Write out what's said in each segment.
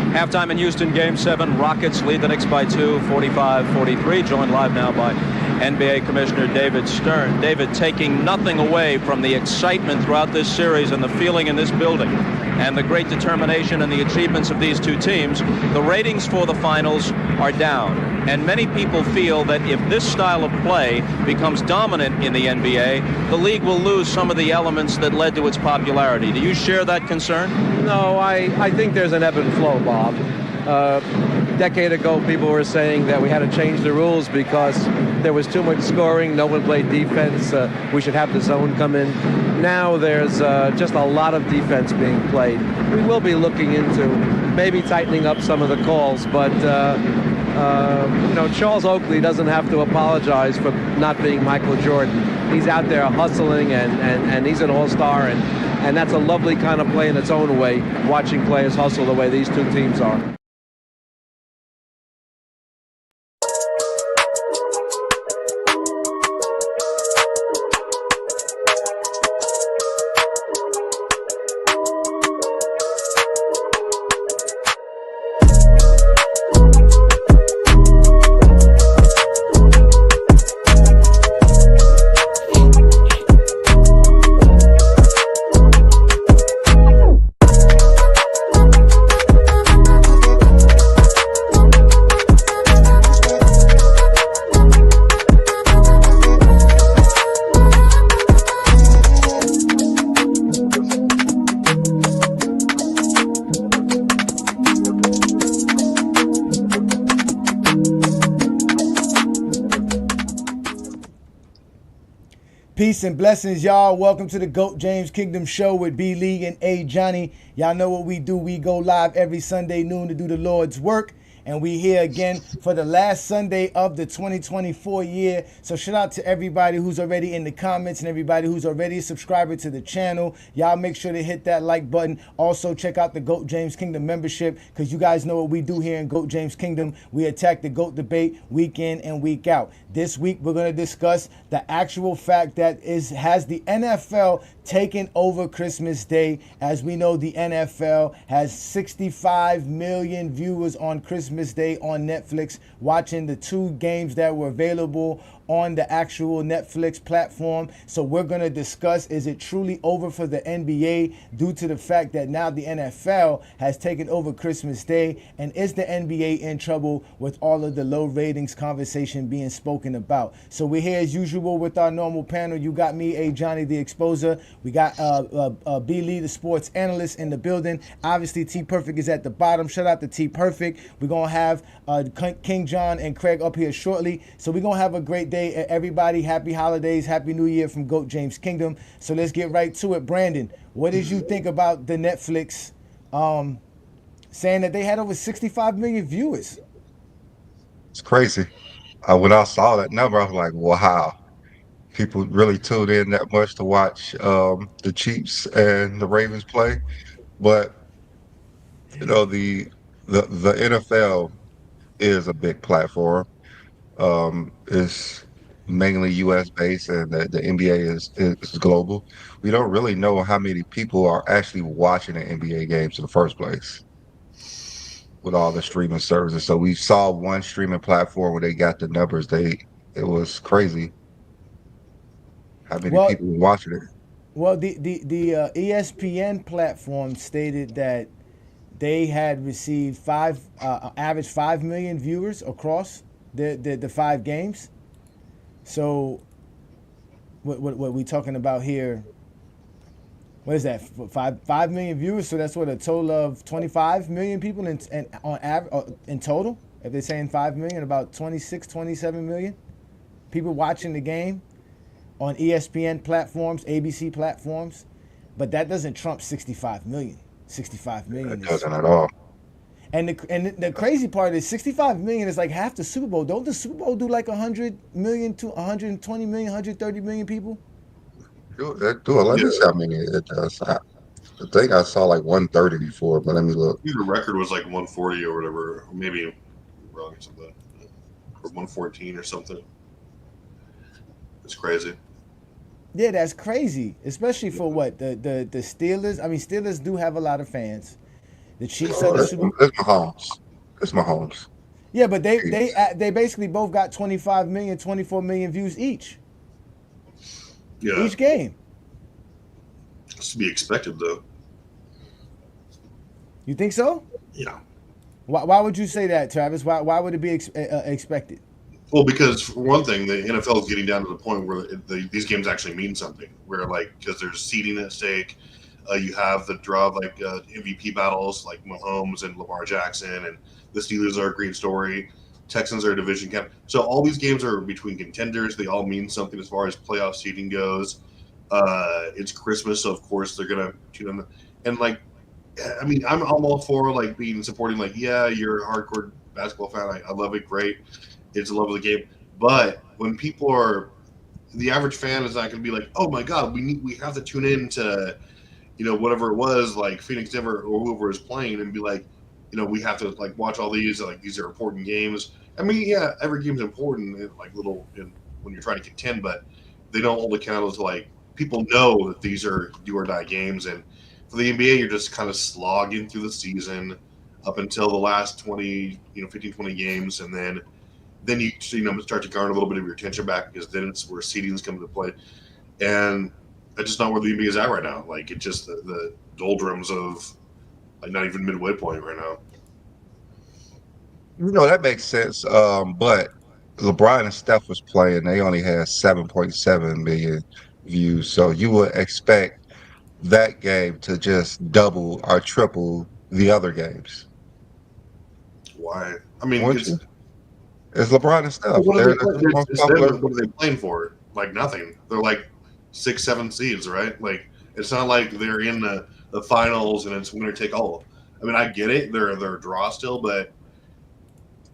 Halftime in Houston, Game 7. Rockets lead the Knicks by 2, 45-43. Joined live now by NBA Commissioner David Stern. David, taking nothing away from the excitement throughout this series and the feeling in this building and the great determination and the achievements of these two teams, the ratings for the finals are down. And many people feel that if this style of play becomes dominant in the NBA, the league will lose some of the elements that led to its popularity. Do you share that concern? No, I think there's an ebb and flow, Bob. A decade ago, people were saying that we had to change the rules because there was too much scoring, no one played defense, we should have the zone come in. Now there's just a lot of defense being played. We will be looking into maybe tightening up some of the calls, but Charles Oakley doesn't have to apologize for not being Michael Jordan. He's out there hustling, and he's an all-star, and that's a lovely kind of play in its own way, watching players hustle the way these two teams are. Peace and blessings, y'all. Welcome to the GOAT James Kingdom Show with B League and A Johnny. Y'all know what we do. We go live every Sunday noon to do the Lord's work. And we here again for the last Sunday of the 2024 year. So shout out to everybody who's already in the comments and everybody who's already a subscriber to the channel. Y'all make sure to hit that like button. Also check out the GOAT James Kingdom membership, because you guys know what we do here in GOAT James Kingdom. We attack the GOAT debate week in and week out. This week we're going to discuss the actual fact that has the NFL taken over Christmas Day. As we know, the NFL has 65 million viewers on Christmas Day on Netflix watching the two games that were available on the actual Netflix platform. So we're going to discuss, is it truly over for the NBA due to the fact that now the NFL has taken over Christmas Day? And is the NBA in trouble with all of the low ratings conversation being spoken about? So we're here as usual with our normal panel. You got me, A Johnny the Exposer. We got B Lee, the sports analyst, in the building. Obviously, T Perfect is at the bottom. Shout out to T Perfect. We're going to have King John and Craig up here shortly. So we're going to have a great day. Everybody, happy holidays, happy new year from GOAT James Kingdom. So let's get right to it. Brandon, what did you think about the Netflix saying that they had over 65 million viewers? It's crazy. When I saw that number, I was like, wow. People really tuned in that much to watch the Chiefs and the Ravens play. But, the NFL is a big platform. It's mainly U.S. based, and the NBA is global. We don't really know how many people are actually watching the NBA games in the first place with all the streaming services. So we saw one streaming platform where they got the numbers. It was crazy how many people were watching it. Well, the ESPN platform stated that they had received average 5 million viewers across the 5 games. So what we talking about here? What is that? 5 million viewers. So that's what, a total of 25 million people in total. If they're saying 5 million, about 26, 27 million people watching the game on ESPN platforms, ABC platforms. But that doesn't trump 65 million. 65 million. It doesn't at all. And the crazy part is 65 million is like half the Super Bowl. Don't the Super Bowl do like 100 million to 120 million, 130 million people? Let me see how many it does. I think I saw like 130 before, but let me look. The record was like 140 or whatever, or maybe I'm wrong or something, or 114 or something. It's crazy. Yeah, that's crazy, especially for what the Steelers. I mean, Steelers do have a lot of fans. The Chiefs are the It's, Super. it's Mahomes. It's Mahomes. Yeah, but they basically both got 25 million, 24 million views each Yeah, game. it's to be expected though. You think so? Yeah. Why would you say that, Travis? Why would it be expected? Well, because for one thing, the NFL is getting down to the point where these games actually mean something. Where because there's seeding at stake, you have the draw of MVP battles like Mahomes and Lamar Jackson, and the Steelers are a great story. Texans are a division champ. So all these games are between contenders. They all mean something as far as playoff seeding goes. It's Christmas, so of course they're gonna tune in. And I mean, I'm all for supporting. Yeah, you're a hardcore basketball fan. I love it. Great. It's a love of the game. But when people are, the average fan is not going to be like, oh my God, we have to tune in to, whatever it was, like Phoenix, Denver, or whoever is playing, and be like, we have to watch all these. These are important games. I mean, yeah, every game's important, when you're trying to contend, but they don't hold account to people know that these are do or die games. And for the NBA, you're just kind of slogging through the season up until the last 20, 15, 20 games, and then you start to garner a little bit of your attention back, because then it's where seedings come into play, and that's just not where the NBA is at right now. It's just the doldrums of not even midway point right now. That makes sense. But LeBron and Steph was playing. They only had 7.7 million views, so you would expect that game to just double or triple the other games. Why? I mean, Wouldn't you? It's LeBron and Steph. They're the most popular. What are they playing for? Nothing. They're 6, 7 seeds, right? It's not like they're in the finals and it's winner take all. I mean, I get it. They're a draw still, but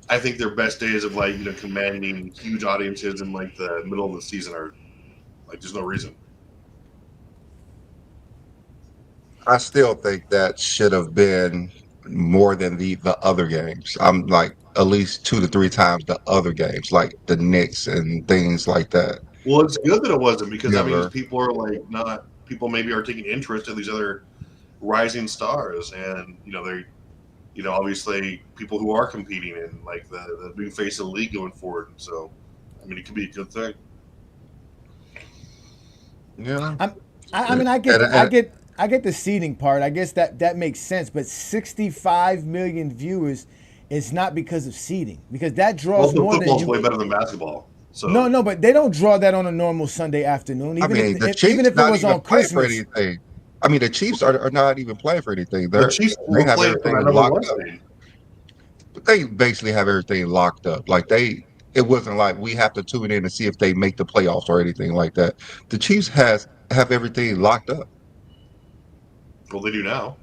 I think their best days of commanding huge audiences in the middle of the season are there's no reason. I still think that should have been more than the other games. I'm at least 2 to 3 times the other games, like the Knicks and things like that. Well, it's good that it wasn't, because that Yeah. means people are not people maybe are taking interest in these other rising stars, and they're obviously people who are competing in the new face of the league going forward. So, I mean, it could be a good thing. Yeah. I mean, I get the seeding part. I guess that makes sense. But 65 million viewers is not because of seeding, because that draws more than football's way better than basketball. So No, but they don't draw that on a normal Sunday afternoon. Even the if Chiefs it was on Christmas. for anything. I mean, the Chiefs are not even playing for anything. the Chiefs They have playing for everything that number locked one up. seed. But they basically have everything locked up. It wasn't like we have to tune in to see if they make the playoffs or anything like that. The Chiefs have everything locked up. Well, they do now.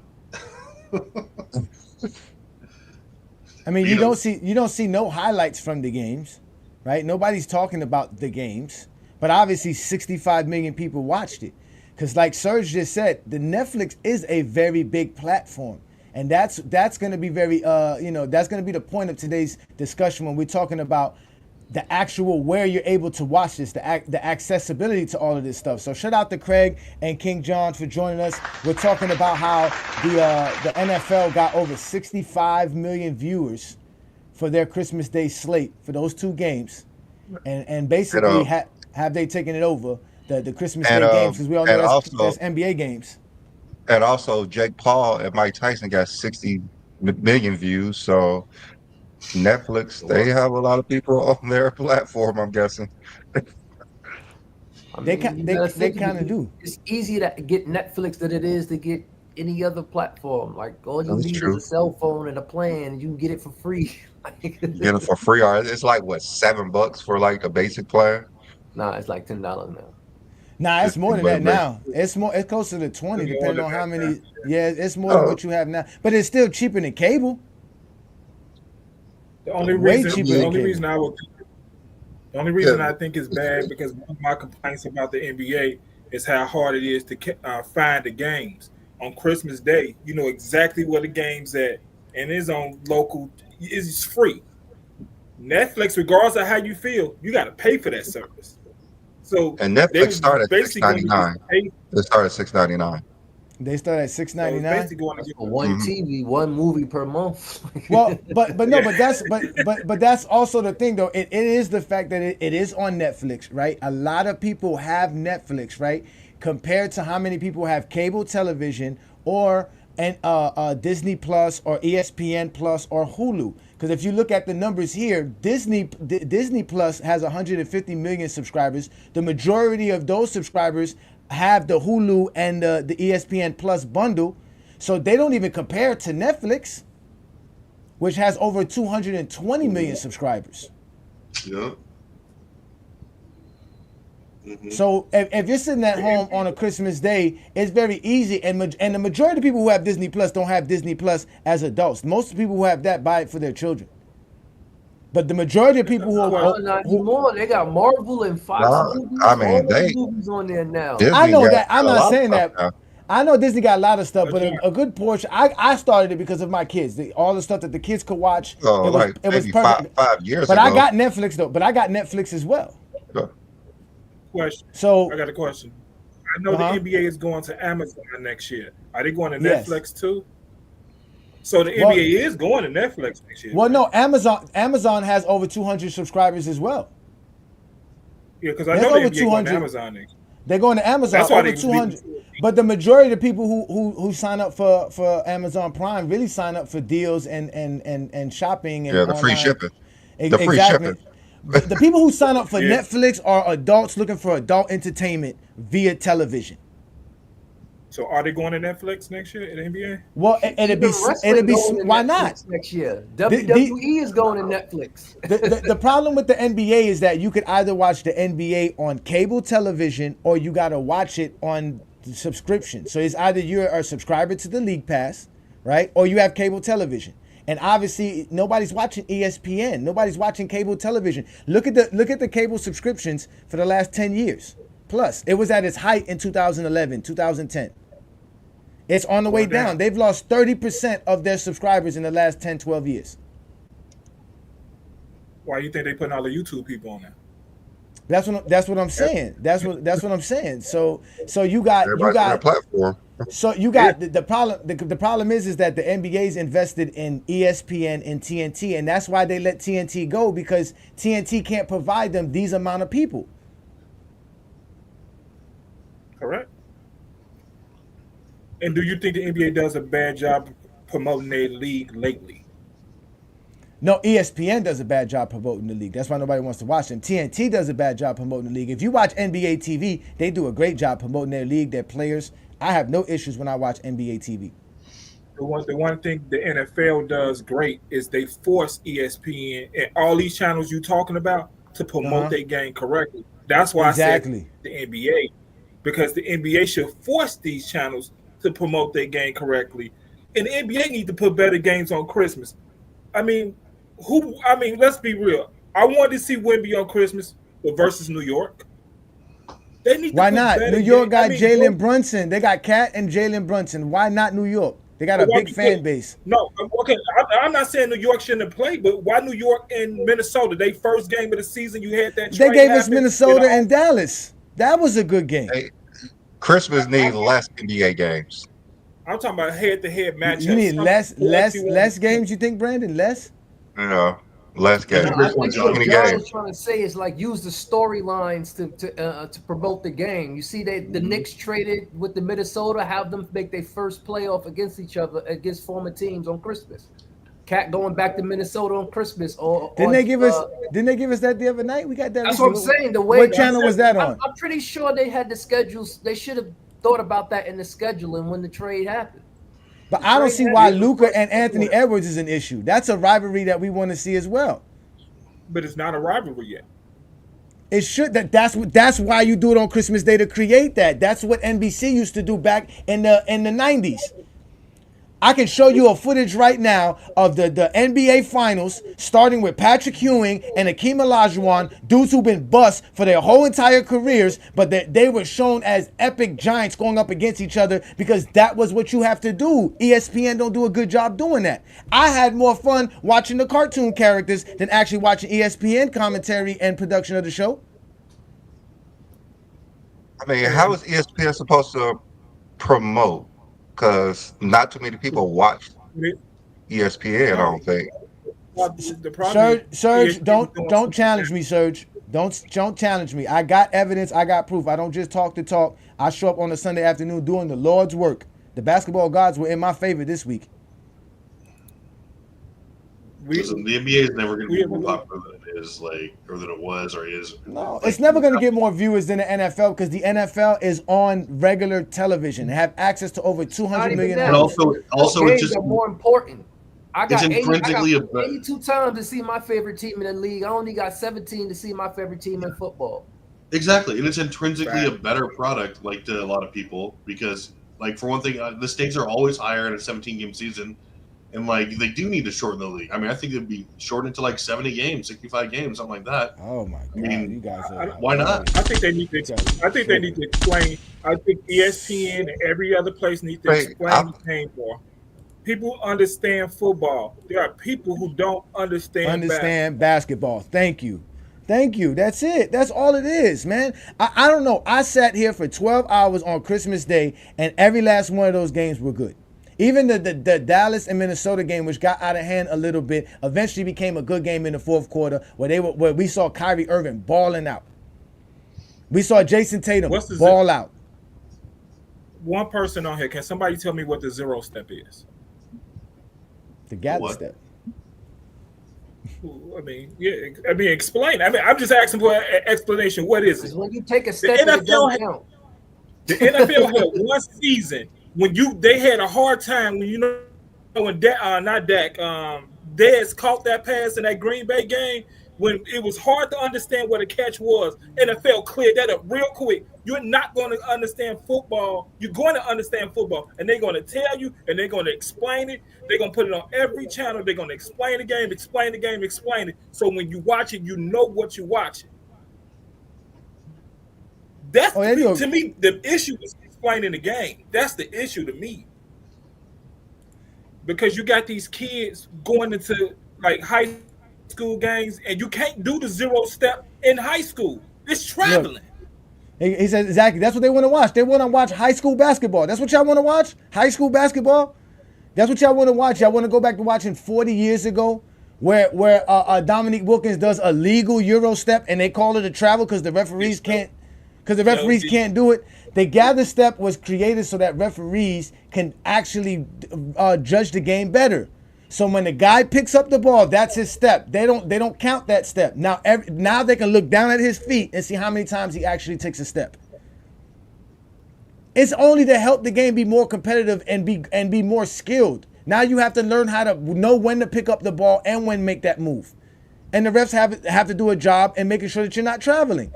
I mean, you don't see no highlights from the games, right? Nobody's talking about the games, but obviously 65 million people watched it, because like Serge just said, the Netflix is a very big platform, and that's going to be very that's going to be the point of today's discussion when we're talking about the actual where you're able to watch this, the accessibility to all of this stuff. So shout out to Craig and King John for joining us. We're talking about how the NFL got over 65 million viewers for their Christmas Day slate for those 2 games, and basically have they taken it over the Christmas Day games, because we all know that's NBA games. And also, Jake Paul and Mike Tyson got 60 million views. So Netflix, they have a lot of people on their platform, I'm guessing. They kind of do. It's easier to get Netflix than it is to get any other platform. All you need true. is a cell phone and a plan. You can get it for free. Get it for free. Or it's $7 for a basic plan? Nah, it's $10 now. Nah, it's more than that now. It's closer to 20, depending on how many. Yeah, it's more than what you have now. But it's still cheaper than cable. The only reason I think it's bad, because one of my complaints about the NBA is how hard it is to find the games on Christmas Day. You know exactly where the game's at, and it's on local. It's free. Netflix, regardless of how you feel, you got to pay for that service. So and Netflix started at $6.99. It started at $6.99. They start at So it's $6.99. basically going to That's get for one TV, one movie per month. Well, but that's also the thing though. It is the fact that it is on Netflix, right? A lot of people have Netflix, right? Compared to how many people have cable television or Disney Plus or ESPN Plus or Hulu. Because if you look at the numbers here, Disney Plus has 150 million subscribers. The majority of those subscribers have the Hulu and the ESPN Plus bundle, so they don't even compare to Netflix, which has over 220 million subscribers. Yeah. Mm-hmm. So if you're sitting at home on a Christmas day, it's very easy. And the majority of people who have Disney Plus don't have Disney Plus as adults. Most people who have that buy it for their children. But the majority of people not anymore. They got Marvel and Fox movies. I mean, all those movies on there now. Disney I know got that. I'm a not lot of saying stuff that. now. I know Disney got a lot of stuff, but a good portion. I started it because of my kids. All the stuff that the kids could watch. Oh, it was maybe perfect. 5 years But ago. I got Netflix though. But I got Netflix as well. question. So I got a question. I know the NBA is going to Amazon next year. Are they going to Yes. Netflix too? So the NBA is going to Netflix next year. Well, no, Amazon has over 200 subscribers as well. Yeah, because I There's know the over NBA going to 200. Amazon next year. They're going to Amazon. That's why over they 200. But the majority of the people who sign up for Amazon Prime really sign up for deals and shopping and the free online. shipping. The free shipping. The people who sign up for Netflix are adults looking for adult entertainment via television. So are they going to Netflix next year in the NBA? Well, it'd be why not? Next year, WWE is going to Netflix. The problem with the NBA is that you could either watch the NBA on cable television or you got to watch it on the subscription. So it's either you're a subscriber to the League Pass, right, or you have cable television. And obviously, nobody's watching ESPN. Nobody's watching cable television. Look at the cable subscriptions for the last 10 years. Plus, it was at its height in 2011, 2010. It's on the way down. They've lost 30% of their subscribers in the last 10, 12 years. Why do you think they putting all the YouTube people on there? That's what I'm saying. That's what I'm saying. So you got a platform. So you got the problem. The problem is that the NBA's invested in ESPN and TNT, and that's why they let TNT go, because TNT can't provide them these amount of people. Correct. And do you think the NBA does a bad job promoting their league lately? No, ESPN does a bad job promoting the league. That's why nobody wants to watch them. TNT does a bad job promoting the league. If you watch NBA TV, they do a great job promoting their league, their players. I have no issues when I watch NBA TV. The one thing the NFL does great is they force ESPN and all these channels you talking about to promote their game correctly. That's why I said the NBA, because the NBA should force these channels to promote their game correctly, and the NBA need to put better games on Christmas. I mean, let's be real. I wanted to see Wemby on Christmas versus New York. They need. Why not? New York got Jalen Brunson. They got Cat and Jalen Brunson. Why not New York? They got a big fan base. No, okay. I'm not saying New York shouldn't have played, but why New York and Minnesota? They first game of the season, you had that. They gave us Minnesota and Dallas. That was a good game. Hey, Christmas needs less NBA games. I'm talking about head-to-head matchups. You need less games. You think, Brandon? Less? Less games. I think what John is trying to say is like use the storylines to promote the game. You see, the Knicks traded with the Minnesota, have them make their first playoff against each other, against former teams on Christmas. Cat going back to Minnesota on Christmas. Didn't they give us that the other night? We got that. That's what I'm saying. What channel was that on? I'm pretty sure they had the schedules. They should have thought about that in the scheduling when the trade happened. But I don't see why Luka and Anthony Edwards is an issue. That's a rivalry that we want to see as well. But it's not a rivalry yet. It should. That's why you do it on Christmas Day, to create that. That's what NBC used to do back in the 90s. I can show you a footage right now of the NBA Finals, starting with Patrick Ewing and Akeem Olajuwon, dudes who've been bust for their whole entire careers, but they were shown as epic giants going up against each other because that was what you have to do. ESPN don't do a good job doing that. I had more fun watching the cartoon characters than actually watching ESPN commentary and production of the show. I mean, how is ESPN supposed to promote because not too many people watch ESPN. I No, don't think. the problem is Serge, ESPN don't doing don't something challenge now. me, Serge. Don't challenge me. I got evidence. I got proof. I don't just talk to talk. I show up on a Sunday afternoon doing the Lord's work. The basketball gods were in my favor this week. Listen, the NBA is never going to we be more popular than it is, or than it was, or is. No, Like, it's never going to get more viewers than the NFL because the NFL is on regular television. They have access to over 200 Not even million that. But hours. also, it's Games just are more important. I got, it's 80, I intrinsically got 82 times to see my favorite team in the league. I only got 17 to see my favorite team in football. exactly, and it's intrinsically a Right. better product, like to a lot of people, because, like, for one thing, the stakes are always higher in a 17-game season, and like they do need to shorten the league. I mean, I think it'd be shortened to like 70 games, 65 games, something like that. Oh my God, mean, you guys are why not? I think they need to. I think they need to explain. I think ESPN and every other place need to Hey, explain the game more. People understand football. There are people who don't understand basketball. understand basketball. Thank you. Thank you. That's it. That's all it is, man. I don't know. I sat here for 12 hours on Christmas Day, and every last one of those games were good. Even the Dallas and Minnesota game, which got out of hand a little bit, eventually became a good game in the fourth quarter, where we saw Kyrie Irving balling out. We saw Jason Tatum What's the ball out. One person on here, can somebody tell me what the zero step is? The gather What? step. I mean, explain. I mean, I'm just asking for an explanation. What is Because it? when you take a step, it NFL doesn't count. The NFL had one season when they had a hard time when not Dak, Dez caught that pass in that Green Bay game when it was hard to understand what a catch was. NFL cleared that up real quick. You're not going to understand football. You're going to understand football, and they're going to tell you, and they're going to explain it. They're going to put it on every channel. They're going to explain the game, explain it. So when you watch it, you know what you're watching. That's to me, the issue is explaining the game. That's the issue to me. Because you got these kids going into like high school games, and you can't do the zero step in high school. It's traveling. Look, he says exactly. That's what they want to watch. They want to watch high school basketball. That's what y'all want to watch? High school basketball? That's what y'all want to watch. Y'all want to go back to watching 40 years ago where Dominique Wilkins does a legal Euro step and they call it a travel because the referees can't do it. The gather step was created so that referees can actually judge the game better. So when the guy picks up the ball, that's his step. They don't count that step. Now they can look down at his feet and see how many times he actually takes a step. It's only to help the game be more competitive and be more skilled. Now you have to learn how to know when to pick up the ball and when to make that move. And the refs have to do a job in making sure that you're not traveling.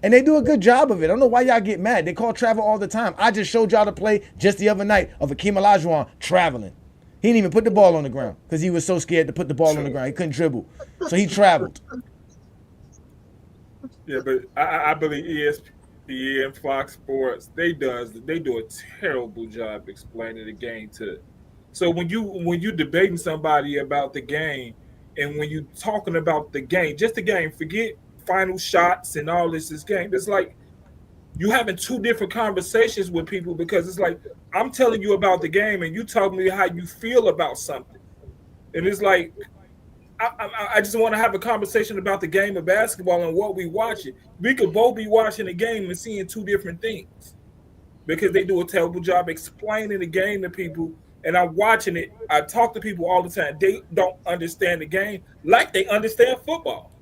And they do a good job of it. I don't know why y'all get mad. They call travel all the time. I just showed y'all the play just the other night of Akeem Olajuwon traveling. He didn't even put the ball on the ground because he was so scared to put the ball on the ground. He couldn't dribble. So he traveled. Yeah, but I believe ESPN, Fox Sports, they do a terrible job explaining the game to. So when you debating somebody about the game, and when you talking about the game, just the game, forget final shots and all this game. It's like you having two different conversations with people because it's like I'm telling you about the game and you telling me how you feel about something, and it's like I just want to have a conversation about the game of basketball and what we watching. We could both be watching the game and seeing two different things because they do a terrible job explaining the game to people. And I'm watching it. I talk to people all the time. They don't understand the game like they understand football.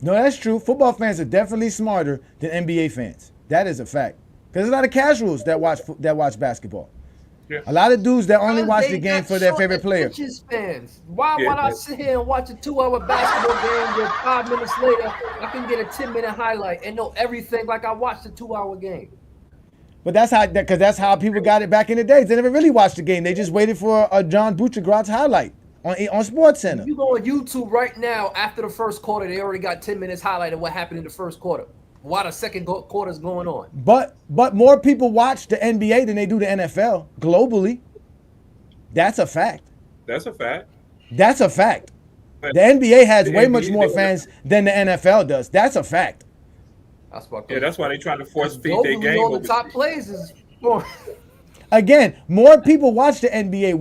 No, that's true. Football fans are definitely smarter than NBA fans. That is a fact. Because there's a lot of casuals that watch basketball. Yeah. A lot of dudes that only watch the game for their favorite player. Fans. Why would I sit here and watch a 2-hour basketball game where 5 minutes later I can get a 10-minute highlight and know everything like I watched a 2-hour game? But that's how people got it back in the days. They never really watched the game. They just waited for a John Butchergrat's highlight on SportsCenter. If you go on YouTube right now after the first quarter, they already got 10 minutes highlight of what happened in the first quarter. While the second quarter is going on. But more people watch the NBA than they do the NFL globally. That's a fact. That's a fact. That's a fact. The NBA has way much more fans than the NFL does. That's a fact. That's why. Yeah, that's why they're trying to force feed their game. All the top players is Again, more people watch the NBA.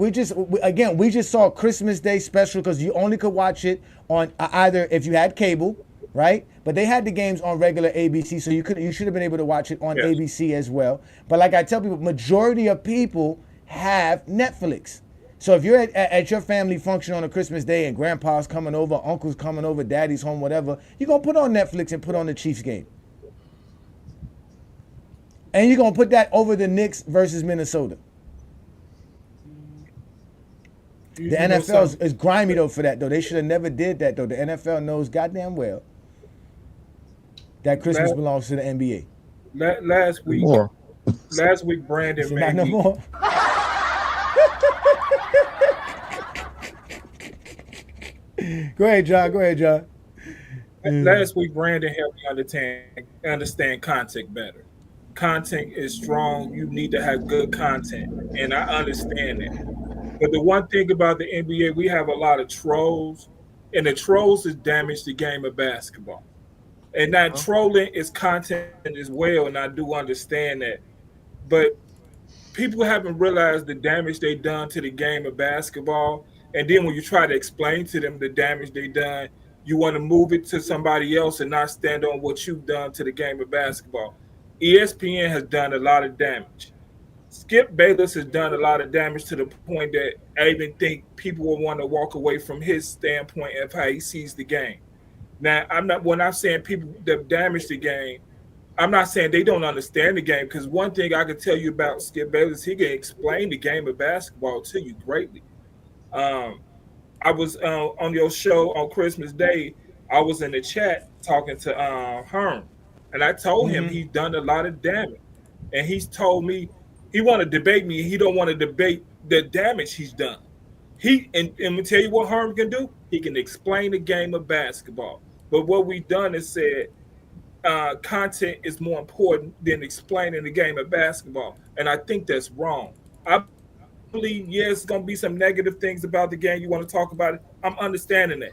We just saw Christmas Day special because you only could watch it on either if you had cable, right? But they had the games on regular ABC, so you should have been able to watch it on Yes. ABC as well. But like I tell people, majority of people have Netflix. So if you're at your family function on a Christmas Day and grandpa's coming over, uncle's coming over, daddy's home, whatever, you're going to put on Netflix and put on the Chiefs game. And you're going to put that over the Knicks versus Minnesota. The NFL is grimy, though, for that, though. They should have never did that, though. The NFL knows goddamn well that Christmas belongs to the NBA. Last week, More. Brandon Is it made not no me. more? Go ahead, John. Last week, Brandon helped me understand content better. Content is strong. You need to have good content, and I understand that. But the one thing about the NBA, we have a lot of trolls, and the trolls has damaged the game of basketball. And that trolling is content as well, and I do understand that. But people haven't realized the damage they've done to the game of basketball. And then when you try to explain to them the damage they done, you want to move it to somebody else and not stand on what you've done to the game of basketball. ESPN has done a lot of damage. Skip Bayless has done a lot of damage to the point that I even think people will want to walk away from his standpoint of how he sees the game. Now, when I'm saying people that damage the game, I'm not saying they don't understand the game, because one thing I can tell you about Skip Bayless, he can explain the game of basketball to you greatly. I was on your show on Christmas Day. I was in the chat talking to Herm, and I told him he's done a lot of damage, and he's told me he want to debate me. He don't want to debate the damage he's done. And let me tell you what Herm can do. He can explain the game of basketball. But what we've done is said content is more important than explaining the game of basketball, and I think that's wrong. I believe, yes, going to be some negative things about the game. You want to talk about it. I'm understanding that.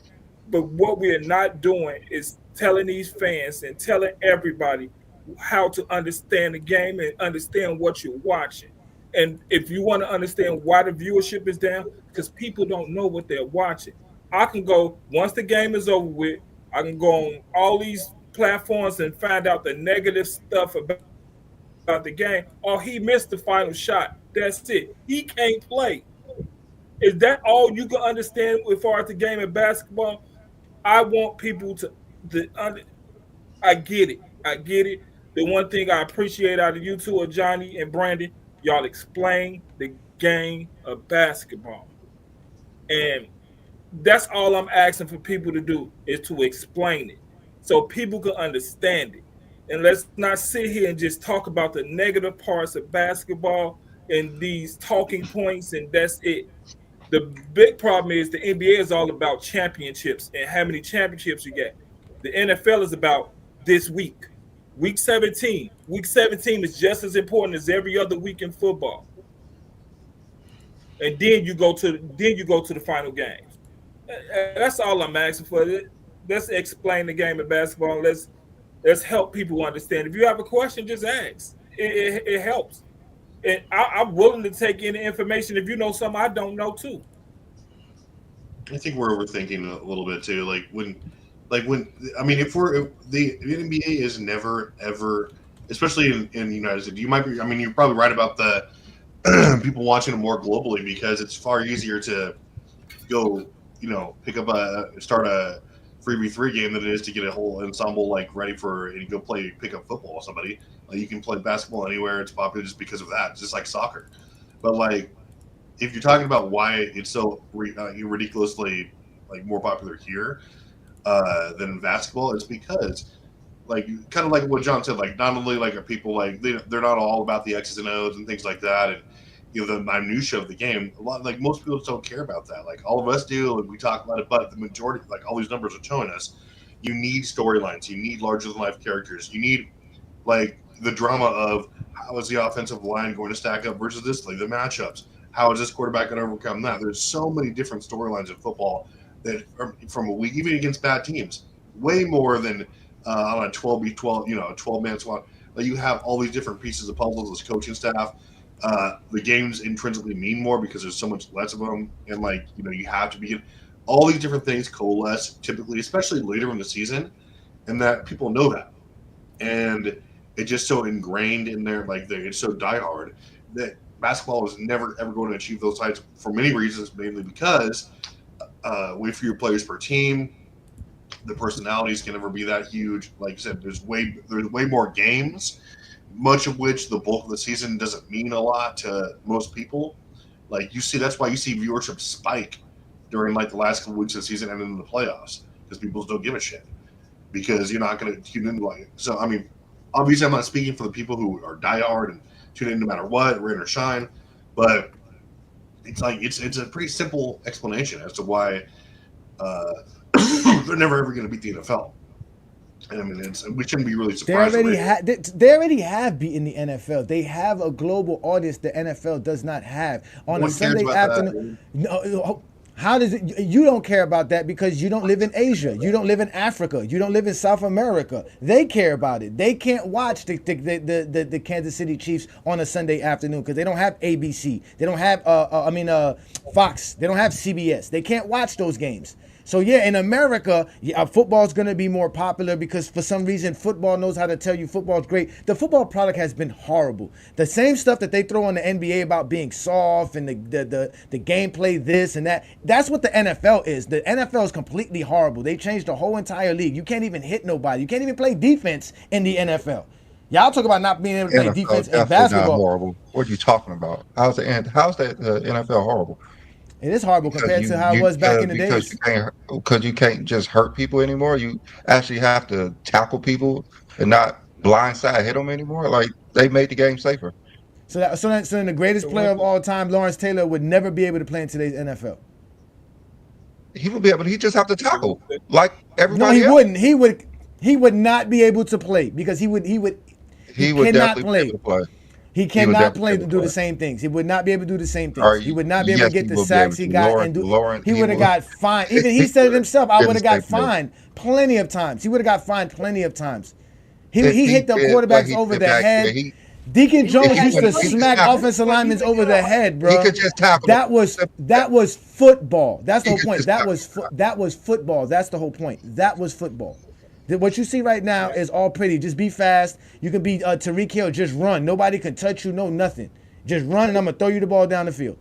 But what we are not doing is telling these fans and telling everybody how to understand the game and understand what you're watching. And if you want to understand why the viewership is down, because people don't know what they're watching. I can go, once the game is over with, I can go on all these platforms and find out the negative stuff about the game. Oh, he missed the final shot. That's it. He can't play. Is that all you can understand as far as the game of basketball? I want people to I get it. The one thing I appreciate out of you two, Johnny and Brandon, y'all explain the game of basketball. And that's all I'm asking for people to do, is to explain it so people can understand it. And let's not sit here and just talk about the negative parts of basketball and these talking points, and that's it. The big problem is the NBA is all about championships and how many championships you get. The NFL is about this week. Week 17. Week 17 is just as important as every other week in football. And then you go to the final games. That's all I'm asking for. Let's explain the game of basketball. Let's help people understand. If you have a question, just ask. It helps. And I'm willing to take any information if you know something I don't know too. I think we're overthinking a little bit too. If the NBA is never ever, especially in the United States, you're probably right about the people watching it more globally, because it's far easier to go, start a 3v3 game than it is to get a whole ensemble ready for and go pick up football with somebody. You can play basketball anywhere. It's popular just because of that. It's just like soccer. But if you're talking about why it's so ridiculously more popular here than basketball, it's because kind of like what John said. Not only are people they're not all about the X's and O's and things like that, and the minutia of the game. A lot most people don't care about that. All of us do, and we talk about it. But the majority, all these numbers are showing us, you need storylines. You need larger than life characters. You need the drama of how is the offensive line going to stack up versus this, the matchups. How is this quarterback going to overcome that? There's so many different storylines in football that are from a week, even against bad teams, way more than on a 12v12, 12-man squad. You have all these different pieces of puzzles as coaching staff. The games intrinsically mean more because there's so much less of them, and you have to be all these different things coalesce typically, especially later in the season, and that people know that, and it's just so ingrained in there, it's so diehard that basketball is never ever going to achieve those heights for many reasons, mainly because way fewer players per team. The personalities can never be that huge. Like you said, there's way more games, much of which the bulk of the season doesn't mean a lot to most people. That's why you see viewership spike during the last couple weeks of the season and in the playoffs, because people don't give a shit, because you're not going to tune in it. So I mean, obviously I'm not speaking for the people who are diehard and tune in no matter what, rain or shine, but it's a pretty simple explanation as to why they're never ever going to beat the NFL. And I mean, we shouldn't be really surprised. They already have beaten the NFL. They have a global audience the NFL does not have. On a Sunday afternoon, how does it? You don't care about that because you don't live in Asia. You don't live in Africa. You don't live in South America. They care about it. They can't watch the Kansas City Chiefs on a Sunday afternoon because they don't have ABC. They don't have Fox. They don't have CBS. They can't watch those games. So yeah, in America, football is going to be more popular because for some reason football knows how to tell you football is great. The football product has been horrible. The same stuff that they throw on the NBA about being soft and the gameplay this and that. That's what the NFL is. The NFL is completely horrible. They changed the whole entire league. You can't even hit nobody. You can't even play defense in the NFL. Y'all talk about not being able to play defense in basketball. Not horrible. What are you talking about? How's the NFL horrible? It is horrible compared to how it was back in the days. Because you can't just hurt people anymore. You actually have to tackle people and not blindside hit them anymore. They made the game safer. So then the greatest player of all time, Lawrence Taylor, would never be able to play in today's NFL. He would be able. He just have to tackle like everybody. No, he wouldn't. He would not be able to play because he would cannot play. Be able to play. He cannot play to do the same things. He would not be able to do the same things. He would not be able to get the sacks he got and do. He would have got fined. Even he said it himself. I would have got fined plenty of times. He would have got fined plenty of times. He hit the quarterbacks over the head. Deacon Jones used to smack offensive linemen over the head, bro. He could just tackle. That was football. That's the whole point. That was football. That's the whole point. That was football. What you see right now is all pretty. Just be fast. You can be Tyreek Hill. Just run. Nobody can touch you. No, nothing. Just run, and I'm going to throw you the ball down the field.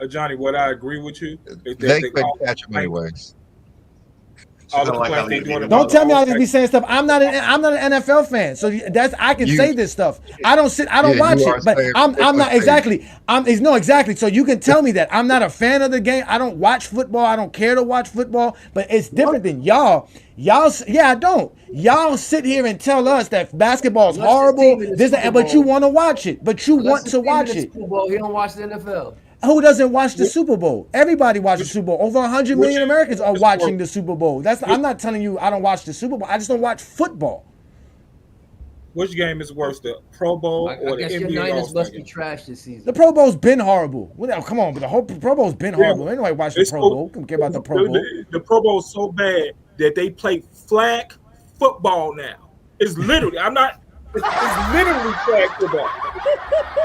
Johnny, what I agree with you is that they couldn't catch him anyways. Don't tell me I just be saying stuff. I'm not an NFL fan, so I can say this stuff. I don't watch it, but I'm not exactly. Exactly. So you can tell me that I'm not a fan of the game. I don't watch football. I don't care to watch football. But it's different than y'all. I don't. Y'all sit here and tell us that basketball is horrible. But you want to watch it. But you want to watch it. He don't watch the NFL. Who doesn't watch the Super Bowl? Everybody watches the Super Bowl. Over 100 million Americans are watching the Super Bowl. I'm not telling you I don't watch the Super Bowl. I just don't watch football. Which game is worse, the Pro Bowl or the NBA? Your Niners must be trash this season. The Pro Bowl's been horrible. Come on, but the whole Pro Bowl's been horrible. Anybody watch the Pro Bowl? Don't care about the Pro Bowl. The Pro Bowl's so bad that they play flag football now. It's literally, it's literally flag football.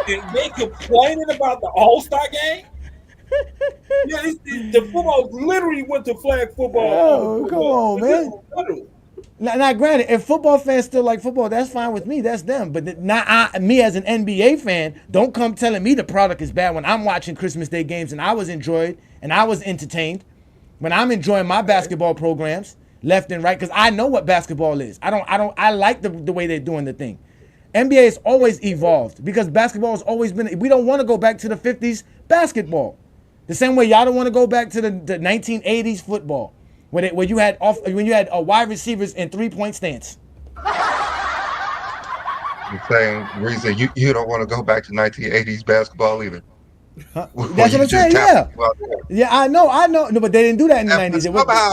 And they complaining about the All-Star game? Yeah, the football literally went to flag football. Oh, come on, man. Now, granted, if football fans still like football, that's fine with me. That's them. But me as an NBA fan, don't come telling me the product is bad when I'm watching Christmas Day games and I was enjoyed and I was entertained. When I'm enjoying my basketball programs left and right, because I know what basketball is. I like the way they're doing the thing. NBA has always evolved because basketball has always been. We don't want to go back to the 50s basketball, the same way y'all don't want to go back to the 1980s football, where you had wide receivers in 3-point stance. The same reason you don't want to go back to 1980s basketball either. Huh? That's what I'm saying. Yeah, I know. No, but they didn't do that in the 90s.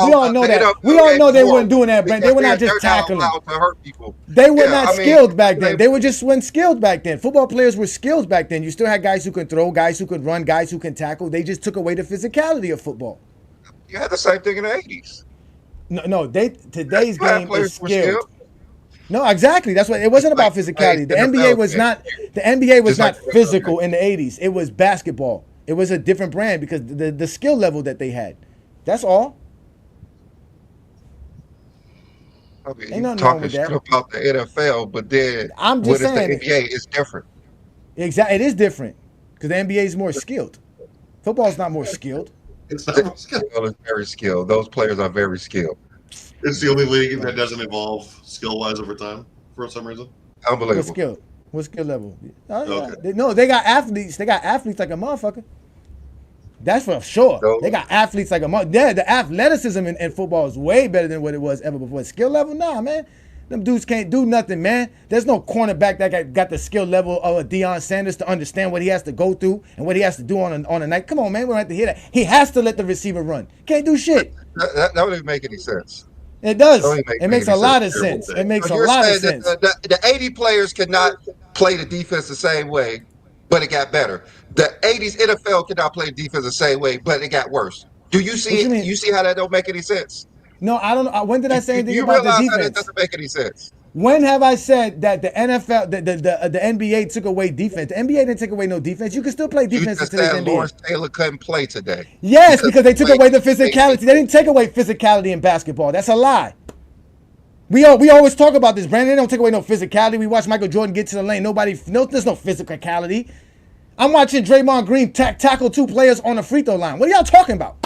We all know that. We all know they weren't doing that, Brent. They were not just tackling. To hurt people. They were not skilled back then. They were just skilled back then. Football players were skilled back then. You still had guys who could throw, guys who could run, guys who can tackle. They just took away the physicality of football. You had the same thing in the 80s. No. Today's game is skilled. No, exactly. That's what it wasn't about physicality. The NBA was not. The NBA was not physical in the '80s. It was basketball. It was a different brand because the skill level that they had. That's all. Okay, Ain't you nothing wrong talking with shit that. about the NFL, but then I'm when just it's the saying. NBA, it's different. Exactly. It is different because the NBA is more skilled. Football's not more skilled. It's The not. NFL is very skilled. Those players are very skilled. It's the only league that doesn't evolve skill-wise over time for some reason. What Unbelievable. skill? What skill level? Oh, yeah. Okay. No, they got athletes. They got athletes like a motherfucker. That's for sure. No. They got athletes like a mother. Yeah, the athleticism in football is way better than what it was ever before. Skill level, nah, man. Them dudes can't do nothing, man. There's no cornerback that got the skill level of a Deion Sanders to understand what he has to go through and what he has to do on a night. Come on, man. We don't have to hear that. He has to let the receiver run. Can't do shit. That don't even make any sense. It does. Don't even It makes a any lot of sense. sense. It makes So a you're lot of saying sense. that the 80 players cannot play the defense the same way, but it got better. The 80s NFL cannot play the defense the same way, but it got worse. Do you see? What you mean? You see how that don't make any sense? No, I don't know. When did I say anything You about the realize how that defense? doesn't make any sense? When have I said that the NFL, the NBA took away defense? The NBA didn't take away no defense. You can still play You defense in just today's said NBA. Lawrence Taylor couldn't play today. Yes, because they took Like, away the physicality. They didn't take away physicality in basketball. That's a lie. We always talk about this, Brandon. They don't take away no physicality. We watch Michael Jordan get to the lane. There's no physicality. I'm watching Draymond Green tackle two players on the free throw line. What are y'all talking about?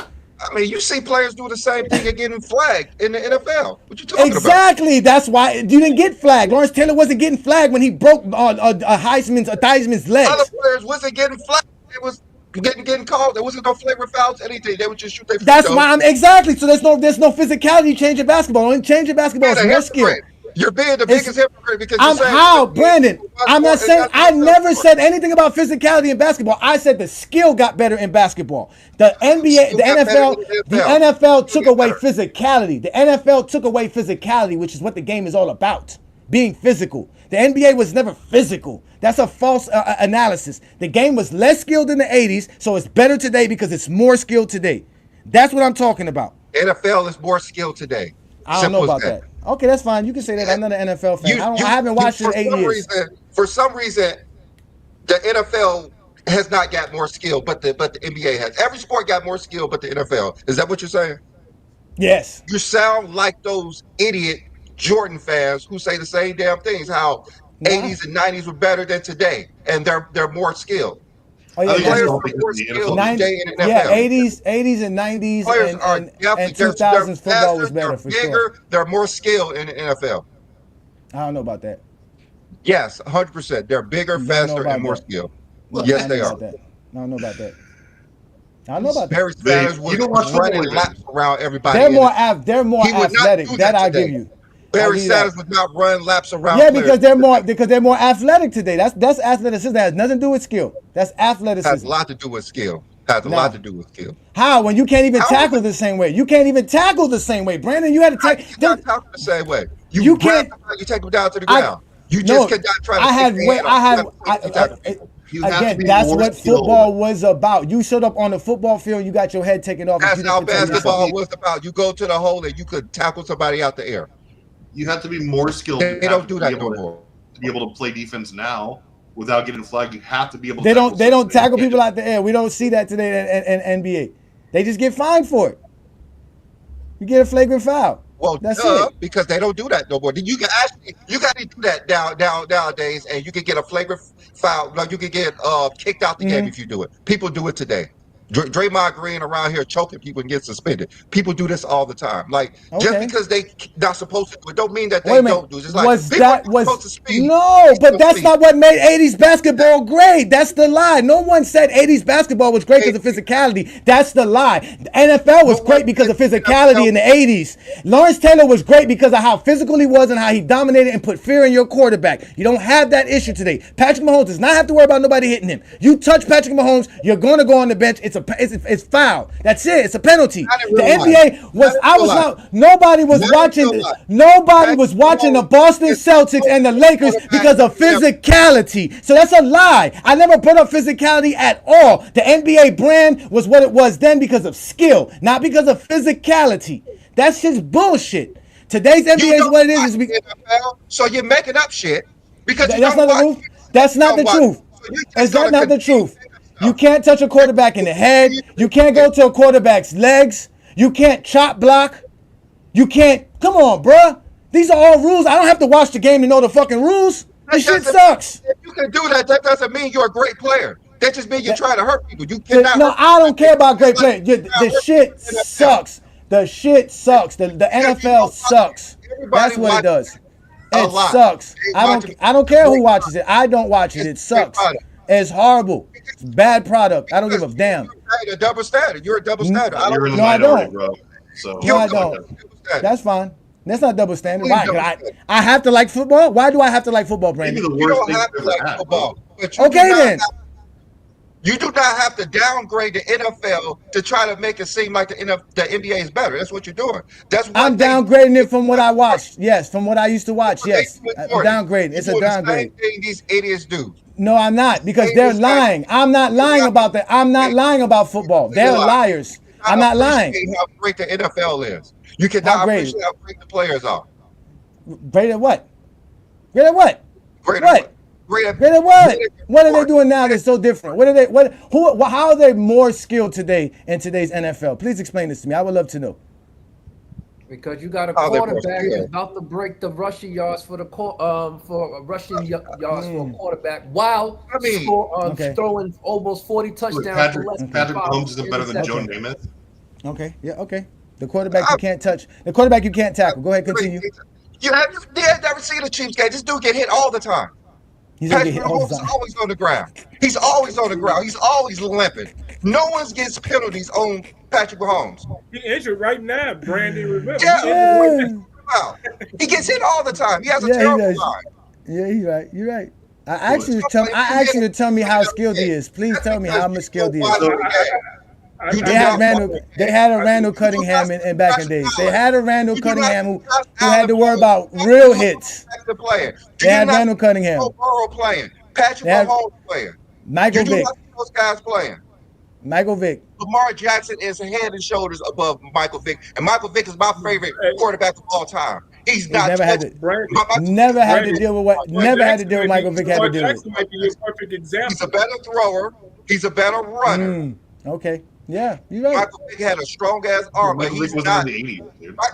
I mean, you see players do the same thing and getting flagged in the NFL. What you talking about? Exactly. That's why you didn't get flagged. Lawrence Taylor wasn't getting flagged when he broke Theismann's legs. Other players wasn't getting flagged. It was getting called. There wasn't no flagrant fouls, anything. They would just shoot their free That's throws. why I'm exactly. So there's no physicality change in basketball. Only change in basketball is more skill. You're being the biggest hypocrite because I'm you're saying how, Brandon. I'm not saying I never said. said anything about physicality in basketball. I said the skill got better in basketball. The NBA, Skill the got better NFL, in the the NFL. NFL Skill took got away better. physicality. The NFL took away physicality, which is what the game is all about. Being physical. The NBA was never physical. That's a false analysis. The game was less skilled in the 80s, so it's better today because it's more skilled today. That's what I'm talking about. NFL is more skilled today. I don't know Simple about as that. Okay, that's fine. You can say that. I'm not an NFL fan. I haven't watched it in 8 years. For some reason, the NFL has not got more skill, but the NBA has. Every sport got more skill, but the NFL. Is that what you're saying? Yes. You sound like those idiot Jordan fans who say the same damn things. How 80s and 90s were better than today, and they're more skilled. Oh yeah, I think that's Players all are because more of the skilled NFL. today in the NFL. yeah, 80s and 90s Players are and definitely 2000s football was faster, better they're for bigger, sure. they're more skilled in the NFL. I don't know about that. Yes, 100%. They're bigger, Don't know faster, about and more that. skilled. I Yes, don't they know are. about that. I don't know about that. I don't know about that. Barry Sanders You don't watch was running football, laps around everybody. They're in more it. they're more He would not athletic. do That that I today. give you. Barry I'll give you Sanders that. would not run laps around. Yeah, players. because they're more athletic today. That's athleticism. That has nothing to do with skill. That's Has a athleticism. lot to do with skill. Has a Nah. lot to do with skill. How? When you can't even How tackle is the same way. You can't even tackle the same way. Brandon, you had to You take. not talking the same way. You You grab can't- them, you take them down to the I- ground. You No, just cannot try to I had stick their way. head I off. had. You have to tackle people. You have to Again, be that's more what skilled. football was about. You showed up on the football field, you got your head taken off. and That's you how didn't protect basketball yourself. was about. You go to the hole and you could tackle somebody out the air. You have to be more skilled. They don't do that no to more. be able to play defense now without getting flagged. You have to be able. They to don't. They don't tackle somebody. people out the air. We don't see that today in NBA. They just get fined for it. You get a flagrant foul. Well, That's it. because they don't do that no more. You can do that nowadays, and you can get a flagrant foul. Like you can get kicked out the game if you do it. People do it today. Draymond Green around here choking people and get suspended. People do this all the time. Like just Okay. because they not supposed to do it, don't mean that Wait they a minute. don't do it. It's like Was people that are was supposed to speak. no? They But still that's speak. not what made '80s basketball great. That's the lie. No one said '80s basketball was great because of physicality. That's the lie. The NFL was No one great because of said physicality in the '80s. Lawrence Taylor was great because of how physical he was and how he dominated and put fear in your quarterback. You don't have that issue today. Patrick Mahomes does not have to worry about nobody hitting him. You touch Patrick Mahomes, you're going to go on the bench. It's foul. That's it. It's a penalty. Not in The real NBA life. was. Not in I real was life. not. Nobody was Not in watching. real life. Nobody was watching the Boston Celtics and the Lakers because of physicality. So that's a lie. I never brought up physicality at all. The NBA brand was what it was then because of skill, not because of physicality. That's just bullshit. Today's NBA is what it is. NFL, so you're making up shit because you That's don't not the watch. truth. That's not the truth. Is that not the truth? You can't touch a quarterback in the head. You can't go to a quarterback's legs. You can't chop block. You can't. Come on, bruh. These are all rules. I don't have to watch the game to know the fucking rules. This shit sucks. If you can do that, that doesn't mean you're a great player. That just means you're trying to hurt people. You cannot. No, I don't care about great players. The shit sucks. The shit sucks. The NFL sucks. That's what it does. It sucks. I don't care who watches it. I don't watch it. It sucks. It's horrible. It's bad product. I don't give a damn. You're a double standard. You're a double standard. I don't. No, I don't. That's fine. That's not double standard. Why? I have to like football? Why do I have to like football, Brandon? You don't have to like football. Okay, then. You do not have to downgrade the NFL to try to make it seem like the NBA is better. That's what you're doing. I'm downgrading it from what I watched. Yes, from what I used to watch. Yes, downgrading. It's a downgrade. The same thing these idiots do. No, I'm not, because they're lying. I'm not lying about that. I'm not lying about football. They're liars. I'm not lying. How great the NFL is. You cannot appreciate how great the players are. Great at what? Great at what? Great at what? Great at what? What are they doing now that's so different? What are they? How are they more skilled today in today's NFL? Please explain this to me. I would love to know. Because you got a quarterback that's about to break the rushing yards for the rushing yards for a quarterback while throwing almost 40 touchdowns. Patrick Mahomes isn't better than Joe Namath. Okay, yeah, okay. The quarterback you can't touch. The quarterback you can't tackle. Go ahead, continue. You have never seen a Chiefs game. This dude get hit all the time. Patrick Mahomes is always on the ground. He's always on the ground. He's always limping. No one gets penalties on Patrick Mahomes. He injured right now, Brandon. Remember? Yeah. He gets hit all the time. He has a terrible line. Yeah, he's right. You're right. I asked you to tell me how skilled he is. Please tell me how much skilled he is. They had a Randall Cunningham in back in the days. They had a Randall Cunningham who had to worry about real hits. They had Randall Cunningham. Burrow playing. Patrick Mahomes playing. Michael Vick. Those guys playing. Michael Vick. Lamar Jackson is head and shoulders above Michael Vick, and Michael Vick is my favorite quarterback of all time. He's not never had to deal with what Michael Vick had to deal with. He's a better thrower. He's a better runner. Okay. Yeah, you're right. Michael Vick had a strong ass arm, but he's not.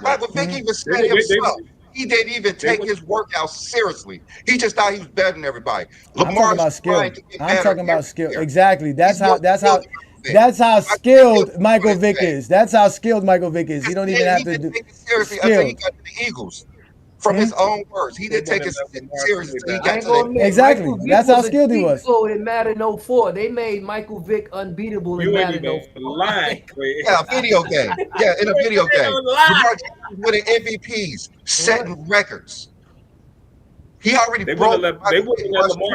Michael Vick even said himself. He didn't even take his workout seriously. He just thought he was better than everybody. I'm talking about skill. I'm talking about skill. Exactly. That's how skilled Michael Vick is. That's how skilled Michael Vick is. He don't even have to do it seriously until he got to the Eagles. From his own words, he didn't take it seriously until he got to the Exactly. That's how skilled he was. So in Madden 04, they made Michael Vick unbeatable in Madden 04. Yeah, a video game. Yeah, in a video game. Winning MVPs, setting records. He already broke. Of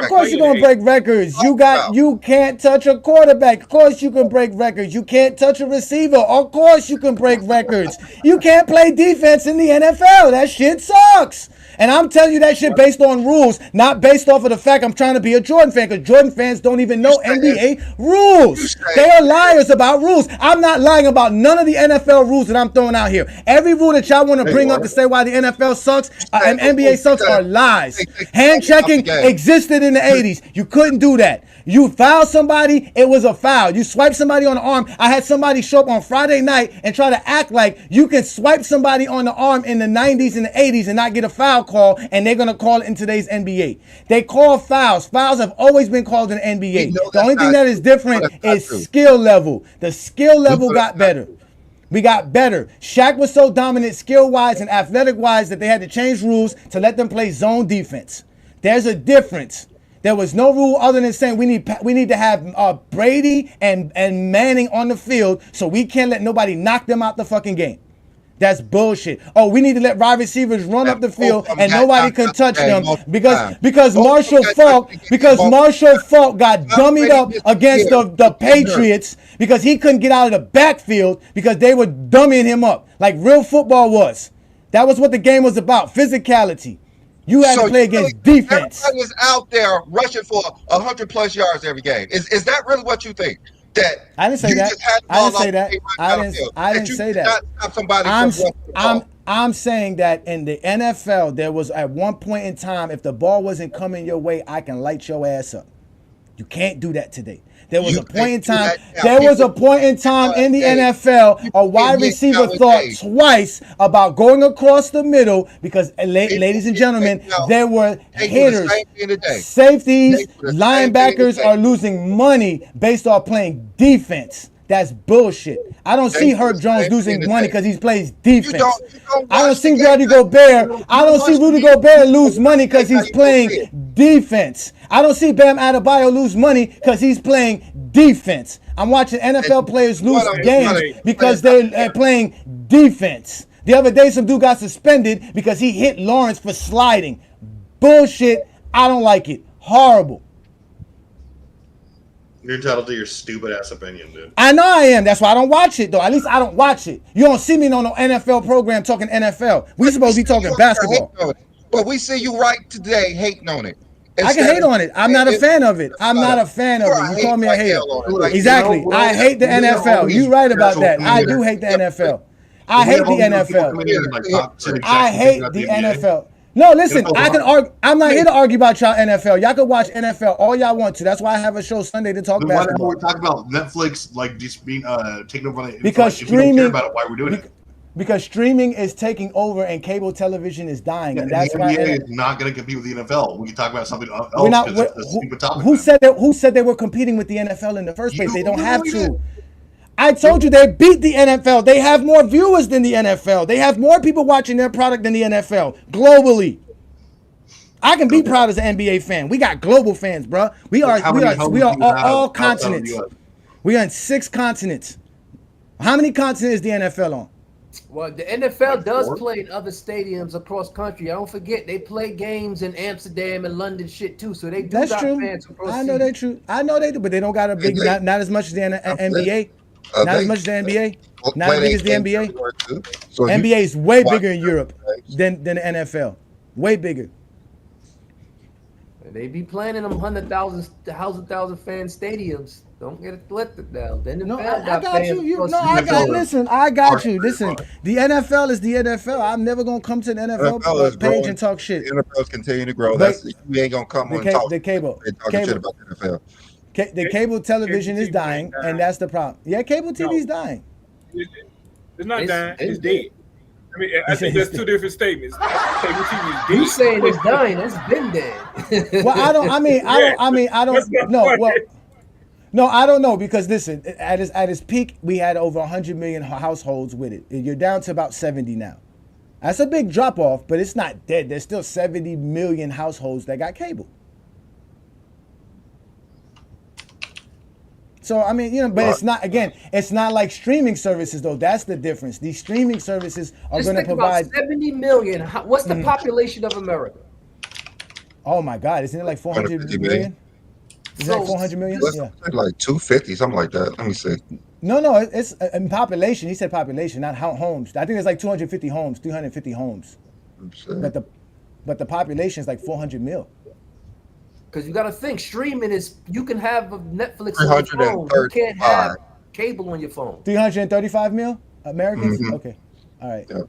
course you're gonna break records. You can't touch a quarterback. Of course you can break records. You can't touch a receiver. Of course you can break records. You can't play defense in the NFL. That shit sucks. And I'm telling you that shit based on rules, not based off of the fact I'm trying to be a Jordan fan, because Jordan fans don't even know NBA rules. They are liars about rules. I'm not lying about none of the NFL rules that I'm throwing out here. Every rule that y'all want to bring up to say why the NFL sucks and NBA sucks are lies. Hand checking existed in the 80s. You couldn't do that. You fouled somebody, it was a foul. You swipe somebody on the arm. I had somebody show up on Friday night and try to act like you can swipe somebody on the arm in the 90s and the 80s and not get a foul call, and they're going to call it in today's NBA. They call fouls. Fouls have always been called in the NBA. The only thing that is different is skill level. The skill level got better. We got better. Shaq was so dominant skill-wise and athletic-wise that they had to change rules to let them play zone defense. There's a difference. There was no rule other than saying we need to have Brady and Manning on the field, so we can't let nobody knock them out the fucking game. That's bullshit. Oh, we need to let wide receivers run up the field and nobody can touch them because Marshall Faulk got dummied up against the Patriots because he couldn't get out of the backfield because they were dummying him up like real football was. That was what the game was about, physicality. You had to play against defense. Everybody is out there rushing for 100+ yards every game. Is that really what you think? I didn't say that. I didn't say that. I'm saying that in the NFL, there was at one point in time, if the ball wasn't coming your way, I can light your ass up. You can't do that today. There was a point in time. There was a point in time in the NFL. A wide receiver thought twice about going across the middle because, ladies and gentlemen, there were hitters, safeties, linebackers are losing money based off playing defense. That's bullshit. I don't see Herb Jones losing money because he plays defense. I don't see Rudy Gobert. I don't see Rudy Gobert lose money because he's playing defense. I don't see Bam Adebayo lose money because he's playing defense. I'm watching NFL players lose games because they're playing defense. The other day, some dude got suspended because he hit Lawrence for sliding. Bullshit. I don't like it. Horrible. You're entitled to your stupid ass opinion, dude. I know I am. That's why I don't watch it, though. At least I don't watch it. You don't see me on no NFL program talking NFL. We supposed to be talking basketball. But we see you right today hating on it. I can hate on it. I'm not a fan of it. I'm not a fan of it. You call me a hater. Exactly. I hate the NFL. You're right about that. I do hate the NFL. I hate the NFL. I hate the NFL. No, listen, I can argue. I'm not here to argue about y'all NFL. Y'all can watch NFL all y'all want to. That's why I have a show Sunday to talk basketball. Why we talk about Netflix like just being taking over the because like, streaming. If you don't care about it, why we're doing it? Because streaming is taking over and cable television is dying, and that's the why NBA is not going to compete with the NFL. We can talk about something else. We're not. Who said that? Who said they were competing with the NFL in the first place? They don't have to. I told you they beat the NFL. They have more viewers than the NFL. They have more people watching their product than the NFL globally. I can be proud as an NBA fan. We got global fans, bro. We are all continents. We are in 6 continents. How many continents is the NFL on? Well, the NFL does play in other stadiums across country. I don't forget they play games in Amsterdam and London shit too. So they do got fans across. I know they true. I know they do, but they don't got a big not as much as the NBA. Not as much as the NBA. Not as big as the NBA. NBA is way bigger in Europe than the NFL. Way bigger. They be playing in them 100,000 fan stadiums. Don't get it twisted now. No, I got you. Listen, I got you. Listen, the NFL is the NFL. I'm never gonna come to the NFL page and talk shit. The NFL's continuing to grow. You ain't gonna come on and talk. The cable. Shit about the NFL. The cable television is dying, and that's the problem. Yeah, cable TV is dying. It's not dying. It's dead. I mean, I think that's 2 different statements. Cable TV is dead. You saying it's dying? It's been dead. Well, I don't know. Well. No, I don't know because listen, at its peak, we had over 100 million households with it. You're down to about 70 now. That's a big drop off, but it's not dead. There's still 70 million households that got cable. So I mean, but it's not. Again, it's not like streaming services though. That's the difference. These streaming services are going to provide 70 million. What's the population of America? Oh my God, isn't it like 400 million? Is that 400 million? Yeah. Like 250, something like that. Let me see. No, it's in population. He said population, not homes. I think it's like 250 homes, 350 homes. But the population is like 400 mil. Because you got to think, streaming is, you can have Netflix on your phone. You can't have cable on your phone. 335 mil Americans? Mm-hmm. Okay. All right. Yeah.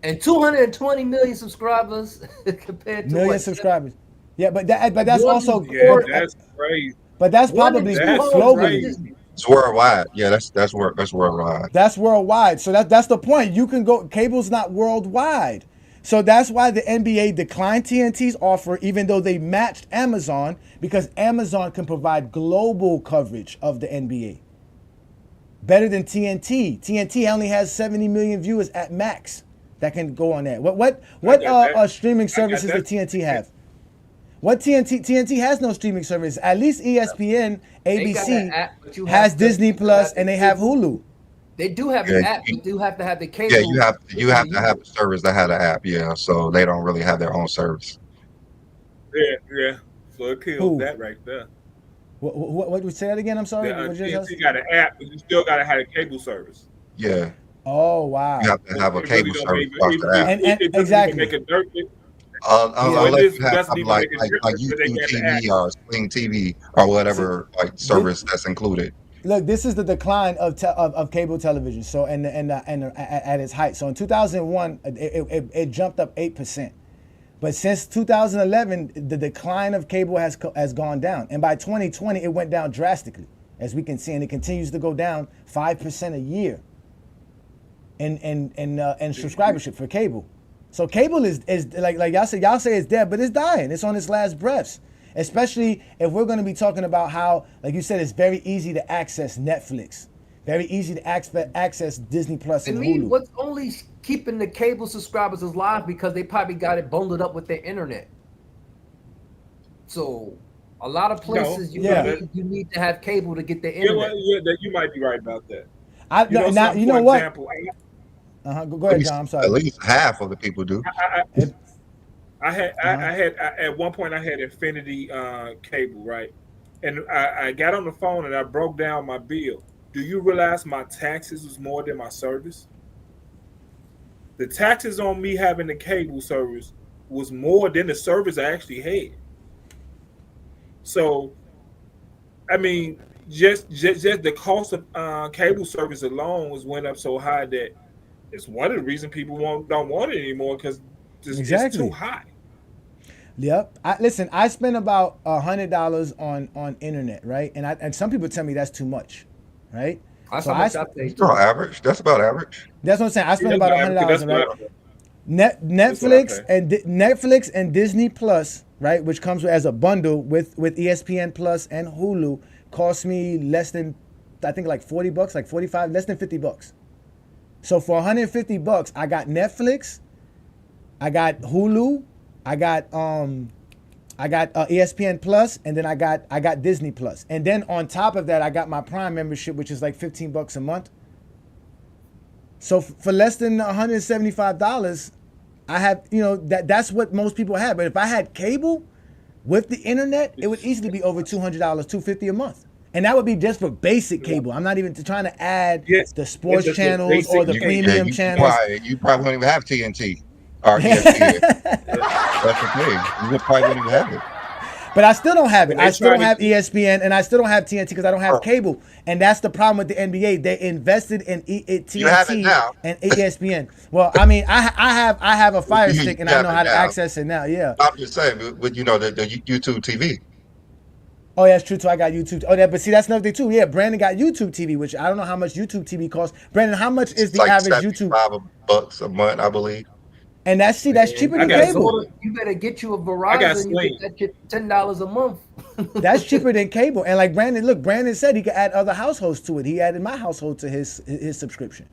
And 220 million subscribers compared to subscribers. Yeah, but that's also that's crazy. But that's probably globally. It's worldwide. Yeah, that's worldwide. That's worldwide. So that's the point. You can go. Cable's not worldwide. So that's why the NBA declined TNT's offer, even though they matched Amazon, because Amazon can provide global coverage of the NBA. Better than TNT. TNT only has 70 million viewers at max that can go on that. What streaming services does TNT have? What TNT has no streaming service. At least ESPN, ABC has Disney Plus, and they have Hulu. They do have an app. You do have to have the cable. Yeah, you have to have a service that had an app. Yeah, so they don't really have their own service. Yeah. So it kills that right there. What would you say that again? I'm sorry. TNT got an app, but you still got to have a cable service. Yeah. Oh wow. You have to have a cable service. Exactly. Unless you have something like YouTube TV or Sling TV or whatever service that's included. look, this is the decline of cable television. So and at its height. So in 2001, it jumped up 8%. But since 2011, the decline of cable has gone down, and by 2020, it went down drastically, as we can see, and it continues to go down 5% a year in subscribership for cable. So cable is like y'all say it's dead, but it's dying. It's on its last breaths. Especially if we're going to be talking about how, like you said, it's very easy to access Netflix, very easy to access Disney Plus and Hulu. What's only keeping the cable subscribers alive because they probably got it bundled up with their internet. So a lot of places you need to have cable to get the internet. You might be right about that. You know what? Go ahead, John. I'm sorry. At least half of the people do. I had at one point I had Infinity cable, right? And I got on the phone and I broke down my bill. Do you realize my taxes was more than my service? The taxes on me having the cable service was more than the service I actually had. So, I mean, just the cost of cable service alone went up so high that it's one of the reasons people don't want it anymore because it's too high. Yep. Listen, I spend about $100 on internet, right? And some people tell me that's too much, right? That's about average. That's about average. That's what I'm saying. I spend about $100, right? Netflix and Disney Plus, right, which comes as a bundle with ESPN Plus and Hulu, cost me less than, I think, like $40, like 45, less than $50. So for $150, I got Netflix, I got Hulu, I got ESPN Plus, and then I got Disney Plus, and then on top of that, I got my Prime membership, which is like $15 a month. So for less than $175, I have, that's what most people have. But if I had cable with the internet, it would easily be over $200, $250 a month, and that would be just for basic cable. I'm not even trying to add the sports channels or the premium channels. You probably won't even have TNT. Or ESPN. That's the thing. You probably wouldn't even have it. But I still don't have it. I still don't have ESPN, and I still don't have TNT because I don't have cable. And that's the problem with the NBA. They invested in TNT and ESPN. Well, I mean, I have a Fire Stick, and I know how to access it now. Yeah. I'm just saying, but the YouTube TV. Oh, yeah, that's true too. I got YouTube. Oh, yeah, but see, that's another thing too. Yeah, Brandon got YouTube TV, which I don't know how much YouTube TV costs. Brandon, how much is the average YouTube? $75 a month, I believe. And that's cheaper than cable. You better get you a Verizon. You get that $10 a month. That's cheaper than cable. And like Brandon said, he could add other households to it. He added my household to his subscription.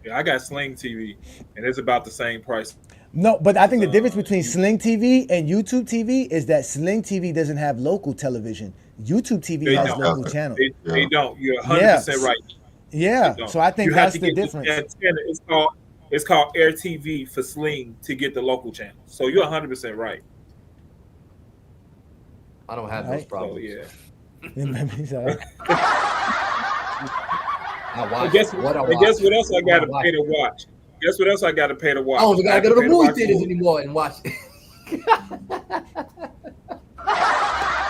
Yeah, I got Sling TV, and it's about the same price. No, but I think the difference between Sling TV and YouTube TV is that Sling TV doesn't have local television. YouTube TV has local channels. They don't. You're 100% right. Yeah. So I think that's the difference. It's called Air TV for Sling to get the local channel. So you're 100% right. I don't have those problems. So, Guess what else I got to pay to watch? Guess what else I got to pay to watch? Oh, we got to go to the movie theaters anymore and watch it.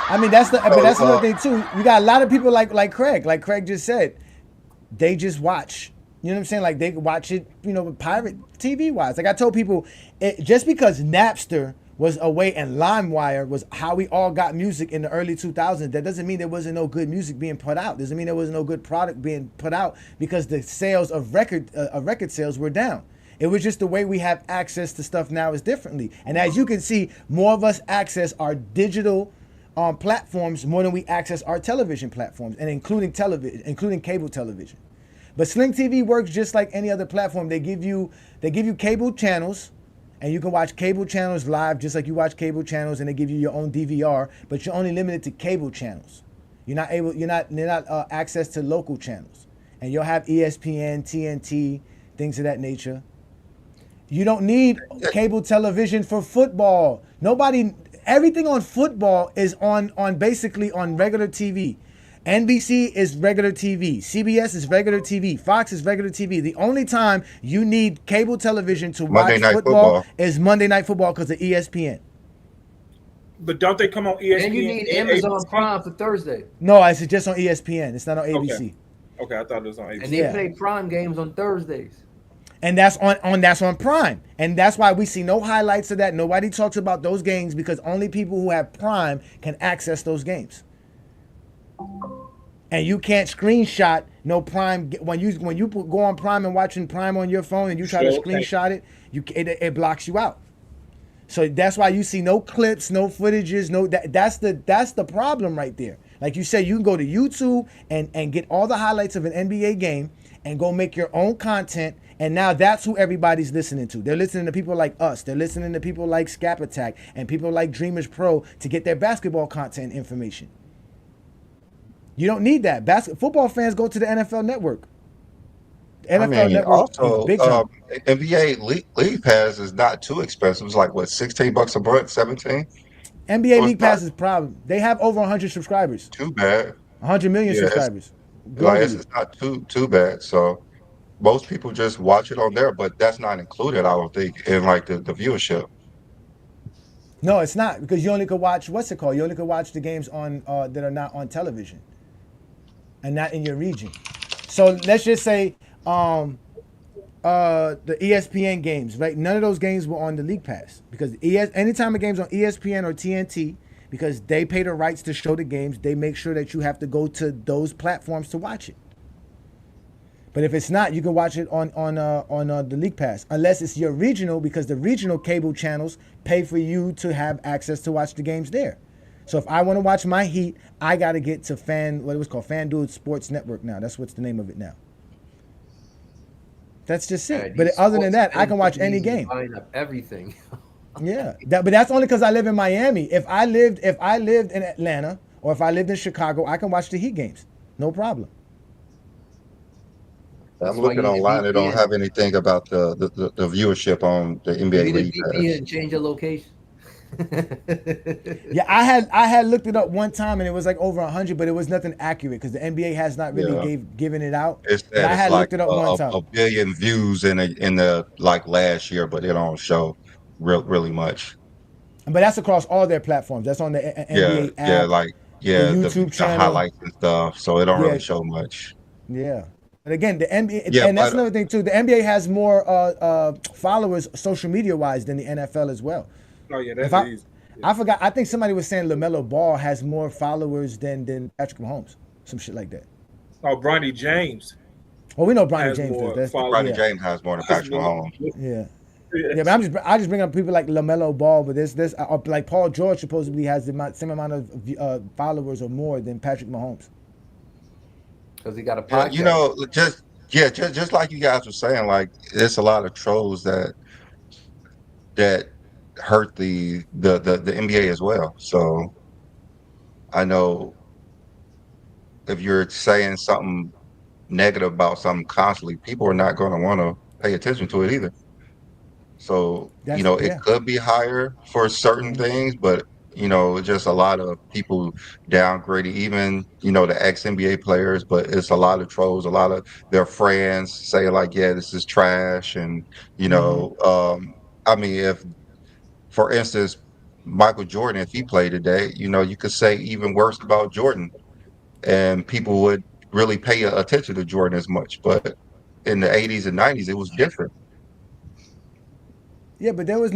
I mean, that's another thing too. You got a lot of people like Craig. Like Craig just said, they just watch. You know what I'm saying? Like they watch it, pirate TV wise. Like I told people, just because Napster was a way and LimeWire was how we all got music in the early 2000s, that doesn't mean there wasn't no good music being put out. Doesn't mean there was no good product being put out because the sales of record sales were down. It was just the way we have access to stuff now is differently. And as you can see, more of us access our digital platforms more than we access our television platforms, and including cable television. But Sling TV works just like any other platform. They give you cable channels, and you can watch cable channels live just like you watch cable channels, and they give you your own DVR, but you're only limited to cable channels. You're not access to local channels. And you'll have ESPN, TNT, things of that nature. You don't need cable television for football. Everything on football is basically on regular TV. NBC is regular TV. CBS is regular TV. Fox is regular TV. The only time you need cable television to watch football is Monday Night Football because of ESPN. But don't they come on ESPN? And you need and Amazon ABC? Prime for Thursday. No, it's just on ESPN. It's not on ABC. Okay, I thought it was on ABC. And they play Prime games on Thursdays. And that's on Prime. And that's why we see no highlights of that. Nobody talks about those games because only people who have Prime can access those games. And you can't screenshot no Prime when you go on Prime and watching Prime on your phone and you try to screenshot it, it blocks you out. So that's why you see no clips, no footages, that's the problem right there. Like you said, you can go to YouTube and get all the highlights of an NBA game and go make your own content. And now that's who everybody's listening to. They're listening to people like us. They're listening to people like Scap Attack and people like Dreamers Pro to get their basketball content information. You don't need that. Football fans go to the NFL Network. The NFL Network is big time. NBA League Pass is not too expensive. It's like, what, $16 a month, 17? NBA League Pass is a problem. They have over 100 subscribers. Too bad. 100 million subscribers. It's not too bad. So most people just watch it on there, but that's not included, I don't think, in like the viewership. No, it's not, because you only could watch, what's it called? You only could watch the games on that are not on television and not in your region. So let's just say the ESPN games, right? None of those games were on the League Pass because anytime a game's on ESPN or TNT, because they pay the rights to show the games, they make sure that you have to go to those platforms to watch it. But if it's not, you can watch it on the League Pass, unless it's your regional, because the regional cable channels pay for you to have access to watch the games there. So if I want to watch my Heat, I got to get to FanDuel Sports Network now. That's what's the name of it now. That's just it. But other than that, I can watch any game. Buying up everything. Yeah, but that's only because I live in Miami. If I lived in Atlanta or if I lived in Chicago, I can watch the Heat games, no problem. I'm looking online. They don't have anything about the viewership on the NBA League Pass. And change your location. Yeah, I had looked it up one time and it was like over 100, but it was nothing accurate because the NBA has not really given it out. I had looked it up one time. A billion views in the like last year, but it don't show really much. But that's across all their platforms. That's on the NBA app. The YouTube channel, the highlights and stuff. So it don't really show much. Yeah. But again, the NBA, and that's another thing too. The NBA has more followers social media wise than the NFL as well. Oh yeah, that's easy. I forgot. I think somebody was saying LaMelo Ball has more followers than Patrick Mahomes, some shit like that. Oh, Bronny James. Well, we know Bronny James does. Bronny James has more than Patrick Mahomes. Yeah. Yeah, but I just bring up people like LaMelo Ball, but this like Paul George supposedly has the same amount of followers or more than Patrick Mahomes. Because he got a podcast. You know, just like you guys were saying, like there's a lot of trolls that hurt the NBA as well. So I know if you're saying something negative about something constantly, people are not going to want to pay attention to it either. So it could be higher for certain things, but just a lot of people downgrading, even the ex-NBA players. But it's a lot of trolls, a lot of their friends say like, yeah, this is trash, and I mean, if for instance Michael Jordan, if he played today, you could say even worse about Jordan, and people would really pay attention to Jordan as much. But in the 80s and 90s, it was different. Yeah, but there was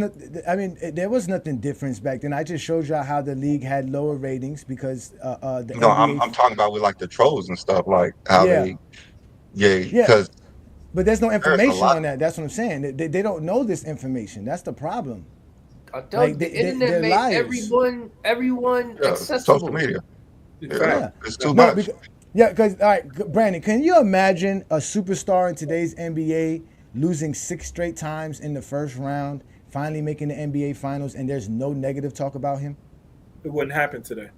nothing different back then. I just showed y'all how the league had lower ratings because the NBA... I'm talking about with like the trolls and stuff, like how because but there's no information on that. That's what I'm saying. They don't know this information. That's the problem. I tell you, the internet made everyone accessible. Social media. Yeah. It's too much. Because all right, Brandon, can you imagine a superstar in today's NBA losing 6 straight times in the first round, finally making the NBA Finals, and there's no negative talk about him? It wouldn't happen today.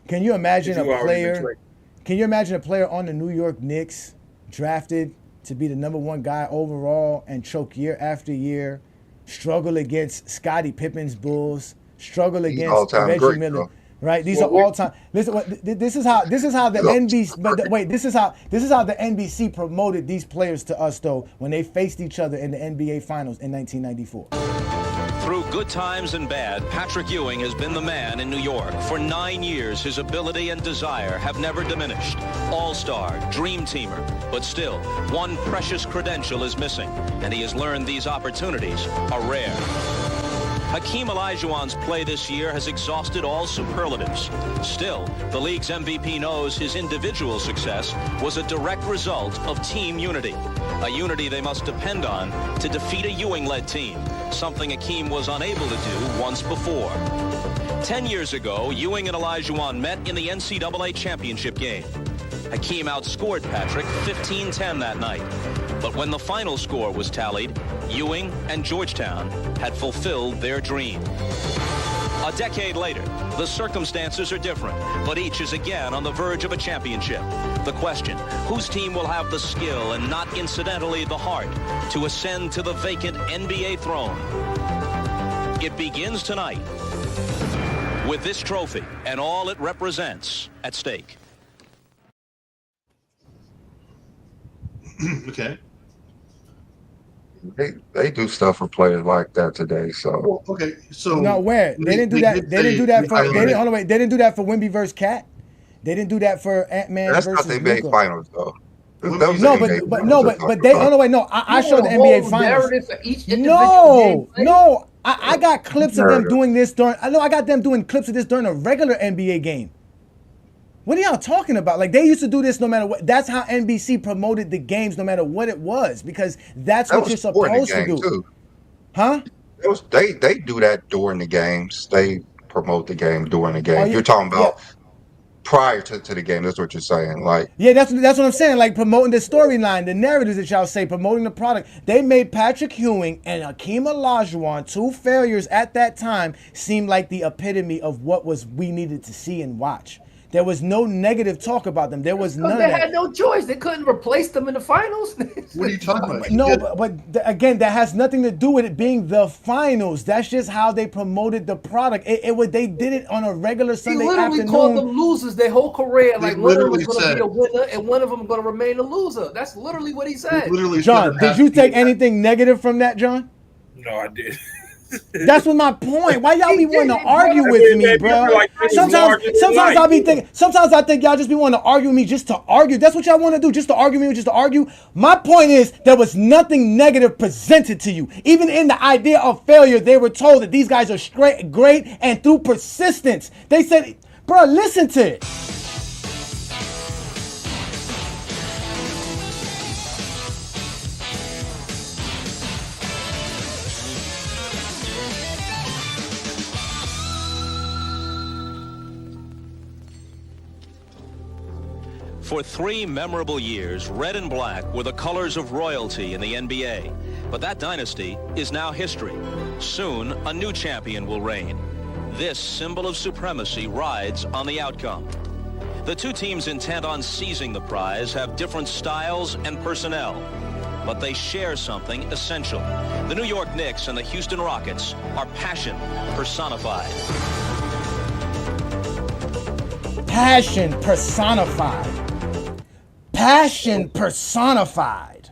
Can you imagine a player? Can you imagine a player on the New York Knicks drafted to be the #1 guy overall and choke year after year, struggle against Scottie Pippen's Bulls, struggle against Reggie Miller? Right, these are all time. Listen, this is how the NBC. But wait, this is how the NBC promoted these players to us though when they faced each other in the NBA Finals in 1994. Through good times and bad, Patrick Ewing has been the man in New York. For 9 years, his ability and desire have never diminished. All-star, dream teamer. But still, one precious credential is missing, and he has learned these opportunities are rare. Hakeem Olajuwon's play this year has exhausted all superlatives. Still, the league's MVP knows his individual success was a direct result of team unity. A unity they must depend on to defeat a Ewing-led team, something Hakeem was unable to do once before. 10 years ago, Ewing and Olajuwon met in the NCAA championship game. Hakeem outscored Patrick 15-10 that night. But when the final score was tallied, Ewing and Georgetown had fulfilled their dream. A decade later, the circumstances are different, but each is again on the verge of a championship. The question, whose team will have the skill and not incidentally the heart to ascend to the vacant NBA throne? It begins tonight with this trophy and all it represents at stake. Okay. They do stuff for players like that today. So Well, okay. So No, where they didn't do that. They didn't do that for. They didn't. Hold on, wait. They didn't do that for Wemby versus Cat. They didn't do that for Ant-Man that's versus not the NBA Luka. Finals, though. That was No, the NBA but Finals they. I'm Oh no, wait. No, I showed the A NBA whole Finals. narrative for each individual No, game. no. I got clips of them Narrative. doing this during. I know I got them doing clips of this during a regular NBA game. What are y'all talking about? Like, they used to do this no matter what. That's how NBC promoted the games no matter what it was, because that's what you're supposed to do. Too. Huh? They do that during the games. They promote the game during the game. Oh, yeah. You're talking about prior to the game. That's what you're saying. Like, Yeah, that's what I'm saying. Like, promoting the storyline, the narratives that y'all say, promoting the product. They made Patrick Ewing and Hakeem Olajuwon, two failures at that time, seem like the epitome of what we needed to see and watch. There was no negative talk about them. There was none of They that. had no choice. They couldn't replace them in the finals. What are you talking about? No, again, that has nothing to do with it being the finals. That's just how they promoted the product. They did it on a regular He Sunday literally afternoon. called them losers their whole career. Like, one of them was literally going to said- be a winner and one of them going to remain a loser. That's literally what he said. Literally John, said did you take anything negative from that, John? No, I did. That's what my point. Why y'all be wanting to did, argue bro. with me, Maybe bro? like this is larger than Sometimes life. I be thinking. Sometimes I think y'all just be wanting to argue with me just to argue. That's what y'all want to do, just to argue with me, just to argue. My point is, there was nothing negative presented to you. Even in the idea of failure, they were told that these guys are straight, great, and through persistence, they said, bro, listen to it. For 3 memorable years, red and black were the colors of royalty in the NBA. But that dynasty is now history. Soon, a new champion will reign. This symbol of supremacy rides on the outcome. The two teams intent on seizing the prize have different styles and personnel, but they share something essential. The New York Knicks and the Houston Rockets are passion personified. Passion personified. Passion personified.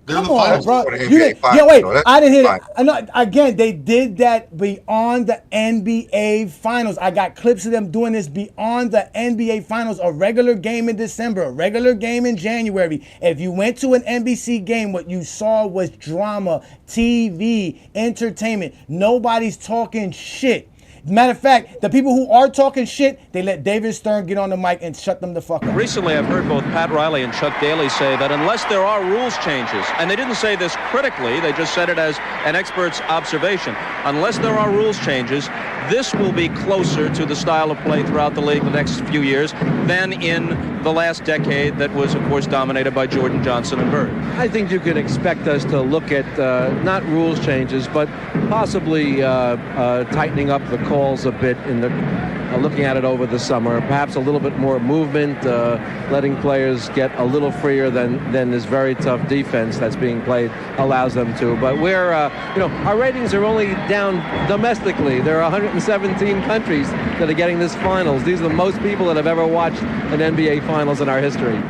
They're Come the on, finals. bro. For the You NBA didn't, finals, yeah, wait. though. That's I didn't hear fine. it. I know, again, they did that beyond the NBA Finals. I got clips of them doing this beyond the NBA Finals. A regular game in December, a regular game in January. If you went to an NBC game, what you saw was drama, TV, entertainment. Nobody's talking shit. Matter of fact, the people who are talking shit, they let David Stern get on the mic and shut them the fuck up. Recently, I've heard both Pat Riley and Chuck Daly say that unless there are rules changes, and they didn't say this critically, they just said it as an expert's observation, unless there are rules changes, this will be closer to the style of play throughout the league the next few years than in the last decade that was, of course, dominated by Jordan, Johnson, and Bird. I think you can expect us to look at not rules changes, but possibly tightening up the calls a bit in the looking at it over the summer. Perhaps a little bit more movement, letting players get a little freer than this very tough defense that's being played allows them to. But we're, our ratings are only down domestically. There are 117 countries that are getting this finals. These are the most people that have ever watched an NBA finals in our history.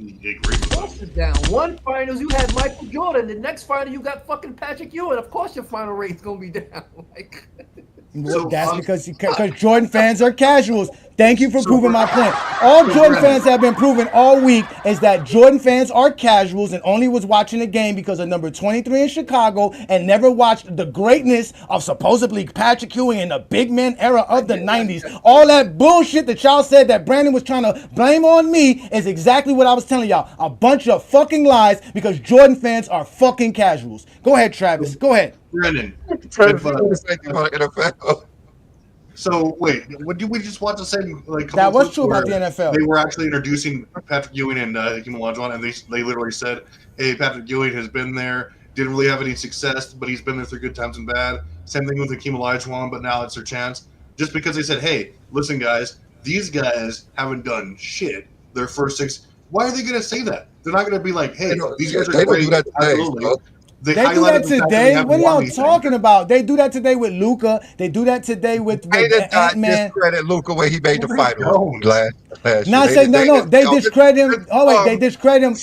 agree with Of course it's down. One finals you had Michael Jordan. The next final you got fucking Patrick Ewing. Of course your final rate's gonna be down. Like, Well, that's because Jordan fans are casuals. Thank you for proving my point. All Jordan fans have been proven all week is that Jordan fans are casuals and only was watching the game because of number 23 in Chicago and never watched the greatness of supposedly Patrick Ewing in the big man era of the 90s. All that bullshit that y'all said that Brandon was trying to blame on me is exactly what I was telling y'all. A bunch of fucking lies because Jordan fans are fucking casuals. Go ahead, Travis. Go ahead. Brennan. NFL. So wait, what did we just watch the same like? That was true about the NFL. They were actually introducing Patrick Ewing and Hakeem Olajuwon, and they literally said, "Hey, Patrick Ewing has been there, didn't really have any success, but he's been there through good times and bad." Same thing with Hakeem Olajuwon, but now it's their chance. Just because they said, "Hey, listen, guys, these guys haven't done shit their first 6." Why are they going to say that? They're not going to be like, "Hey, these guys are great." Absolutely. They do that today. What are y'all talking about? They do that today with Luka. They do that today with Ant-Man. Discredit Luka when he made the final last year. They discredit him. Oh wait, they discredit him. They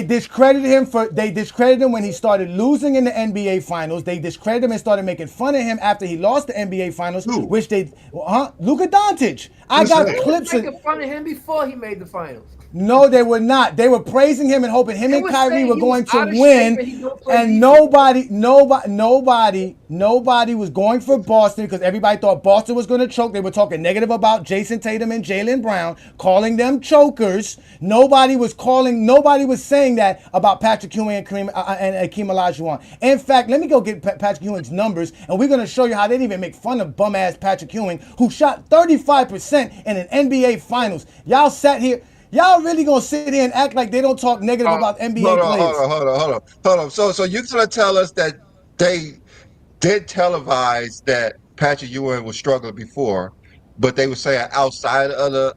discredited him They discredited him when he started losing in the NBA Finals. They discredited him and started making fun of him after he lost the NBA Finals. Who? Which Luka Doncic. I got clips of making fun of him before he made the finals. No, they were not. They were praising him and hoping him and Kyrie were going to win. And nobody was going for Boston because everybody thought Boston was going to choke. They were talking negative about Jason Tatum and Jaylen Brown, calling them chokers. Nobody was saying that about Patrick Ewing and Hakeem Olajuwon. In fact, let me go get Patrick Ewing's numbers, and we're going to show you how they didn't even make fun of bum-ass Patrick Ewing, who shot 35% in an NBA Finals. Y'all sat here. Y'all really gonna sit here and act like they don't talk negative about NBA players? Hold on. So you're gonna tell us that they did televise that Patrick Ewing was struggling before, but they were saying outside of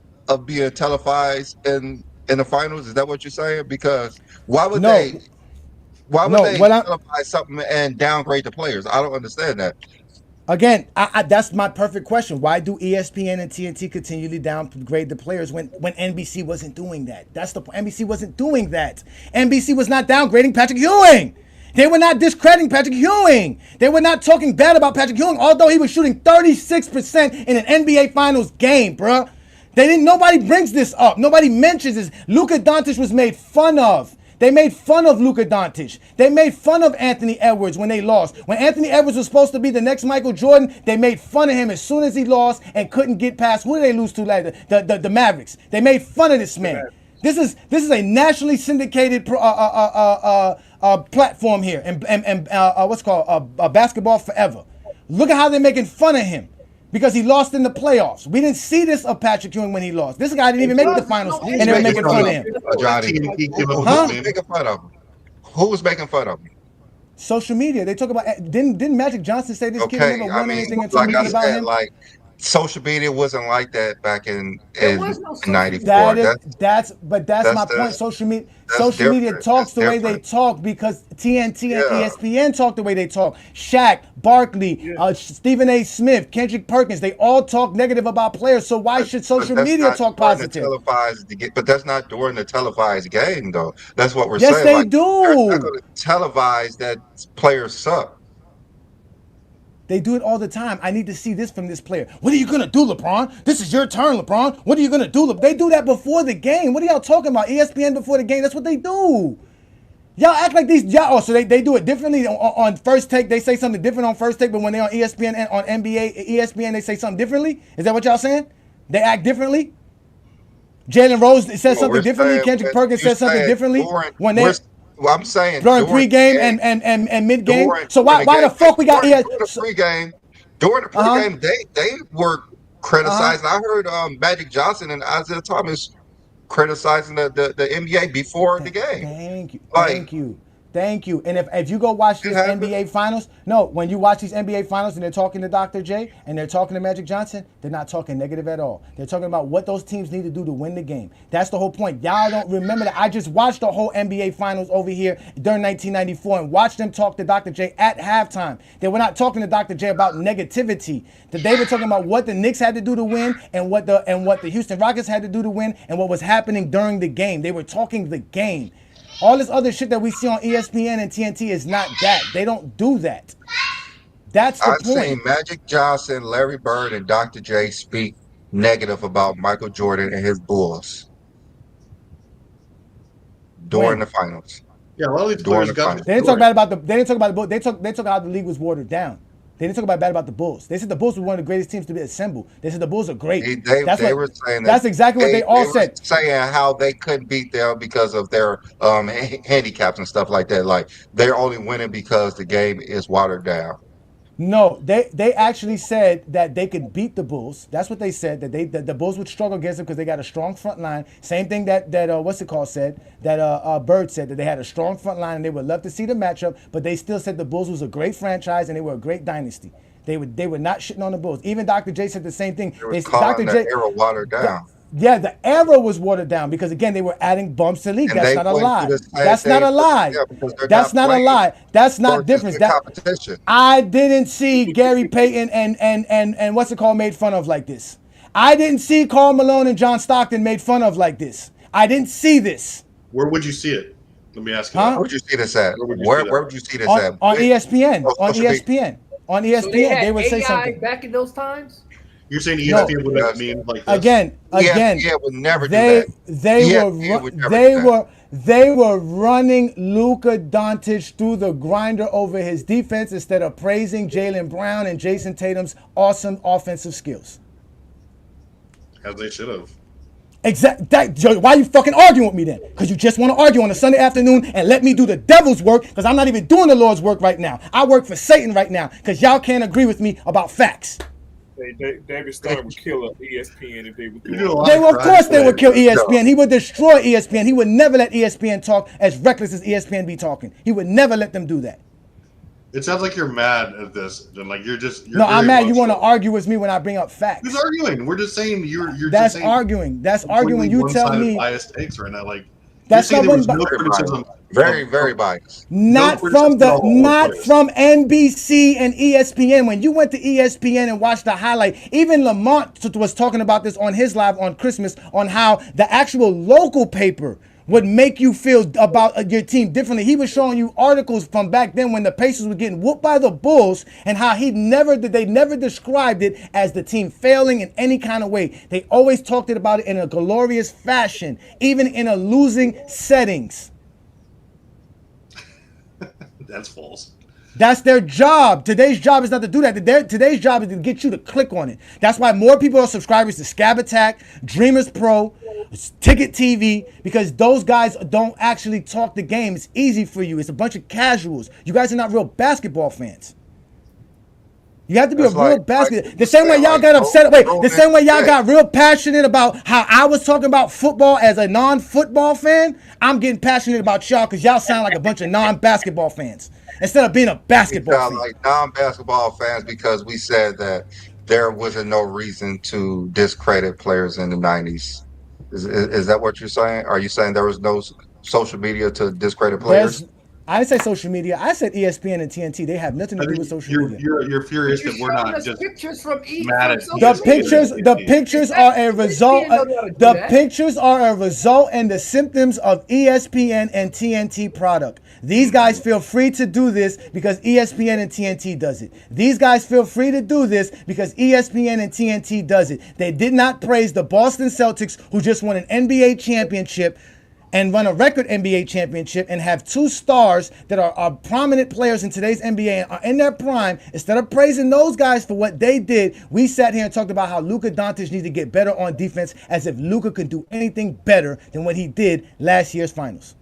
being televised in the finals? Is that what you're saying? Because why would they televise something and downgrade the players? I don't understand that. Again, that's my perfect question. Why do ESPN and TNT continually downgrade the players when NBC wasn't doing that? That's the point. NBC wasn't doing that. NBC was not downgrading Patrick Ewing. They were not discrediting Patrick Ewing. They were not talking bad about Patrick Ewing, although he was shooting 36% in an NBA Finals game, bruh. Nobody brings this up. Nobody mentions this. Luka Doncic was made fun of. They made fun of Luka Doncic. They made fun of Anthony Edwards when they lost. When Anthony Edwards was supposed to be the next Michael Jordan, they made fun of him as soon as he lost and couldn't get past. Who did they lose to later? The Mavericks. They made fun of this man. This is a nationally syndicated platform here, and what's called Basketball Forever. Look at how they're making fun of him. Because he lost in the playoffs. We didn't see this of Patrick Ewing when he lost. This guy didn't even make the finals, and they were making fun of him. Who was making fun of him? Social media. They talk about. Didn't Magic Johnson say this kid never won anything until like about him? Like social media wasn't like that back in '94. That's my point. Social media talks the way they talk because TNT and ESPN talk the way they talk. Shaq, Barkley, Stephen A. Smith, Kendrick Perkins, they all talk negative about players. So why should social media talk positive? But that's not during the televised game, though. That's what we're saying. Yes, they do. They're not going to televise that players suck. They do it all the time. I need to see this from this player. What are you going to do, LeBron? This is your turn, LeBron. What are you going to do? They do that before the game. What are y'all talking about? ESPN before the game. That's what they do. Y'all act like these. So they do it differently on First Take. They say something different on First Take, but when they're on ESPN and on NBA, ESPN, they say something differently? Is that what y'all saying? They act differently? Jalen Rose says something differently? Kendrick Perkins says something differently? I'm saying during pregame and midgame. So why the fuck we got during the pregame they were criticizing. I heard Magic Johnson and Isaiah Thomas criticizing the NBA before the game. Thank you. Thank you. And if you go watch this happened. NBA Finals, no, when you watch these NBA Finals and they're talking to Dr. J and they're talking to Magic Johnson, they're not talking negative at all. They're talking about what those teams need to do to win the game. That's the whole point. Y'all don't remember that. I just watched the whole NBA Finals over here during 1994 and watched them talk to Dr. J at halftime. They were not talking to Dr. J about negativity. They were talking about what the Knicks had to do to win and what the Houston Rockets had to do to win and what was happening during the game. They were talking the game. All this other shit that we see on ESPN and TNT is not that. They don't do that. That's the I've point. seen Magic Johnson, Larry Bird, and Dr. J speak negative about Michael Jordan and his Bulls during the finals. Yeah, a lot of these During players the got. finals. They didn't talk bad about the. They didn't talk about the Bulls. They talk how the league was watered down. They didn't talk bad about the Bulls. They said the Bulls were one of the greatest teams to be assembled. They said the Bulls are great. They were saying that's exactly what they all said. Saying how they couldn't beat them because of their handicaps and stuff like that. Like they're only winning because the game is watered down. No, they actually said that they could beat the Bulls. That's what they said, that the Bulls would struggle against them because they got a strong front line. Same thing that said, that Bird said, that they had a strong front line and they would love to see the matchup, but they still said the Bulls was a great franchise and they were a great dynasty. They were not shitting on the Bulls. Even Dr. J said the same thing. Dr. J era watered down. Yeah, the era was watered down because, again, they were adding bumps to the league. That's not a lie. That's not a lie. That's not a lie. That's not difference. I didn't see Gary Payton and what's it called made fun of like this. I didn't see Karl Malone and John Stockton made fun of like this. I didn't see this. Where would you see it? Let me ask you. Huh? Where would you see this at? Where would you see this at? On ESPN. On ESPN. On ESPN. They would say something. Back in those times? You're saying ESPN would have mean like this? Again, ESPN would never do that. They were running Luka Doncic through the grinder over his defense instead of praising Jaylen Brown and Jason Tatum's awesome offensive skills. As they should have. Why are you fucking arguing with me then? Because you just want to argue on a Sunday afternoon and let me do the devil's work because I'm not even doing the Lord's work right now. I work for Satan right now because y'all can't agree with me about facts. David Stern would kill ESPN if they would do it. Of course they would kill ESPN. He would destroy ESPN. He would never let ESPN talk as reckless as ESPN be talking. He would never let them do that. It sounds like you're mad at this. Like you're no, I'm mad. You want to argue with me when I bring up facts. Who's arguing? We're just saying you're That's just saying arguing. That's arguing. You tell me. Biased takes right now. Like that's not one. Very, very biased. Not from NBC and ESPN. When you went to ESPN and watched the highlight, even Lamont was talking about this on his live on Christmas on how the actual local paper would make you feel about your team differently. He was showing you articles from back then when the Pacers were getting whooped by the Bulls and how they never described it as the team failing in any kind of way. They always talked about it in a glorious fashion, even in a losing settings. That's false. That's their job. Today's job is not to do that. Today's job is to get you to click on it. That's why more people are subscribers to Scab Attack, Dreamers Pro, Ticket TV, because those guys don't actually talk the game. It's easy for you. It's a bunch of casuals. You guys are not real basketball fans. You have to be a real basketball. The same way y'all got upset. The same way y'all got real passionate about how I was talking about football as a non-football fan. I'm getting passionate about y'all because y'all sound like a bunch of non-basketball fans instead of being a basketball fan. Like non-basketball fans because we said that there wasn't no reason to discredit players in the 90s. Is that what you're saying? Are you saying there was no social media to discredit players? I didn't say social media. I said ESPN and TNT. They have nothing to do with social media. You're furious that we're not just pictures from mad at the pictures are a result. The pictures are a result and the symptoms of ESPN and TNT product. These guys feel free to do this because ESPN and TNT does it. These guys feel free to do this because ESPN and TNT does it. They did not praise the Boston Celtics, who just won an NBA championship and run a record NBA championship and have two stars that are prominent players in today's NBA and are in their prime. Instead of praising those guys for what they did, we sat here and talked about how Luka Doncic needs to get better on defense, as if Luka could do anything better than what he did last year's finals.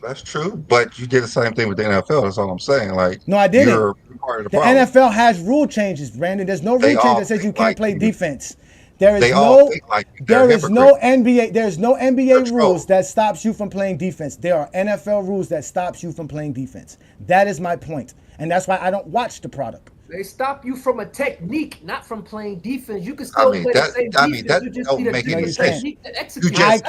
That's true, but you did the same thing with the NFL. That's all I'm saying. Like, no, I didn't. You're part of the NFL has rule changes, Brandon. There's no rule change that says you can't play defense. There is They all no think like they're there is no hypocrites. NBA there's no NBA Control. rules that stops you from playing defense. There are NFL rules that stops you from playing defense. That is my point. And that's why I don't watch the product. They stop you from a technique, not from playing defense. You can still play the same defense. that You just don't need a make different any sense. technique to execute. just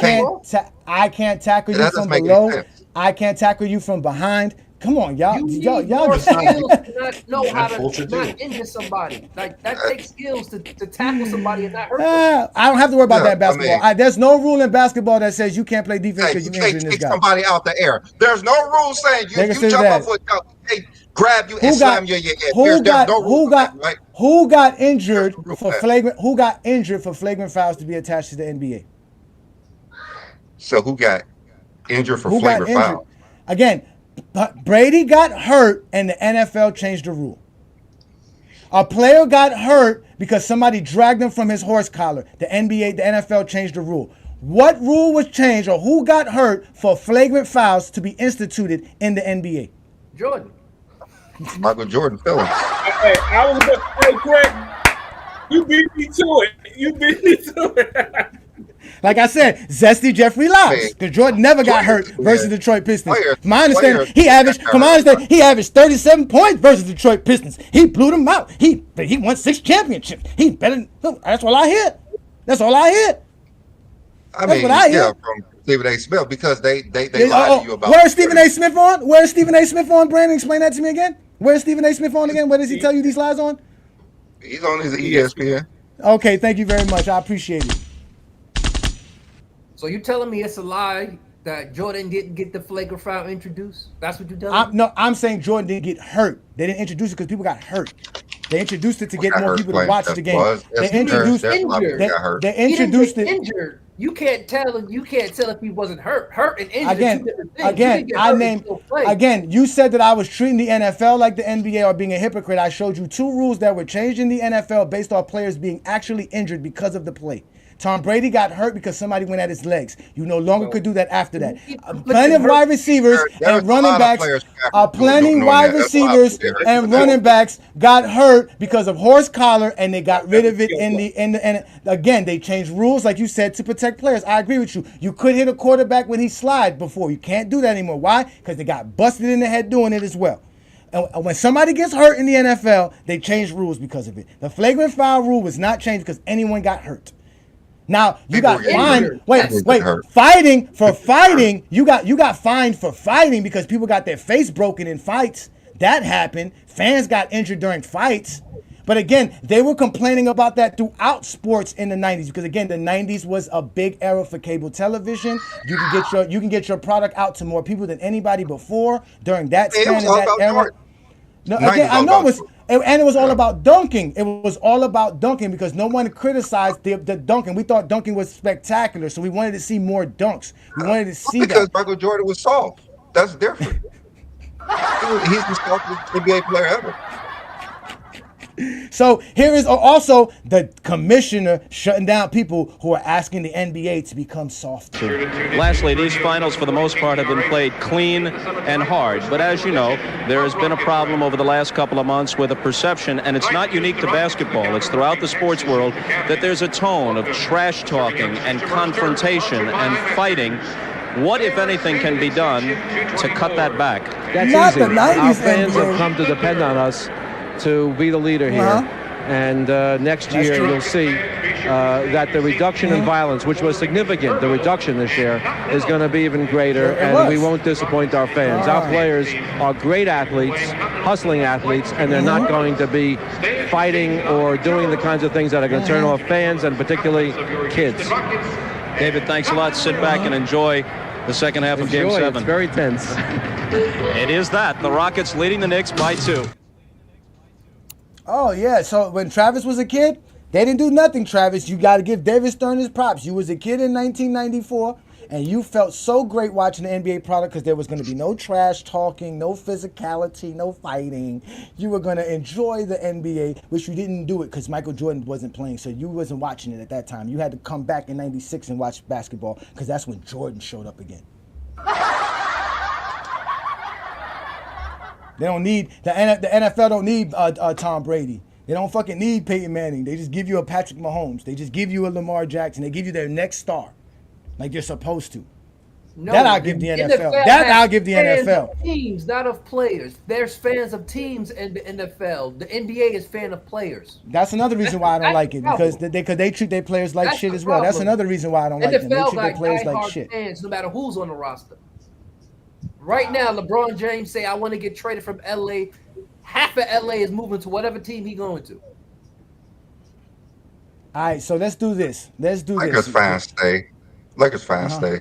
I can't tackle you That from doesn't make any below. sense. I can't tackle you from behind. Come on, y'all. You need Y'all. more skills to not know how to bullshit not too. injure somebody. Like that takes skills to tackle somebody and not hurt them. I don't have to worry about that in Yeah, I basketball. mean- there's no rule in basketball that says you can't play defense Hey, because you you're can't injuring this kick guy. somebody out the air. There's no rule saying They you consider jump that. off with they grab you and slam you in your head. There's no rule for that, right? who got injured There's no rule for for that. flagrant fouls to be attached to the NBA? So who got injured for Who got flagrant injured? foul? Again, Brady got hurt and the NFL changed the rule. A player got hurt because somebody dragged him from his horse collar. The NFL changed the rule. What rule was changed or who got hurt for flagrant fouls to be instituted in the NBA? Jordan. Michael Jordan fell. Hey, I was about to say, Greg, you beat me to it. You beat me to it. Like I said, Zesty Jeffrey Lyles, because Jordan never got hurt versus Detroit Pistons. My understanding, he averaged 37 points versus Detroit Pistons. He blew them out. He won 6 championships. He's better. That's all I hear. That's all I hear. I That's mean, what I hear. yeah, from Stephen A. Smith because they lied to you about. Where's Stephen A. Smith on? Where's Stephen A. Smith on? Brandon, explain that to me again. Where's Stephen A. Smith on again? Where does he tell you these lies on? He's on his ESPN. Okay, thank you very much. I appreciate it. So you telling me it's a lie that Jordan didn't get the flagrant foul introduced? That's what you're telling me? No, I'm saying Jordan didn't get hurt. They didn't introduce it because people got hurt. They introduced it to get more people to watch the game. They introduced They introduced it. Injured. You can't tell if he wasn't hurt. Hurt and injured. Again, you said that I was treating the NFL like the NBA or being a hypocrite. I showed you 2 rules that were changed in the NFL based on players being actually injured because of the play. Tom Brady got hurt because somebody went at his legs. You no longer could do that after that. Plenty of wide receivers and running backs. Running backs got hurt because of horse collar, and they got rid of it and again they changed rules like you said to protect players. I agree with you. You could hit a quarterback when he slid before. You can't do that anymore. Why? Because they got busted in the head doing it as well. And when somebody gets hurt in the NFL, they change rules because of it. The flagrant foul rule was not changed because anyone got hurt. Now you got fined. Fighting. You got fined for fighting because people got their face broken in fights. That happened. Fans got injured during fights. But again, they were complaining about that throughout sports in the 90s because again, the 90s was a big era for cable television. You can get your product out to more people than anybody before during that span in that era. No, again, I know it was all about dunking. It was all about dunking because no one criticized the dunking. We thought dunking was spectacular, so we wanted to see more dunks. We wanted to see because that. Michael Jordan was soft. That's different. He's the softest NBA player ever. So here is also the commissioner shutting down people who are asking the NBA to become softer. Lastly, these finals for the most part have been played clean and hard. But as you know, there has been a problem over the last couple of months with a perception, and it's not unique to basketball. It's throughout the sports world that there's a tone of trash talking and confrontation and fighting. What, if anything, can be done to cut that back? That's Not easy. the 90s Our fans NBA. have come to depend on us to be the leader here. And next year you'll see that the reduction in violence, which was significant, the reduction this year, is going to be even greater, and we won't disappoint our fans. Our players are great athletes, hustling athletes, and they're not going to be fighting or doing the kinds of things that are going to turn off fans and particularly kids. David, thanks a lot. Sit back and enjoy the second half of Game 7. It's very tense. It is that. The Rockets leading the Knicks by 2. Oh, yeah. So when Travis was a kid, they didn't do nothing, Travis. You got to give David Stern his props. You was a kid in 1994, and you felt so great watching the NBA product because there was going to be no trash talking, no physicality, no fighting. You were going to enjoy the NBA, which you didn't do it because Michael Jordan wasn't playing, so you wasn't watching it at that time. You had to come back in 96 and watch basketball because that's when Jordan showed up again. They don't need the NFL. Don't need Tom Brady. They don't fucking need Peyton Manning. They just give you a Patrick Mahomes. They just give you a Lamar Jackson. They give you their next star, like you're supposed to. No, that I'll give the NFL. That has I'll give the fans NFL. Of teams, not of players. There's fans of teams in the NFL. The NBA is fan of players. That's another reason why I don't like it, because they treat their players like shit as well. That's another reason why I don't like them. They treat their players like shit. Fans, no matter who's on the roster. Right now, LeBron James say, I want to get traded from LA. Half of LA is moving to whatever team he's going to. All right, so let's do this. Lakers fans stay. Lakers fans stay.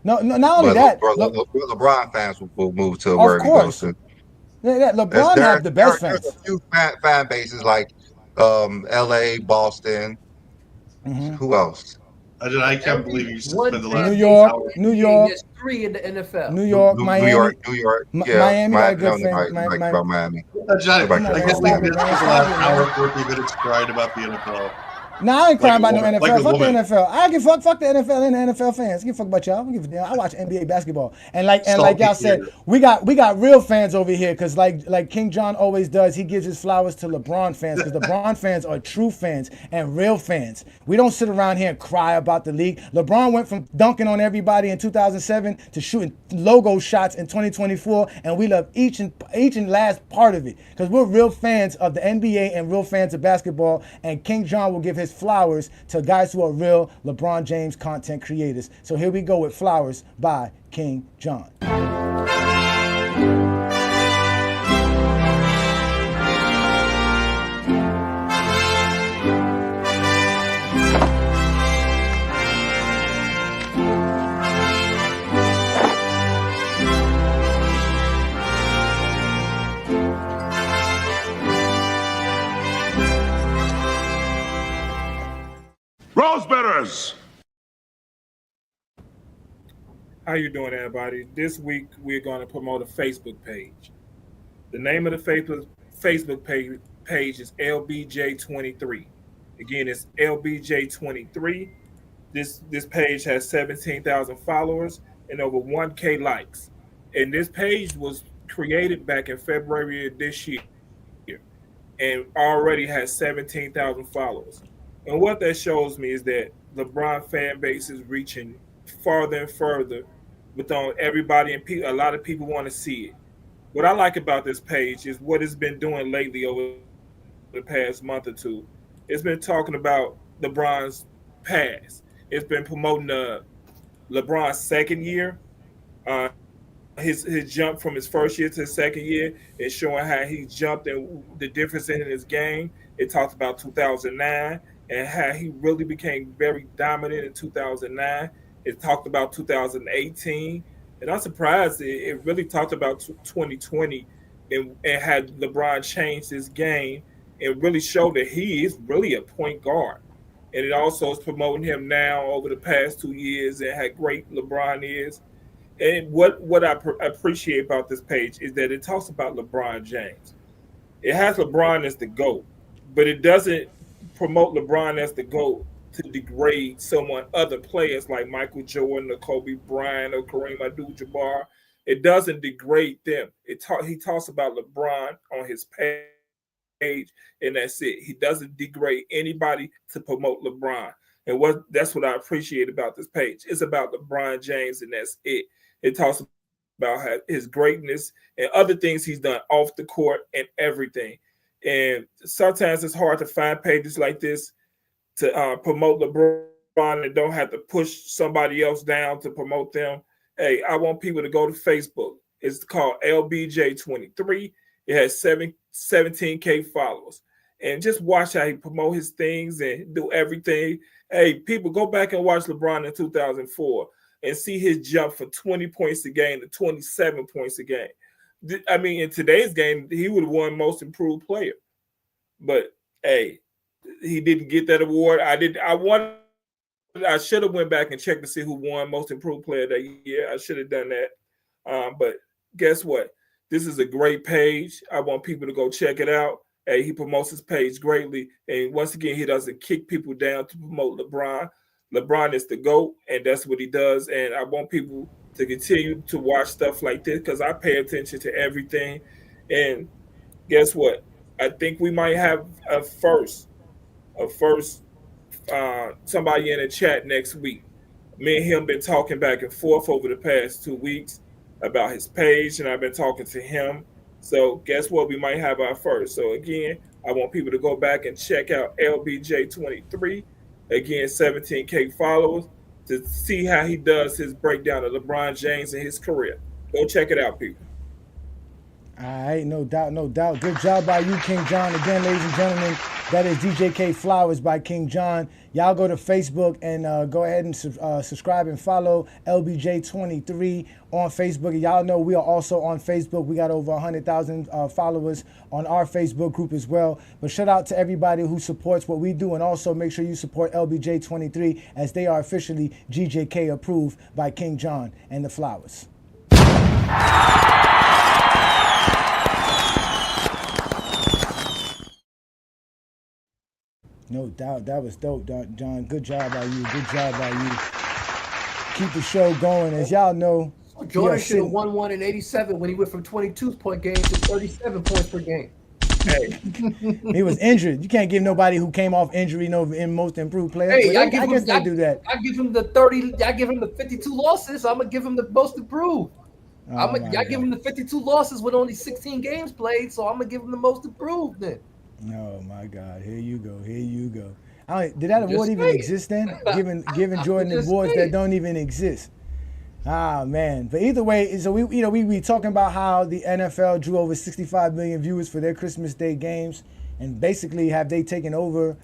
No, not only that. LeBron fans will move to where he goes to. LeBron have the best fans. There's a few fan bases like LA, Boston. Mm-hmm. Who else? I can't believe you spent the last New York. There's 3 in the NFL. New York, Miami. New York. Yeah, Miami got a good fan. About Miami. I guess they spent the last hour 40 minutes crying about the NFL. Nah, I ain't crying about no NFL. Like fuck the NFL. I give fuck the NFL and the NFL fans. I give a fuck about y'all. I give a damn. I watch NBA basketball. And like y'all said, we got real fans over here, because like King John always does, he gives his flowers to LeBron fans, because LeBron fans are true fans and real fans. We don't sit around here and cry about the league. LeBron went from dunking on everybody in 2007 to shooting logo shots in 2024, and we love each and last part of it, because we're real fans of the NBA and real fans of basketball. And King John will give his flowers to guys who are real LeBron James content creators. So here we go with Flowers by King John. Rosebetters! How you doing, everybody? This week we're going to promote a Facebook page. The name of the Facebook page is LBJ23. Again, it's LBJ23. This page has 17,000 followers and over 1K likes. And this page was created back in February of this year and already has 17,000 followers. And what that shows me is that LeBron fan base is reaching farther and further with everybody, and a lot of people want to see it. What I like about this page is what it's been doing lately over the past month or two. It's been talking about LeBron's past. It's been promoting LeBron's second year, his jump from his first year to his second year. It's showing how he jumped and the difference in his game. It talks about 2009 and how he really became very dominant in 2009. It talked about 2018. And I'm surprised it really talked about 2020 and had LeBron changed his game and really showed that he is really a point guard. And it also is promoting him now over the past 2 years and how great LeBron is. And what I appreciate about this page is that it talks about LeBron James. It has LeBron as the GOAT, but it doesn't promote LeBron as the GOAT to degrade other players like Michael Jordan or Kobe Bryant or Kareem Abdul-Jabbar. It doesn't degrade them. He talks about LeBron on his page, and that's it. He doesn't degrade anybody to promote LeBron. And that's what I appreciate about this page. It's about LeBron James, and that's it. It talks about his greatness and other things he's done off the court and everything. And sometimes it's hard to find pages like this to promote LeBron and don't have to push somebody else down to promote them. Hey, I want people to go to Facebook. It's called LBJ23. It has 17K followers. And just watch how he promote his things and do everything. Hey, people, go back and watch LeBron in 2004 and see his jump from 20 points a game to 27 points a game. I mean, in today's game, he would have won Most Improved Player. But, hey, he didn't get that award. I should have went back and checked to see who won Most Improved Player that year. I should have done that. But guess what? This is a great page. I want people to go check it out. Hey, he promotes his page greatly. And once again, he doesn't kick people down to promote LeBron. LeBron is the GOAT, and that's what he does. And I want people to continue to watch stuff like this because I pay attention to everything. And guess what? I think we might have a first somebody in the chat next week. Me and him been talking back and forth over the past 2 weeks about his page, and I've been talking to him. So guess what? We might have our first. So again, I want people to go back and check out LBJ23. Again, 17K followers to see how he does his breakdown of LeBron James and his career. Go check it out, people. All right, no doubt, no doubt. Good job by you, King John. Again, ladies and gentlemen, that is DJK Flowers by King John. Y'all go to Facebook and go ahead and subscribe and follow LBJ23 on Facebook. And y'all know we are also on Facebook. We got over 100,000 followers on our Facebook group as well. But shout out to everybody who supports what we do. And also make sure you support LBJ23 as they are officially GJK approved by King John and the Flowers. No doubt. That was dope, John. Good job by you. Good job by you. Keep the show going. As y'all know, Jordan should have won one in 87 when he went from 22-point game to 37 points per game. Hey, he was injured. You can't give nobody who came off injury in most improved player. Hey, I guess they do that. I give him the 30. I give him the 52 losses. I'm gonna give him the most improved. I give him the 52 losses with only 16 games played. So I'm gonna give him the most improved then. Oh my God! Here you go. Here you go. Did that award even exist then? Giving Jordan awards that don't even exist. Ah man! But either way, so we talking about how the NFL drew over 65 million viewers for their Christmas Day games, and basically have they taken over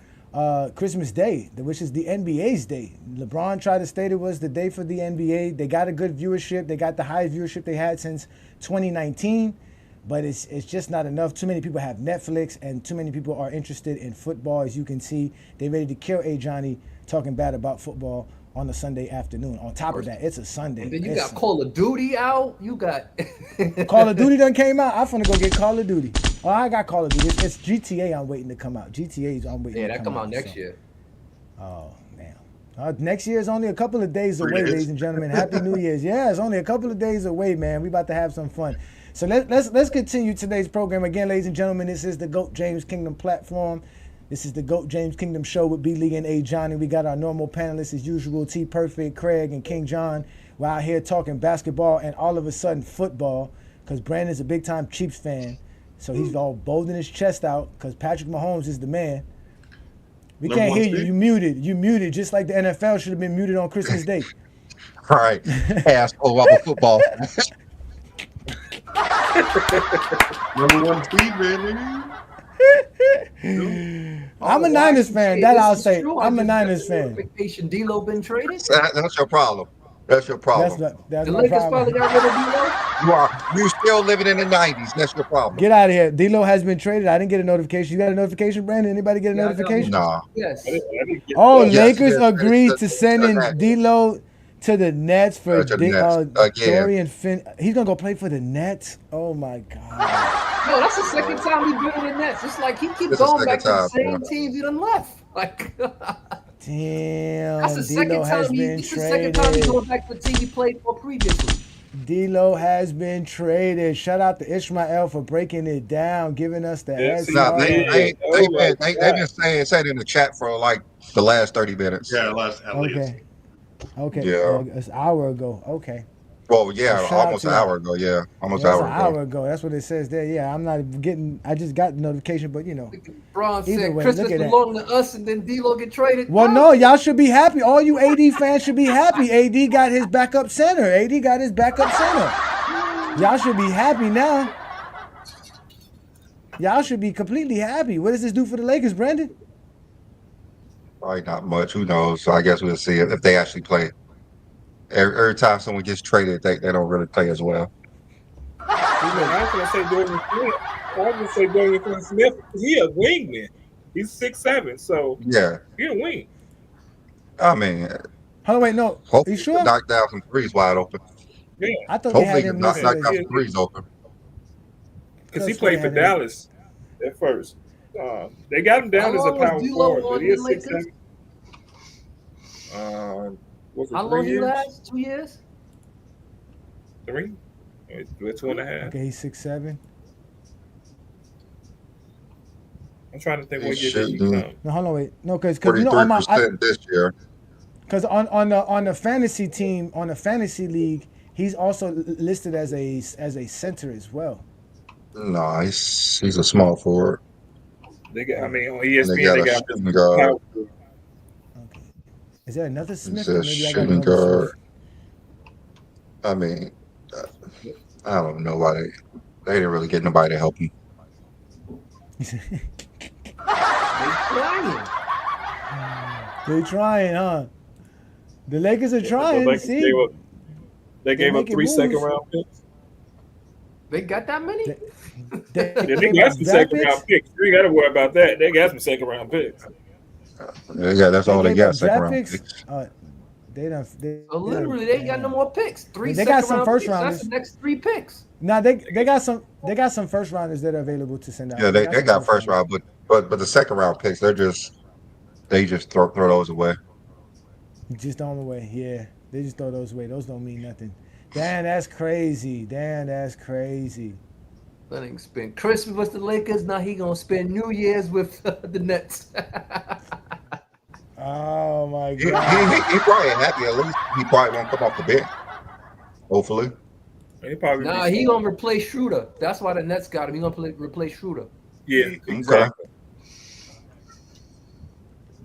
Christmas Day, which is the NBA's day. LeBron tried to state it was the day for the NBA. They got a good viewership. They got the highest viewership they had since 2019. But it's just not enough. Too many people have Netflix, and too many people are interested in football. As you can see, they ready to kill Johnny talking bad about football on a Sunday afternoon. On top of that, it's a Sunday. And then you got Call of Duty out. You got Call of Duty done came out. I'm finna go get Call of Duty. Oh, I got Call of Duty. It's GTA I'm waiting to come out. GTA's I'm waiting to come out. Yeah, that come out next year. Oh, man. Next year is only a couple of days away, ladies and gentlemen. Happy New Year's. Yeah, it's only a couple of days away, man. We about to have some fun. So let's continue today's program. Again, ladies and gentlemen, this is the GOAT James Kingdom platform. This is the GOAT James Kingdom show with B. Lee and A. Johnny. We got our normal panelists as usual, T. Perfect, Craig, and King John. We're out here talking basketball and all of a sudden football because Brandon's a big-time Chiefs fan. So he's all bolting his chest out because Patrick Mahomes is the man. We can't hear you. You muted. You muted just like the NFL should have been muted on Christmas Day. All right. Asshole, I'm a football. Number one tweet, baby. I'm a Niners fan. That I'll say. I'm a Niners fan. D'Lo been traded? That's your problem. That's your problem. That's the my Lakers problem. finally got rid of D'Lo? You still living in the 90s. That's your problem. Get out of here. D'Lo has been traded. I didn't get a notification. You got a notification, Brandon? Anybody get a notification? No. Yes. Oh, Lakers agreed to sending D'Lo to the Nets for Dorian Finn. He's gonna go play for the Nets. Oh my God! No, that's the second time he's been in the Nets. It's like he keeps going back to the same teams he done left. Like, damn. That's the second time he's going back to the team he played for previously. D'Lo has been traded. Shout out to Ishmael for breaking it down, giving us the answer. No, they've been saying in the chat for like the last 30 minutes. Yeah, at least. Okay. Yeah. It's an hour ago. Okay. Well, yeah, almost an hour ago. Yeah, almost an hour ago. That's what it says there. Yeah, I'm not getting. I just got the notification, but you know. Braun said Christmas belonged to us, and then D'Lo get traded. Well, no, y'all should be happy. All you AD fans should be happy. AD got his backup center. Y'all should be happy now. Y'all should be completely happy. What does this do for the Lakers, Brandon? Probably not much. Who knows? So I guess we'll see if they actually play. Every time someone gets traded, they don't really play as well. I was going to say Dorian Smith. I was going to say Dorian Smith. He a wingman. He's 6'7", so yeah, he a wing. I mean, oh wait, no. Hopefully you sure? Knock down some threes wide open. Yeah, I thought hopefully he knock down some threes open. Because he played for Dallas at first. They got him down as a power forward, but he is 6'7". How long did he last? 2 years? 3? 2.5. Okay, he's 6'7". I'm trying to think He's what year did he shooting come. No, hold on, wait. No, because you know on my 43% this year. because on the fantasy team on the fantasy league, he's also listed as a center as well. No, he's a small forward. They got, I mean, on And they ESPN got they a got shooting Mr. guard. Power. Okay. Is there another It Smith? Or says maybe I got shooting another guard. I mean, I don't know why they didn't really get nobody to help him. Smith? They trying. They trying, huh? The Lakers are trying. They See, gave up, they gave up making 3 moves. second-round picks. They got that many? They Yeah, they gave got up some draft second-round picks. You ain't got to worry about that. They got some second-round picks. Yeah, that's all they gave got. up Second draft round picks. picks. They don't. So literally, they ain't got no more picks. 3 They got second some round first picks. rounders. That's the next 3 picks. Now they got some first rounders that are available to send out. Yeah, they some got first round, but the second round picks, they just throw those away. Just throw them away. Yeah, they just throw those away. Those don't mean nothing. Damn, that's crazy. That ain't spend Christmas with the Lakers. Now he gonna spend New Year's with the Nets. Oh my He god. probably happy. At least he probably won't come off the bench. Hopefully. He probably Nah, he gonna replace Schroeder. That's why the Nets got him. He gonna replace Schroeder. Yeah, Okay. exactly.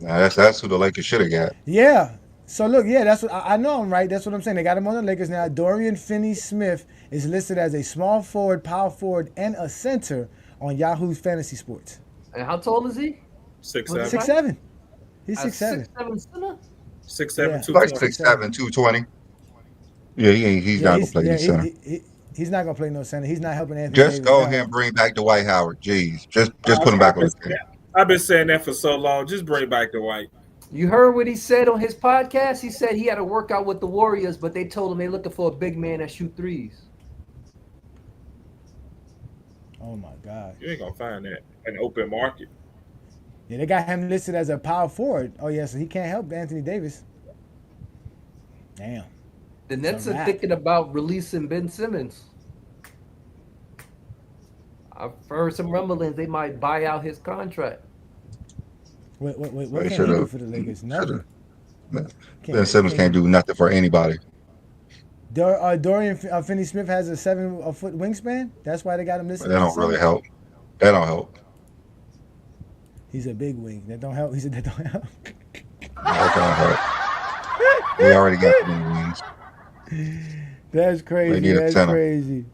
Now that's who the Lakers should have got. Yeah. So look, yeah, that's what I know. I'm right. That's what I'm saying. They got him on the Lakers now. Dorian Finney-Smith is listed as a small forward, power forward, and a center on Yahoo's Fantasy Sports. And how tall is he? 6'7". 6'7". He's A 6'7". 6'7" center? 6'7", Yeah. 220. Like 6'7", 220. Yeah, he's not gonna play the center. He's not gonna play no center. He's not helping Anthony Just Davis go out. ahead and bring back Dwight Howard. Jeez, just put him back on the team. I've been saying that for so long. Just bring back Dwight. You heard what he said on his podcast? He said he had to work out with the Warriors, but they told him they're looking for a big man that shoot threes. Oh my God. You ain't gonna find that in the open market. Yeah, they got him listed as a power forward. Oh yeah, so he can't help Anthony Davis. Damn. The Nets a are wrap. thinking about releasing Ben Simmons. I've heard some rumblings they might buy out his contract. What They can he do should've- for the Lakers? Nothing. Ben Simmons can't do nothing for anybody. Dorian Finney-Smith has a 7-foot wingspan. That's why they got him listed. That as a don't really center? help. That don't help. He's a big wing. That don't help. He said that don't help. That don't help. They already got too many wings. That's They crazy. need a That's center. crazy.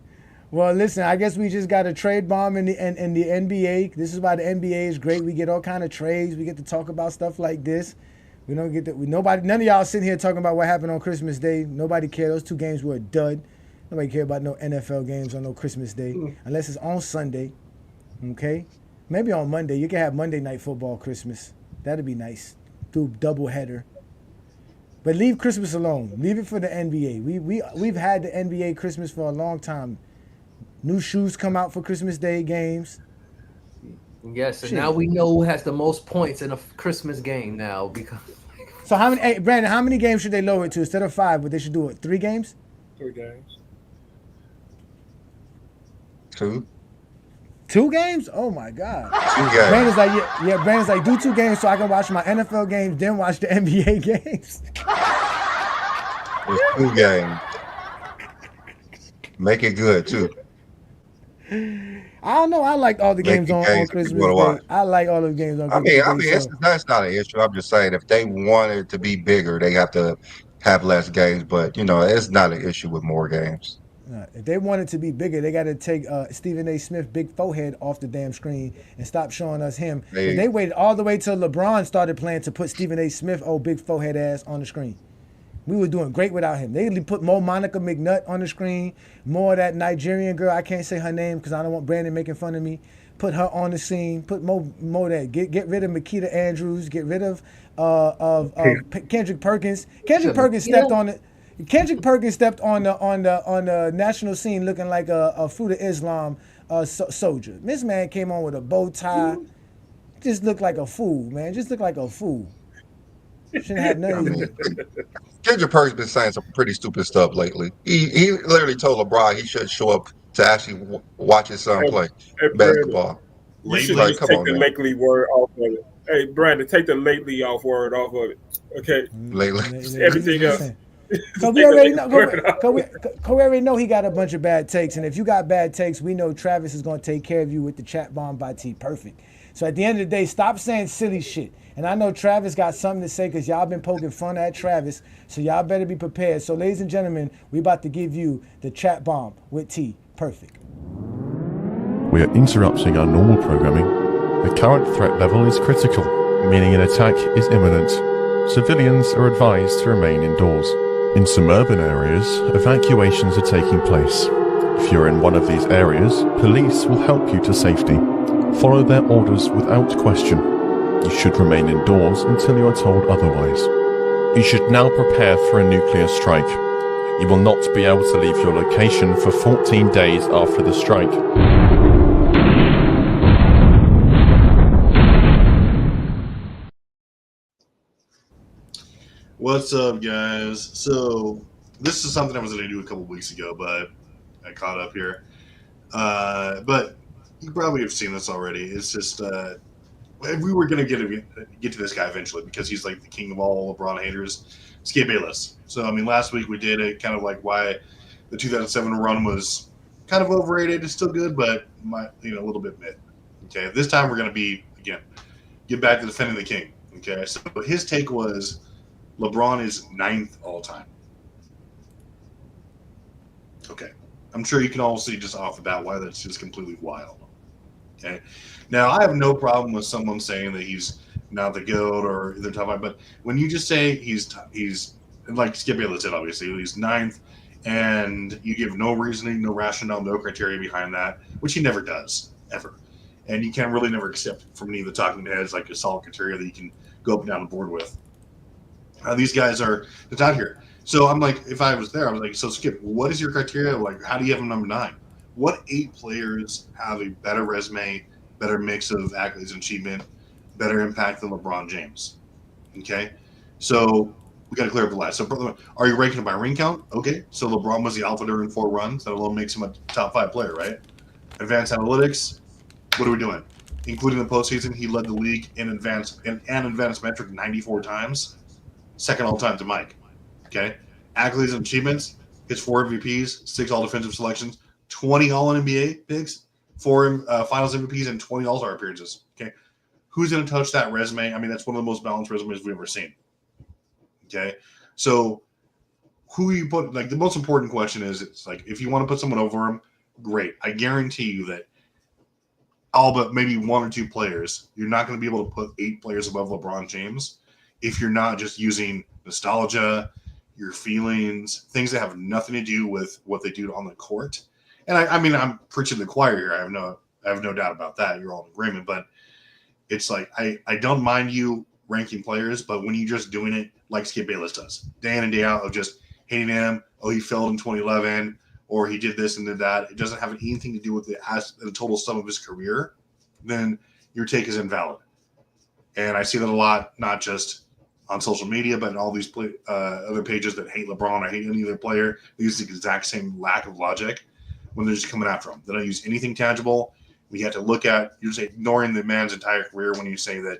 Well, listen, I guess we just got a trade bomb in the NBA. This is why the NBA is great. We get all kind of trades. We get to talk about stuff like this. We don't get that. None of y'all sitting here talking about what happened on Christmas Day. Nobody cared. Those 2 games were a dud. Nobody care about no NFL games on no Christmas Day unless it's on Sunday. Okay, maybe on Monday. You can have Monday Night Football Christmas. That'd be nice. Do double header. But leave Christmas alone. Leave it for the NBA. We've had the NBA Christmas for a long time. New shoes come out for Christmas Day games. Yes, and Shit. now we know who has the most points in a Christmas game now because So how many? Hey, Brandon, how many games should they lower it to instead of 5? But they should do it 3 games. 3 games. 2 2 games? Oh my God. games. Brandon's like, yeah. Brandon's like, do 2 games so I can watch my NFL games, then watch the NBA games. It's 2 games. Make it good too. I don't know. I like all the Make games the on games that Christmas you wanna Day. watch. I like all the games on I Christmas mean, Day. it's, that's not an issue. I'm just saying if they want it to be bigger, they have to have less games. But it's not an issue with more games. If they want it to be bigger, they got to take Stephen A. Smith, big forehead, off the damn screen and stop showing us him. They waited all the way till LeBron started playing to put Stephen A. Smith, big forehead ass, on the screen. We were doing great without him. They put more Monica McNutt on the screen, more of that Nigerian girl. I can't say her name because I don't want Brandon making fun of me. Put her on the scene. Put more of that. Get rid of Makita Andrews. Get rid of Kendrick Perkins. Kendrick Perkins stepped on it. Kendrick Perkins stepped on the national scene looking like a Fruit of Islam soldier. This man came on with a bow tie. Just looked like a fool, man. Just looked like a fool. Shouldn't have nothing. Kendrick Perkins been saying some pretty stupid stuff lately. He literally told LeBron he should show up to actually watch his son play basketball. You should Lately, just come take on, the man. lately word off of it. Hey, Brandon, take the lately off word off of it. Okay, Lately. everything else. Listen, because we Take the already lately know. word off. Cause we already know he got a bunch of bad takes, and if you got bad takes, we know Travis is gonna take care of you with the chat bomb by T. Perfect. So at the end of the day, stop saying silly shit. And I know Travis got something to say because y'all been poking fun at Travis, so y'all better be prepared. So ladies and gentlemen, we about to give you the chat bomb with T. Perfect. We are interrupting our normal programming. The current threat level is critical, meaning an attack is imminent. Civilians are advised to remain indoors. In some urban areas, evacuations are taking place. If you're in one of these areas, police will help you to safety. Follow their orders without question. You should remain indoors until you are told otherwise. You should now prepare for a nuclear strike. You will not be able to leave your location for 14 days after the strike. what's up, guys? So this is something I was going to do a couple weeks ago, but I caught up here. But you probably have seen this already. It's just we were going to get to this guy eventually because he's like the king of all LeBron haters, Skip Bayless. So I mean, last week we did it kind of like why the 2007 run was kind of overrated. It's still good, but a little bit mid. Okay, this time we're going to get back to defending the king. Okay, so his take was LeBron is 9th all time. Okay, I'm sure you can all see just off the bat why that's just completely wild. Okay, now I have no problem with someone saying that he's not the GOAT or they're talking about, but when you just say he's like Skip Bayless said, obviously he's 9th, and you give no reasoning, no rationale, no criteria behind that, which he never does ever, and you can really never accept from any of the talking heads like a solid criteria that you can go up and down the board with. These guys are it's out here. So I'm like, if I was there, I was like, so Skip, what is your criteria? Like, how do you have him number 9? What 8 players have a better resume, better mix of accolades and achievement, better impact than LeBron James? Okay, so we got to clear up the list. So, are you ranking him by ring count? Okay, so LeBron was the alpha during 4 runs. That alone makes him a top 5 player, right? Advanced analytics. What are we doing? Including the postseason, he led the league in advanced metric 94 times. Second all time to Mike. Okay. Accolades and achievements. Hits 4 MVPs, 6 all defensive selections, 20 all NBA picks, 4 finals MVPs, and 20 all-star appearances. Okay. Who's going to touch that resume? I mean, that's one of the most balanced resumes we've ever seen. Okay. So who you put, like, the most important question is, it's like, if you want to put someone over him, great. I guarantee you that all but maybe 1 or 2 players, you're not going to be able to put 8 players above LeBron James if you're not just using nostalgia, your feelings, things that have nothing to do with what they do on the court. And I mean, I'm preaching to the choir here. I have no doubt about that. You're all in agreement. But it's like I don't mind you ranking players, but when you're just doing it like Skip Bayless does, day in and day out, of just hating him, oh, he failed in 2011, or he did this and did that, it doesn't have anything to do with the total sum of his career, then your take is invalid. And I see that a lot, not just on social media, but in all these other pages that hate LeBron or hate any other player. They use the exact same lack of logic when they're just coming after him. They don't use anything tangible. We have to look at, you're just ignoring the man's entire career when you say that,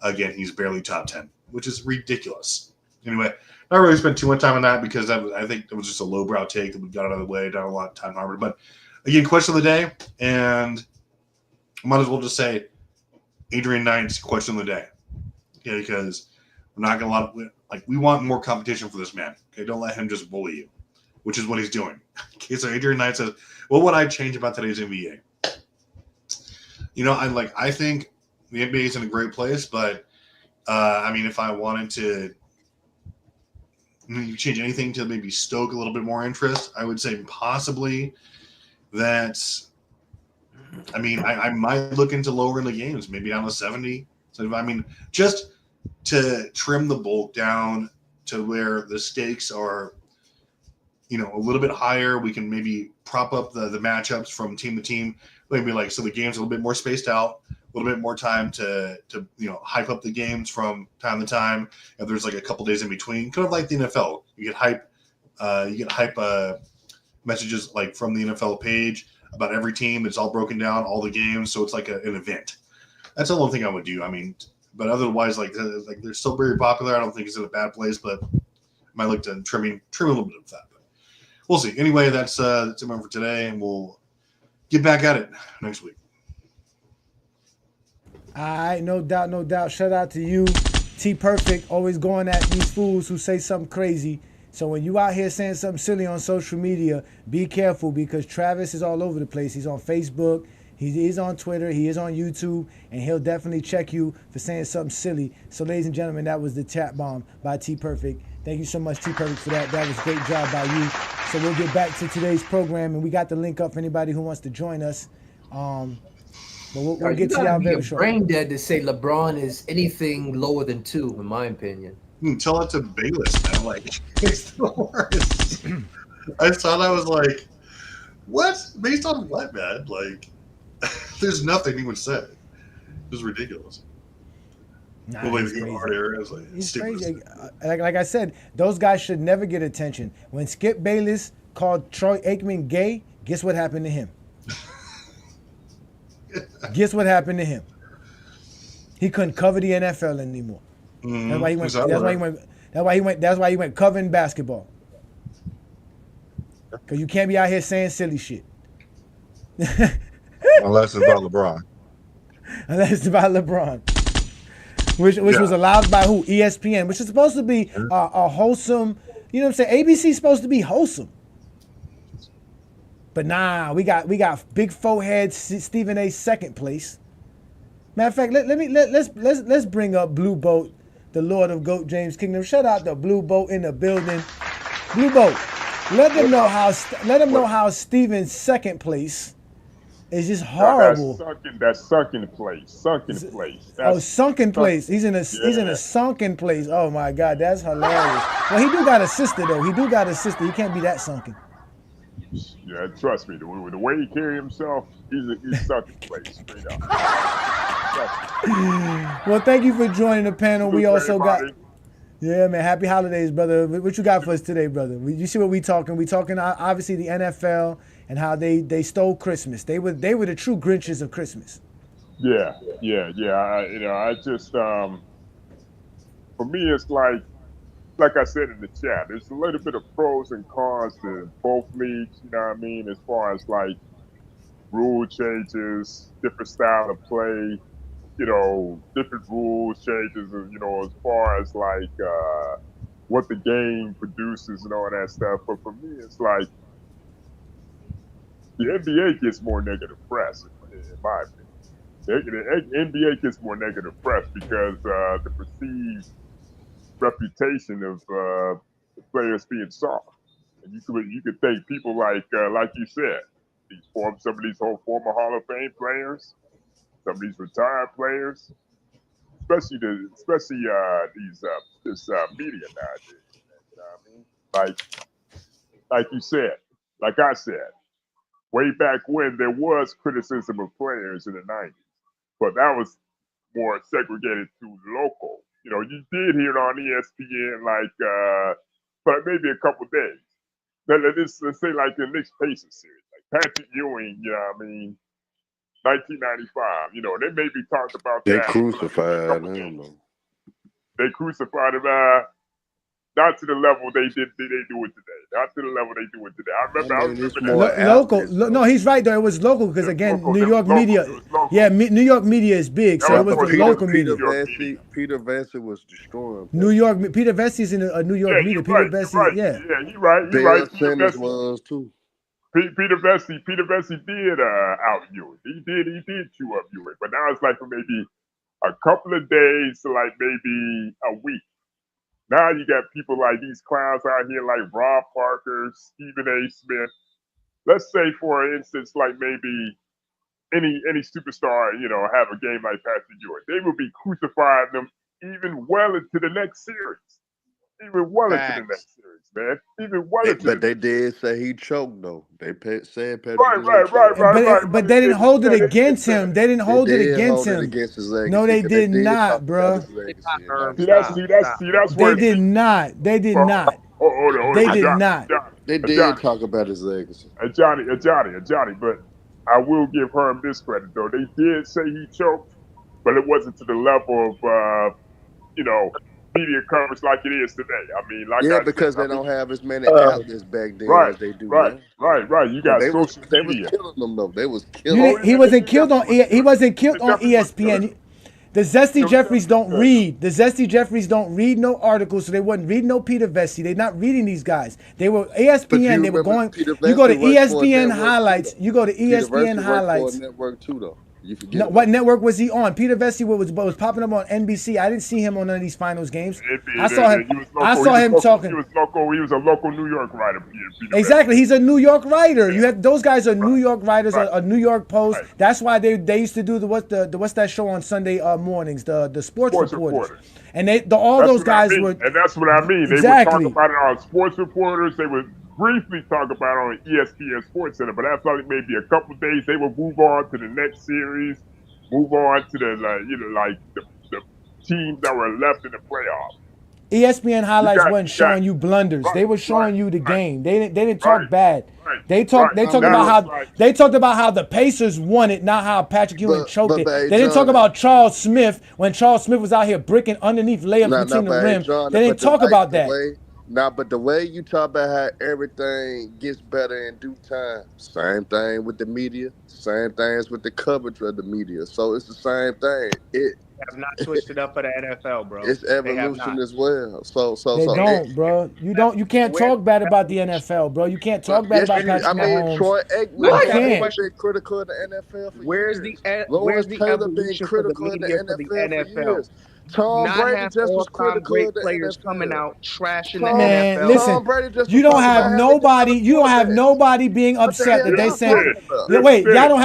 again, he's barely top 10, which is ridiculous. Anyway, not really spend too much time on that because I think it was just a lowbrow take that we got out of the way, not a lot of time harbored. But again, question of the day, and I might as well just say Adrian Knight's question of the day. Okay, because we're not going to we want more competition for this man. Okay, don't let him just bully you, which is what he's doing. Okay, so Adrian Knight says, what would I change about today's NBA? I think the NBA is in a great place, but I mean, if I wanted to change anything to maybe stoke a little bit more interest, I would say possibly that. I mean, I might look into lowering the games, maybe down to 70. So I mean, just to trim the bulk down to where the stakes are, a little bit higher. We can maybe prop up the matchups from team to team. Maybe so the game's a little bit more spaced out, a little bit more time to hype up the games from time to time. If there's a couple days in between, kind of like the NFL, you get hype messages from the NFL page about every team. It's all broken down, all the games, so it's like an event. That's the only thing I would do. I mean, but otherwise, like they're still very popular. I don't think it's in a bad place, but I might look to trim a little bit of that. But we'll see. Anyway, that's it for today, and we'll get back at it next week. All right, no doubt, no doubt. Shout out to you, T Perfect, always going at these fools who say something crazy. So when you out here saying something silly on social media, be careful because Travis is all over the place. He's on Facebook, he is on Twitter, he is on YouTube, and he'll definitely check you for saying something silly. So ladies and gentlemen, that was the chat bomb by T Perfect. Thank you so much, T Perfect, for that. That was a great job by you. So we'll get back to today's program, and we got the link up for anybody who wants to join us. But we'll get to y'all very shortly. Brain dead to say LeBron is anything lower than 2, in my opinion. Tell it to Bayless, man. Like, it's the worst. I thought I was like, what? Based on what, man? Like, there's nothing he would say. It was ridiculous. Nah, he's crazy. Like I said, those guys should never get attention. When Skip Bayless called Troy Aikman gay, guess what happened to him? Guess what happened to him? He couldn't cover the NFL anymore. Mm-hmm. That's why he went. That's why he went covering basketball. Because you can't be out here saying silly shit. Unless it's about LeBron. Unless it's about LeBron. Which was allowed by who? ESPN, which is supposed to be a wholesome. You know what I'm saying? ABC's supposed to be wholesome. But nah, we got big forehead Stephen A. second place. Matter of fact, let's bring up Blue Boat, the Lord of Goat James Kingdom. Shout out to Blue Boat in the building. Blue Boat, let them know how Stephen's second place is just horrible. That's sunken place. Sunken place. He's in a sunken place. Oh my God, that's hilarious. Well, he do got a sister though. He can't be that sunken. Yeah, trust me. The way he carry himself, he's sunken place. Straight up. Well, thank you for joining the panel. We also got, man. Happy holidays, brother. What you got for us today, brother? You see what we talking? We talking obviously the NFL and how they stole Christmas. They were the true Grinches of Christmas. Yeah. I just for me, it's like I said in the chat, there's a little bit of pros and cons to both leagues. You know what I mean? As far as like rule changes, different style of play. Different rules changes, as far as like what the game produces and all that stuff. But for me, it's like the NBA gets more negative press, in my opinion. The NBA gets more negative press because the perceived reputation of the players being soft. And you could think people like you said, some of these former Hall of Fame players, some of these retired players, especially this media nowadays. You know what I mean? Like you said, like I said, way back when there was criticism of players in the 90s, but that was more segregated to local. You did hear it on ESPN but maybe a couple days. Let's say like the Knicks Pacers series, like Patrick Ewing, 1995, they maybe talked about they that. Crucified him. They crucified him, not to the level they do it today. Not to the level they do it today. I remember local. No, he's right though. It was local because again, New York media. Yeah, New York media is big, so it was the local media. Peter Vesey was destroying. Peter Vesey is in a New York media. Peter Vesey, yeah, you're right. Dale Simmons was too. Peter Vesey did out Ewing. He did chew up Ewing, but now it's like for maybe a couple of days to like maybe a week. Now you got people like these clowns out here like Rob Parker, Stephen A. Smith. Let's say, for instance, like maybe any superstar, have a game like Patrick Ewing. They will be crucifying them even well into the next series. Even well into the next series, man. Even well into But they did say he choked, though. They said Patrick Right. But they didn't hold it against him. They didn't hold it against him. No, they did not, bro. See, that's where they did not. They did not. Hold on. They did not. They did talk about his legacy. Johnny, but I will give Herm this credit though. They did say he choked, but it wasn't to the level of media coverage like it is today. I mean, like Yeah, I because said, they don't have as many uh, outlets back then right, as they do right, now. right. You got social They was media. killing them though. They was You killing. didn't, he wasn't killed on he wasn't killed on Definitely was good. ESPN. The Zesty It was Jeffries don't definitely good. read. The Zesty Jeffries don't read no articles, so they wasn't reading no Peter Vesey. They're not reading these guys. They were But you ESPN. They were remember going. Peter You go to Vesey worked for a ESPN network too, highlights. though. You go to Peter ESPN Vesey worked for a highlights. network too, though. You forget No, about what that. network was he on? Peter Vesey was popping up on NBC. I didn't see him on none of these finals games. I saw him. I saw him talking. He was a local New York writer. Peter Exactly, he's a New York writer. Yeah. You have those guys are New York writers, Right. a New York Post. Right. That's why they used to do the what's that show on Sunday mornings, the sports reporters. And all those guys were. And that's what I mean. They Exactly. would talk about it on sports reporters. They would briefly talk about it on ESPN Sports Center, but after like maybe a couple of days, they would move on to the next series, move on to the teams that were left in the playoffs. ESPN highlights wasn't showing you blunders. They were showing you the game. They didn't talk bad. They talked about how the Pacers won it, not how Patrick Ewing choked it. They didn't talk about Charles Smith when Charles Smith was out here bricking underneath layups between the rim. They didn't talk about that. But the way you talk about how everything gets better in due time, same thing with the media, same things with the coverage of the media. So it's the same thing. It have not switched it up for the NFL, bro. It's evolution as well. So they don't, bro. You can't talk bad about the NFL, bro. You can't talk bad about Patrick Mahomes. Troy Aikman has been critical of the NFL for where's years. Where's the Taylor been evolution critical for of the the media NFL for the for years. Tom Not Brady have just was all-time critical great of the players NFL. coming out trashing the Man, NFL. listen, you don't have nobody. You don't have nobody being upset that they saying. Wait, y'all don't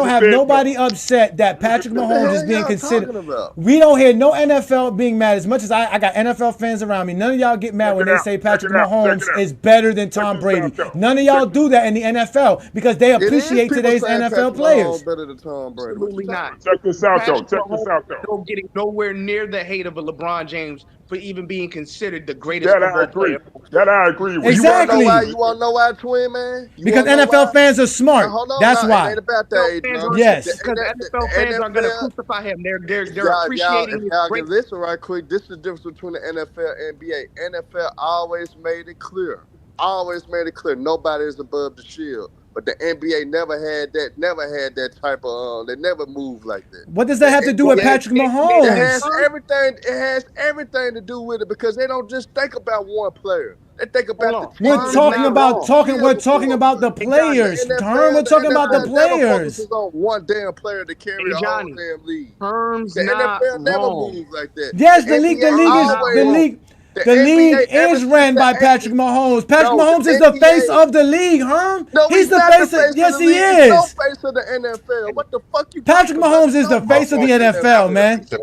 have nobody upset that Patrick Mahomes is being considered. We don't hear no NFL being mad. As much as I got NFL fans around me, none of y'all get mad when they say Patrick Mahomes is better than Tom Brady. None of y'all do that in the NFL because they appreciate today's NFL players. Better than Tom Brady. Absolutely not. Check this out, though. Don't getting nowhere near the hate of a LeBron James for even being considered the greatest That I football agree. player. That I agree with. Exactly. You want to know why, Twin, man? Because NFL fans are smart. That's why. It ain't about that. Yes. Because NFL fans are going to crucify him. They're appreciating his y'all great. can listen right quick. This is the difference between the NFL and NBA. NFL always made it clear. Nobody is above the shield. But the NBA never had that type of. They never moved like that. What does that have to do with Patrick Mahomes? It has everything to do with it because they don't just think about one player. They think about the team. We're talking about the players. Herm, we're talking about the players. Focuses on one damn player to carry the whole damn league. Herm's The not NFL never wrong. moves like that. Yes, the league is ran by Patrick Mahomes. Patrick Mahomes is the face of the league, Herm. He's the face of. Yes, he is. No face of the NFL. What the fuck you? Patrick Mahomes is the face of the NFL, man. Patrick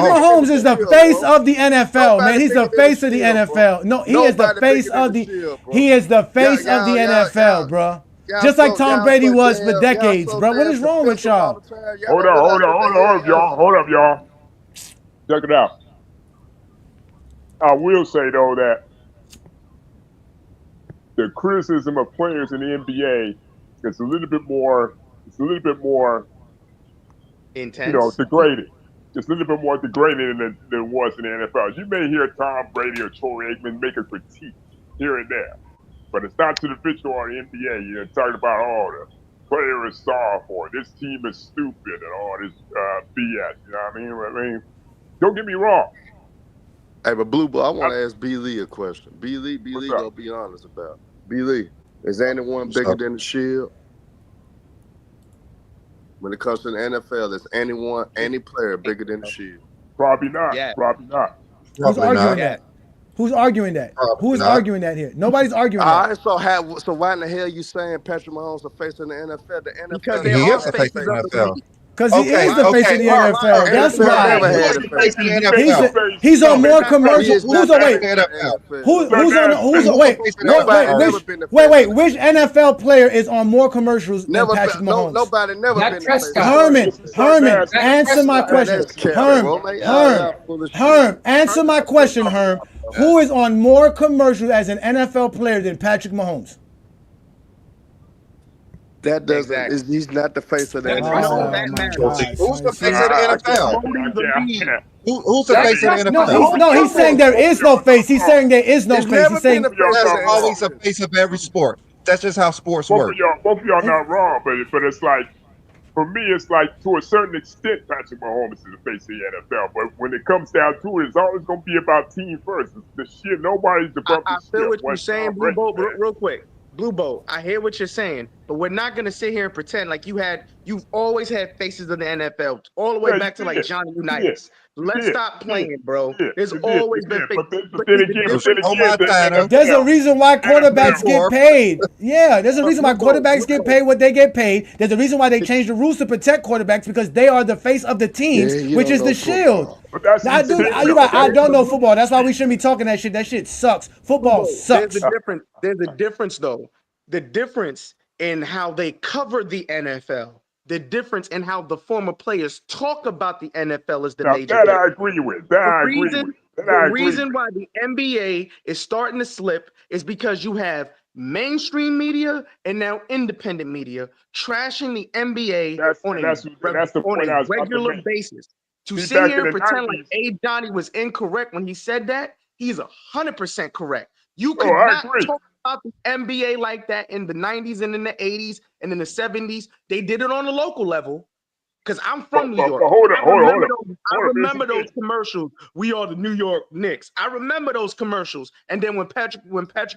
Mahomes is the face of the NFL, man. He's the face of the NFL. No, he is the face of the. He is the face of the NFL, bro. Just like Tom Brady was for decades, bro. What is wrong with y'all? Hold up, y'all. Check it out. I will say though that the criticism of players in the NBA is a little bit more intense, degraded. It's a little bit more degraded than it was in the NFL. You may hear Tom Brady or Troy Aikman make a critique here and there, but it's not to the visual or the NBA. You're talking about the player is soft or this team is stupid and all this BS. You know what I mean? Don't get me wrong. Hey, but Blue Ball, I want to ask B. Lee a question. B. Lee, gonna be honest about it. B. Lee, is anyone bigger than the Shield? When it comes to the NFL, is any player bigger than the Shield? Probably not. Yeah. Probably not. Who's arguing that? Who's arguing that? Who's arguing that here? Nobody's arguing that. So why in the hell you saying Patrick Mahomes is facing the NFL? The NFL Because they're all faces of the league. Because he is the face of the NFL. That's why. He's on more commercials. Which NFL player is on more commercials than Patrick Mahomes? Nobody never been. Herman, answer my question. Herm, answer my question, Herm. Who is on more commercials as an NFL player than Patrick Mahomes? That doesn't. He's not the face of the That's NFL. all that matters. Who's the face of the NFL? Promoting the league. Who's the face of the NFL? No, he's saying there is no face. He's saying there is no There's face. never He's saying been a face There's of the always a NFL. face of every sport. That's just how sports Both work. of y'all not wrong, but it's like, for me, it's like to a certain extent, Patrick Mahomes is the face of the NFL. But when it comes down to it, it's always going to be about team first. It's the shit. Nobody's above I the shit. feel what you're Once saying, Tom Blue Brady, Boat, man. real quick. Blue Boat, I hear what you're saying, but we're not gonna sit here and pretend like you've always had faces of the NFL, all the way Yeah, back to you like did. Johnny You Unitas. Let's did. stop You playing, bro. did. There's You did. always You been did. faces. But then again, Montana. there's a reason why quarterbacks get paid. Yeah, there's a reason why quarterbacks get paid what they get paid. There's a reason why they changed the rules to protect quarterbacks because they are the face of the teams, Yeah, you which don't is know the shield. football. But that's Now, you're right. I don't know football. That's why we shouldn't be talking that shit. That shit sucks. Football sucks. There's a difference though. The difference in how they cover the NFL, the difference in how the former players talk about the NFL is the Now, major that difference. I agree with. That I agree with. That I The agree reason with. why the NBA is starting to slip is because you have mainstream media and now independent media trashing the NBA on a That's the point I was about to regular make. basis. To See, sit back here in and the pretend 90s, like Abe Johnny was incorrect when he said that, he's 100% correct. You Oh, could I not agree. talk about the NBA like that in the 90s and in the 80s and in the 70s. They did it on the local level. Because I'm from New York. Hold on. I remember those commercials. We are the New York Knicks. I remember those commercials. And then when Patrick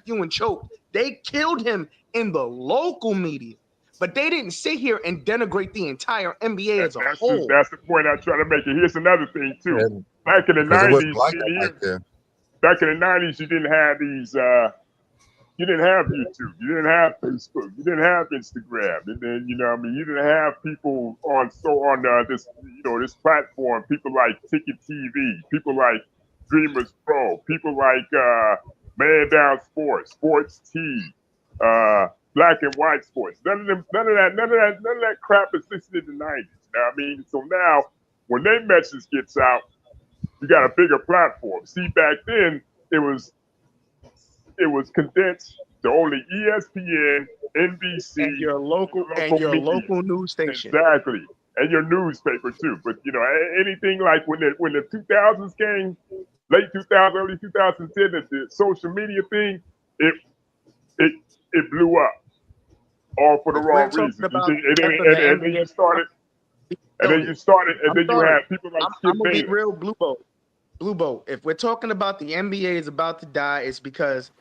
Ewing choked, they killed him in the local media. But they didn't sit here and denigrate the entire NBA as a whole. That's the point I try to make. And here's another thing too. And Back in the because it wasn't 90s, like that back then. back in the 90s, you didn't have these. You didn't have YouTube. You didn't have Facebook. You didn't have Instagram. And then you didn't have people on this this platform. People like Ticket TV. People like Dreamers Pro. People like Man Down Sports, Sports T, Black and White Sports. None of that crap existed in the 90s. You know what I mean? So now when their message gets out, you got a bigger platform. See, back then it was condensed to only ESPN, NBC, and your local news station. Exactly, and your newspaper too. But anything like when the 2000s came, late 2000, early 2010, the social media thing, it blew up, all for the wrong reasons. And then you started, and then you had people like Skip I'm gonna be Bayless. real, Blue Boat. If we're talking about the NBA is about to die, it's because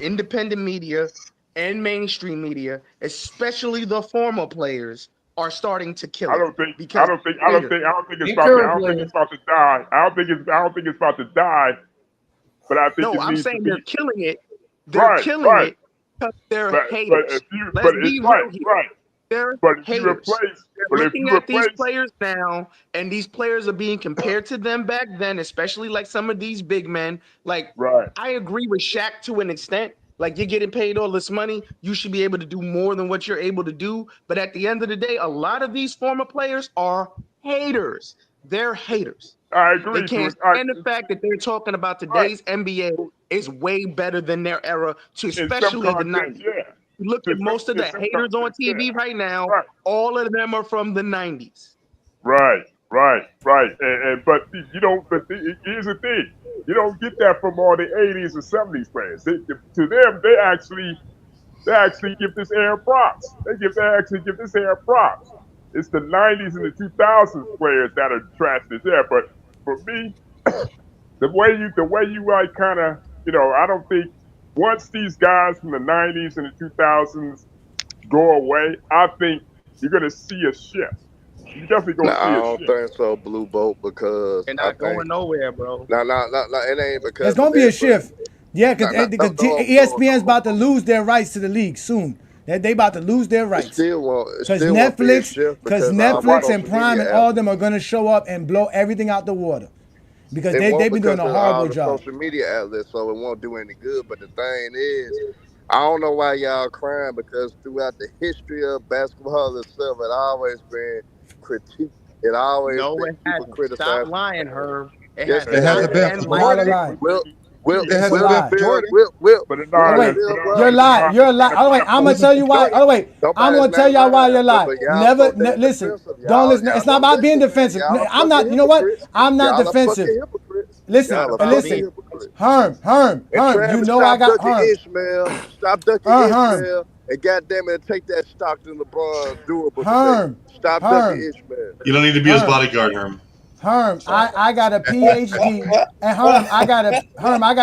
independent media and mainstream media, especially the former players, are starting to kill it. I don't think it's about to die. I don't think it's about to die. But I think I'm saying they're killing it. They're Right, killing right. it because they're But haters. if you, Let's but be it's real here. right. They're But if you haters. replace, They're but if looking you at these replace, players now, and these players are being compared to them back then, especially like some of these big men. Like, right. I agree with Shaq to an extent. Like, you're getting paid all this money, you should be able to do more than what you're able to do. But at the end of the day, a lot of these former players are haters. They're haters. I agree. They can't stand the fact that they're talking about today's NBA is way better than their era, especially the 90s. Yeah. Look at most of the haters on TV right now. Right. All of them are from the 90s. Right. And but you don't. But here's the thing: you don't get that from all the 80s and 70s players. To them, they actually give this era props. They actually give this era props. It's the 90s and the 2000s players that are trashing this era. But for me, the way you like kind of I don't think once these guys from the 90s and the 2000s go away, I think you're gonna see a shift. You definitely gonna see a shift. I don't think so, Blue Boat, because they're not going nowhere, bro. No, it ain't because there's gonna be a shift. Yeah, because ESPN's about to lose their rights to the league soon. They about to lose their rights. Because Netflix and Prime and all of them are gonna show up and blow everything out the water. Because they've been doing a horrible job. Social media outlets, so it won't do any good. But the thing is, I don't know why y'all crying, because throughout the history of basketball itself, it always been critiqued. It always been people criticized. Stop lying, Herb. It hasn't been for well, Will, It hasn't Will, been for Bill, Jordan. Will, But it's Will, not. hold on, Wait, Bill, bro. you're lying. You're lying. Oh wait, I'm gonna tell you why. Oh wait, I'm Nobody's gonna tell not y'all why lying, you're lying. but y'all so damn Listen. defensive. Don't listen. Y'all It's not don't about being listen, man. defensive. Y'all are I'm not. fucking You know what? hypocrites. I'm not Y'all are defensive. fucking hypocrites. Listen, Y'all are and fucking listen. hypocrites. Herm. And You Travis, know I stop got ducking Herm. Ishmael. Stop ducking Herm. Ishmael. And goddamn it, take that Stockton LeBron durable today. Herm. Stop ducking Ishmael. You don't need to be his bodyguard, Herm. Herm, I got a PhD, and Herm, I got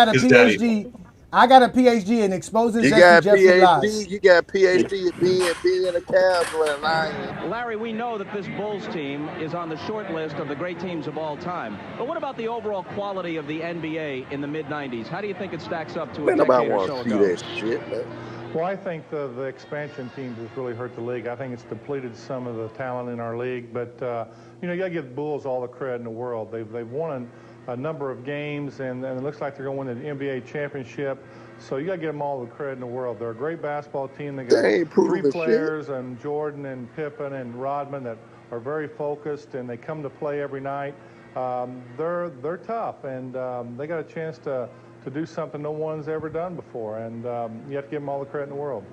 a His daddy. PhD. I got a PhD in exposing You Jesse got Jeffrey PhD. lies. You got PhD at being a Cowboy and lying. Larry, we know that this Bulls team is on the short list of the great teams of all time. But what about the overall quality of the NBA in the mid-90s? How do you think it stacks up to a Man, nobody decade or want so to see ago? that shit, man. Well, I think the expansion teams has really hurt the league. I think it's depleted some of the talent in our league. But, you got to give the Bulls all the credit in the world. They've won a number of games, and it looks like they're going to win the NBA championship. So you got to give them all the credit in the world. They're a great basketball team. They got three players, and Jordan and Pippen and Rodman, that are very focused, and they come to play every night. They're tough, and they got a chance to do something no one's ever done before, and you have to give them all the credit in the world.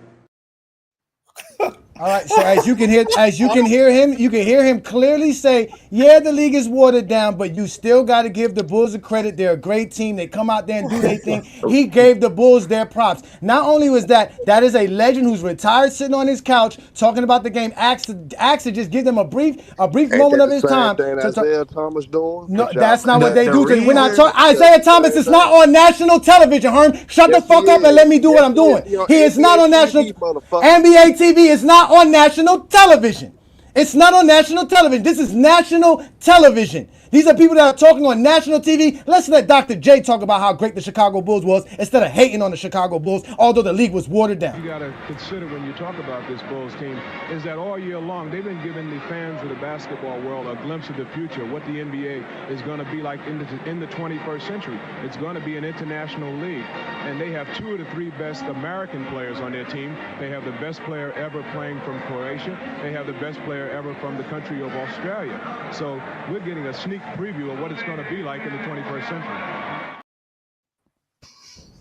All right, so as you can hear him clearly say, yeah, the league is watered down, but you still got to give the Bulls the credit. They're a great team. They come out there and do their thing. He gave the Bulls their props. Not only was that is a legend who's retired, sitting on his couch talking about the game. Asked to just give them a brief moment of his time. Thing Isaiah Thomas doing? No, that's not what they do. Because We're not talking. Isaiah Thomas is not on national television. Herm, shut the fuck up and let me do what I'm doing. He is not on national. NBA TV is not on national television. It's not on national television. This is national television. These are people that are talking on national TV. Let's let Dr. J talk about how great the Chicago Bulls was instead of hating on the Chicago Bulls, although the league was watered down. You got to consider when you talk about this Bulls team is that all year long they've been giving the fans of the basketball world a glimpse of the future, what the NBA is going to be like in the 21st century. It's going to be an international league, and they have two of the three best American players on their team. They have the best player ever playing from Croatia. They have the best player ever from the country of Australia. So we're getting a sneak preview of what it's going to be like in the 21st century.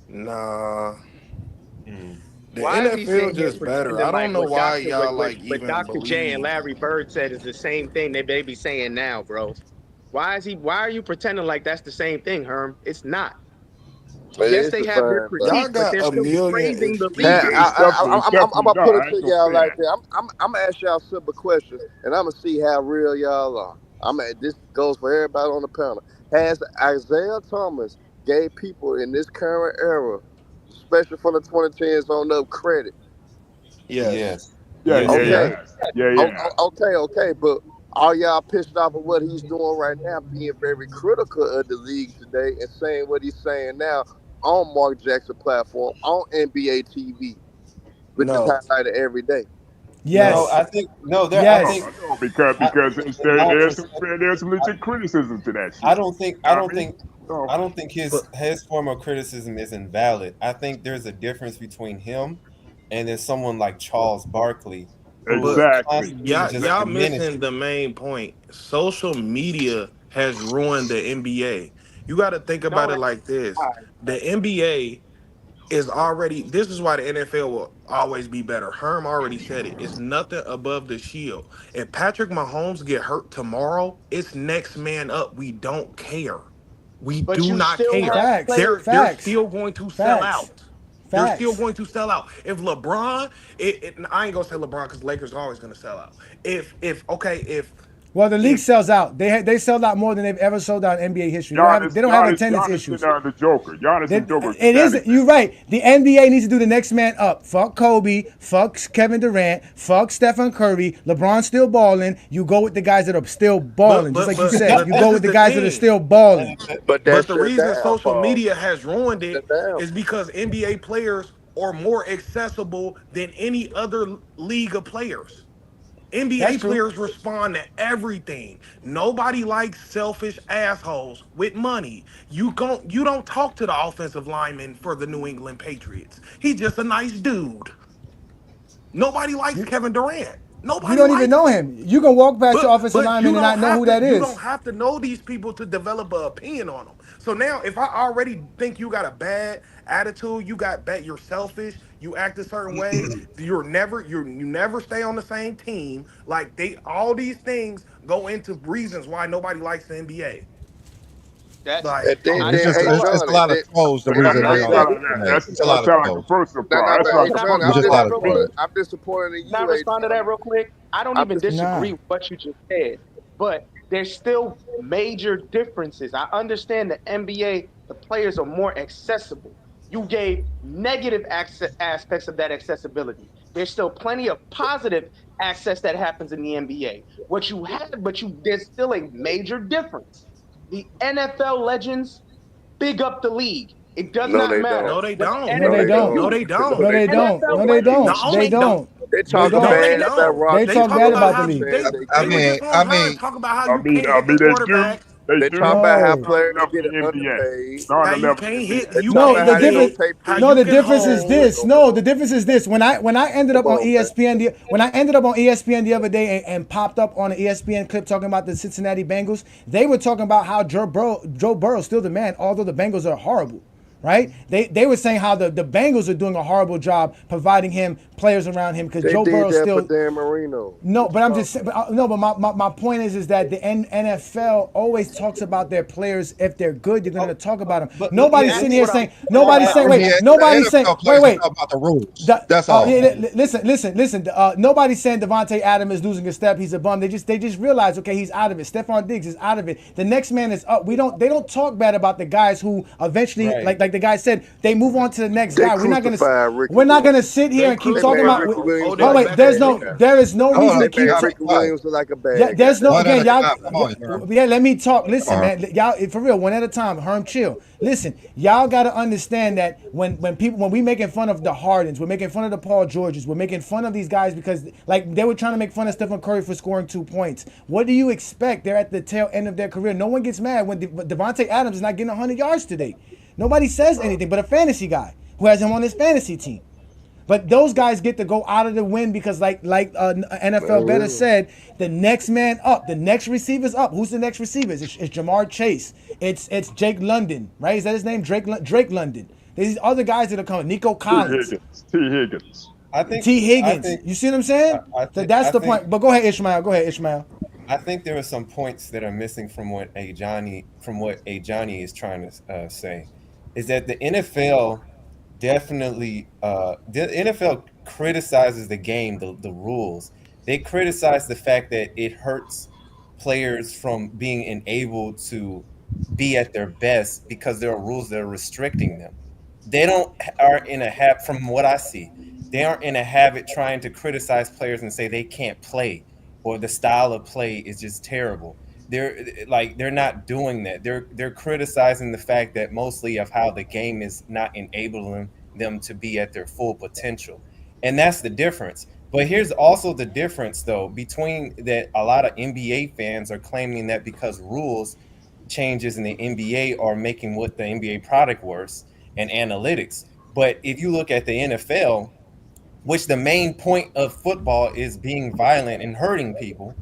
Nah. The Why is he NFL just better. I don't know why y'all like but even Dr. J and believe. Larry Bird said it's the same thing they be saying now, bro. Why are you pretending like that's the same thing, Herm? It's not. Yes, they have their critiques, but they're still praising the league. I'm gonna put it to y'all like that. I'm gonna ask y'all simple questions, and I'm gonna see how real y'all are. This goes for everybody on the panel. Has Isaiah Thomas gave people in this current era, especially for the 2010s, on up credit? Yes. Okay, but are y'all pissed off of what he's doing right now, being very critical of the league today and saying what he's saying now on Mark Jackson platform, on NBA TV, which is highlighted every day? Yes. No, I think no. Yes. I think because there's some legit criticism to that shit. I don't think his form of criticism is invalid. I think there's a difference between him and there's someone like Charles Barkley. Exactly. Y'all missing the main point. Social media has ruined the NBA. You got to think about it like this. The NBA is already, this is why the NFL will always be better. Herm already said it. It's nothing above the shield. If Patrick Mahomes get hurt tomorrow, it's next man up. We don't care. We do not care. They're still going to sell out. They're still going to sell out. If LeBron, I ain't gonna say LeBron because Lakers are always gonna sell out. Well, the league sells out. They sell out more than they've ever sold out in NBA history. They don't have attendance issues. The Joker. It is. You're right. The NBA needs to do the next man up. Fuck Kobe. Fuck Kevin Durant. Fuck Stephen Curry. LeBron's still balling. You go with the guys that are still balling. Just like you said, you go with the guys that are still balling. But the reason social media has ruined it is because NBA players are more accessible than any other league of players. NBA players respond to everything. Nobody likes selfish assholes with money. You don't talk to the offensive lineman for the New England Patriots. He's just a nice dude. Nobody likes Kevin Durant. Nobody You don't even likes know him. him. You can walk past your offensive But lineman you and not don't know have who to. that You is. don't have to know these people to develop an opinion on them. So now, if I already think you got a bad attitude, you're selfish, you act a certain way, you never stay on the same team. Like all these things go into reasons why nobody likes the NBA. And Like, then, It's just hey, it's John, just a lot of trolls. The and reason they then, don't That like then, the NBA. that It's a lot of sound like a trolls. personal no, problem. no, That but sounds hey, like a John, It's I'm just a personal lot of problem to trolls. me. disappointed. I'm disappointed in Can I you, hey, respond to that John. real quick? I don't I'm even Nah. disagree with what you just said, but there's still major differences. I understand the NBA, the players are more accessible. You gave negative aspects of that accessibility. There's still plenty of positive access that happens in the NBA. There's still a major difference. The NFL legends big up the league. It does No, not they matter. no, don't. they But don't. No, No, they they don't. don't. you, No, No, they they don't. don't. NFL No, they legends, don't. No, They they don't. don't. They They talk No, don't. bad they about don't. They Rocky They talk talk bad Smith. about about They the how league. saying they they I they were can't. mean, just on I time mean, talking about how I you mean, can't I hit the mean, they do. quarterback, They They do. talk No. about how Starting players left get the NBA. underpaid. how Starting you left the can't hit, They NBA. you talk No, about can't the how they hit, don't difference. take how No, you the can difference is hold. this. No, the difference is this. When I ended Come up on on, man. ESPN the other day and popped up on an ESPN clip talking about the Cincinnati Bengals, they were talking about how Joe Burrow is still the man, although the Bengals are horrible. Right? They were saying how the Bengals are doing a horrible job providing him players around him because They Joe did Burrow that for still. Dan Marino. No, What you but I'm talking just saying. No, but my point is that the NFL always talks about their players. If they're good, you're going to talk about them. but Nobody's yeah, sitting that's here what I'm saying. Nobody's saying. Wait. NBA, Nobody's the saying. NFL Wait. players Wait. talk about the rules. That's all. Listen. Nobody's saying Devontae Adams is losing a step. He's a bum. They just realize, okay, he's out of it. Stephon Diggs is out of it. The next man is up. They don't talk bad about the guys who eventually, Right. like the guy said, they move on to the next They guy. crucified Ricky We're not Williams. gonna sit here They and keep They talking made crucified about. Ricky Williams Oh look like wait, a there's bad no, guy. there is no Hold reason on, to They keep. made y'all be Ricky quiet. Williams look like a bad There's guy. no One at again, a y'all. time. Come on, Herm. Yeah, let me talk. Listen, Come on. man, y'all for real. One at a time. Herm, chill. Listen, y'all got to understand that when we making fun of the Hardens, we're making fun of the Paul Georges, we're making fun of these guys because like they were trying to make fun of Stephen Curry for scoring 2 points. What do you expect? They're at the tail end of their career. No one gets mad when Devontae Adams is not getting 100 yards today. Nobody says anything but a fantasy guy who has him on his fantasy team. But those guys get to go out of the win because, like NFL Better said, the next man up, the next receiver's up. Who's the next receiver? It's Jamar Chase. It's Jake London, right? Is that his name? Drake London. There's these other guys that are coming. Nico Collins. T. Higgins. T. Higgins. You see what I'm saying? So that's the point. But go ahead, Ishmael. Go ahead, Ishmael. I think there are some points that are missing from what Johnny is trying to say, is that the NFL definitely the NFL criticizes the game, the rules. They criticize the fact that it hurts players from being enabled to be at their best because there are rules that are restricting them. They aren't in a habit, from what I see, they aren't in a habit trying to criticize players and say they can't play or the style of play is just terrible. They're not doing that. They're criticizing the fact that mostly of how the game is not enabling them to be at their full potential. And that's the difference. But here's also the difference though between that a lot of NBA fans are claiming that because rules changes in the NBA are making what the NBA product worse and analytics. But if you look at the NFL, which the main point of football is being violent and hurting people,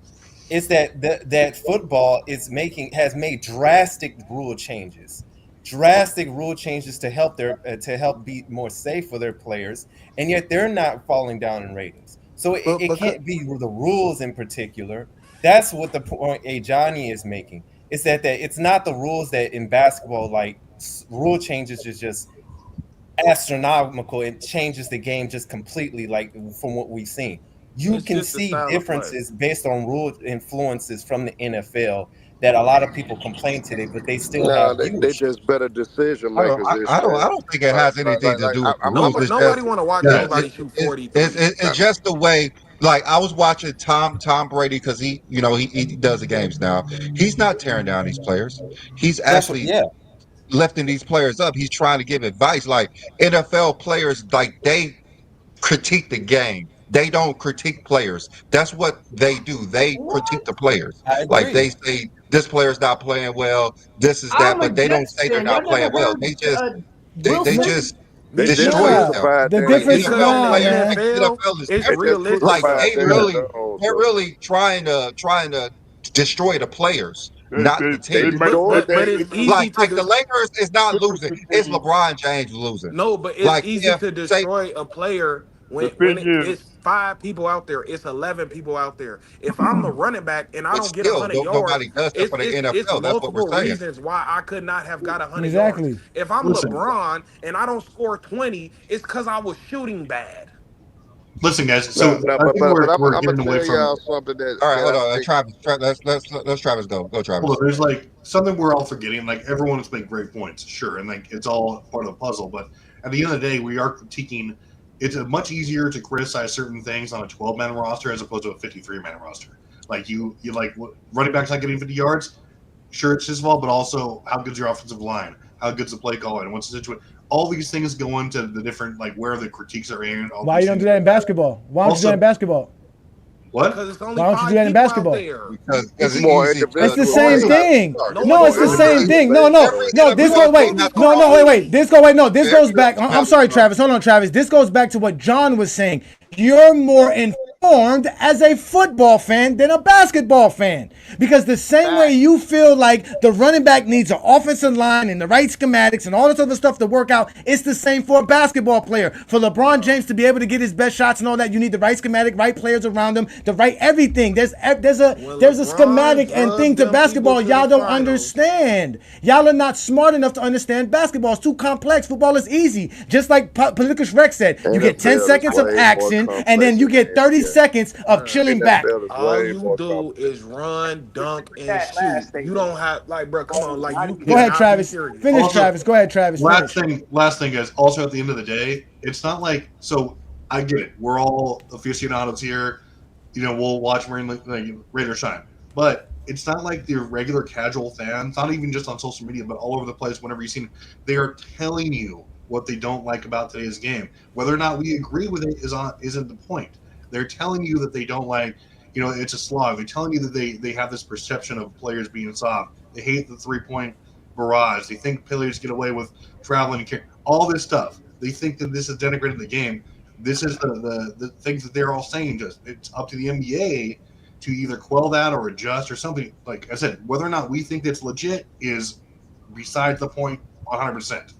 is that football has made drastic rule changes to help be more safe for their players, and yet they're not falling down in ratings. So it can't be the rules in particular. That's what the point Johnny is making. Is that it's not the rules that in basketball, like rule changes is just astronomical. It changes the game just completely, like from what we've seen. You It's can just the see style of differences based on rule influences from the NFL that a lot of people complain today, but they still No, have they viewership. just better decision I don't, makers I, this I don't. I year. don't think it has anything to do with the rules. It's just Nobody want to watch that anybody shoot 43. it's just the way. Like I was watching Tom Brady because he does the games now. He's not tearing down these players. He's That's what, actually yeah. lifting these players up. He's trying to give advice. Like NFL players, like they critique the game. They don't critique players. That's what they do. They critique the players. I Like agree. they say this player's not playing well, this is that, I'm a but they don't Jets say they're fan. Y'all not never playing well. heard They just they, they Wilson? just Me They too. just destroy them. Nah, crucified the Dan Like difference, Marino. NFL nah, players man. think NFL NFL is is They different. just realistic. Like crucified they Dan. really they're really trying to destroy the players, not the team. But it's easy Like to the Lakers is not losing. It's LeBron James losing. No, but it's Like easy to destroy a player when it's 5 people out there, it's 11 people out there. If I'm the running back and I but don't get still, 100 yards, nobody does that for the it's NFL. That's what we're multiple saying. reasons why I could not have got 100 Exactly. yards. If I'm Listen. LeBron and I don't score 20, it's because I was shooting bad. Listen, guys. So but I think I'm we're gonna getting away tell from. y'all something that. All right, that hold I on, think- Travis. Let's Travis go. Go, Travis. Well, there's like something we're all forgetting. Like everyone's made great points, sure, and like it's all part of the puzzle. But at the end of the day, we are critiquing. It's much easier to criticize certain things on a 12-man roster as opposed to a 53-man roster. Like you like running backs not getting 50 yards. Sure, it's his fault, but also how good's your offensive line? How good's the play calling? What's the situation? All these things go into the different like where the critiques are aimed. Why you don't do that in basketball? Why don't you do that in basketball? What? Because it's only Why don't you do that in basketball? Because It's the same thing. No, it's the same thing. No. This goes back. I'm sorry, Travis. Hold on, Travis. This goes back to what John was saying. You're more informed as a football fan than a basketball fan, because the same way you feel like the running back needs an offensive line and the right schematics and all this other stuff to work out, it's the same for a basketball player. For LeBron James to be able to get his best shots and all that, you need the right schematic, right players around him, the right everything. There's a schematic and thing to basketball y'all don't understand. Y'all are not smart enough to understand basketball. It's too complex. Football is easy. Just like Politicus Rex said, you get 10 seconds of action and then you get 30 seconds of chilling back. All you do is run, dunk, and shoot. You don't have bro. Come on, you. Go ahead, Travis. Finish, Also, Travis. Go ahead, Travis. Last thing, guys. Also, at the end of the day, it's not like so. I get it. We're all aficionados here. You know, we'll watch Raiders shine, but it's not like the regular casual fans. Not even just on social media, but all over the place. Whenever you see, they are telling you what they don't like about today's game. Whether or not we agree with it isn't the point. They're telling you that they don't like, it's a slog. They're telling you that they have this perception of players being soft. They hate the 3-point barrage. They think players get away with traveling, all this stuff. They think that this is denigrating the game. This is the things that they're all saying. Just it's up to the NBA to either quell that or adjust or something. Like I said, whether or not we think it's legit is besides the point 100%.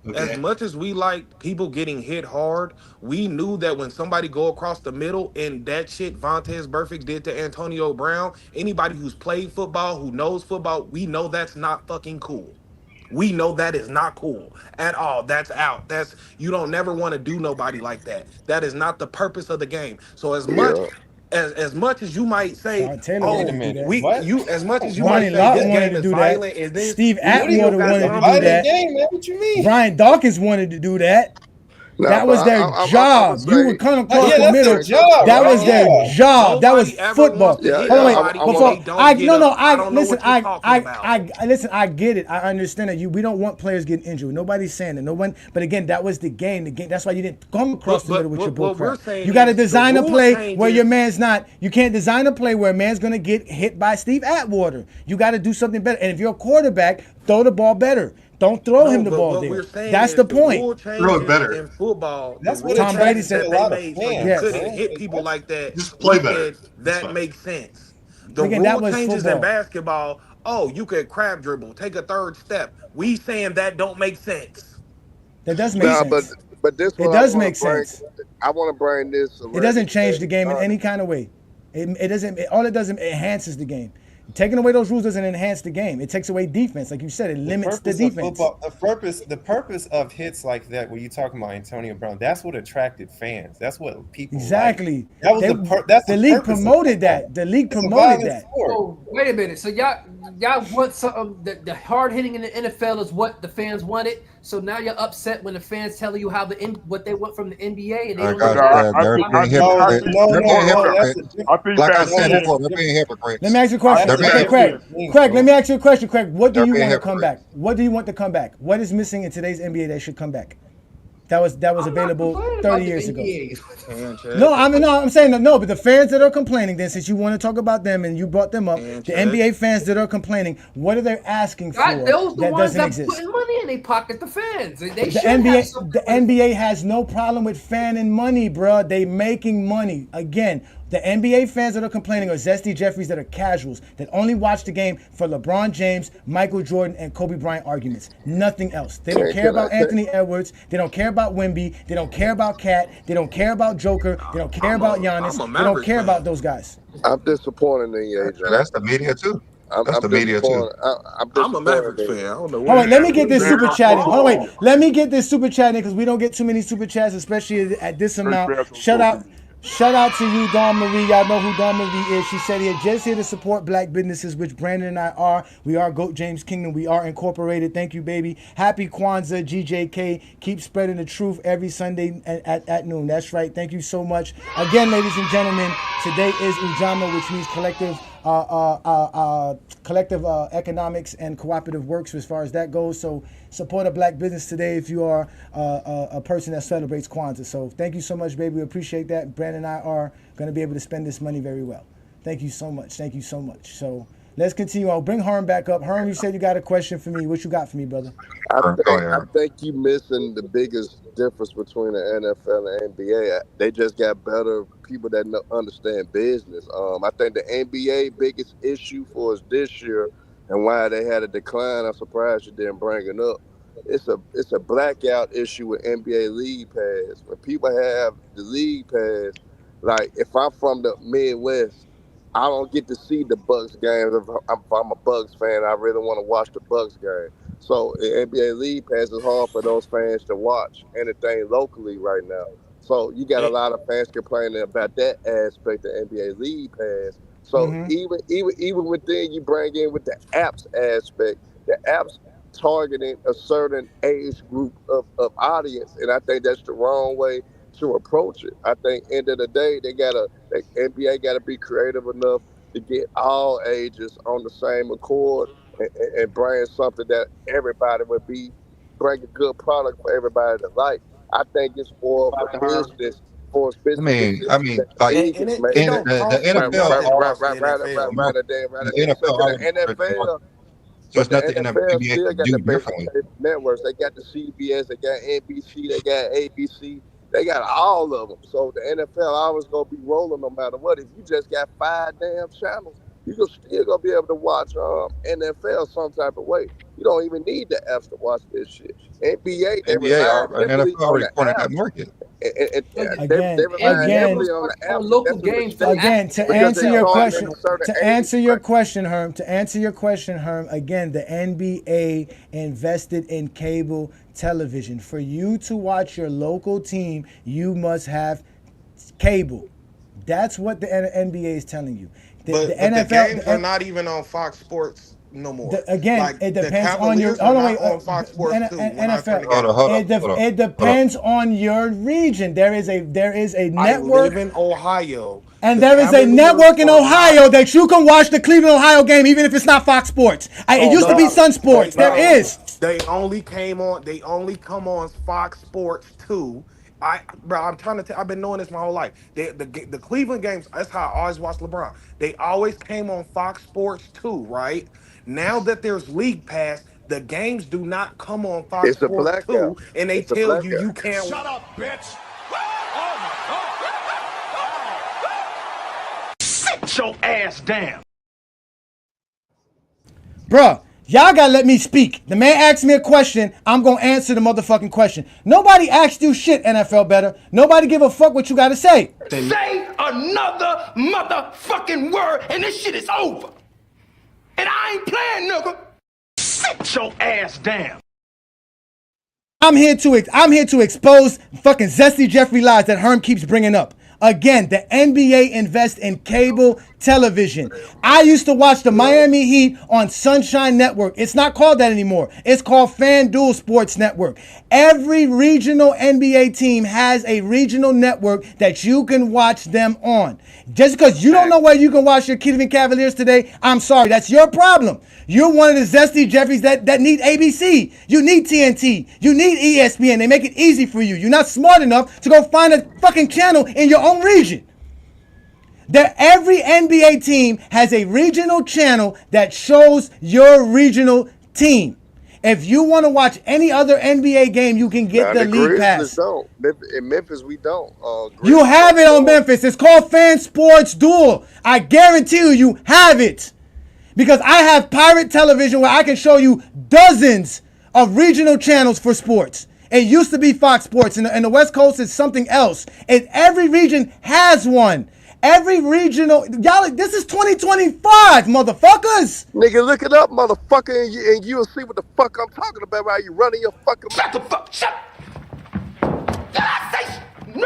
Okay. As much as we like people getting hit hard, we knew that when somebody go across the middle and that shit Vontaze Burfict did to Antonio Brown, anybody who's played football, who knows football, we know that's not fucking cool. We know that is not cool at all. That's out. You don't never want to do nobody like that. That is not the purpose of the game. So as much as you might say, as much as you might say this game is violent, and this Steve Atwater wanted to do that. What you mean? Brian Dawkins wanted to do that. That was their job. You would come across the middle. That was their job. That was football. Listen. I get it. I understand that we don't want players getting injured. Nobody's saying that. No one. But again, that was the game. That's why you didn't come across the middle with your bull crap. You got to design a play where your man's not. You can't design a play where a man's going to get hit by Steve Atwater. You got to do something better. And if you're a quarterback, throw the ball better. Don't throw him the ball there. That's the point. Throw it better. In football, that's what Tom Brady said. They couldn't hit people like that. Just play better. That makes sense. The rule changes in basketball. Oh, you could crab dribble, take a third step. We saying that don't make sense. That does make sense. But this it does make sense. I want to bring this. It doesn't change the game in any kind of way. It doesn't. All it does is enhances the game. Taking away those rules doesn't enhance the game. It takes away defense, like you said. It limits the defense. The purpose of hits like that, when you talking about Antonio Brown, that's what attracted fans. That's what people exactly. Like. That was the league promoted that. The league promoted that. Oh, wait a minute. So y'all want something? The hard hitting in the NFL is what the fans wanted. So now you're upset when the fans tell you what they want from the NBA, and they don't. Like I said before, they're being hypocrites. Let me ask you a question. Craig, let me ask you a question, Craig. What do you want to come back? What do you want to come back? What is missing in today's NBA that should come back? That was available 30 years ago. No, I'm saying no, but the fans that are complaining, then since you want to talk about them and you brought them up, the NBA fans that are complaining, what are they asking for those that ones doesn't that exist? putting money in their pocket, the fans. The NBA has no problem with fan and money, bro. They making money. Again, The NBA fans that are complaining are Zesty Jeffries that are casuals, that only watch the game for LeBron James, Michael Jordan, and Kobe Bryant arguments. Nothing else. They don't care about Anthony Edwards. They don't care about Wemby. They don't care about Cat. They don't care about Joker. They don't care about Giannis. They don't care about those guys. I'm disappointed in you, AJ. That's the media too. That's the media too. I'm a Mavericks fan. I don't know. Hold on, let me get this super chat in. Hold on, wait. Let me get this super chat in because we don't get too many super chats, especially at this amount. Shout out to you, Dawn Marie. Y'all know who Dawn Marie is. She said here, just here to support black businesses, which Brandon and I are. We are GOAT James Kingdom. We are incorporated. Thank you, baby. Happy Kwanzaa, GJK. Keep spreading the truth every Sunday at noon. That's right. Thank you so much. Again, ladies and gentlemen, today is Ujamaa, which means collective economics and cooperative works as far as that goes. So support a black business today if you are a person that celebrates Kwanzaa. So thank you so much, baby. We appreciate that. Brandon and I are going to be able to spend this money very well. Thank you so much. Thank you so much. So let's continue. I'll bring Herm back up. Herm, you said you got a question for me. What you got for me, brother? I think you missing the biggest difference between the NFL and the NBA. They just got better people that understand business. I think the NBA biggest issue for us this year and why they had a decline, I'm surprised you didn't bring it up. It's a blackout issue with NBA League Pass. When people have the League Pass, like if I'm from the Midwest, I don't get to see the Bucks games. If I'm a Bucks fan, I really want to watch the Bucks game. So the NBA League Pass is hard for those fans to watch anything locally right now. So you got a lot of fans complaining about that aspect of NBA League Pass. So even within you bring in with the apps aspect, the apps targeting a certain age group of audience, and I think that's the wrong way to approach it. I think end of the day, the NBA got to be creative enough to get all ages on the same accord and bring something that everybody would bring a good product for everybody to like. I think it's more of a business. I mean, like the NFL. But the nothing NFL NBA still can got do the differently. basic networks. They got the CBS, they got NBC, they got ABC, they got all of them. So the NFL always gonna be rolling no matter what. If you just got 5 damn channels, you still gonna be able to watch NFL some type of way. You don't even need the apps to watch this shit. NBA, they rely heavily on the that apps. market. They rely heavily on the apps. Local games. Again, to answer your question, Herm. Again, the NBA invested in cable television. For you to watch your local team, you must have cable. That's what the NBA is telling you. But the games are not even on Fox Sports no more. It depends on your. Hold on, wait. On Fox Sports too. NFL. It depends on your region. There is a network. I live in Ohio. And there is a network in Ohio that you can watch the Cleveland, Ohio game, even if it's not Fox Sports. It used to be Sun Sports. There is. They only come on Fox Sports 2. I'm trying to tell. I've been knowing this my whole life. The Cleveland games. That's how I always watched LeBron. They always came on Fox Sports 2, right? Now that there's League Pass, the games do not come on Fox Sports 2, and they tell you can't. Shut up, bitch! Sit your ass down. Bruh, y'all gotta let me speak. The man asked me a question. I'm gonna answer the motherfucking question. Nobody asked you shit, NFL better. Nobody give a fuck what you gotta say. Say another motherfucking word and this shit is over. And I ain't playing, nigga. Sit your ass down. I'm here to expose fucking Zesty Jeffrey lies that Herm keeps bringing up. Again, the NBA invests in cable television. I used to watch the Miami Heat on Sunshine Network. It's not called that anymore. It's called FanDuel Sports Network. Every regional NBA team has a regional network that you can watch them on. Just because you don't know where you can watch your Cleveland Cavaliers today, I'm sorry. That's your problem. You're one of the Zesty Jeffries that need ABC. You need TNT. You need ESPN. They make it easy for you. You're not smart enough to go find a fucking channel in your own region. Every NBA team has a regional channel that shows your regional team. If you want to watch any other NBA game, you can get the League Grizzlies Pass. don't. In Memphis, we don't. You have it on Memphis. It's called Fan Sports Duel. I guarantee you have it. Because I have pirate television where I can show you dozens of regional channels for sports. It used to be Fox Sports. In the West Coast, it's something else. And every region has one. Every regional, y'all, this is 2025, motherfuckers. Nigga, look it up, motherfucker, and you'll see what the fuck I'm talking about while you running your fucking mouth. Shut the fuck, shut. Did I say, no?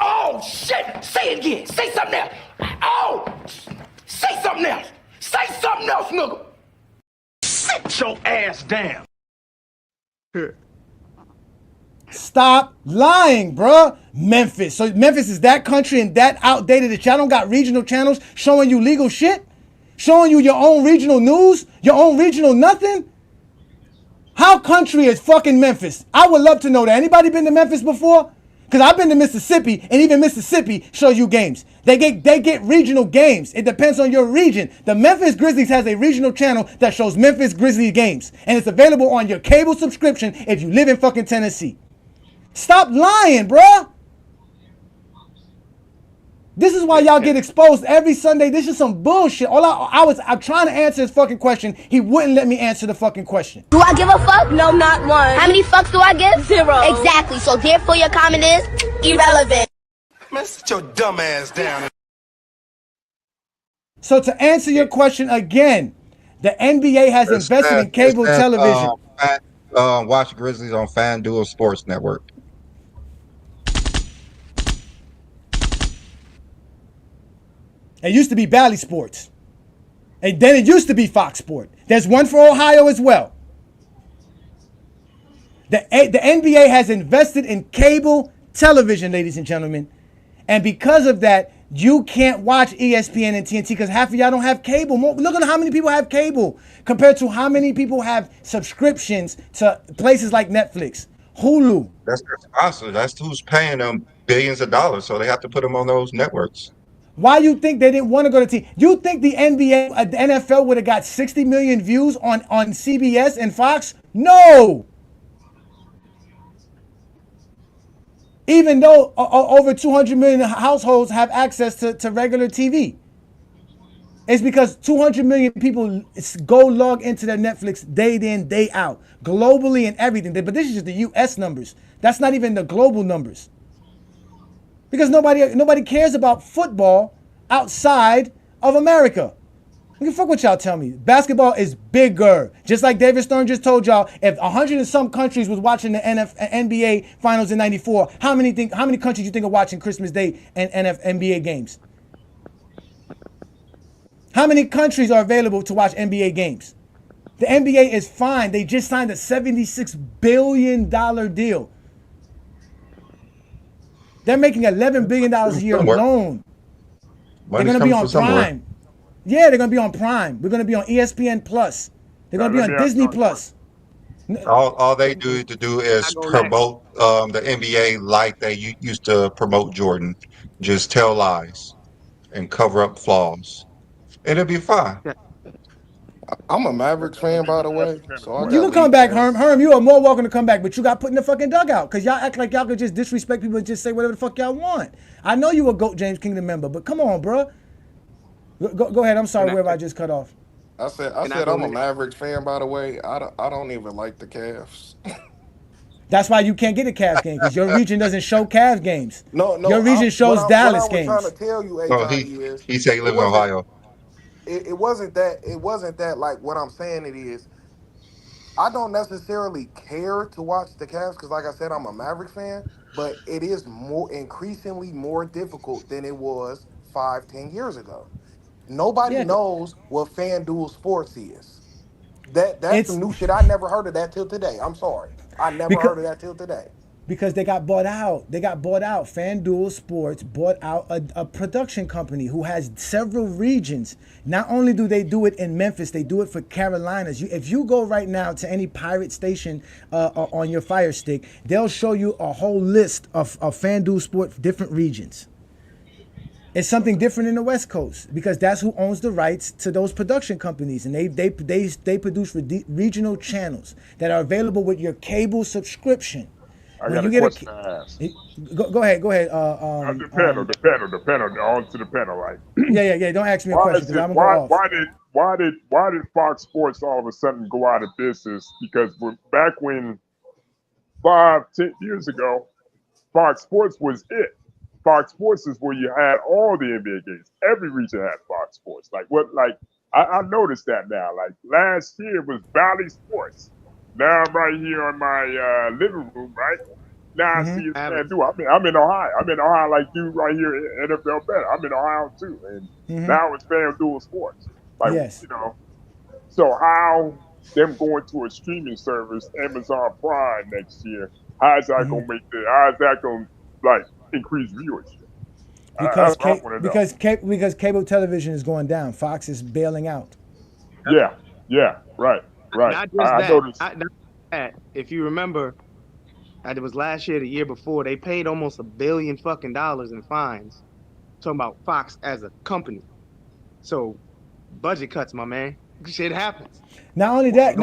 Oh, shit. Say it again. Say something else. Oh, say something else. Say something else, nigga. Sit your ass down. Stop lying, bruh. Memphis. So Memphis is that country and that outdated that y'all don't got regional channels showing you legal shit? Showing you your own regional news? Your own regional nothing? How country is fucking Memphis? I would love to know that. Anybody been to Memphis before? Because I've been to Mississippi, and even Mississippi shows you games. They get regional games. It depends on your region. The Memphis Grizzlies has a regional channel that shows Memphis Grizzlies games. And it's available on your cable subscription if you live in fucking Tennessee. Stop lying, bruh. This is why y'all get exposed every Sunday. This is some bullshit. I'm trying to answer his fucking question. He wouldn't let me answer the fucking question. Do I give a fuck? No, not one. How many fucks do I give? 0. Exactly. So therefore your comment is irrelevant. Man, sit your dumb ass down. So to answer your question again, the NBA has invested in cable television. Watch Grizzlies on FanDuel Sports Network. It used to be Bally Sports. And then it used to be Fox Sport. There's one for Ohio as well. The NBA has invested in cable television, ladies and gentlemen. And because of that, you can't watch ESPN and TNT because half of y'all don't have cable. Look at how many people have cable compared to how many people have subscriptions to places like Netflix, Hulu. That's their sponsor. That's who's paying them billions of dollars. So they have to put them on those networks. Why you think they didn't want to go to TV? You think the NBA, the NFL would have got 60 million views on CBS and Fox? No. Even though over 200 million households have access to regular TV. It's because 200 million people go log into their Netflix day in, day out, globally and everything. But this is just the U.S. numbers. That's not even the global numbers. Because nobody cares about football outside of America. You can fuck what y'all tell me. Basketball is bigger. Just like David Stern just told y'all, if 100 and some countries was watching the NBA Finals in '94, how many countries you think are watching Christmas Day and NBA games? How many countries are available to watch NBA games? The NBA is fine. They just signed a $76 billion deal. They're making $11 billion a year alone. They're going to be on Prime. Yeah, they're going to be on Prime. We're going to be on ESPN Plus. They're going to be on Disney Plus. All they do is promote the NBA like they used to promote Jordan. Just tell lies and cover up flaws. And it'll be fine. I'm a Mavericks fan, by the way. So You can come back, Herm. Herm, you are more welcome to come back, but you got put in the fucking dugout because y'all act like y'all could just disrespect people and just say whatever the fuck y'all want. I know you a GOAT James Kingdom member, but come on, bro. Go ahead. I'm sorry, wherever I just cut off. I said I'm a Mavericks fan, by the way. I don't even like the Cavs. That's why you can't get a Cavs game because your region doesn't show Cavs games. No. Your region shows Dallas games. What I was trying to tell you, he said he lives in Ohio. It wasn't that like what I'm saying it is. I don't necessarily care to watch the Cavs because, like I said, I'm a Mavericks fan, but it is increasingly more difficult than it was 5-10 years ago. Nobody knows what FanDuel Sports is. That's some new shit. I never heard of that till today. I'm sorry. I never heard of that till today. Because they got bought out. FanDuel Sports bought out a production company who has several regions. Not only do they do it in Memphis, they do it for Carolinas. If you go right now to any pirate station on your Fire Stick, they'll show you a whole list of FanDuel Sports different regions. It's something different in the West Coast because that's who owns the rights to those production companies, and they produce regional channels that are available with your cable subscription. I got a question to ask. Go ahead. The panel. On to the panel, right? Yeah. Don't ask me a question because I'm gonna go off. Why did Fox Sports all of a sudden go out of business? Because back when 5-10 years ago, Fox Sports was it. Fox Sports is where you had all the NBA games. Every region had Fox Sports. I noticed that now. Like last year was Valley Sports. Now I'm right here on my living room, right? Now I see it's FanDuel. I'm in Ohio. I'm in Ohio like you right here in NFL Bet. I'm in Ohio too. And now it's FanDuel Sports. Yes. So how them going to a streaming service, Amazon Prime next year, how is that gonna increase viewership? Because cable television is going down. Fox is bailing out. Yeah, right. Not just that. If you remember, it was last year, the year before, they paid almost $1 billion fucking in fines. Talking about Fox as a company. So, budget cuts, my man. Shit happens. Not only that,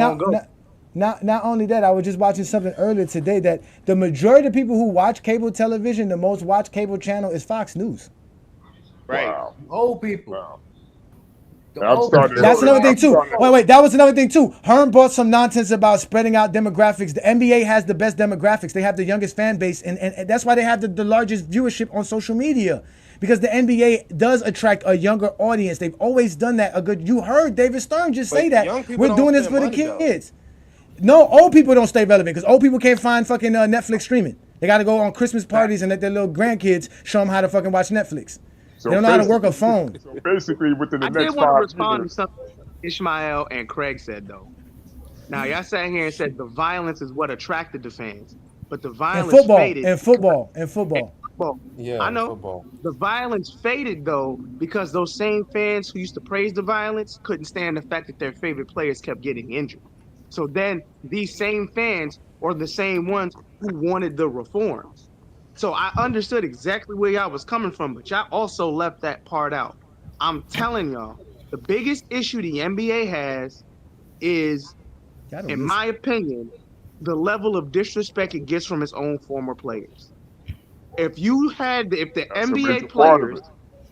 not only that, I was just watching something earlier today that the majority of people who watch cable television, the most watched cable channel is Fox News. Right. Wow. Old people. Wow. That's another thing too. Wait, that was another thing too. Herm brought some nonsense about spreading out demographics. The NBA has the best demographics. They have the youngest fan base, and that's why they have the largest viewership on social media. Because the NBA does attract a younger audience. They've always done that. You heard David Stern just say that. We're doing this for the kids. No, old people don't stay relevant because old people can't find fucking Netflix streaming. They got to go on Christmas parties and let their little grandkids show them how to fucking watch Netflix. They don't know how to work a phone. So basically, within the next 5 years. I did want to respond to something Ishmael and Craig said, though. Now, y'all sat here and said the violence is what attracted the fans. But the violence faded. In football. Yeah, I know. Football. The violence faded, though, because those same fans who used to praise the violence couldn't stand the fact that their favorite players kept getting injured. So then these same fans are the same ones who wanted the reforms. So I understood exactly where y'all was coming from, but y'all also left that part out. I'm telling y'all, the biggest issue the NBA has is, in my opinion, the level of disrespect it gets from its own former players. If the NBA players,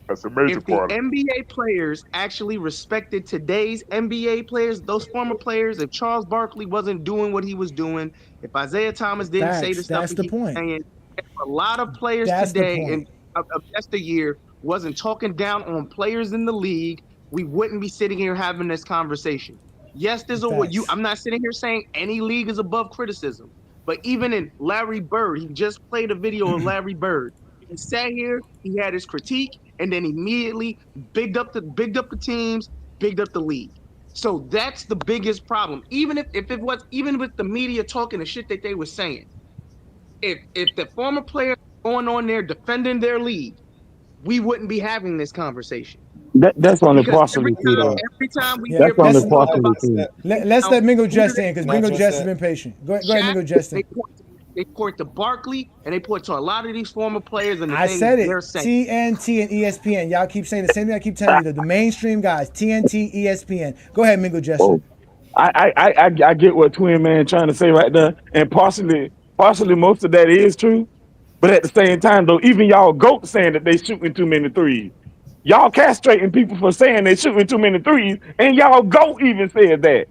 that's a major part. If the NBA players actually respected today's NBA players, those former players, if Charles Barkley wasn't doing what he was doing, if Isaiah Thomas didn't say the stuff he was saying, if a lot of players today and of yesteryear wasn't talking down on players in the league, we wouldn't be sitting here having this conversation. Yes, I'm not sitting here saying any league is above criticism, but even in Larry Bird, he just played a video of Larry Bird. He sat here, he had his critique, and then immediately bigged up the teams, bigged up the league. So that's the biggest problem. Even with the media talking the shit that they were saying, if the former players going on there defending their league, we wouldn't be having this conversation. That's on the partially true, though. Every time we that's on the partially true. Let's let Mingo Just in because Mingo Just has been patient. Go ahead, Mingo Just in. They point to Barkley and they point to a lot of these former players and I said it. TNT and ESPN. Y'all keep saying the same thing I keep telling you. The mainstream guys, TNT, ESPN. Go ahead, Mingo Just. I get what Twin Man trying to say right there, and partially most of that is true. But at the same time, though, even y'all GOAT saying that they shooting too many threes. Y'all castrating people for saying they shooting too many threes, and y'all GOAT even said that.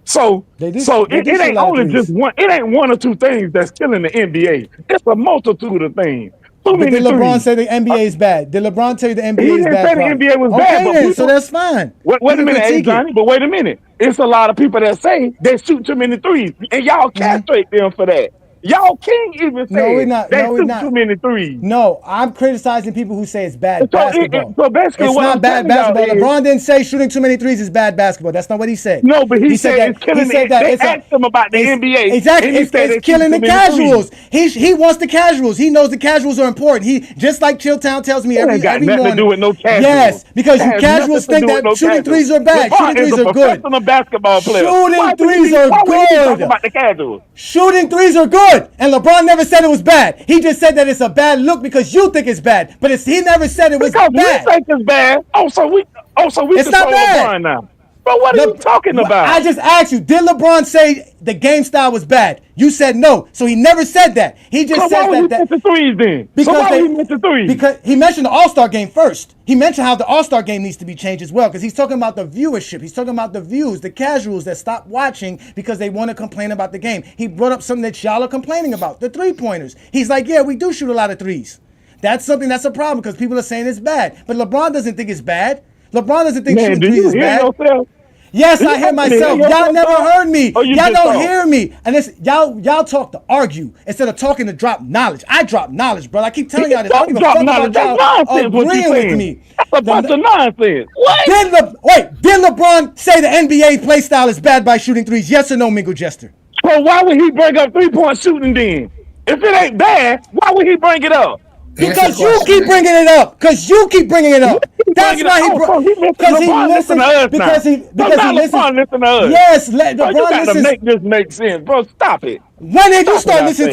So it ain't only just one. It ain't one or two things that's killing the NBA. It's a multitude of things. Did LeBron say the NBA is bad? Did LeBron tell you the NBA is bad? He didn't say the NBA was bad. Then, so that's fine. Wait a minute, Johnny. But wait a minute. It's a lot of people that say they shoot too many threes, and y'all castrate them for that. Y'all can't even say they shoot too many threes. No, I'm criticizing people who say it's bad basketball. So basically, it's not bad basketball. LeBron didn't say shooting too many threes is bad basketball. That's not what he said. No, but he said it's killing they asked him about the NBA. Exactly. It's killing the casuals. He wants the casuals. He knows the casuals are important. He just like Chilltown tells me every morning. Nothing to do with no casuals. Yes, because you casuals think that shooting threes are bad. Shooting threes are good. Basketball player. Shooting threes are good. About the casuals. Shooting threes are good. good. And LeBron never said it was bad. He just said that it's a bad look because you think it's bad. But he never said it was because bad. we think it's bad. So we It's not control bad. LeBron now. But what are you talking about? I just asked you, did LeBron say the game style was bad? You said no. So he never said that. He just said that. Why would he miss the threes then? He miss the threes? Because he mentioned the All-Star game first. He mentioned how the All-Star game needs to be changed as well because he's talking about the viewership. He's talking about the views, the casuals that stop watching because they want to complain about the game. He brought up something that y'all are complaining about, the three-pointers. He's like, yeah, we do shoot a lot of threes. That's something that's a problem because people are saying it's bad. But LeBron doesn't think it's bad. LeBron doesn't think shooting threes is bad. Yourself? Yes, I hear myself. Y'all never heard me. Y'all don't hear me. And it's y'all talk to argue instead of talking to drop knowledge. I drop knowledge, bro. I keep telling y'all this. I don't give a fuck about y'all agreeing with me. That's a bunch of nonsense. What? Did LeBron say the NBA play style is bad by shooting threes? Yes or no, Mingo Jester? So why would he bring up 3-point shooting then? If it ain't bad, why would he bring it up? Because you keep bringing it up. That's why he brought. Because he listens. Because he listens. Listen to us. Yes, LeBron listens. To make this make sense, bro. Stop it. When did you start listening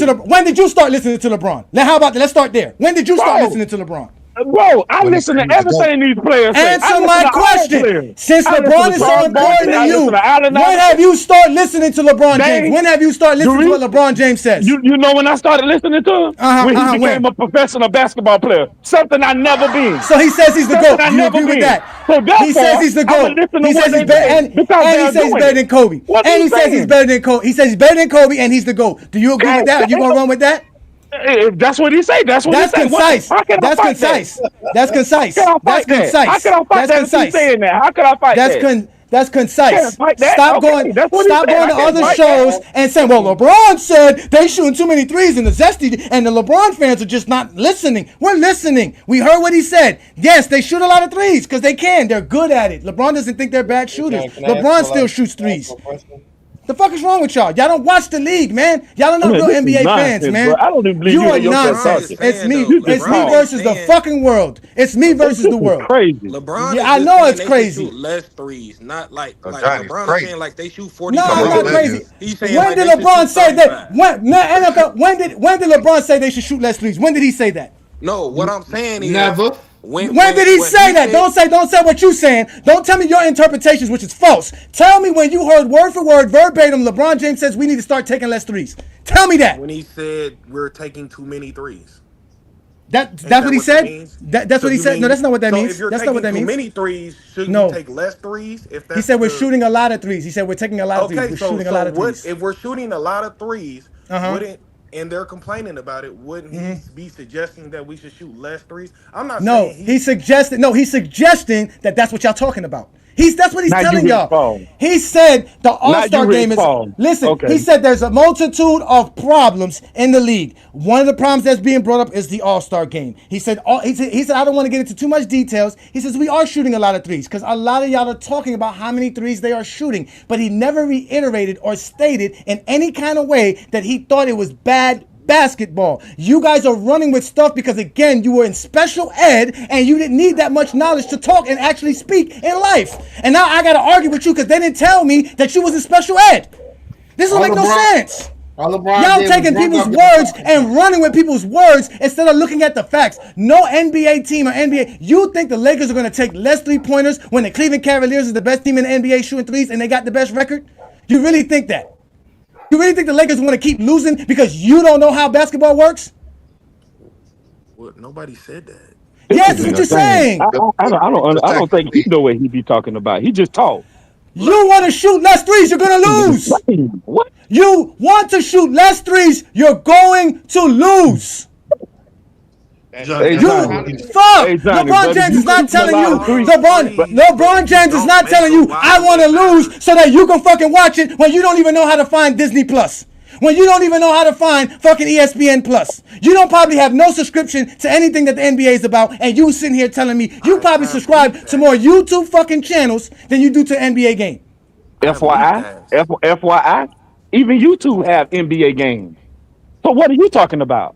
to LeBron? Now, how about that? Let's start there. When did you start listening to LeBron? Bro, I listen to everything these players say. Answer my question. Since LeBron is so important to you, when have you started listening to LeBron James? When have you started listening to what LeBron James says? You know when I started listening to him? When he became a professional basketball player. Something I never been. So he says he's the GOAT. Do you agree with that? So he says he's the GOAT. He says he's better, and he says he's better than Kobe. And he says he's better than Kobe. He says he's better than Kobe, and he's the GOAT. Do you agree with that? Are you gonna run with that? If that's what he say. That's concise. That's concise. That's concise. That's concise. How can I fight that? Saying that? How can I fight that? That's concise. Stop going to other shows that. And saying, well, LeBron said they shooting too many threes and the Zesty and the LeBron fans are just not listening. We're listening. We heard what he said. Yes, they shoot a lot of threes because they can. They're good at it. LeBron doesn't think they're bad shooters. LeBron still shoots threes. The fuck is wrong with y'all? Y'all don't watch the league, man. Y'all are not real NBA fans, man. Bro. I don't even believe you are nonsense. It's me. It's me versus the fucking world. It's me versus the world. Crazy. LeBron. Yeah, I know it's crazy. Shoot less threes, not like LeBron is saying like they shoot 40. No, I'm not crazy. He's saying when did LeBron say that? When did LeBron say they should shoot less threes? When did he say that? No, what I'm saying is never. When did he say that? Don't say what you saying. Don't tell me your interpretations, which is false. Tell me when you heard word for word, verbatim, LeBron James says we need to start taking less threes. Tell me that. When he said we're taking too many threes. That's what he said? That's what he said? No, that's not what that means. That's not what that means. Too many threes, shouldn't you take less threes? He said we're shooting a lot of threes. He said we're taking a lot of threes. We're shooting a lot of threes. If we're shooting a lot of threes, wouldn't and they're complaining about it, wouldn't he be suggesting that we should shoot less threes? I'm not saying he's suggesting that that's what y'all talking about. That's what he's telling y'all. He said the All-Star game is. Listen, okay. He said there's a multitude of problems in the league. One of the problems that's being brought up is the All-Star game. He said I don't want to get into too much details. He says we are shooting a lot of threes because a lot of y'all are talking about how many threes they are shooting, but he never reiterated or stated in any kind of way that he thought it was bad basketball. You guys are running with stuff because, again, you were in special ed and you didn't need that much knowledge to talk and actually speak in life. And now I got to argue with you because they didn't tell me that you was in special ed. This don't make no sense. Y'all taking people's words and running with people's words instead of looking at the facts. No NBA team or NBA. You think the Lakers are going to take less three-pointers when the Cleveland Cavaliers is the best team in the NBA shooting threes and they got the best record? You really think that? You really think the Lakers want to keep losing because you don't know how basketball works? Well, nobody said that. Yes, that's what you're saying. I don't think he know what he be talking about. He just talk. You want to shoot less threes, you're going to lose. What? You want to shoot less threes, you're going to lose. LeBron James is not telling you. LeBron James is not telling you I want to lose so that you can fucking watch it when you don't even know how to find Disney Plus. When you don't even know how to find fucking ESPN Plus. You don't probably have no subscription to anything that the NBA is about, and you sitting here telling me you probably subscribe to more YouTube fucking channels than you do to NBA game. FYI, even YouTube have NBA games. So what are you talking about?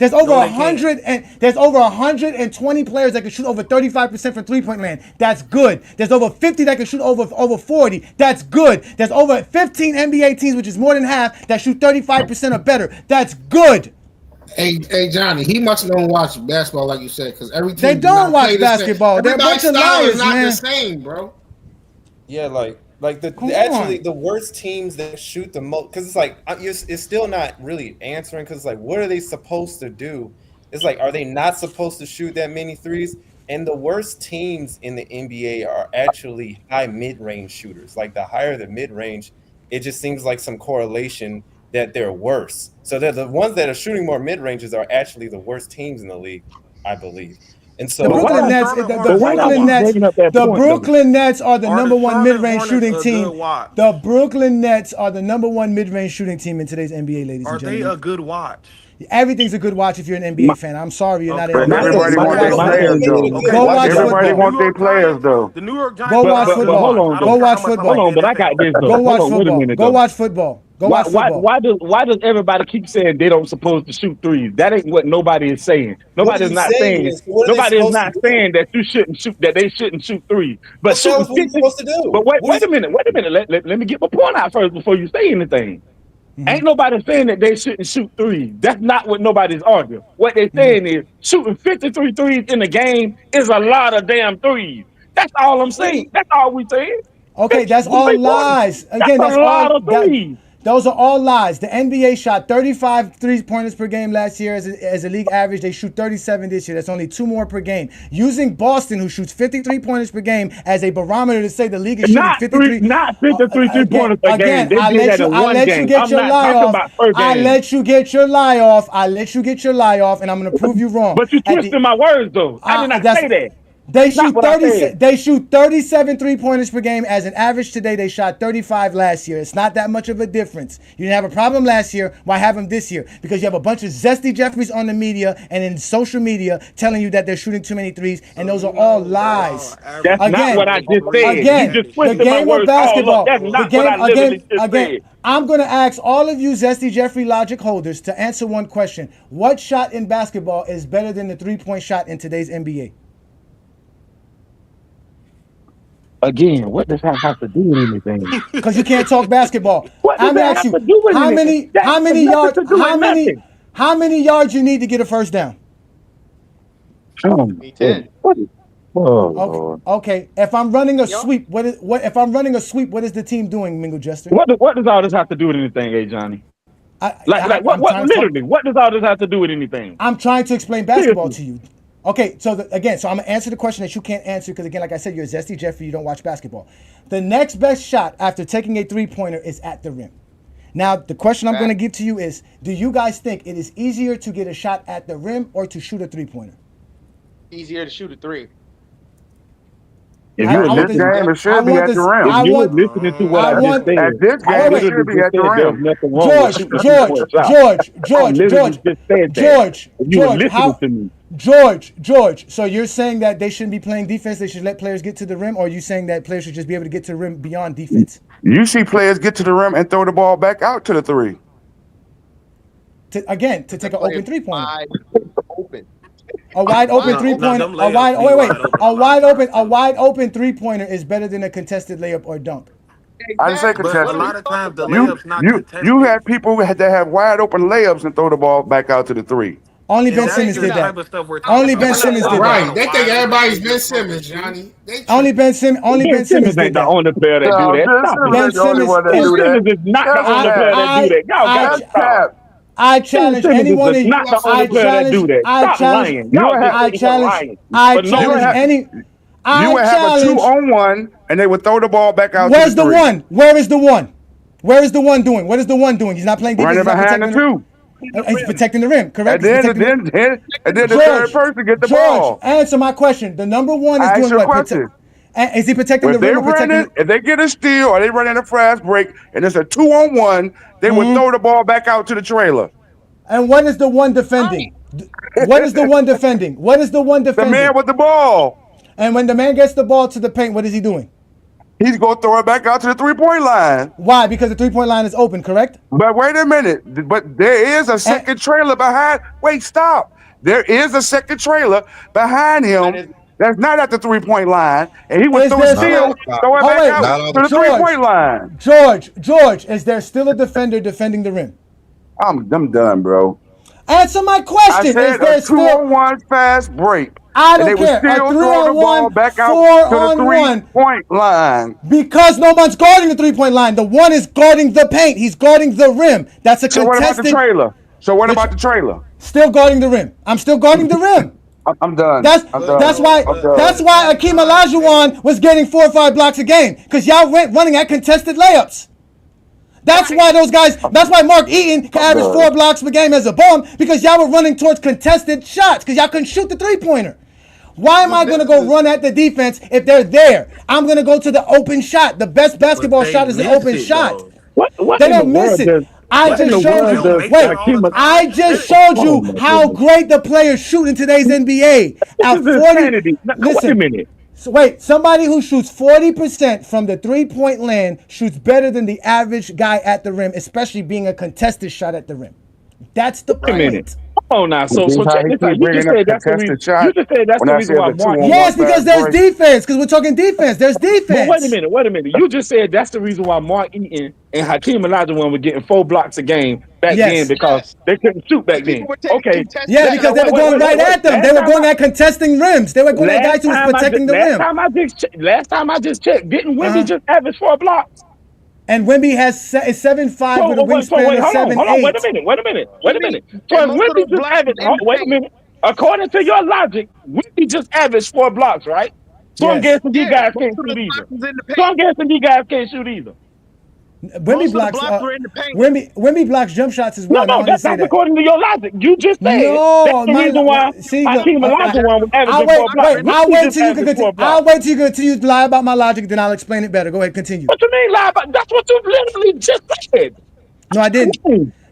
There's over No, they can't. 100 and there's over 120 players that can shoot over 35% from three-point land. That's good. There's over 50 that can shoot over 40. That's good. There's over 15 NBA teams, which is more than half, that shoot 35% or better. That's good. Hey, Johnny, he must don't watch basketball like you said, because every team They don't watch basketball. They're a bunch of liars, not man. the same, bro. Yeah, like Come actually on. the worst teams that shoot the most, because it's like it's still not really answering, because like what are they supposed to do? It's like, are they not supposed to shoot that many threes? And the worst teams in the NBA are actually high mid-range shooters. Like the higher the mid-range, it just seems like some correlation that they're worse. So they're the ones that are shooting more mid-ranges are actually the worst teams in the league, I believe. And so The Brooklyn Nets, the Brooklyn Nets are the number one mid-range shooting team. The Brooklyn Nets are the number one mid-range shooting team in today's NBA, ladies and Are they gentlemen. a good watch? Everything's a good watch if you're an NBA fan. I'm sorry you're not an But NBA everybody fan. want their players though. Go watch Everybody football. want their players though. The New York Giants. Go watch But football. hold on, Go watch football. Hold on, but I got this though. Go watch Hold on, wait a football. minute Go though. watch football. Go watch football. Why does everybody keep saying they don't supposed to shoot threes? That ain't what nobody is saying. Nobody's not saying that you shouldn't shoot, that they shouldn't shoot threes. But what are you supposed to do? But wait a minute. Let me get my point out first before you say anything. Ain't nobody saying that they shouldn't shoot threes. That's not what nobody's arguing. What they're saying is shooting 53 threes in a game is a lot of damn threes. That's all I'm saying. That's all we saying. Okay, that's all lies. Again, that's a lot all. of threes. Those are all lies. The NBA shot 35 3-pointers per game last year as a league average. They shoot 37 this year. That's only 2 more per game. Using Boston, who shoots 53 pointers per game, as a barometer to say the league is shooting 53. Not 53 3-pointers per game. They I did let that in you one game. get I'm your not lie talking off. about per I game. let you get your lie off. I let you get your lie off, and I'm going to prove you wrong. But you twisted my words though. I did not say that. They shoot 37 3-pointers per game as an average today. They shot 35 last year. It's not that much of a difference. You didn't have a problem last year. Why have them this year? Because you have a bunch of zesty Jeffries on the media and in social media telling you that they're shooting too many threes, and those are all lies. That's not what I just said. Again, You just the twisted my game of words basketball. That's not what I literally just said. I'm going to ask all of you zesty Jeffrey logic holders to answer one question. What shot in basketball is better than the 3-point shot in today's NBA? Again, what does that have to do with anything? Because you can't talk basketball. What does that have to do with anything? How many yards you need to get a first down? 10. Okay. If I'm running a sweep, what is the team doing, Mingle Jester? What does all this have to do with anything, Joni? What does all this have to do with anything? I'm trying to explain basketball to you. Okay, so I'm gonna answer the question that you can't answer because again, like I said, you're a zesty Jeffrey. You don't watch basketball. The next best shot after taking a 3-pointer is at the rim. Now, the question I'm gonna give to you is: do you guys think it is easier to get a shot at the rim or to shoot a 3-pointer? Easier to shoot a 3. If you're in this game, it should be at the rim. If you're listening to what I just said, at this game, it should be at the rim. There's nothing wrong with shooting a 3-point shot. George, so you're saying that they shouldn't be playing defense, they should let players get to the rim, or are you saying that players should just be able to get to the rim beyond defense? You see players get to the rim and throw the ball back out to the 3. To take an open 3-pointer. Open. A wide open 3-pointer. A wide open 3-pointer is better than a contested layup or dunk. I didn't say contested. But a lot of times the layup's not contested. You had people that have wide open layups and throw the ball back out to the 3. Only Ben Simmons did that. Only Ben Simmons did that. Right. They think everybody's Ben Simmons, Johnny. Only Ben Simmons ain't the only player that do that. Ben Simmons is not the only player that do that. Y'all got to stop. I challenge any one of you. Not the only player that do that. Stop lying. I challenge any. You would have a 2-on-1 and they would throw the ball back out. Where's the 1? Where is the 1? Where is the 1 doing? What is the 1 doing? He's not playing defense. Running behind the 2. He's protecting the rim, correct? And then the third person get the ball. Answer my question. The number 1 is doing what? Is he protecting the rim or protecting? If they get a steal or they run in a fast break and it's a 2-on-1, they would throw the ball back out to the trailer. And what is the 1 defending? What is the 1 defending? What is the 1 defending? The man with the ball. And when the man gets the ball to the paint, what is he doing? He's going to throw it back out to the 3-point line. Why? Because the 3-point line is open, correct? But wait a minute. But there is a second trailer behind. Wait, stop. There is a second trailer behind him that's not at the 3-point line. And he was throw it back out to the 3-point line. George, is there still a defender defending the rim? I'm done, bro. Answer my question. I said a 2-on-1 fast break. I don't and they care. Would still a throw the ball 3-on-1, back out 4-on-1 to the 3-point line. Because no one's guarding the 3-point line. The one is guarding the paint. He's guarding the rim. That's a contested. So what about the trailer? About the trailer? Still guarding the rim. I'm still guarding the rim. I'm done. That's why Akeem Olajuwon was getting 4 or 5 blocks a game, because y'all went running at contested layups. That's why those guys. That's why Mark Eaton can average 4 blocks per game as a bum, because y'all were running towards contested shots, because y'all couldn't shoot the 3-pointer. Why am I going to go run at the defense if they're there? I'm going to go to the open shot. The best basketball shot is the open shot. They don't miss it. I just showed you. Wait, I just showed you how great the players shoot in today's NBA. At 40, listen, wait a minute. So wait, somebody who shoots 40% from the 3-point land shoots better than the average guy at the rim, especially being a contested shot at the rim. That's the point. Wait a minute. Come on now. So check this out. You just said that's the reason. You just said that's the reason why Mark. Yes, because there's defense. Because we're talking defense. There's defense. But wait a minute. You just said that's the reason why Mark Eaton and Hakeem Olajuwon were getting 4 blocks a game back then, because they couldn't shoot back then. Okay. Yeah, because they were going right at them. They were going at contesting rims. They were going at guys who was protecting the rim. Last time I just checked, didn't Wemby just average 4 blocks? And Wemby has 7'5" with a wingspan of 7'8". Hold on, wait a minute. So Wemby just averaged. Wait a minute. According to your logic, Wemby just averaged 4 blocks, right? So I'm guessing these guys can't shoot either. Wemby blocks jump shots as well. No, that's not according to your logic. You just said that's the reason why Hakeem Olajuwon was averaging 4 blocks. I'll wait till you continue. I'll wait till you continue to lie about my logic, then I'll explain it better. Go ahead, continue. What you mean lie about? That's what you literally just said. No, I didn't.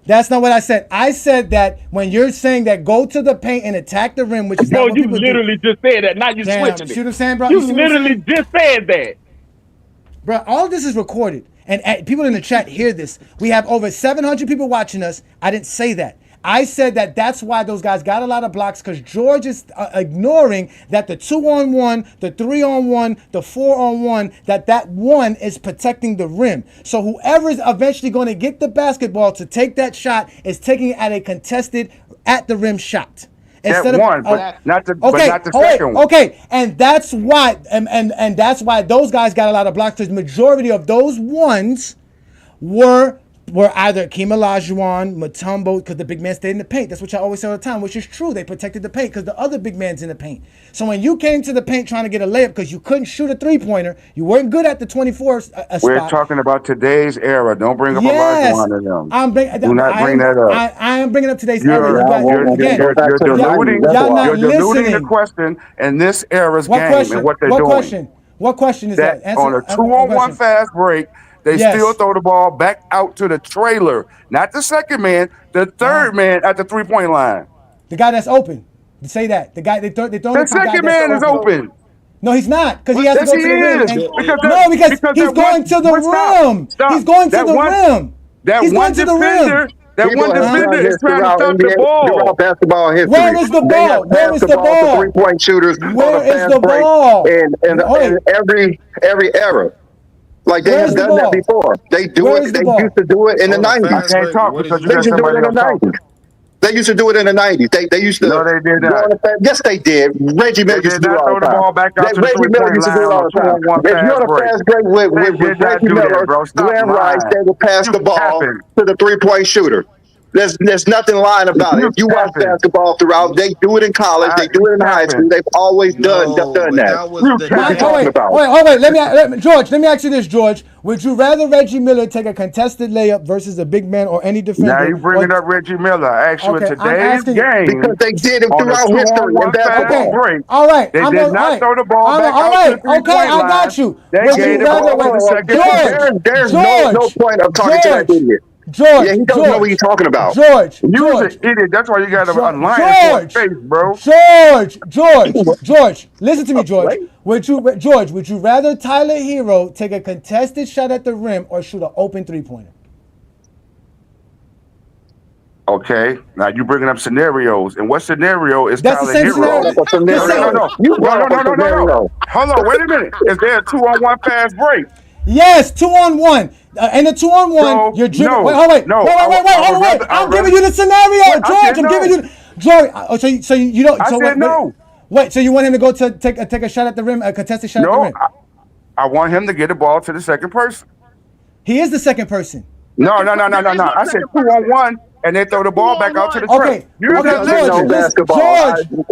That's not what I said. I said that when you're saying that go to the paint and attack the rim, which is not what people do. You literally just said that. Now you switching it. See what I'm saying, bro? You literally just said that. Bro, all of this is recorded. And people in the chat hear this. We have over 700 people watching us. I didn't say that. I said that that's why those guys got a lot of blocks, because George is ignoring that the 2-on-1, the 3-on-1, the 4-on-1, that one is protecting the rim. So whoever is eventually going to get the basketball to take that shot is taking it at a contested at the rim shot. Instead of one, but not the second one. Okay, and that's why, and that's why those guys got a lot of blocks, because the majority of those ones were either Akeem Olajuwon, Mutombo, because the big man stayed in the paint. That's what y'all always say all the time, which is true. They protected the paint because the other big man's in the paint. So when you came to the paint trying to get a layup because you couldn't shoot a 3-pointer, you weren't good at the 24 spot. We're talking about today's era. Don't bring up Olajuwon to them. Do not bring that up. I am bringing up today's era. You're diluting the question in this era's game and what they're doing. What question is that? On a 2-on-1 fast break, they still throw the ball back out to the trailer, not the second man, the third man at the 3-point line. The guy that's open. Say that. The guy they throw the second man is open. No, he's not, because he has to go to the rim. Because he's going to the rim. He's going to the rim. That one defender. That one defender is trying to stop the ball. Basketball history. Where is the ball? Where is the ball? 3-point shooters. Where is the ball? In every era. Like they have done that before. They do it. They used to do it in the 90s. I can't talk because you They got used to do it somebody in the else 90s. They used to do it in the 90s. They used to. No, they did not. Yes, they did. Reggie Miller used to do it all the time. Reggie Miller used to do it all the time. If you're on a fast break with Reggie Miller, Glenn Rice, they would pass the ball to the 3-point shooter. There's nothing lying about it. If you watch basketball throughout, they do it in college, they do it in high school. They've always done that. Wait, George, let me ask you this, George. Would you rather Reggie Miller take a contested layup versus a big man or any defender? Now you're bringing up Reggie Miller. Actually, today's game. Because they did it throughout history. Okay. All right. They did not throw the ball back out to the 3-point line. I got you. They gave the ball to the second. There's no point of talking to that idiot. George, he doesn't know what he's talking about. George, you're an idiot. That's why you got a lion for your face, bro. George, listen to me, George. Would you rather Tyler Hero take a contested shot at the rim or shoot an open 3-pointer? Okay, now you bringing up scenarios, and what scenario is That's Tyler the same Hero? scenario. No. Hold on, wait a minute. Is there a 2-on-1 fast break? Yes, 2-on-1. In the 2-on-1, you're dribbling. Wait. I'm giving you the scenario, George. I'm giving you, George. So you don't. I said no. Wait. So you want him to go to take a shot at the rim, a contested shot at the rim? I want him to get the ball to the second person. He is the second person. No. I said 2-on-1, and they throw the ball back out to the trail. You're not listening.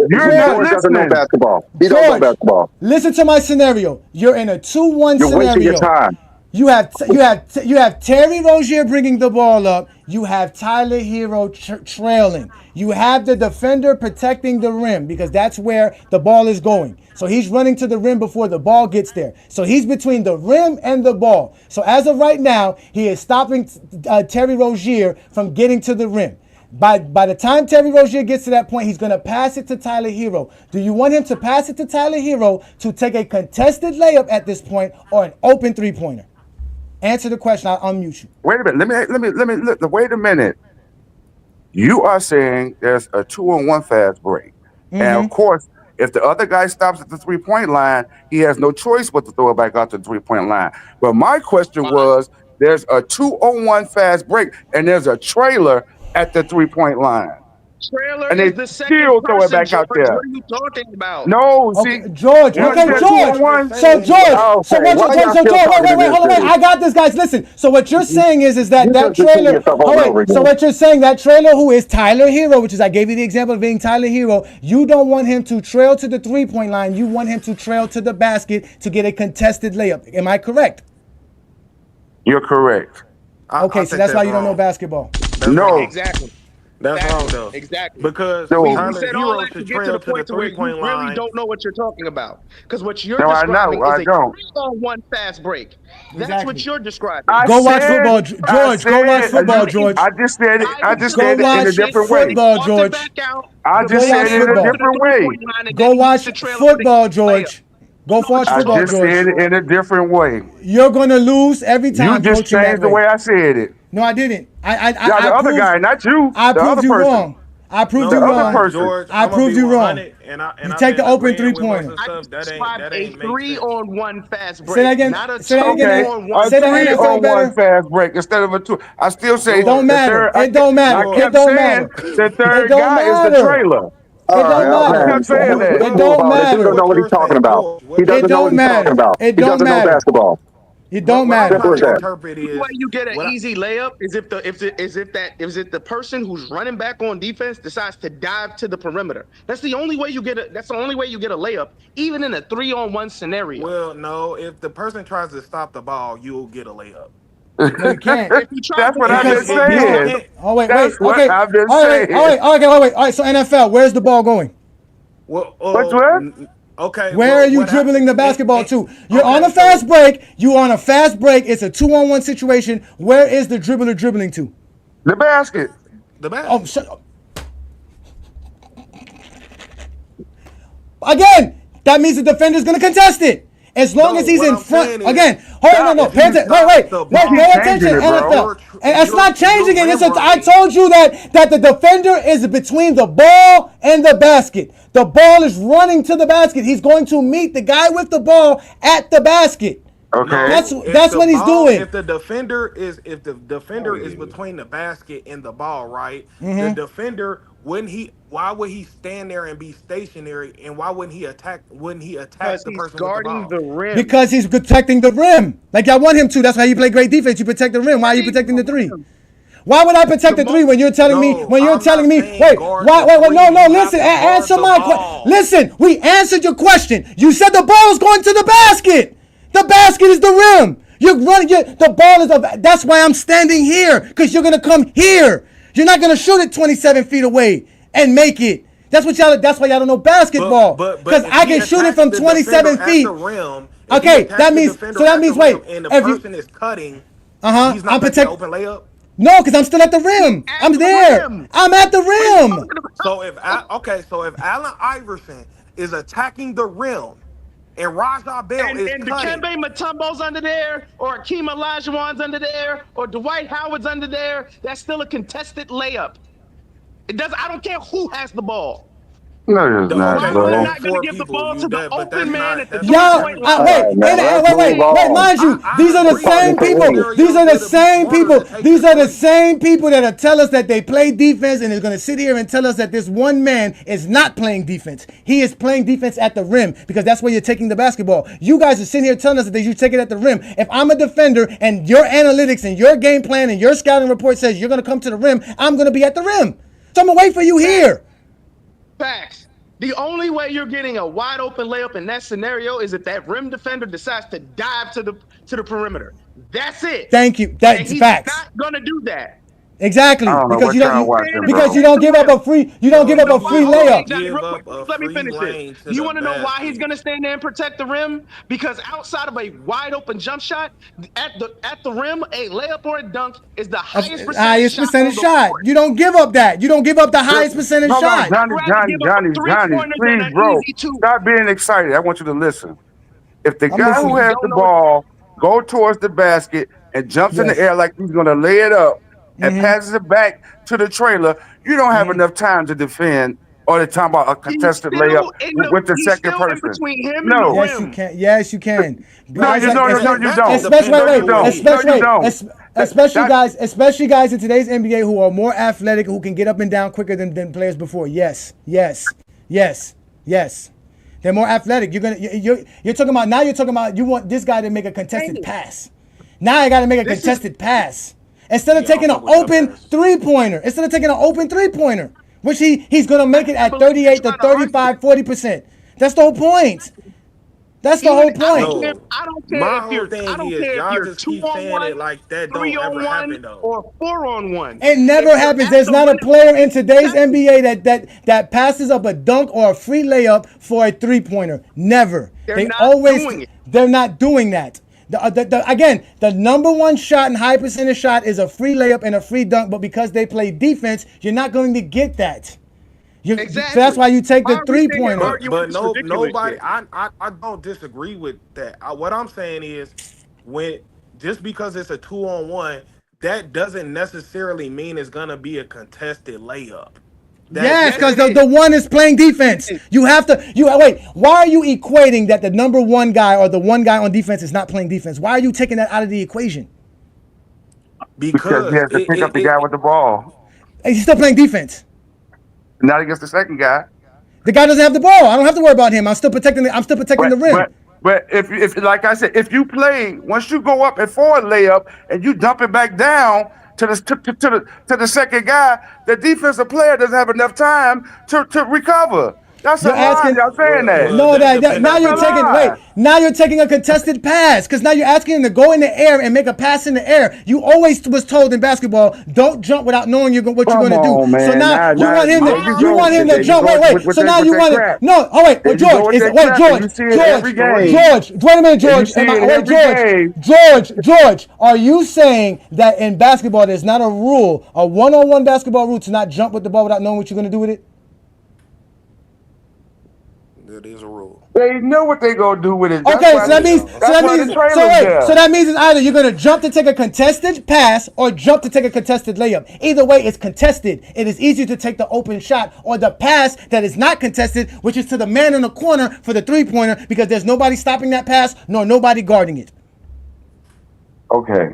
George doesn't know basketball. He don't know basketball. Listen to my scenario. You're in a 2-1 scenario. You're wasting your time. You have Terry Rozier bringing the ball up. You have Tyler Hero trailing. You have the defender protecting the rim because that's where the ball is going. So he's running to the rim before the ball gets there. So he's between the rim and the ball. So as of right now, he is stopping Terry Rozier from getting to the rim. By the time Terry Rozier gets to that point, he's going to pass it to Tyler Hero. Do you want him to pass it to Tyler Hero to take a contested layup at this point or an open three-pointer? Answer the question. I'll unmute you. Wait a minute. Let me look. Wait a minute. You are saying there's a 2-on-1 fast break. Mm-hmm. And of course, if the other guy stops at the 3-point line, he has no choice but to throw it back out to the 3-point line. But my question was, there's a 2-on-1 fast break and there's a trailer at the 3-point line. Trailer and they is the second still throw it back out there. What are you talking about? No, okay, see, George. Okay, George. So George. So wait. Hold on. I got this, guys. Listen. So what you're saying is that trailer. So what you're saying, that trailer who is Tyler Hero, which is I gave you the example of being Tyler Hero. You don't want him to trail to the 3-point line. You want him to trail to the basket to get a contested layup. Am I correct? You're correct. Okay, so that's why you don't know basketball. No, exactly. That's wrong though. Exactly. Because you said all that to get to the point where you really don't know what you're talking about. Because what you're describing is a 3-on-1 fast break. That's what you're describing. Go watch football, George. Go watch football, George. I just said it in a different way. Football, George. I just said it in a different way. Go watch football, George. Go watch football, George. I just said it in a different way. You're going to lose every time. You just changed the way I said it. No, I didn't. The other guy, not you. I proved you wrong. I proved you wrong. George, I proved you wrong. You take the open 3-pointer. I described a 3-on-1 fast break. Say that again. Say that again. A 3-on-1 fast break instead of a 2. I still say it don't matter. It don't matter. I kept saying the third guy is the trailer. It don't matter. I kept saying that. It don't matter. He doesn't know what he's talking about. He doesn't know what he's talking about. It don't matter. He doesn't know basketball. It don't matter. The way you get an easy layup is if the person who's running back on defense decides to dive to the perimeter. That's the only way you get a layup, even in a 3-on-1 scenario. Well, no, if the person tries to stop the ball, you'll get a layup. No, you can't. That's what I've been saying. Oh wait. Okay. I've been saying. All right. So NFL, where's the ball going? Well, what's where? Okay. Where are you dribbling the basketball to? You're on a fast break. You're on a fast break. It's a 2-on-1 situation. Where is the dribbler dribbling to? The basket. The basket. Oh, shut up. Again, that means the defender's going to contest it. As long as he's in front. Again, hold on, no. Pay attention. Wait. Pay attention, NFL. And it's not changing it. I told you that the defender is between the ball and the basket. The ball is running to the basket. He's going to meet the guy with the ball at the basket. Okay. That's what he's doing. If the defender is between the basket and the ball, right? Mm-hmm. The defender why would he stand there and be stationary, and why wouldn't he attack the person guarding with the ball? the rim? Because he's protecting the rim. Like I want him to. That's why you play great defense. You protect the rim. Why are you protecting the 3? Why would I protect the 3 when you're telling me? Wait. No. Listen. Answer my question. Listen. We answered your question. You said the ball is going to the basket. The basket is the rim. You're running. The ball is. That's why I'm standing here, because you're gonna come here. You're not gonna shoot it 27 feet away and make it. That's why y'all don't know basketball. Because I can shoot it from 27 feet. Okay, that means wait. And the person is cutting. He's not protecting open layup. No, because I'm still at the rim. I'm there. I'm at the rim. So if Allen Iverson is attacking the rim, and Raja Bell is and cutting. Dikembe Mutombo's under there, or Akeem Olajuwon's under there, or Dwight Howard's under there, that's still a contested layup. I don't care who has the ball. No, it's not, Okay, bro. well, not going to give the ball to the open man at the three-point line. Wait, mind you, these are the same people. These are the same people. These are the same people that tell us that they play defense and is going to sit here and tell us that this one man is not playing defense. He is playing defense at the rim because that's where you're taking the basketball. You guys are sitting here telling us that you take it at the rim. If I'm a defender and your analytics and your game plan and your scouting report says you're going to come to the rim, I'm going to be at the rim. So I'm going to wait for you here. Facts. The only way you're getting a wide open layup in that scenario is if that rim defender decides to dive to the perimeter. That's it. Thank you. That's facts. He's not gonna do that. Exactly, because you don't give up a free layup. Let me finish this. You want to know why he's going to stand there and protect the rim? Because outside of a wide open jump shot at the rim, a layup or a dunk is the highest percentage shot. You don't give up that. You don't give up the highest percentage shot. Johnny, please, bro, stop being excited. I want you to listen. If the guy who has the ball go towards the basket and jumps in the air like he's going to lay it up, and passes it back to the trailer, you don't have enough time to defend or to talk about a contested layup with the second person. No. Yes, you can. Yes, you can. No, you don't. Especially guys in today's NBA who are more athletic, who can get up and down quicker than players before. Yes. They're more athletic. You're talking about you want this guy to make a contested pass. Now I got to make a contested pass. Instead of taking an open three-pointer, which he's going to make it at 38 to 35, 40%. That's the whole point. I don't care My if whole you're, thing I don't is, care if y'all you're just keep 2-on-1, saying it like that don't ever happen, though. or 4-on-1. It never happens. There's not a player in today's NBA that passes up a dunk or a free layup for a three-pointer. Never. They're not doing that. Again, the number one shot and high percentage shot is a free layup and a free dunk, but because they play defense, you're not going to get that. Exactly. So that's why you take the three-pointer. But nobody, I don't disagree with that. What I'm saying is, just because it's a 2-on-1, that doesn't necessarily mean it's gonna be a contested layup. Yes, because the one is playing defense. You have to. Wait. Why are you equating that the number one guy or the one guy on defense is not playing defense? Why are you taking that out of the equation? Because he has to pick up the guy with the ball. He's still playing defense. Not against the second guy. The guy doesn't have the ball. I don't have to worry about him. I'm still protecting the rim. But if like I said, if you play, once you go up and for a layup and you dump it back down to the second guy, the defensive player doesn't have enough time to recover. That's a lie. Y'all saying that? No, now you're taking a contested pass because now you're asking him to go in the air and make a pass in the air. You always was told in basketball, don't jump without knowing what you're going to do. Man. So now you want him to jump. Wait. So now you want it? No. Oh wait, George. Wait a minute, George. George. Are you saying that in basketball there's not a rule, a one-on-one basketball rule, to not jump with the ball without knowing what you're going to do with it? That is a rule. They know what they gonna do with it. Okay, so that means it's either you're gonna jump to take a contested pass or jump to take a contested layup. Either way, it's contested. It is easier to take the open shot or the pass that is not contested, which is to the man in the corner for the three-pointer, because there's nobody stopping that pass nor nobody guarding it. Okay.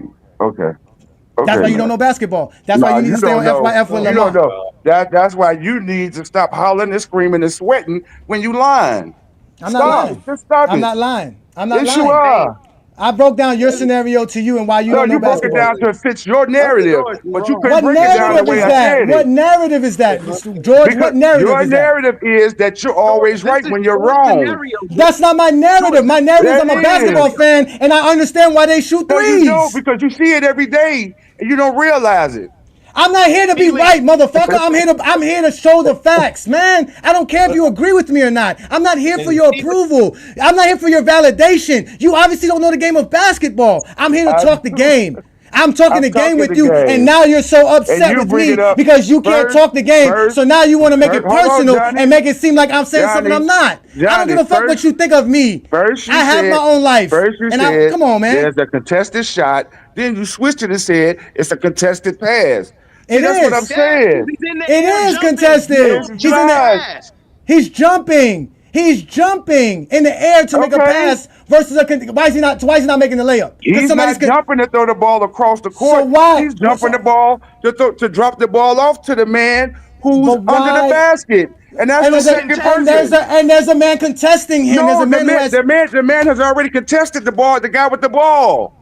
That's why you don't know basketball. That's why you need to stay on FYF with Lamar. You don't know. That's why you need to stop hollering and screaming and sweating when you lying. I'm not lying. Just stop it. I'm not lying. Yes, you are. I broke down your scenario to you and why you don't know basketball. You broke it down to fit your narrative, but you couldn't break it down the way I said it. What narrative is that, George? What narrative is that? Your narrative is that you're always right when you're wrong. That's not my narrative. My narrative is I'm a basketball fan and I understand why they shoot threes. No, because you see it every day and you don't realize it. I'm not here to be right, motherfucker. I'm here to show the facts, man. I don't care if you agree with me or not. I'm not here for your approval. I'm not here for your validation. You obviously don't know the game of basketball. I'm here to talk the game. I'm talking the game with you, and now you're so upset with me because you can't talk the game. So now you want to make it personal and make it seem like I'm saying something I'm not. I don't give a fuck what you think of me. I have my own life. Come on, man. There's a contested shot. Then you switched it and said it's a contested pass. That's what I'm saying. It is contested. He's in there. He's jumping. He's jumping in the air to make a pass versus a. Why is he not making the layup? He's not jumping to throw the ball across the court. So why? He's jumping the ball to drop the ball off to the man who's under the basket, and that's the second person. And there's a man contesting him. No, the man has already contested the ball. The guy with the ball.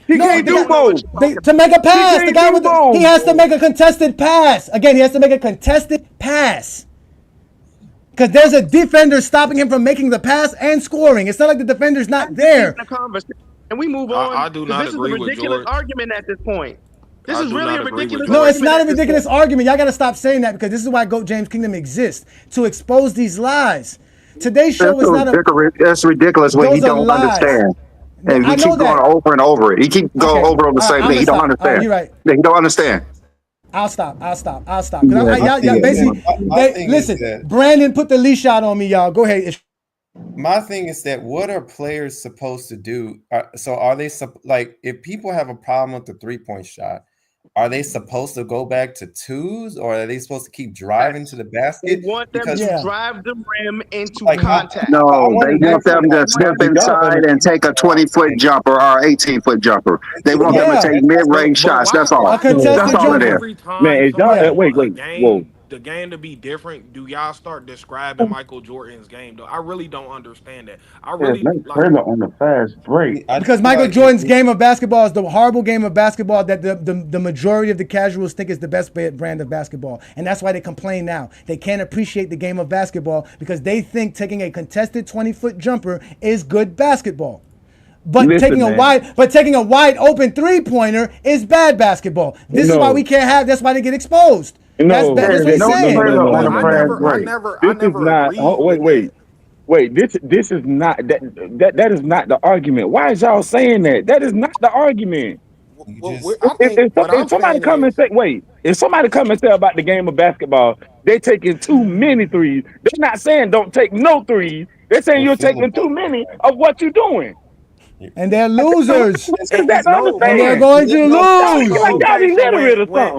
He can't do both. To make a pass, the guy with he has to make a contested pass. Again, he has to make a contested pass. Because there's a defender stopping him from making the pass and scoring. It's not like the defender's not there. And we move on. I do not this agree is a with ridiculous George. argument at this point. This I is do really not a agree with ridiculous George. No, it's not a argument at this ridiculous point. argument. Y'all got to stop saying that because this is why GOAT James Kingdom exists, to expose these lies. Today's show is not a... That's ridiculous when he Those are don't lies. understand. And I he know keep going that. over and over it. He keep going over on the same thing. He don't understand. You're right. He don't understand. I'll stop. 'Cause Listen, Brandon put the leash out on me, y'all. Go ahead. My thing is that what are players supposed to do? Are they like, if people have a problem with the 3-point shot, are they supposed to go back to twos, or are they supposed to keep driving to the basket? They want them to drive the rim into Like, contact. No, they want them to step inside and take a 20-foot jumper or 18-foot jumper. They want them to take mid-range shots. That's all. That's all it is. Man, is y'all wait, whoa. The game to be different, do y'all start describing Michael Jordan's game though? I really don't understand that. I really on the fast break. Because Michael Jordan's game of basketball is the horrible game of basketball that the majority of the casuals think is the best brand of basketball. And that's why they complain now. They can't appreciate the game of basketball because they think taking a contested 20-foot jumper is good basketball. But taking a wide open 3-pointer is bad basketball. This is why we can't have. That's why they get exposed. That's what he's saying. Wait. This is not that is not the argument. Why is y'all saying that? That is not the argument. If somebody come and say about the game of basketball, they taking too many threes. They're not saying don't take no threes. They're saying you're taking too many of what you're doing. And they're losers. And they're going to lose.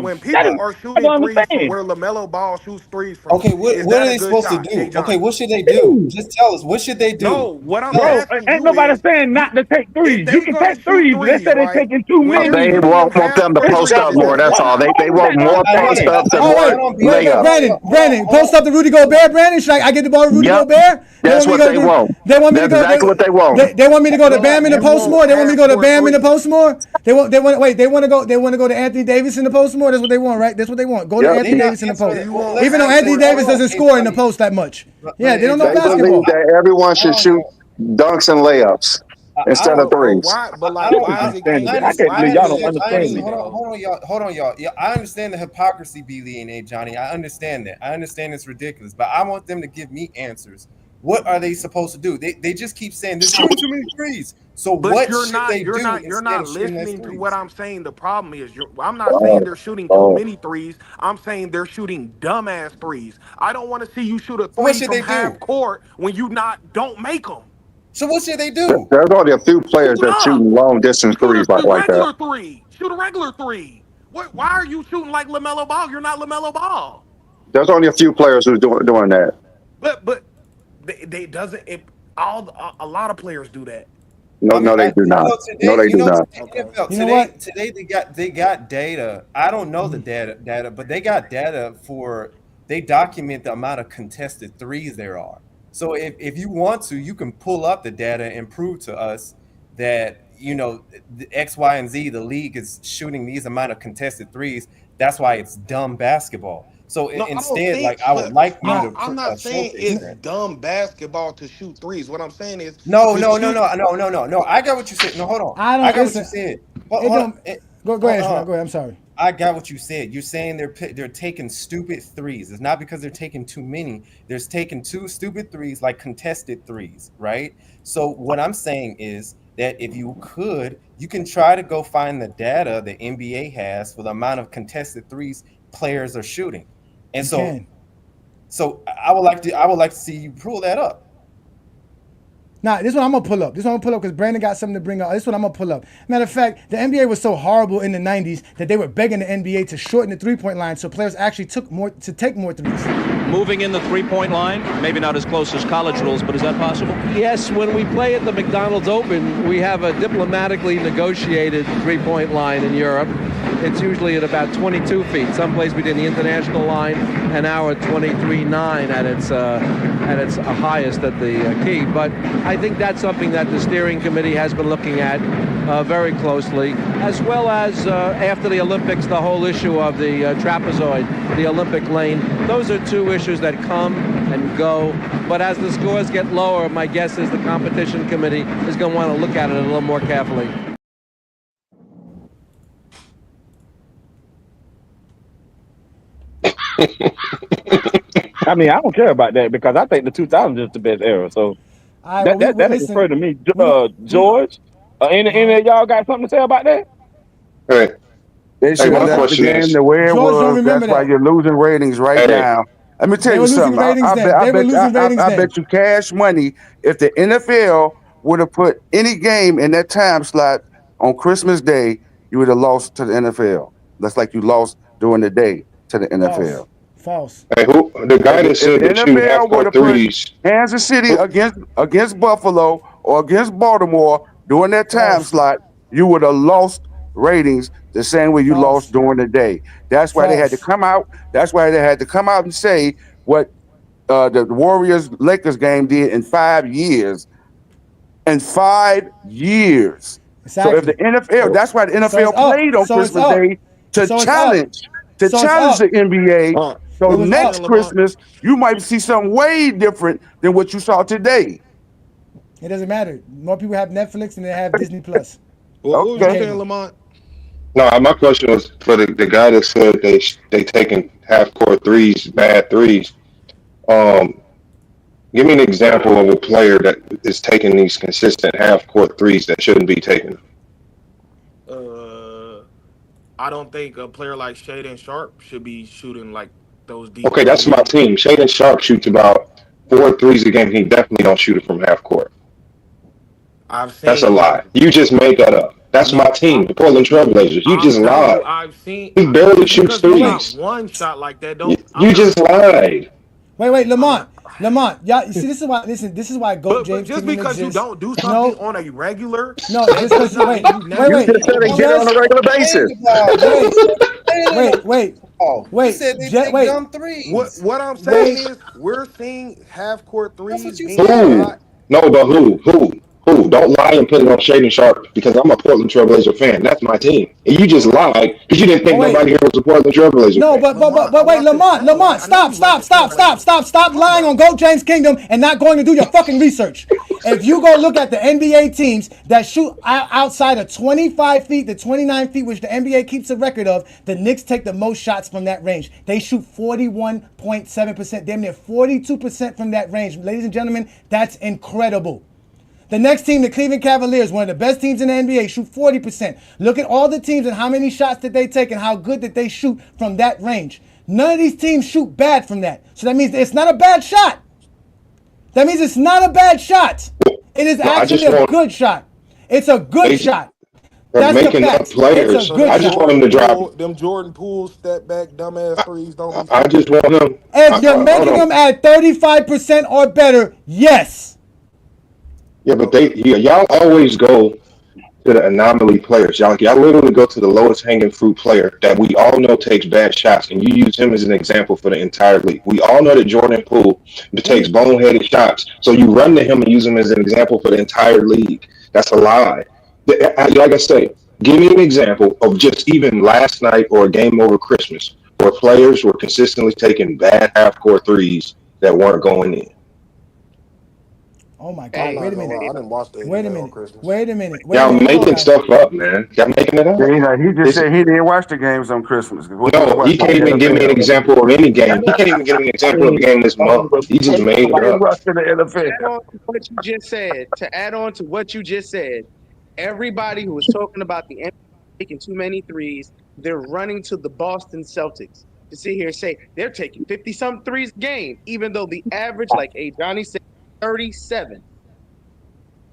When people are shooting threes from where LaMelo Ball shoots threes from. Okay, what are they supposed to do? Okay, what should they do? Just tell us. What should they do? No, what I'm asking ain't nobody saying not to take threes. You can take threes. They said they're taking too many. They want them to post up more. That's all. They want more post ups and more layups. Brandon, post up to Rudy Gobert. Brandon, should I get the ball to Rudy Gobert? That's what they want. They want me to go. That's exactly what they want. They want me to go to Bam in the post more. They want me to go to Bam in the post more. They want to go to Anthony Davis in the post more. That's what they want, right? That's what they want. Go to Anthony Davis in the post. Even though Anthony Davis doesn't score in the post that much. Yeah, they don't know basketball. Believe that everyone should shoot dunks and layups instead of threes. Hold on, y'all. Yeah, I understand the hypocrisy, B-Lee and A. Johnny. I understand that. I understand it's ridiculous, but I want them to give me answers. What are they supposed to do? They just keep saying there's too many threes. So what should they do? You're not listening to what I'm saying. The problem is I'm not saying they're shooting too many threes. I'm saying they're shooting dumbass threes. I don't want to see you shoot a three from half court when you don't make them. So what should they do? There's only a few players that shooting long distance threes like that. Shoot a regular three. Why are you shooting like LaMelo Ball? You're not LaMelo Ball. There's only a few players who's doing that. But a lot of players do that. No, they do not. No, they do not. Today they got data. I don't know the data, but they got data they document the amount of contested threes there are. So if you want to, you can pull up the data and prove to us that, the X, Y, and Z, the league is shooting these amount of contested threes. That's why it's dumb basketball. So instead, I would like you to. I'm not saying it's dumb basketball to shoot threes. What I'm saying is no. I got what you said. No, hold on. I got what you said. Go ahead, Go ahead. I'm sorry. I got what you said. You're saying they're taking stupid threes. It's not because they're taking too many. They're taking two stupid threes, like contested threes, right? So what I'm saying is that if you can try to go find the data the NBA has for the amount of contested threes players are shooting. And so I would like to see you pull that up. Nah, this one I'm gonna pull up. This one I'm gonna pull up because Brandon got something to bring up. This one I'm gonna pull up. Matter of fact, the NBA was so horrible in the '90s that they were begging the NBA to shorten the three-point line so players actually take more threes. Moving in the three-point line, maybe not as close as college rules, but is that possible? Yes, when we play at the McDonald's Open, we have a diplomatically negotiated three-point line in Europe. It's usually at about 22 feet. Someplace between the international line and now at 23.9 at its highest at the key. But I think that's something that the steering committee has been looking at very closely, as well as after the Olympics, the whole issue of the trapezoid, the Olympic lane. Those are two issues that come and go. But as the scores get lower, my guess is the competition committee is going to want to look at it a little more carefully. I mean, I don't care about that because I think the 2000s is the best era. So that is referred to me. George, any of y'all got something to say about that? Hey, they should have left the game the way it was. That's why you're losing ratings right now. Let me tell you something. I bet you cash money if the NFL would have put any game in that time slot on Christmas Day, you would have lost to the NFL. That's like you lost during the day to the NFL. False. Hey, the guy that said that you have got threes? Kansas City against Buffalo or against Baltimore during that time slot, you would have lost ratings the same way you lost during the day. That's why they had to come out. That's why they had to come out and say what the Warriors-Lakers game did in 5 years. In 5 years. Exactly. So if the NFL, that's why the NFL played on Christmas Day to challenge the NBA. So next Christmas, you might see something way different than what you saw today. It doesn't matter. More people have Netflix than they have Disney Plus. What was you saying, Lamont? No, my question was for the guy that said they taking half-court threes, bad threes. Give me an example of a player that is taking these consistent half-court threes that shouldn't be taken. I don't think a player like Shaedon Sharpe should be shooting like those deep. Okay, that's my team. Shaedon Sharpe shoots about 4 threes a game. He definitely don't shoot it from half court. That's a lie. You just made that up. That's my team, the Portland Trailblazers. You just lied. He barely shoots threes. One shot like that. Don't. You just lied. Wait, Lamont, y'all. You see, this is why. Listen, this is why Goat James. Just because you don't do something on a regular. No, just because you wait. You just said they get on a regular basis. Wait. You said they take dumb threes. What I'm saying is we're seeing half court threes. Who? No, but who? Don't lie and put it on Shaedon Sharpe because I'm a Portland Trailblazer fan. That's my team. And you just lied because you didn't think nobody here was a Portland Trailblazer fan. But wait, Lamont, stop lying on Goat James Kingdom and not going to do your fucking research. If you go look at the NBA teams that shoot outside of 25 feet to 29 feet, which the NBA keeps a record of, the Knicks take the most shots from that range. They shoot 41.7%, damn near 42% from that range. Ladies and gentlemen, that's incredible. The next team, the Cleveland Cavaliers, one of the best teams in the NBA, shoot 40%. Look at all the teams and how many shots that they take and how good that they shoot from that range. None of these teams shoot bad from that. So that means it's not a bad shot. That means it's not a bad shot. It is actually a good shot. It's a good shot. That's making up players. I just want them to drop them Jordan Poole step back dumbass threes. Don't. I just want them. If you're making them at 35% or better, yes. Yeah, but y'all always go to the anomaly players. Y'all literally go to the lowest hanging fruit player that we all know takes bad shots, and you use him as an example for the entire league. We all know that Jordan Poole takes boneheaded shots, so you run to him and use him as an example for the entire league. That's a lie. Like I say, give me an example of just even last night or a game over Christmas where players were consistently taking bad half-court threes that weren't going in. Oh my God! Wait a minute! I didn't watch the Wait a minute! Y'all making stuff up, man. Y'all making it up. He just said he didn't watch the games on Christmas. No, he can't even give me an example of any game. He can't even give me an example of a game this month. He just made it up. What you just said, to add on to what you just said, everybody who was talking about the NBA taking too many threes, they're running to the Boston Celtics to sit here and say they're taking 50-some threes a game, even though the average, like Johnny said, 37.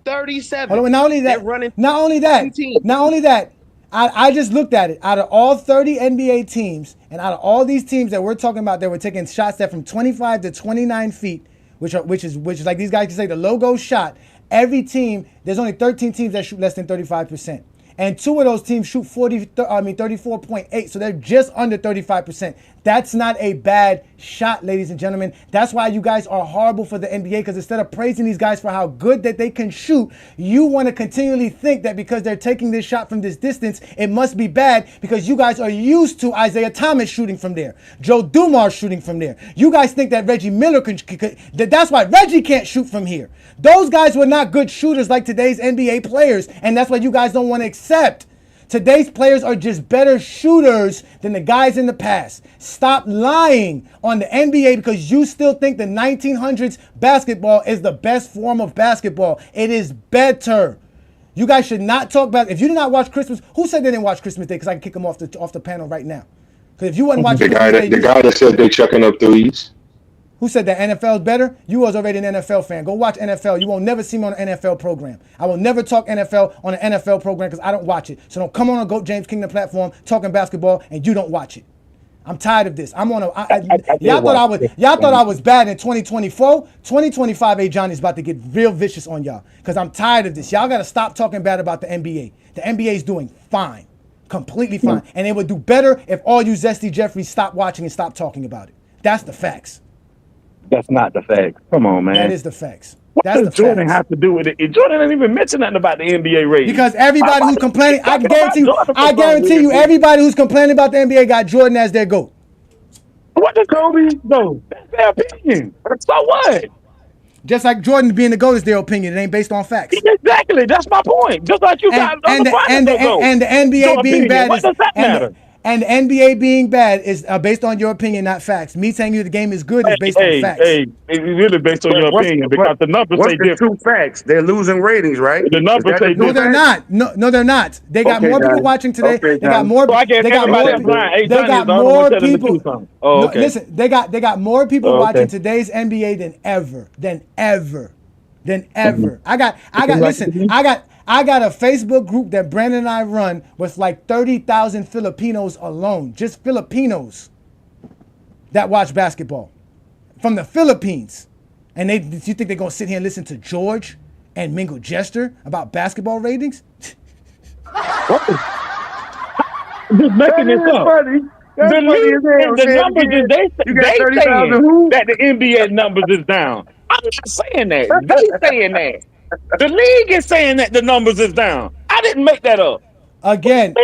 37. Hold on, not only that, running not only that, I just looked at it. Out of all 30 NBA teams, and out of all these teams that we're talking about, that were taking shots that from 25 to 29 feet, which is like these guys can say the logo shot. Every team, there's only 13 teams that shoot less than 35%. And 2 of those teams shoot 34.8, so they're just under 35%. That's not a bad shot, ladies and gentlemen. That's why you guys are horrible for the NBA, because instead of praising these guys for how good that they can shoot, you want to continually think that because they're taking this shot from this distance, it must be bad, because you guys are used to Isaiah Thomas shooting from there, Joe Dumars shooting from there. You guys think that Reggie Miller that's why Reggie can't shoot from here. Those guys were not good shooters like today's NBA players, and that's why you guys don't want to accept. Today's players are just better shooters than the guys in the past. Stop lying on the NBA because you still think the 1900s basketball is the best form of basketball. It is better. You guys should not talk about, if you did not watch Christmas, who said they didn't watch Christmas Day? Because I can kick them off the panel right now. Because if you wasn't watching the guy that said they chucking up threes. Who said that NFL is better? You was already an NFL fan. Go watch NFL. You won't never see me on an NFL program. I will never talk NFL on an NFL program because I don't watch it. So don't come on a GOAT James Kingdom platform talking basketball and you don't watch it. I'm tired of this. I'm on y'all thought I was bad in 2024. 2025, Johnny's about to get real vicious on y'all because I'm tired of this. Y'all got to stop talking bad about the NBA. The NBA is doing fine, completely fine, and it would do better if all you Zesty Jeffries stop watching and stop talking about it. That's the facts. That's not the facts. Come on, man. That is the facts. What That's does the Jordan facts. have to do with it? Jordan didn't even mention nothing about the NBA ratings. Because everybody who's complaining, I guarantee you, everybody who's complaining about the NBA got Jordan as their GOAT. What does Kobe know? That's their opinion. So what? Just like Jordan being the GOAT is their opinion. It ain't based on facts. Exactly. That's my point. Just like you got and the NBA being bad is, and the NBA being bad is based on your opinion, not facts. Me saying you the game is good is based on facts. It's really based on your opinion because the numbers say different. What's the 2 facts? They're losing ratings, right? The numbers say no, they're not. No, they're not. They got more people watching today. They got more. They got more people. Listen, they got more people watching today's NBA than ever. I got a Facebook group that Brandon and I run with like 30,000 Filipinos alone, just Filipinos that watch basketball from the Philippines. And you think they're gonna sit here and listen to George and Mingle Jester about basketball ratings? Just making this up. Funny. The numbers is they saying that the NBA numbers is down. I'm not saying that. They saying that. The league is saying that the numbers is down. I didn't make that up. Again,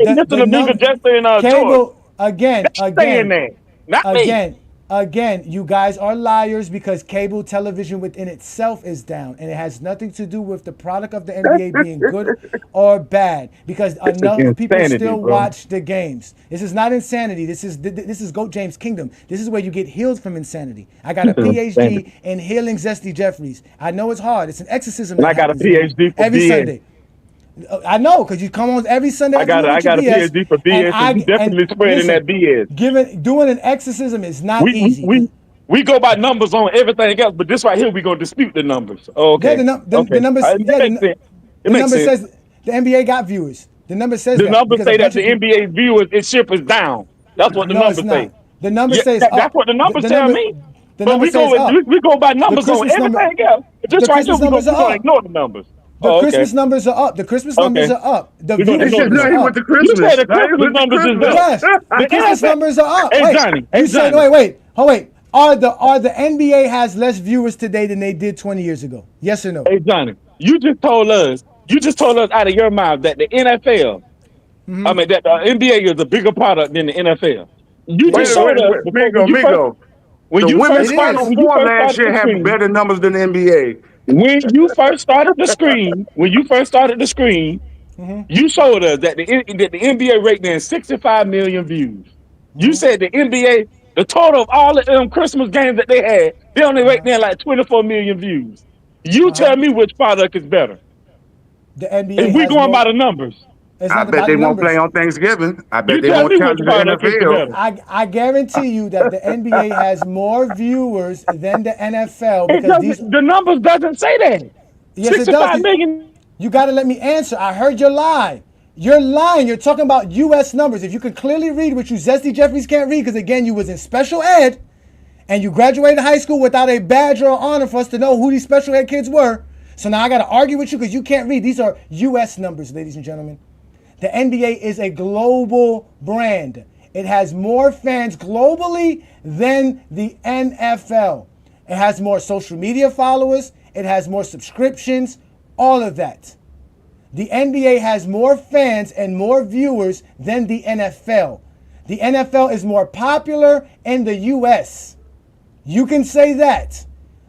Again, you guys are liars because cable television within itself is down, and it has nothing to do with the product of the NBA being good or bad. Because enough people still watch the games. This is not insanity. This is GOAT James Kingdom. This is where you get healed from insanity. I got a PhD in healing Zesty Jeffries. I know it's hard. It's an exorcism. And I got a PhD for every BS. Sunday. I know, because you come on every Sunday. I got a PhD for BS, and you definitely spreading that BS. Doing an exorcism is not easy. We go by numbers on everything else, but this right here, we're going to dispute the numbers. Oh, okay. Yeah, the numbers, the number says the NBA got viewers. The number says the numbers say that the NBA viewership is down. That's what the numbers say. The number says that's what the numbers tell me. The but we go by numbers on everything else. Just right here, we're going to ignore the numbers. The Christmas numbers are up. The Christmas numbers are up. The Christmas numbers is up. Yes, the Christmas numbers are up. Hey, Johnny. Wait. Are the NBA has less viewers today than they did 20 years ago? Yes or no? Hey, Johnny, you just told us out of your mouth that the NFL, I mean that the NBA is a bigger product than the NFL. You just showed us. Mingo. When the women's Final Four last year had better numbers than the NBA. When you first started the screen, you showed us that the NBA rated in 65 million views. You said the NBA, the total of all the Christmas games that they had, they only rated in like 24 million views. You tell me which product is better. The NBA. If we going by the numbers. I bet they won't play on Thanksgiving. I bet they won't challenge the NFL. I guarantee you that the NBA has more viewers than the NFL because the numbers doesn't say that. Yes, it does. You got to let me answer. I heard your lie. You're lying. You're talking about U.S. numbers. If you could clearly read, which you Zesty Jeffries can't read, because again, you was in special ed, and you graduated high school without a badge or honor for us to know who these special ed kids were. So now I got to argue with you because you can't read. These are U.S. numbers, ladies and gentlemen. The NBA is a global brand. It has more fans globally than the NFL. It has more social media followers. It has more subscriptions, all of that. The NBA has more fans and more viewers than the NFL. The NFL is more popular in the US. You can say that,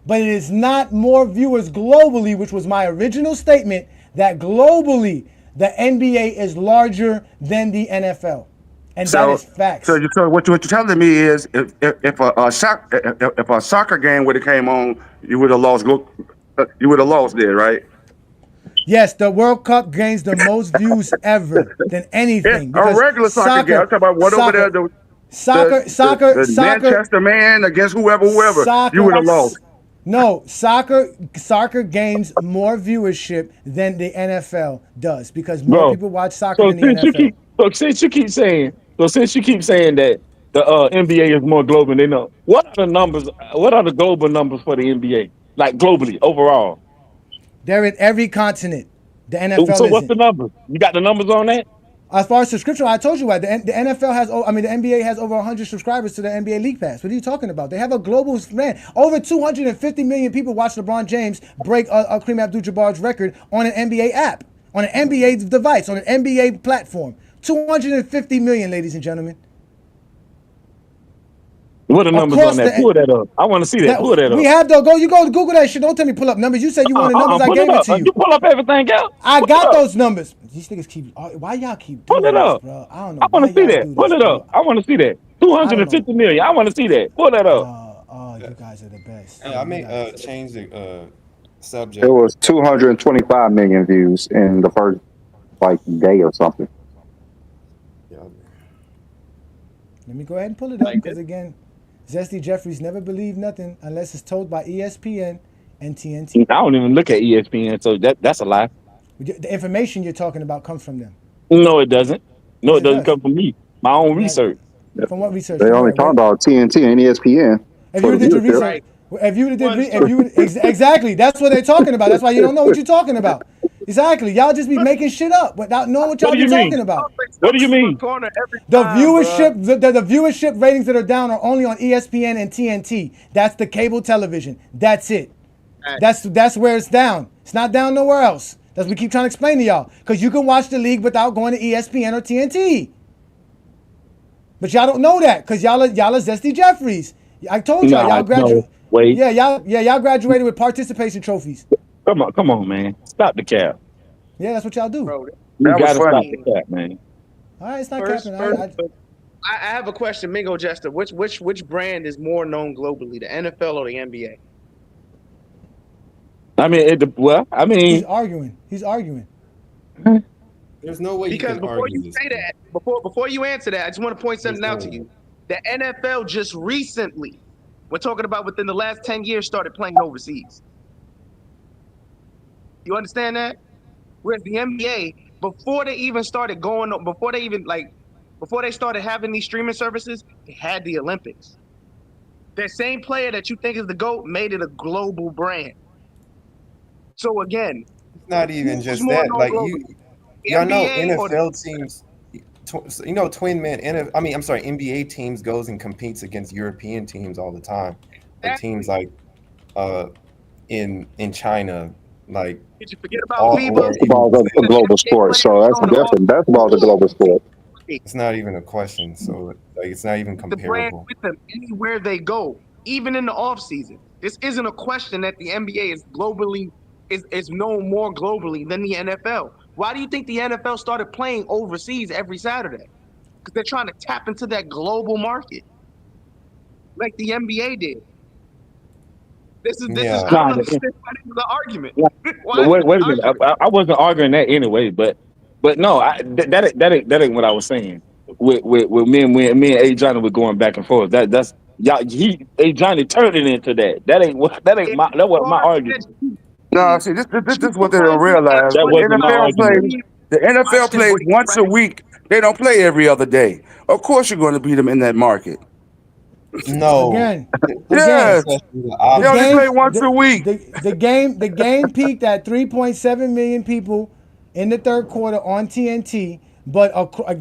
but it is not more viewers globally, which was my original statement, that globally the NBA is larger than the NFL. And that is facts. So what you're telling me is if a soccer game would have came on, you would have lost. You would have lost there, right? Yes, the World Cup gains the most views ever than anything. A regular soccer game. I'm talking about what over there. The Manchester man against whoever, you would have lost. No, soccer gains more viewership than the NFL does because more people watch soccer than the NFL. Since you keep saying that the NBA is more global than know, what are the numbers? What are the global numbers for the NBA? Like globally, overall? They're in every continent. The NFL. So what's the numbers? You got the numbers on that? As far as subscription, I told you what the NFL has. The NBA has over 100 subscribers to the NBA League Pass. What are you talking about? They have a global brand. Over 250 million people watch LeBron James break Kareem Abdul-Jabbar's record on an NBA app, on an NBA device, on an NBA platform. 250 million, ladies and gentlemen. What are the numbers on that? Pull that up. I want to see that. Pull that up. We have though. You go to Google that shit. Don't tell me pull up numbers. You said you wanted numbers. I gave it to you. You pull up everything else. I got those numbers. These niggas keep. Why y'all keep doing this, bro? I don't know. I want to see that. Pull it up. I want to see that. 250 million. I want to see that. Pull that up. Oh, you guys are the best. I may change the subject. It was 225 million views in the first day or something. Let me go ahead and pull it up because again, Zesty Jeffries never believed nothing unless it's told by ESPN and TNT. I don't even look at ESPN, so that's a lie. The information you're talking about comes from them. No, it doesn't. No, it doesn't come from me. My own research. From what research? They only talk about TNT and ESPN. If you did your research, exactly, that's what they're talking about. That's why you don't know what you're talking about. Exactly, y'all just be making shit up without knowing what y'all be talking about. What do you mean? The viewership, the viewership ratings that are down are only on ESPN and TNT. That's the cable television. That's it. That's where it's down. It's not down nowhere else. That's what we keep trying to explain to y'all. Because you can watch the league without going to ESPN or TNT. But y'all don't know that because y'all are Zesty Jeffries. I told y'all, y'all graduated. Wait. Y'all graduated with participation trophies. Come on, man. Stop the cap. Yeah, that's what y'all do. Bro, you gotta stop the cap, man. All right, it's not capping. I have a question, Mingo Jester. Which brand is more known globally, the NFL or the NBA? I mean, he's arguing. There's no way because before you say that, before you answer that, I just want to point something out to you. The NFL just recently, we're talking about within the last 10 years, started playing overseas. You understand that? Whereas the NBA, before they even started before they started having these streaming services, they had the Olympics. That same player that you think is the GOAT made it a global brand. So again, it's not even just that. Like y'all know NFL teams, twin man. NBA teams goes and competes against European teams all the time. Like teams like in China. Like, did you forget about basketball is a global sport, so that's different. Basketball is a global sport. It's not even a question. So it's not even comparable. The brand with them anywhere they go, even in the off season. This isn't a question that the NBA is globally is known more globally than the NFL. Why do you think the NFL started playing overseas every Saturday? Because they're trying to tap into that global market, like the NBA did. This is I don't understand the argument. Wait a minute. I wasn't arguing that anyway, but no, that ain't what I was saying. With me and A Johnny were going back and forth. That's y'all. A Johnny turned it into that. That wasn't my argument. No, see, this is what they don't realize. That wasn't my argument. The NFL plays once a week. They don't play every other day. Of course, you're going to beat them in that market. No. Again, Yes. again, They only play once a week. the game peaked at 3.7 million people in the third quarter on TNT. But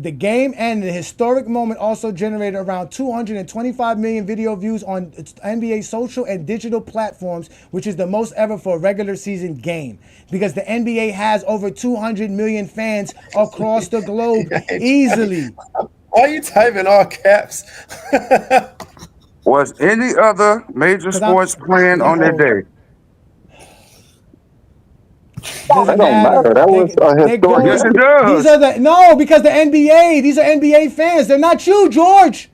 the game and the historic moment also generated around 225 million video views on NBA social and digital platforms, which is the most ever for a regular season game. Because the NBA has over 200 million fans across the globe easily. Why are you typing all caps? Was any other major sports playing on that day? Doesn't matter. That was a historic. Yes, it does. Because the NBA. These are NBA fans. They're not you, George.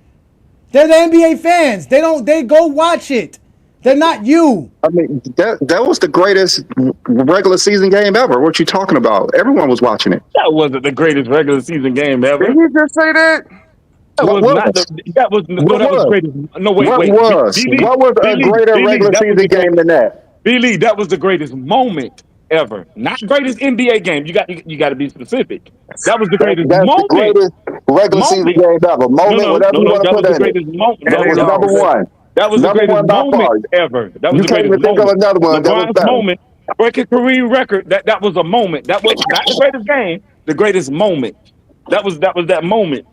They're the NBA fans. They go watch it. They're not you. I mean, that was the greatest regular season game ever. What you talking about? Everyone was watching it. That wasn't the greatest regular season game ever. Did you just say that? What was greatest. No, wait. What was a greater regular season game than that? Billy, that was the greatest moment ever, not greatest NBA game. You got to be specific. That was the greatest moment. The greatest regular season game ever. Moment, whatever you want to put in it. That was number one. That was the greatest moment ever. That was the greatest moment. Think of another one. LeBron's moment, breaking career record. That was a moment. That was not the greatest game. The greatest moment. That was that moment.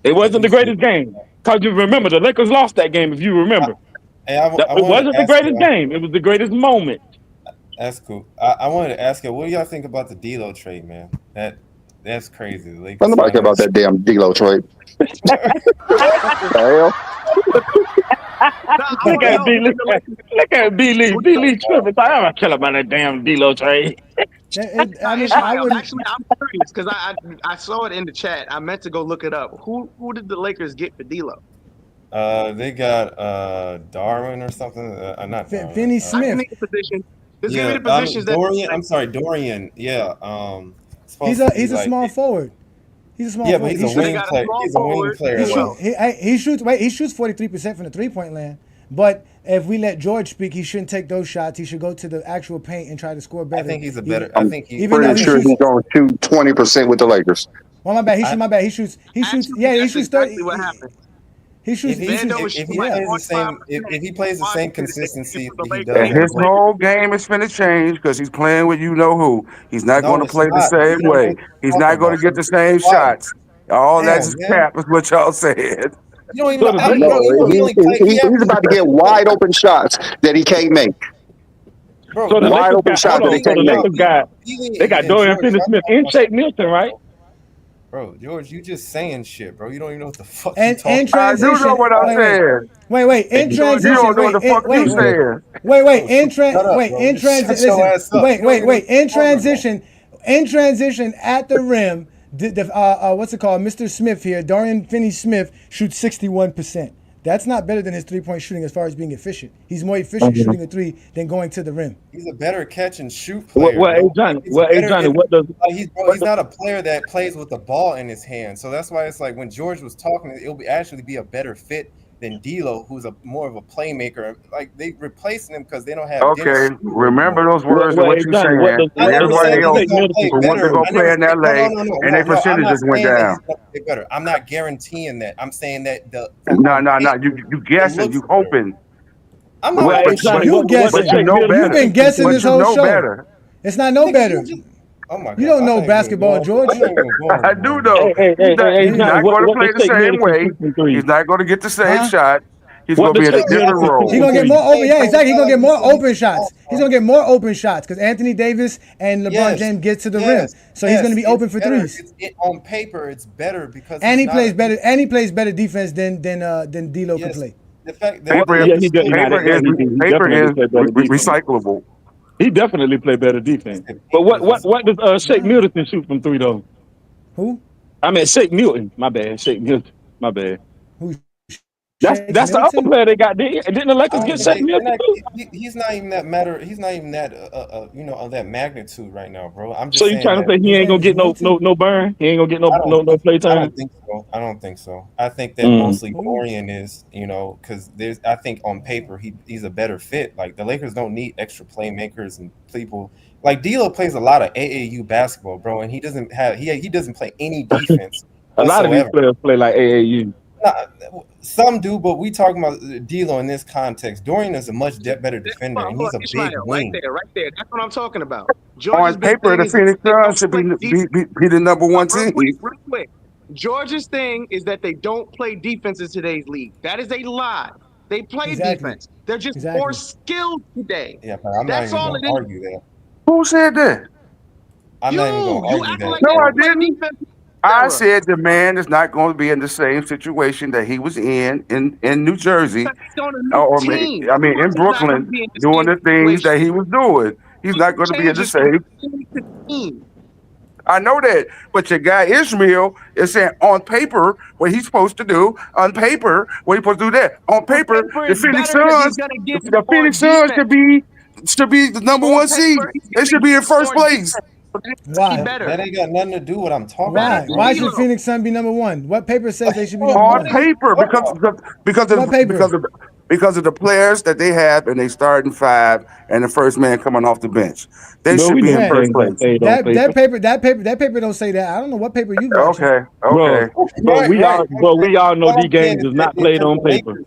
It wasn't the greatest game. Cause you remember the Lakers lost that game. If you remember, it wasn't the greatest game. It was the greatest moment. That's cool. I wanted to ask you, what do y'all think about the D'Lo trade, man? That's crazy. Nobody care about that damn D'Lo trade. Hell. Look at B-Lee. B-Lee tripping. I'm not killing about that damn D'Lo trade. I'm curious because I saw it in the chat. I meant to go look it up. Who did the Lakers get for D'Lo? They got Darwin or something. Not Darwin. Finney Smith. Give me the positions Dorian. I'm sorry, Dorian. Yeah. He's a small forward. He's a small forward. But he's a wing player. He's a wing player. He shoots 43% from the 3-point land. But if we let George speak, he shouldn't take those shots. He should go to the actual paint and try to score better. I think he's a better. I'm pretty sure he's going to shoot 20% with the Lakers. Well, my bad. He shoots. Yeah, he shoots 30. Exactly what happened. He shoots. If he plays the same consistency he does, and his whole game is finna change because he's playing with you know who. He's not going to play the same way. He's not going to get the same shots. All that's cap is what y'all said. He's about to get wide open shots that he can't make. So the wide open shots that he can't make. They got Dorian Finney-Smith and Shake Milton, right? Bro, George, you just saying shit, bro. You don't even know what the fuck you're talking about. I do know what I'm saying. Wait. In transition. You don't know what the fuck you saying. In transition at the rim, what's it called? Mr. Smith here, Dorian Finney-Smith shoots 61%. That's not better than his three-point shooting as far as being efficient. He's more efficient shooting a three than going to the rim. He's a better catch and shoot player. Johnny, he's not a player that plays with the ball in his hand. So that's why it's like when George was talking, it'll actually be a better fit than D'Lo, who's more of a playmaker. Like they replacing him because they don't have. Okay, remember those words and what you're saying. Here's why they want to go play in LA, and their percentages went down. Better. I'm not guaranteeing that. I'm saying that No. You guessing. You hoping. I'm not. You guessing. But you know better. You've been guessing this whole show. Better. It's not no better. Oh my God. You don't know basketball, George. I do know. He's not going to play the same way. He's not going to get the same shot. He's going to be in a different role. He's going to get more open. Yeah, exactly. He's going to get more open shots. He's going to get more open shots because Anthony Davis and LeBron James get to the rim. So he's going to be open for threes. On paper, it's better because he plays better. And he plays better defense than D'Lo can play. The fact that paper is recyclable. He definitely play better defense. But what does Shake Milton shoot from three though? Who? I mean Shake Milton. My bad. Shake Milton. My bad. Who? That's the other player they got there. Didn't the Lakers get Shaq Milton too? He's not even that matter. He's not even that of that magnitude right now, bro. I'm So just you saying trying to that say he ain't gonna get no burn? He ain't gonna get no play I time? don't think so. I don't think so. I think that mostly Dorian is, because I think on paper he's a better fit. Like the Lakers don't need extra playmakers and people. Like D'Lo plays a lot of AAU basketball, bro, and he doesn't play any defense A lot of these whatsoever. players play like AAU. Some do, but we talking about D'Lo in this context. Dorian is a much better defender, and he's a big wing. Right there. That's what I'm talking about. On paper, the Phoenix Suns should be the number one team. Real quick. Georgia's thing is that they don't play defense in today's league. That is a lie. They play defense. They're just more skilled today. Yeah, but I'm That's not all even it going is. to argue that. Who said that? I'm not even going to argue that. No, I didn't. I said the man is not going to be in the same situation that he was in New Jersey, or in Brooklyn, doing the things that he was doing. He's not going to be in the same. I know that, but your guy Ishmael is saying on paper what he's supposed to do. On paper, what he's supposed to do that. On paper, the Phoenix Suns, the Phoenix Suns should be the number one seed. They should be in first place. Why? That ain't got nothing to do with what I'm talking about. Why should Phoenix Sun be number one? What paper says they should be number On one? paper, because of the players that they have, and they starting five, and the first man coming off the bench. They should be in first place. That paper don't say that. I don't know what paper you watch. Okay. But we all know these games is not played on paper.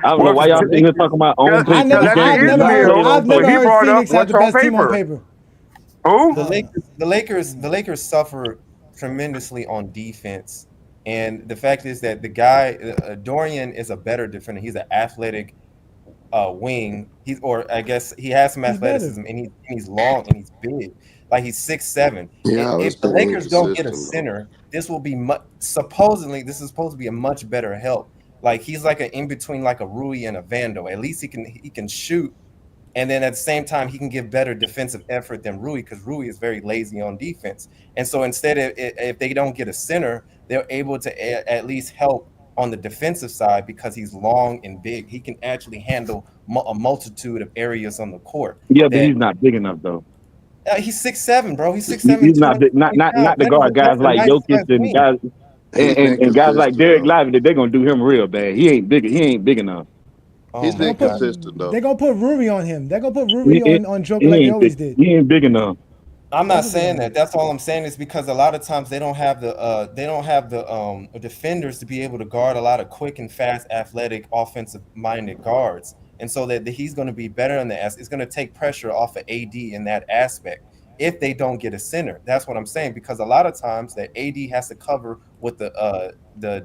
I don't know why y'all sitting here talking about on paper. I've never heard Phoenix have the best team on paper. Who? The Lakers suffer tremendously on defense, and the fact is that the guy Dorian is a better defender. He's an athletic wing. I guess he has some athleticism, and he's long and he's big. Like he's 6'7". Yeah, if the Lakers don't get a center, this will be supposedly this is supposed to be a much better help. Like he's like an in between, like a Rui and a Vando. At least he can shoot. And then at the same time, he can give better defensive effort than Rui, because Rui is very lazy on defense. And so instead, if they don't get a center, they're able to at least help on the defensive side because he's long and big. He can actually handle a multitude of areas on the court. Yeah, but he's not big enough though. He's 6'7", bro. He's 6'7". He's not the guard guys like Jokic and guys and guys like Derek Lively. They're gonna do him real bad. He ain't big enough. He's inconsistent though. They're gonna put Rui on him. They're gonna put Rui on Joker like they always did. He ain't big enough. I'm not saying that. That's all I'm saying is because a lot of times they don't have the defenders to be able to guard a lot of quick and fast, athletic, offensive-minded guards, and so that he's going to be better in the it's going to take pressure off of AD in that aspect if they don't get a center. That's what I'm saying, because a lot of times that AD has to cover what the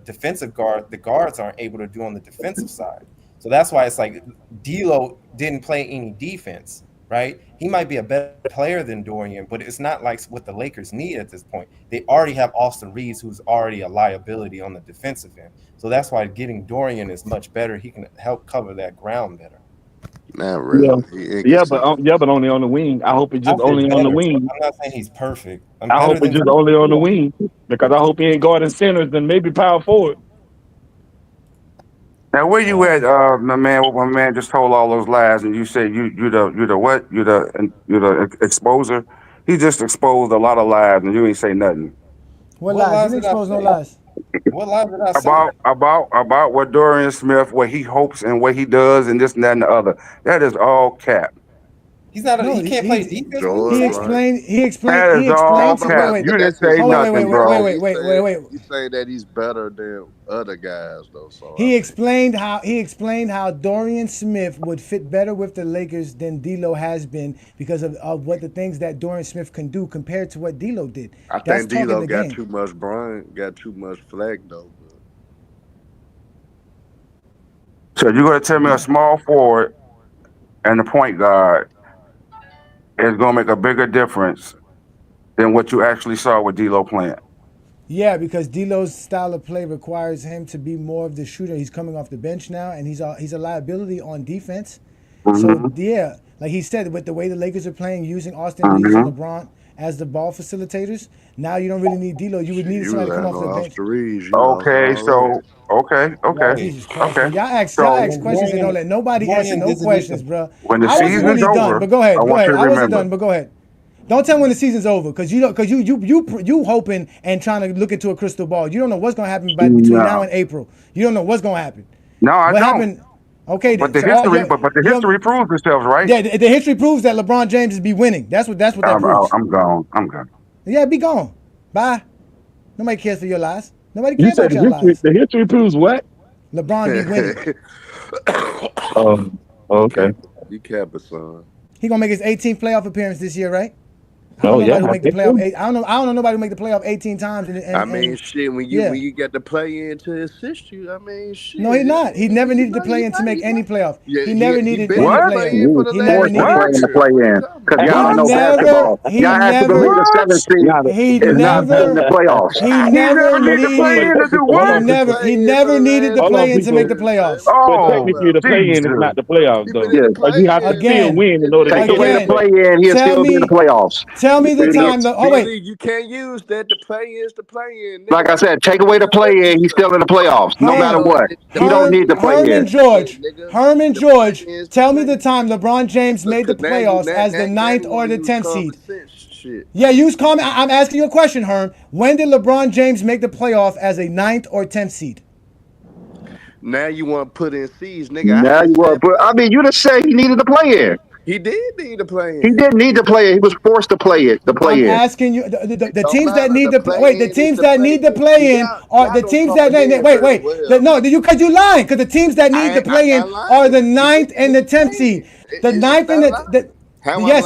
defensive guard, the guards aren't able to do on the defensive side. So that's why it's like D'Lo didn't play any defense, right? He might be a better player than Dorian, but it's not like what the Lakers need at this point. They already have Austin Reeves, who's already a liability on the defensive end. So that's why getting Dorian is much better. He can help cover that ground better. Not really. Yeah, but only on the wing. I hope it's just only on the wing. I'm not saying he's perfect. I hope it's just only on the wing, because I hope he ain't guarding centers and maybe power forward. Now, where you at, my man? My man just told all those lies, and you said you the what? You the exposer. He just exposed a lot of lies, and you ain't say nothing. What lies? You didn't expose no lies. What lies did I say? About what Dorian Smith, what he hopes and what he does, and this and that and the other. That is all cap. He's not. He can't play defense. He explained. That is all cap. You didn't say nothing, bro. Wait. He's saying that he's better than other guys, though. So he explained how Dorian Smith would fit better with the Lakers than D'Lo has been because of what the things that Dorian Smith can do compared to what D'Lo did. I think D'Lo got too much Brian, got too much flag though. So you're gonna tell me a small forward and a point guard is going to make a bigger difference than what you actually saw with D'Lo playing? Yeah, because D'Lo's style of play requires him to be more of the shooter. He's coming off the bench now, and he's a liability on defense. So yeah, like he said, with the way the Lakers are playing, using Austin Reeves and LeBron as the ball facilitators. Now you don't really need D'Lo. You would need You somebody to come land off the on bench. Oscar Reeves. Okay, so okay, Jesus Christ, okay. man. Y'all ask So questions and don't let nobody answer no questions, bro. when the I wasn't season's really done, over, but go ahead. I Go want ahead. you to I wasn't remember. done, but go ahead. Don't tell me when the season's over, because you hoping and trying to look into a crystal ball. You don't know what's gonna happen between now and April. You don't know what's gonna happen. No, I What don't. happened? Okay, But then. the history, but the history proves itself, right? Yeah, the history proves that LeBron James is be winning. That's what that proves. I'm gone. I'm gone. Yeah, be gone. Bye. Nobody cares for your lies. Nobody You cares said about your lies. the history proves what? LeBron be winning. Okay. You capping, son. He gonna make his 18th playoff appearance this year, right? I Oh don't know yeah, nobody who I make the think playoff. so. I don't know nobody who make the playoff 18 times. I mean, shit. When you get to play in to assist you, I mean, shit. No, he not. He never needed to play in to make any playoff. Yeah, He never needed any What? play He in. was He never forced to needed. play in the play-in because y'all don't know basketball. He Y'all have to believe never. the 7th seed He is not beating the never. playoffs. He He never never need to play needed. in to do what? He never needed to play in to make the playoffs. But Oh, technically, the play-in is not the playoffs, though. Yeah. Like you have to still win in order to Take get away in. the play-in, he'll still be in the playoffs. Tell me the time. Oh wait. You can't use that. The play is the play in. Like I said, take away the play-in, he's still in the playoffs, no matter what. He don't need the play-in. Herman George, tell me the time LeBron James made the playoffs as the 9th or the 10th seed. Yeah, use common. I'm asking you a question, Herm. When did LeBron James make the playoff as a 9th or 10th seed? Now you want to put in C's, nigga. Now you want, but I mean, you just said he needed to play in. He did need to play in. He didn't need to play in. He was forced to play it. I'm asking you, the teams that need to wait. The teams that need to play in are the teams that wait. No, because you lying. Because the teams that need to play in are the 9th and the 10th seed. The 9th and the yes,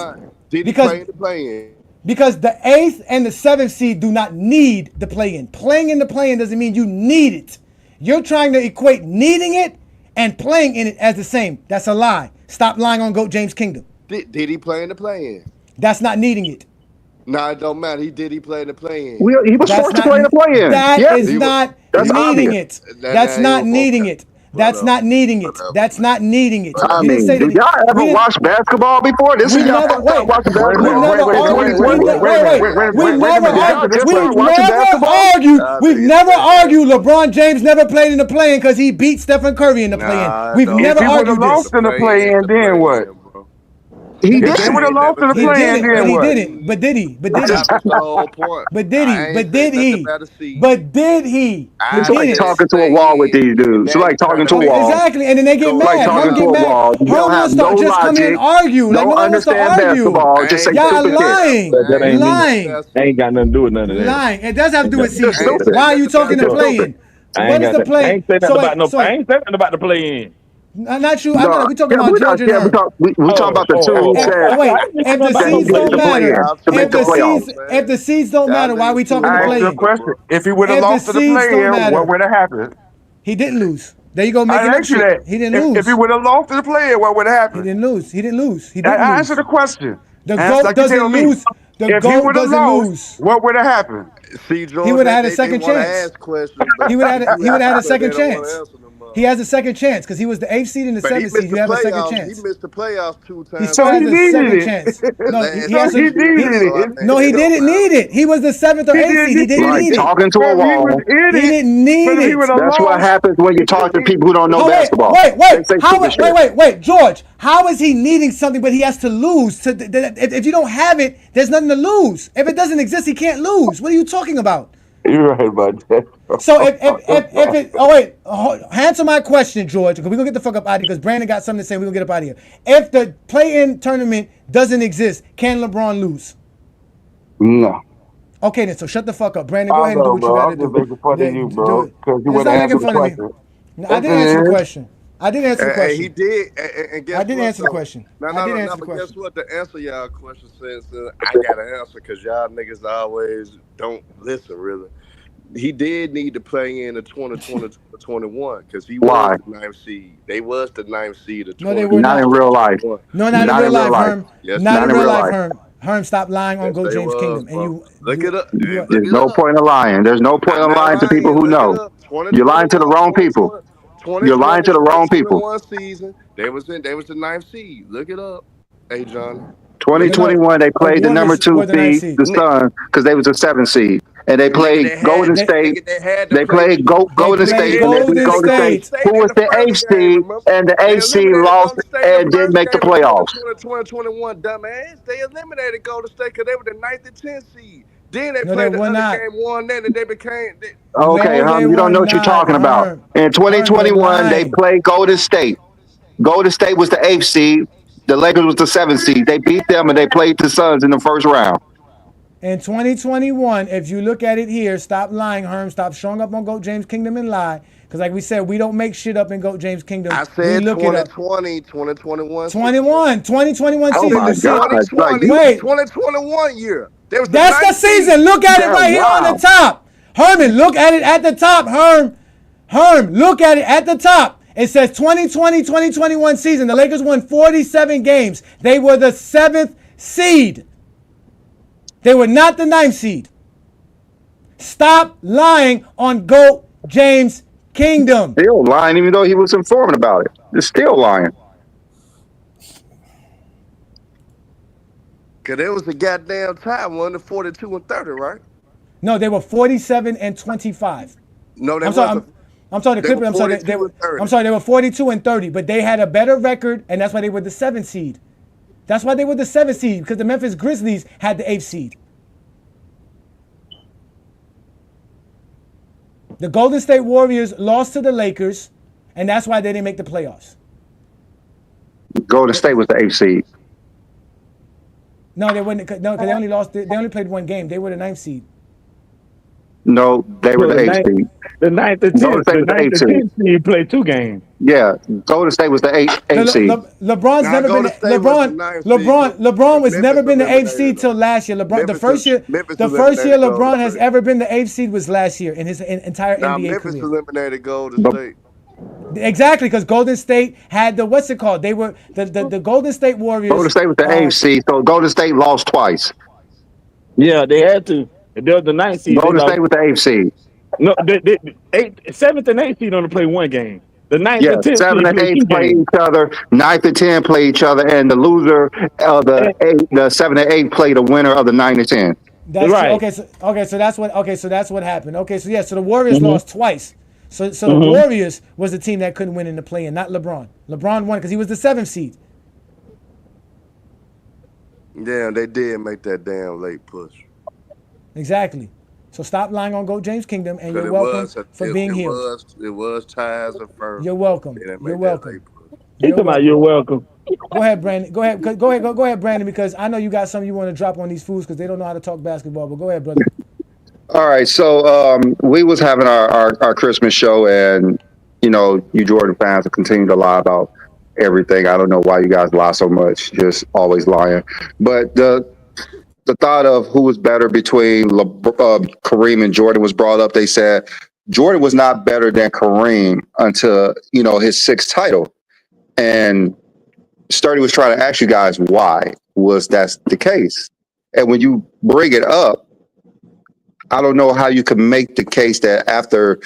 did he play in the play in? Because the 8th and the 7th seed do not need the play in. Playing in the play in doesn't mean you need it. You're trying to equate needing it and playing in it as the same. That's a lie. Stop lying on GOAT James Kingdom. Did he play in the play-in? That's not needing it. No, it don't matter. He play in the play-in? He was forced to play in the play-in. That is not needing it. That's not needing it. That's not needing it. That's not needing it. I mean, did y'all ever watch basketball before? This is y'all first time watching basketball. We've never argued LeBron James never played in the play-in because he beat Stephen Curry in the play-in. We've never argued this. Lost in the play-in, then what? He did. They would have lost in the play-in, then what? He didn't. But did he? But did he? That's the whole point. But did he? But did he? But did he? It's like talking to a wall with these dudes. It's like talking to a wall. Exactly, and then they get mad. Like talking to a wall. You don't have no logic. Don't understand basketball. Just say y'all stupid lying. shit. Lying. Ain't got nothing to do with none of that. Lying. It does have to do with season. Why are you talking to play-in? What is the play? I ain't saying nothing about the play-in. Not you. We talking about George and Herm. We talking about the two. Wait, if the seeds don't matter, if the seeds don't matter, why are we talking to play-in? Question: if he would have lost to the play-in, what would have happened? He didn't lose. There you go, making up shit. He didn't lose. If he would have lost to the play-in, what would have happened? He didn't lose. He didn't lose. Answer the question. The GOAT doesn't lose. The GOAT doesn't lose. What would have happened? See, George, he would have had a second chance. He would have had a second chance. He has a second chance because he was the 8th seed and the 7th seed. You have a second chance. He missed the playoffs 2 times. He still has a second chance. No, he didn't need it. He was the 7th or 8th seed. He didn't need it. Talking to a wall. He didn't need it. That's what happens when you talk to people who don't know basketball. Wait, George. How is he needing something but he has to lose? If you don't have it, there's nothing to lose. If it doesn't exist, he can't lose. What are you talking about? You're right about that. So answer my question, George, because we're going to get the fuck up out of here because Brandon got something to say. We're going to get up out of here. If the play-in tournament doesn't exist, can LeBron lose? No. Okay, then, so shut the fuck up. Brandon, go ahead and do what you got to do. I'm just making fun of you, bro. Because you would answer the question. I didn't answer the question. I did answer the question. He did. And guess I did what, answer the question. But guess what? The answer y'all question says, I got an answer because y'all niggas always don't listen, really. He did need to play in the 2020-21 because he was the 9th seed. They was the 9th seed. No, they were not in real life. No, not in real life, Herm. Yes, not in real life, Herm. Herm, stop lying on GOAT James Kingdom. And you look it up. There's no point in lying. There's no point in lying to people who know. You're lying to the wrong people. You're lying to the wrong people. Season, they was the 9th seed. Look it up. Hey, John. 2021, they played the number 2 seed, the Suns, because they was a 7 seed. And they played Golden State. They played Golden State, and they beat Golden State, who was the 8th seed, and the 8th seed lost and didn't make the playoffs. 2021, dumbass. They eliminated Golden State because they were the 9th and 10th seed. Then they played the other game, won that, and they became. Okay, you don't know what you're talking about. In 2021, they played Golden State. Golden State was the 8th seed. The Lakers was the 7th seed. They beat them, and they played the Suns in the first round. In 2021, if you look at it here, stop lying, Herm. Stop showing up on GOAT James Kingdom and lie. Because like we said, we don't make shit up in GOAT James Kingdom. I said 2020, 2021. 2021 oh season. My God. 2020, wait. 2021 year. That's the season. Look at it right here on the top. Herman, look at it at the top. Herm, look at it at the top. It says 2020-2021 season. The Lakers won 47 games. They were the 7th seed. They were not the 9th seed. Stop lying on GOAT James Kingdom. Still lying, even though he was informed about it. They're still lying. Because there was a goddamn time, one to 42 and 30, right? No, they were 47 and 25. No, they wasn't. I'm sorry, the Clippers. I'm sorry, they were 42 and 30, but they had a better record, and that's why they were the 7th seed. That's why they were the 7th seed, because the Memphis Grizzlies had the 8th seed. The Golden State Warriors lost to the Lakers, and that's why they didn't make the playoffs. Golden State was the 8th seed. No, they wouldn't. No, because they only lost. They only played one game. They were the 9th seed. No, they were the 8th seed. The 9th and 10th. The 9th and 10th seed played 2 games. Yeah, Golden State was the 8th seed. LeBron's never been. LeBron was never been the 8th seed till last year. The first year LeBron has ever been the 8th seed was last year in his entire NBA Memphis career. eliminated Golden State. Exactly, because Golden State had the what's it called? They were the Golden State Warriors. Golden State was the 8th seed, so Golden State lost twice. Yeah, they had to. They're the 9th seed. Golden State with the 8th seed. No, the 7th and 8th seed only play one game. The 9th and 10th 7 and 8 play each other. 9th and 10 play each other, and the loser of the 7 and 8 play the winner of the 9 and 10. That's right. So that's what happened. Okay, so yeah, so the Warriors lost twice. So the Warriors was the team that couldn't win in the play-in, not LeBron. LeBron won because he was the 7th seed. Damn, they did make that damn late push. Exactly. So stop lying on GOAT James Kingdom, and you're welcome for being here. It was ties and first. You're welcome. You're welcome. You're welcome. Go ahead, Brandon. Go ahead, Brandon, because I know you got something you want to drop on these fools because they don't know how to talk basketball. But go ahead, brother. All right, so we was having our Christmas show, and you Jordan fans will continue to lie about everything. I don't know why you guys lie so much, just always lying. But the thought of who was better between Kareem and Jordan was brought up. They said Jordan was not better than Kareem until his 6th title, and Sturdy was trying to ask you guys why was that the case. And when you bring it up, I don't know how you can make the case that after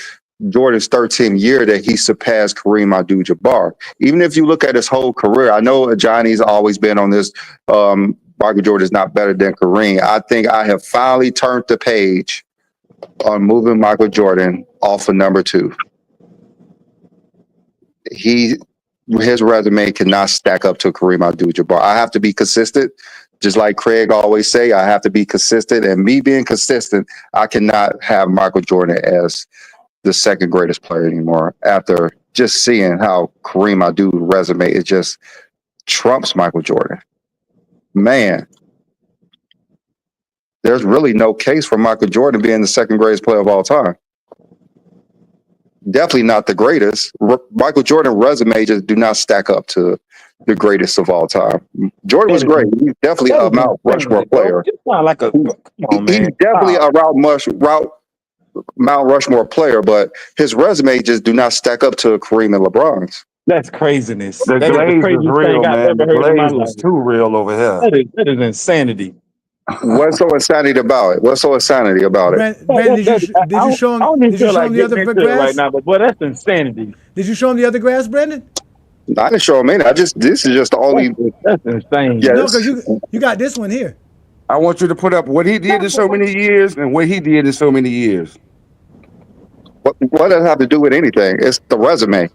Jordan's 13th year that he surpassed Kareem Abdul-Jabbar. Even if you look at his whole career, I know Johnny's always been on this. Michael Jordan is not better than Kareem. I think I have finally turned the page on moving Michael Jordan off of number 2. His resume cannot stack up to Kareem Abdul-Jabbar. I have to be consistent. Just like Craig always say, I have to be consistent. And me being consistent, I cannot have Michael Jordan as the 2nd greatest player anymore. After just seeing how Kareem Abdul's resume is just trumps Michael Jordan. Man, there's really no case for Michael Jordan being the 2nd greatest player of all time. Definitely not the greatest. Michael Jordan's resume just do not stack up to the greatest of all time. Jordan was great. He's definitely a Mount Rushmore player. He's definitely a Mount Rushmore player, but his resume just do not stack up to Kareem and LeBron's. That's craziness. The glaze is real, man. The glaze is too real over here. That is insanity. What's so insanity about it? Brandon, did you show him? Did you show him the other grass right now? But boy, that's insanity. Did you show him the other grass, Brandon? I didn't show him any. This is just the only. That's insane. Yes. No, because you got this one here. I want you to put up what he did in so many years and what he did in so many years. What does it have to do with anything? It's the resume.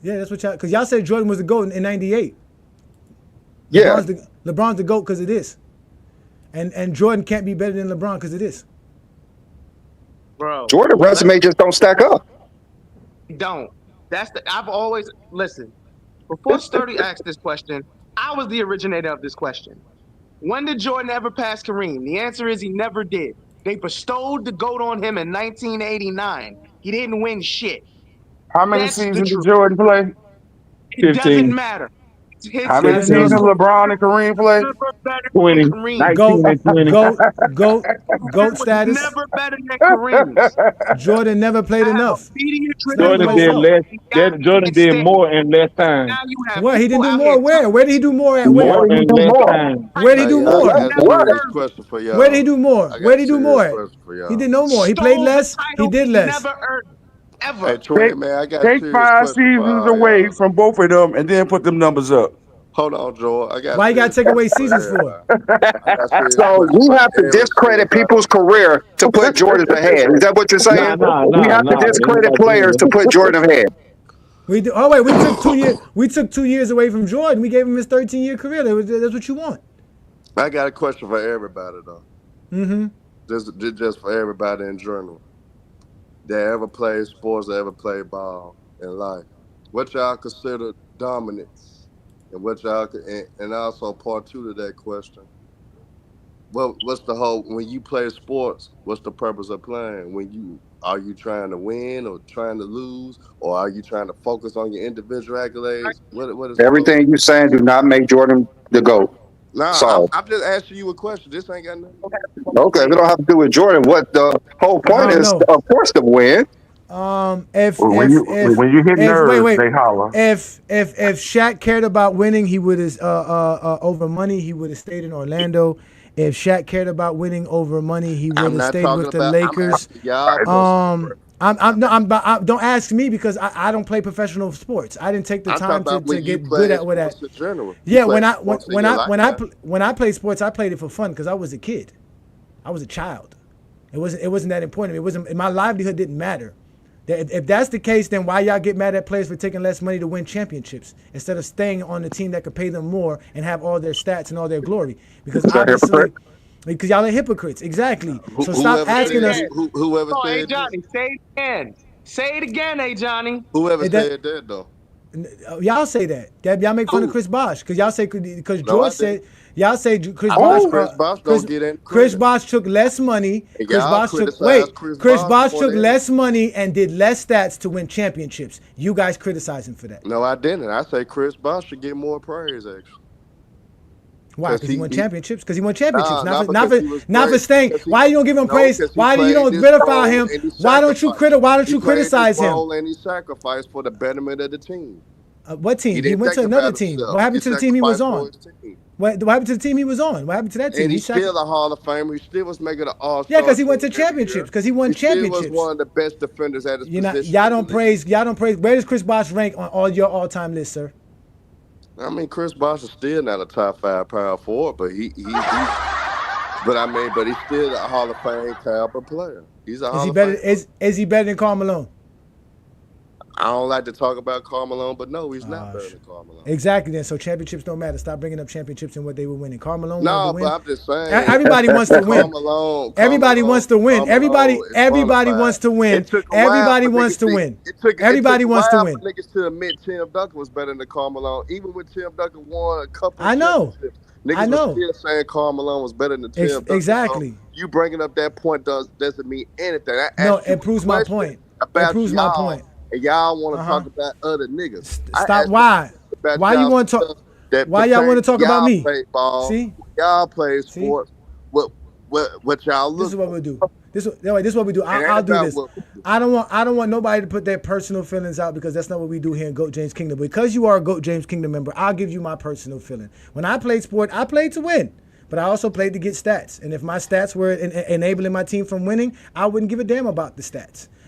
Yeah, that's what y'all. Because y'all said Jordan was the GOAT in '98. Yeah. LeBron's the GOAT because of this, and Jordan can't be better than LeBron because of this. Bro, Jordan's resume just don't stack up. Don't. I've always listen. Before Sturdy asked this question, I was the originator of this question. When did Jordan ever pass Kareem? The answer is he never did. They bestowed the GOAT on him in 1989. He didn't win shit. How many That's the seasons did truth. Jordan play? It 15. doesn't matter. How many seasons LeBron and Kareem play? Never better 20. than Kareem. 19 and 20. GOAT status. Never better than Kareem's. Jordan never played enough. Jordan did less. Jordan did more in less time. What he didn't do more? Where did he do more at? More Where? in less time. Where did he do more? Where Where did he do more? Where did he do more? He did no more. He played less. He did less. Hey, Troy, man, I got Take 5 seasons away from both of them and then put them numbers up. Hold on, Joel. Why you got to take away seasons for? So you have to discredit people's career to put Jordan ahead. Is that what you're saying? We have to discredit players to put Jordan ahead. We do. Oh wait, we took 2 years. We took 2 years away from Jordan. We gave him his 13-year career. That's what you want. I got a question for everybody though. Mm-hmm. Just for everybody in general. That ever played sports, that ever played ball in life. What y'all consider dominance? And what y'all and also part 2 to that question. What's the whole when you play sports, what's the purpose of playing? Are you trying to win or trying to lose? Or are you trying to focus on your individual accolades? What is Everything you're saying do not make Jordan the GOAT. Nah, I'm just asking you a question. This ain't got nothing. Okay, we don't have to do with Jordan. What the whole point is, of course, to win. When you hit nerves, they holler. If Shaq cared about winning, he would have over money. He would have stayed in Orlando. If Shaq cared about winning over money, he would have stayed with the Lakers. Don't ask me because I don't play professional sports. I didn't take the time to get good at what that. Yeah, when I played sports, I played it for fun because I was a kid. I was a child. It wasn't that important. It wasn't. My livelihood didn't matter. If that's the case, then why y'all get mad at players for taking less money to win championships instead of staying on the team that could pay them more and have all their stats and all their glory? Because obviously, because y'all are hypocrites. Exactly. So stop asking us. Whoever said hey Johnny, say it again. Say it again, hey Johnny. Whoever said that though. Y'all say that. Y'all make fun of Chris Bosh because y'all say because George said. Y'all say Chris Bosh. Chris Bosh took less money. Chris Bosh took less money and did less stats to win championships. You guys criticize him for that. No, I didn't. I say Chris Bosh should get more praise actually. Why? Because he won championships. Because he won championships. Not for staying. Why you don't give him praise? Why do you don't vilify him? Why don't you criticize him? And he sacrificed for the betterment of the team. What team? He went to another team. What happened to the team he was on? What happened to the team he was on? What happened to that team? And he's still a Hall of Famer. He still was making an All-Star. Yeah, because he went to championships. Because he won championships. He was one of the best defenders at his position. Y'all don't praise. Where does Chris Bosh rank on all your all-time lists, sir? I mean, Chris Bosh is still not a top 5 power forward, but he's still a Hall of Fame caliber player. He's a Hall of Fame. Is he better than Karl Malone? I don't like to talk about Karl Malone, but no, he's not better than Karl Malone. Exactly. Then, so championships don't matter. Stop bringing up championships and what they were winning. Karl Malone. No, but I'm just saying. Everybody wants to win. Everybody wants to win. Everybody wants to win. Everybody wants to win. Everybody wants to win. Niggas to admit Tim Duncan was better than Karl Malone, even when Tim Duncan won a couple. I know. Niggas was still saying Karl Malone was better than Tim Duncan. Exactly. So you bringing up that point doesn't mean anything. No, it proves my point. It proves my point. And y'all want to talk about other niggas. Stop. Why? Why you want to talk? Why y'all want to talk about me? See, y'all play sports. What y'all look? This is what we'll do. This is what we do. I'll do this. I don't want nobody to put their personal feelings out because that's not what we do here in GOAT James Kingdom. Because you are a GOAT James Kingdom member, I'll give you my personal feeling. When I played sport, I played to win. But I also played to get stats. And if my stats were enabling my team from winning, I wouldn't give a damn about the stats.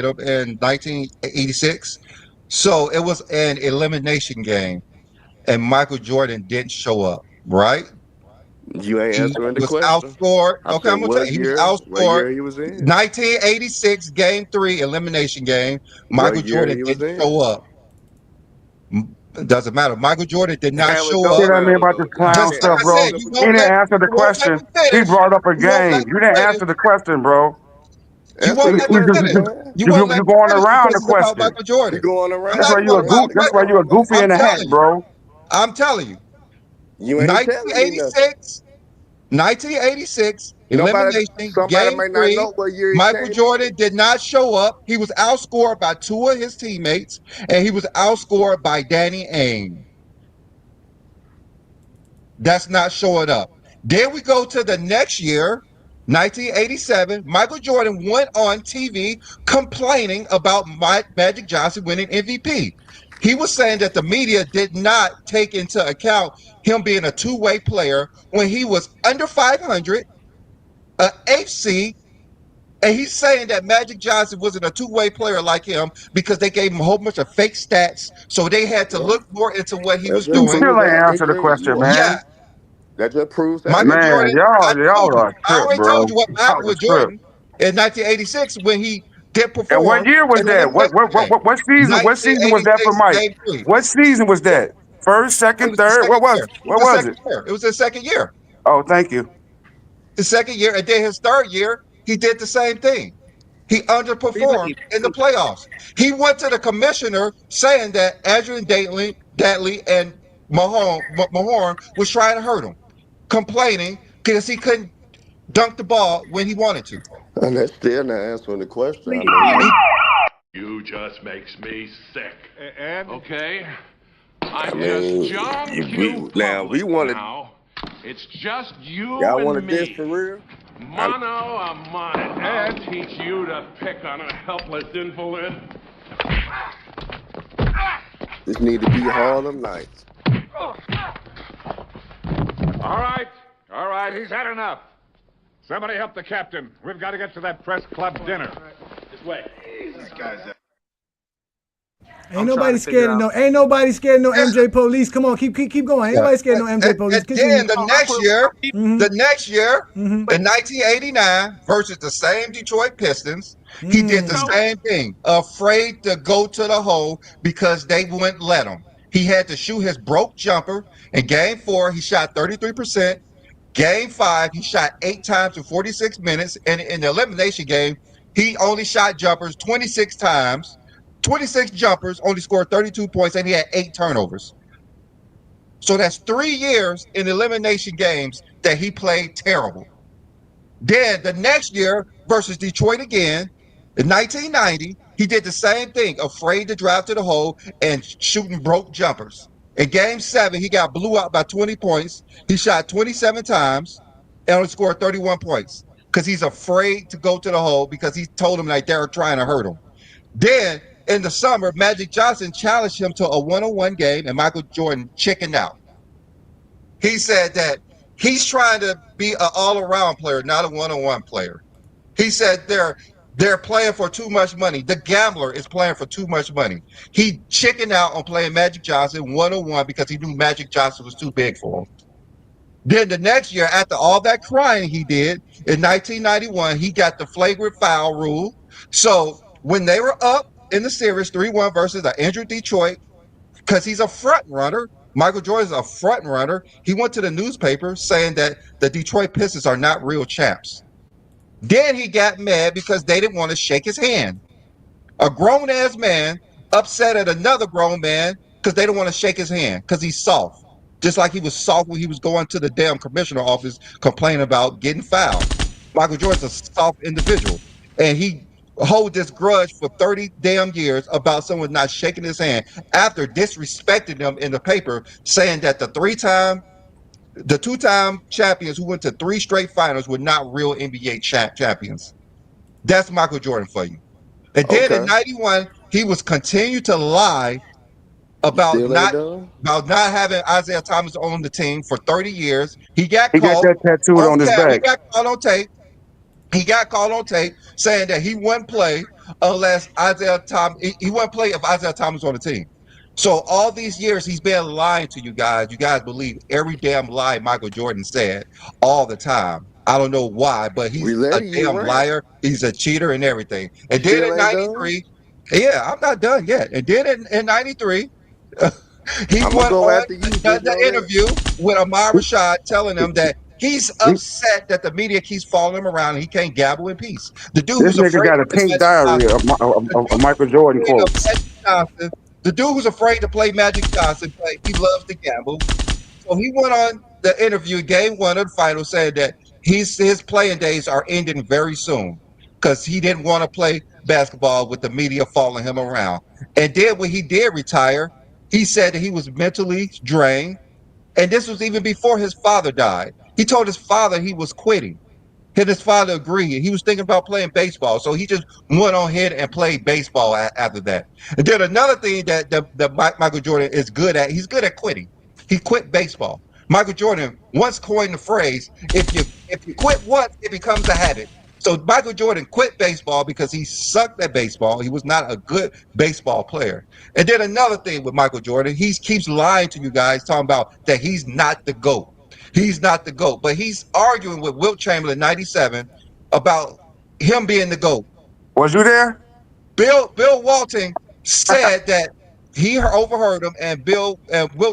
played them in 1986. So it was an elimination game, and Michael Jordan didn't show up, right? You ain't He answering the was question. outscored. I Okay, said I'm gonna tell you, he was what outscored. year he was in. 1986 Game 3 elimination game. Michael What year Jordan he was didn't in. show up. It doesn't matter. Michael Jordan did not Damn, it show don't up. See what I mean matter about this though. God clown Just like damn, stuff, I you bro? said, bring up you a He won't didn't good let answer the you won't let question. me He finish. brought up a You won't let game. me You didn't finish. answer the question, bro. You answer won't the let me question, finish. man. You won't let You're me going finish around because the it's about question. Michael You Jordan. going I'm That's around not why it, you a going goof. around the man. That's Come why question. you a on, man. goofy I'm in the hat, telling you. bro. I'm telling you. You ain't telling me nothing. 1986 Nobody, elimination somebody game may not 3. know what year he Michael came in. Jordan did not show up. He was outscored by 2 of his teammates, and he was outscored by Danny Ainge. That's not showing up. Then we go to the next year, 1987. Michael Jordan went on TV complaining about Magic Johnson winning MVP. He was saying that the media did not take into account him being a two-way player when he was under 500, a eighth seed, and he's saying that Magic Johnson wasn't a two-way player like him because they gave him a whole bunch of fake stats, so they had to Well, look more into what he that was just You doing. still proves ain't that answer the ignorant question, you are. Yeah, man. That just proves that Michael Man, ignorant. Jordan, I told y'all you. are a I trip, already told bro. you what happened Y'all a with trip. Jordan in 1986 when he did And what perform year was in the that? elimination game. What season? What season was that for 1986 Mike? game 3. What season was that? First, It second, was the third? second year. It was What the was second it? year. It was the second year. Oh, thank you. The second year, and then his third year, he did the same thing. He underperformed in the playoffs. He went to the commissioner saying that Adrian Dantley and Mahorn was trying to hurt him, complaining because he couldn't dunk the ball when he wanted to. And that's still not answering the question. I mean, You just makes me sick. And Okay? I I'm just mean, John we Q. now we Public want to. now. It's just you Y'all want and to diss me. for real? Mano a mano. I'll teach you to pick on a helpless invalid. This need to be Harlem Nights. all right, he's had enough. Somebody help the captain. We've got to get to that press club dinner. This way. Ain't nobody scared of no. Ain't nobody scared of no MJ police. Come on, keep going. Ain't Yeah. nobody scared of no MJ police. And Continue. then the next year, in 1989, versus the same Detroit Pistons, he did the same thing. Afraid to go to the hole because they wouldn't let him. He had to shoot his broke jumper. In game 4, he shot 33%. Game 5, he shot 8 times in 46 minutes. And in the elimination game, he only shot jumpers 26 times. 26 jumpers, only scored 32 points, and he had 8 turnovers. So that's 3 years in elimination games that he played terrible. Then the next year versus Detroit again, in 1990, he did the same thing, afraid to drive to the hole and shooting broke jumpers. In game 7, he got blew out by 20 points. He shot 27 times and only scored 31 points because he's afraid to go to the hole because he told him like they were trying to hurt him. Then in the summer, Magic Johnson challenged him to a one-on-one game, and Michael Jordan chickened out. He said that he's trying to be an all-around player, not a one-on-one player. He said they're playing for too much money. The gambler is playing for too much money. He chickened out on playing Magic Johnson one-on-one because he knew Magic Johnson was too big for him. Then the next year, after all that crying he did, in 1991, he got the flagrant foul rule. So when they were up in the series 3-1 versus an injured Detroit, because he's a front runner. Michael Jordan's a front runner. He went to the newspaper saying that the Detroit Pistons are not real champs. Then he got mad because they didn't want to shake his hand. A grown ass man upset at another grown man because they don't want to shake his hand because he's soft. Just like he was soft when he was going to the damn commissioner office complaining about getting fouled. Michael Jordan's a soft individual. And he hold this grudge for 30 damn years about someone not shaking his hand after disrespecting them in the paper, saying that the two-time champions who went to 3 straight finals were not real NBA champions. That's Michael Jordan for you. And then in Okay. 91, he was continued to lie You about still ain't not done? having Isaiah Thomas on the team for 30 years. He got He got caught that tattooed on on his tape. He back. got caught on tape. He got caught on tape saying that he wouldn't play unless Isaiah Thomas. He wouldn't play if Isaiah Thomas was on the team. So all these years he's been lying to you guys. You guys believe every damn lie Michael Jordan said all the time. I don't know why, but he's a Related, you damn right. liar. He's a cheater and everything. You And then still in ain't done? '93, yeah, I'm not done yet. And then in '93, he I'm gonna went go on after you. Just the know that. interview with Amar Rashad telling him that he's upset that the media keeps following him around and he can't gabble in peace. The dude This who's nigga afraid got to a play pink Magic diary Johnson, the of dude Michael who's Jordan afraid of quotes. Magic Johnson, the dude who's afraid to play Magic Johnson, he loves to gamble. So he went on the interview, game one of the final, saying that his playing days are ending very soon because he didn't want to play basketball with the media following him around. And then when he did retire, he said that he was mentally drained. And this was even before his father died. He told his father he was quitting. And his father agreed. He was thinking about playing baseball. So he just went on ahead and played baseball after that. And then another thing that Michael Jordan is good at, he's good at quitting. He quit baseball. Michael Jordan once coined the phrase, if you quit once, it becomes a habit. So Michael Jordan quit baseball because he sucked at baseball. He was not a good baseball player. And then another thing with Michael Jordan, he keeps lying to you guys, talking about that he's not the GOAT. He's not the GOAT, but he's arguing with Wilt Chamberlain '97 about him being the GOAT. Was you there? Bill Walton said that he overheard him, and Wilt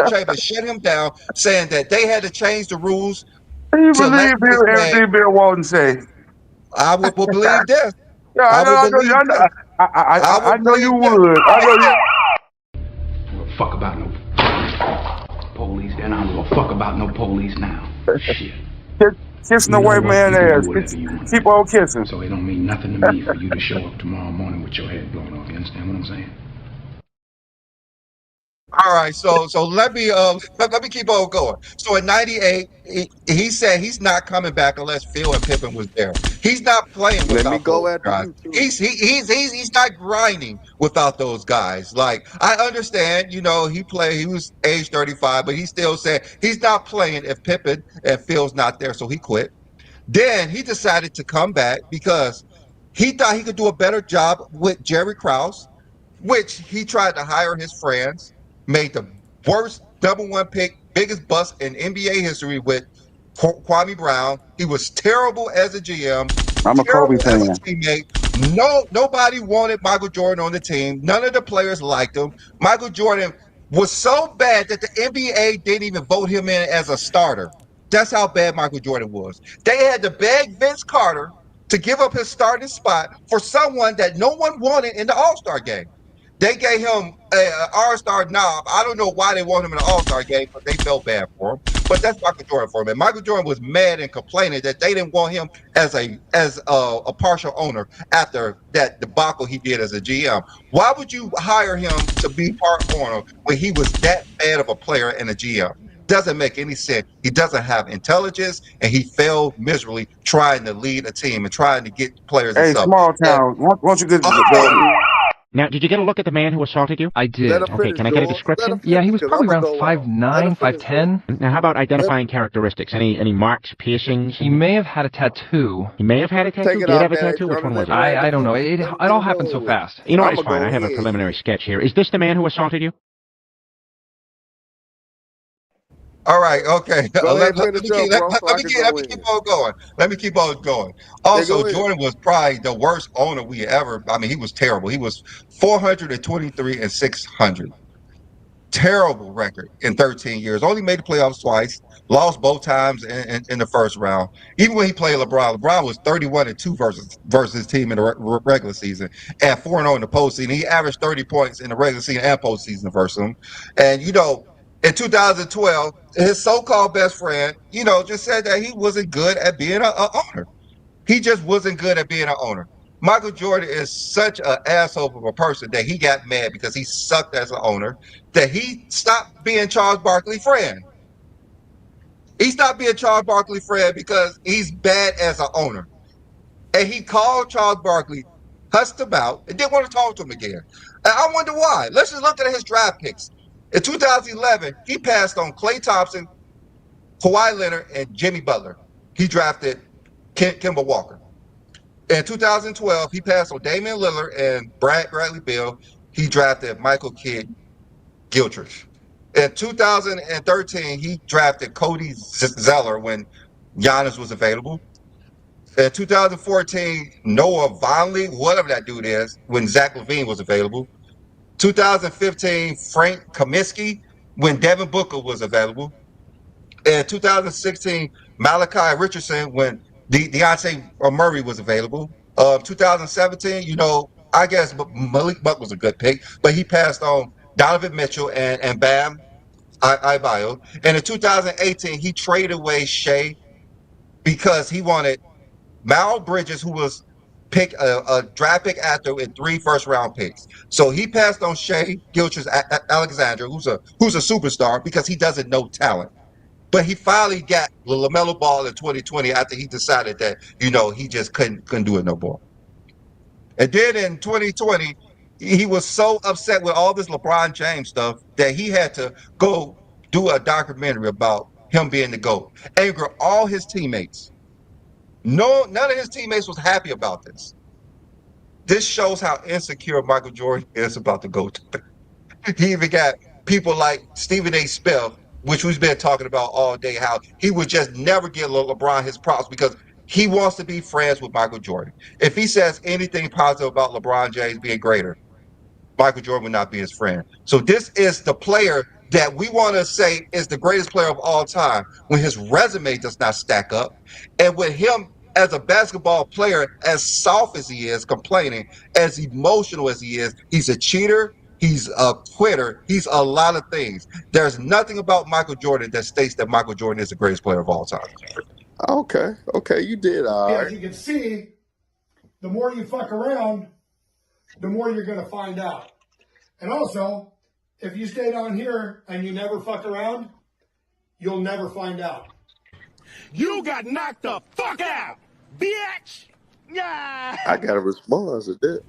Chamberlain shut him down, saying that they had to change the rules Do you to let believe this man. everything Bill Walton say? I would believe this. Yeah, I would believe this. I I would know you believe this. would. I know you. Don't give a fuck about no police then. I don't give a fuck about no police now. Shit. Kissing You the know white what? man You can ass. do whatever you want. Keep on kissing. So it don't mean nothing to me for you to show up tomorrow morning with your head blown off. You understand what I'm saying? All right, so let me let me keep on going. So in '98, he said he's not coming back unless Phil and Pippen was there. He's not playing Let me without those go after guys. you too. He's not grinding without those guys. Like I understand, he was age 35, but he still said he's not playing if Pippen and Phil's not there, so he quit. Then he decided to come back because he thought he could do a better job with Jerry Krause, which he tried to hire his friends, made the worst number one pick, biggest bust in NBA history with Kwame Brown. He was terrible as a GM, I'm a Kobe terrible as fan. a teammate. Nobody wanted Michael Jordan on the team. None of the players liked him. Michael Jordan was so bad that the NBA didn't even vote him in as a starter. That's how bad Michael Jordan was. They had to beg Vince Carter to give up his starting spot for someone that no one wanted in the All-Star game. They gave him an All-Star knob. I don't know why they want him in the All-Star game, but they felt bad for him. But that's Michael Jordan for him. And Michael Jordan was mad and complaining that they didn't want him as a partial owner after that debacle he did as a GM. Why would you hire him to be part owner when he was that bad of a player and a GM? Doesn't make any sense. He doesn't have intelligence, and he failed miserably trying to lead a team and trying to get players and Hey, stuff. small town. Once you get Now, did you get a look at the man who assaulted you? Let I did. him Okay, finish, can I get a George. Let him description? finish, Yeah, he was 'cause probably I'ma around go out. Let him 5'9", finish, 5'10". Now, how about identifying characteristics? Any marks, piercings? He may have had a tattoo. He may have had a tattoo. Take it Did out, have a man. tattoo? Which one was it? I don't know. It all happened so fast. You know what? I'ma It's fine. go I have a ahead. preliminary sketch here. Is this the man who assaulted you? All right, okay. Go ahead, Let finish me up, keep let, bro, let so I me can keep let go me in. keep on going. Let me keep on going. Yeah, go Also, ahead. Jordan was probably the worst owner we ever. I mean, he was terrible. He was 423 and 600. Terrible record in 13 years. Only made the playoffs twice. Lost both times in the first round. Even when he played LeBron was 31 and 2 versus his team in the regular season and 4-0 in the postseason. He averaged 30 points in the regular season and postseason versus him. And in 2012, his so-called best friend, just said that he wasn't good at being an owner. He just wasn't good at being an owner. Michael Jordan is such an asshole of a person that he got mad because he sucked as an owner that he stopped being Charles Barkley's friend. He stopped being Charles Barkley's friend because he's bad as an owner. And he called Charles Barkley, cussed him out, and didn't want to talk to him again. And I wonder why. Let's just look at his draft picks. In 2011, he passed on Klay Thompson, Kawhi Leonard, and Jimmy Butler. He drafted Kemba Walker. In 2012, he passed on Damian Lillard and Bradley Beal. He drafted Michael Kidd Gilchrist. In 2013, he drafted Cody Zeller when Giannis was available. In 2014, Noah Vonleh, whatever that dude is, when Zach LaVine was available. 2015, Frank Kaminsky, when Devin Booker was available. In 2016, Malachi Richardson, when Deontay Murray was available. 2017, I guess Malik Monk was a good pick, but he passed on Donovan Mitchell and Bam Adebayo. And in 2018, he traded away Shea because he wanted Mal Bridges, who was a draft pick after with 3 first-round picks. So he passed on Shea Gilchrist Alexander, who's a superstar, because he doesn't know talent. But he finally got the LaMelo Ball in 2020 after he decided that, he just couldn't do it no more. And then in 2020, he was so upset with all this LeBron James stuff that he had to go do a documentary about him being the GOAT. Anger all his teammates. No, none of his teammates was happy about this. This shows how insecure Michael Jordan is about the GOAT. He even got people like Stephen A. Smith, which we've been talking about all day, how he would just never give LeBron his props because he wants to be friends with Michael Jordan. If he says anything positive about LeBron James being greater, Michael Jordan would not be his friend. So this is the player that we want to say is the greatest player of all time when his resume does not stack up. And with him as a basketball player, as soft as he is, complaining, as emotional as he is, he's a cheater, he's a quitter, he's a lot of things. There's nothing about Michael Jordan that states that Michael Jordan is the greatest player of all time. Okay, you did all right. As you can see, the more you fuck around, the more you're going to find out. And also, if you stay down here and you never fuck around, you'll never find out. You got knocked the fuck out, bitch! Yeah. I got a response to that.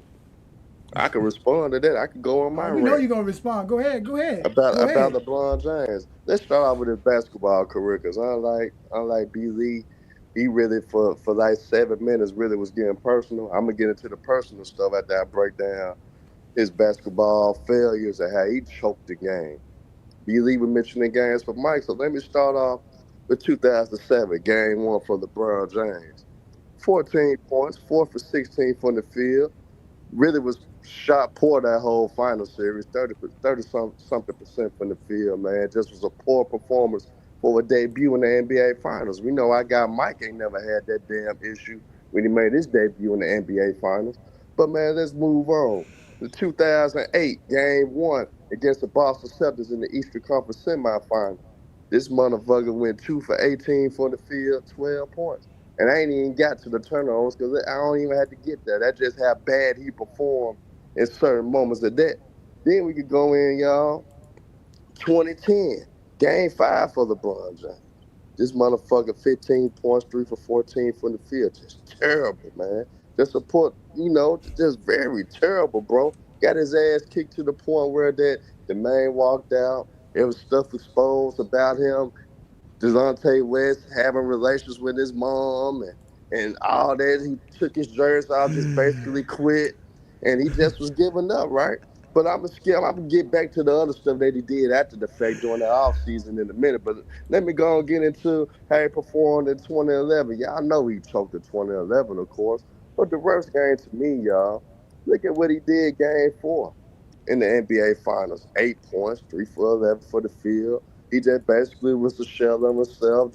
I can respond to that. I can go on my We know you're going to respond. Go ahead. About LeBron James. Let's start off with his basketball career, because unlike B. Lee, he really, for like 7 minutes, really was getting personal. I'm going to get into the personal stuff after I break down his basketball failures and how he choked the game. B. Lee was mentioning games for Mike, so let me start off with 2007, game 1 for LeBron James. 14 points, 4 for 16 from the field. Really was shot poor that whole final series, 30-something percent from the field, man. Just was a poor performance for a debut in the NBA Finals. We know our guy Mike ain't never had that damn issue when he made his debut in the NBA Finals. But, man, let's move on. The 2008 Game 1 against the Boston Celtics in the Eastern Conference semifinal. This motherfucker went 2 for 18 from the field, 12 points. And I ain't even got to the turnovers because I don't even have to get there. That's just how bad he performed in certain moments of that. Then we could go in, y'all. 2010, Game 5 for LeBron James. This motherfucker, 15 points, 3 for 14 from the field. Just terrible, man. Just just very terrible, bro. Got his ass kicked to the point where the man walked out. There was stuff exposed about him. DeJounte West having relations with his mom and all that. He took his jersey off, just basically quit. And he just was giving up, right? But I'm gonna get back to the other stuff that he did after the fact during the offseason in a minute. But let me go and get into how he performed in 2011. Y'all know he choked in 2011, of course. But the worst game to me, y'all, look at what he did game 4 in the NBA Finals. 8 points, 3 for 11 for the field. He just basically was a shell of himself,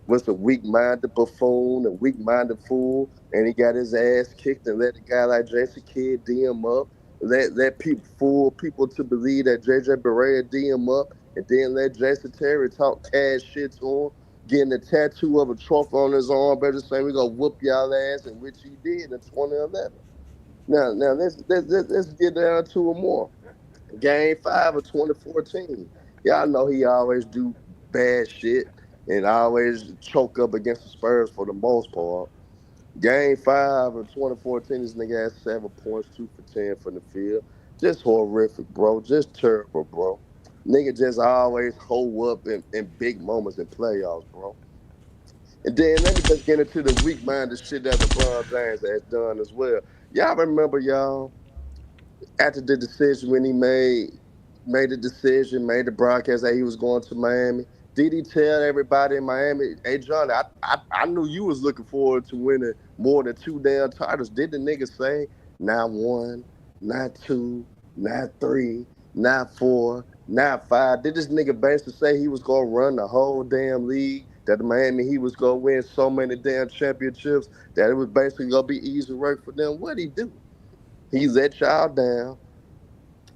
was a weak-minded buffoon, a weak-minded fool, and he got his ass kicked and let a guy like Jason Kidd D him up, let people fool people to believe that JJ Barea D him up, and then let Jason Terry talk cash shit to him, getting a tattoo of a trophy on his arm, better saying we gonna whoop y'all ass, and which he did in 2011. Now let's get down to it more. Game 5 of 2014. Y'all know he always do bad shit and always choke up against the Spurs for the most part. Game 5 of 2014, this nigga had 7 points, 2 for 10 from the field. Just horrific, bro. Just terrible, bro. Nigga just always hold up in big moments in playoffs, bro. And then let me just get into the weak-minded shit that LeBron James has done as well. Y'all remember, y'all, after the decision when he made made the decision, made the broadcast that he was going to Miami. Did he tell everybody in Miami, hey Johnny, I knew you was looking forward to winning more than 2 damn titles. Did the nigga say not 1, not 2, not 3, not 4, not 5? Did this nigga basically say he was gonna run the whole damn league? That the Miami he was gonna win so many damn championships that it was basically gonna be easy work for them? What'd he do? He let y'all down.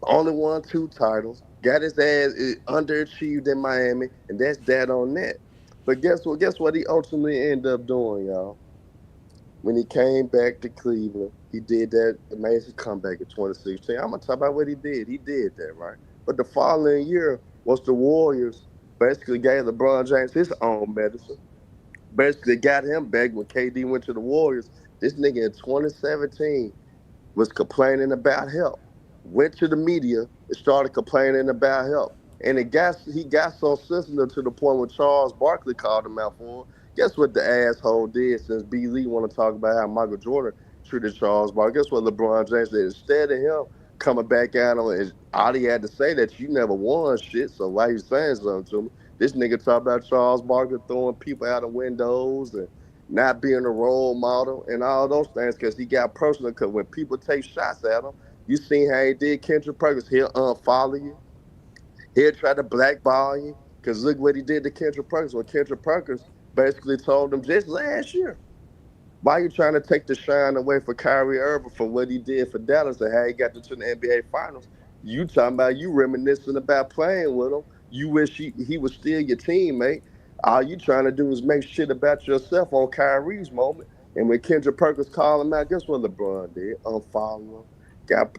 Only won 2 titles. Got his ass underachieved in Miami, and that's that on that. But guess what? Guess what he ultimately ended up doing, y'all? When he came back to Cleveland, he did that amazing comeback in 2016. I'm gonna talk about what he did. He did that, right? But the following year was the Warriors basically gave LeBron James his own medicine. Basically got him back when KD went to the Warriors. This nigga in 2017 was complaining about help, went to the media and started complaining about help. And he got so sensitive to the point when Charles Barkley called him out for it. Guess what the asshole did since B. Lee want to talk about how Michael Jordan treated Charles Barkley? Guess what LeBron James did? Instead of him coming back at him, and all he had to say that you never won shit, so why you saying something to me? This nigga talk about Charles Barkley throwing people out of windows and not being a role model and all those things because he got personal. Because when people take shots at him, you seen how he did Kendrick Perkins. He'll unfollow you. He'll try to blackball you. Because look what he did to Kendrick Perkins when Kendrick Perkins basically told him just last year, why you trying to take the shine away for Kyrie Irving from what he did for Dallas and how he got to the NBA Finals? You talking about you reminiscing about playing with him. You wish he was still your teammate. All you trying to do is make shit about yourself on Kyrie's moment. And when Kendrick Perkins called him out, guess what LeBron did? Unfollow him. Got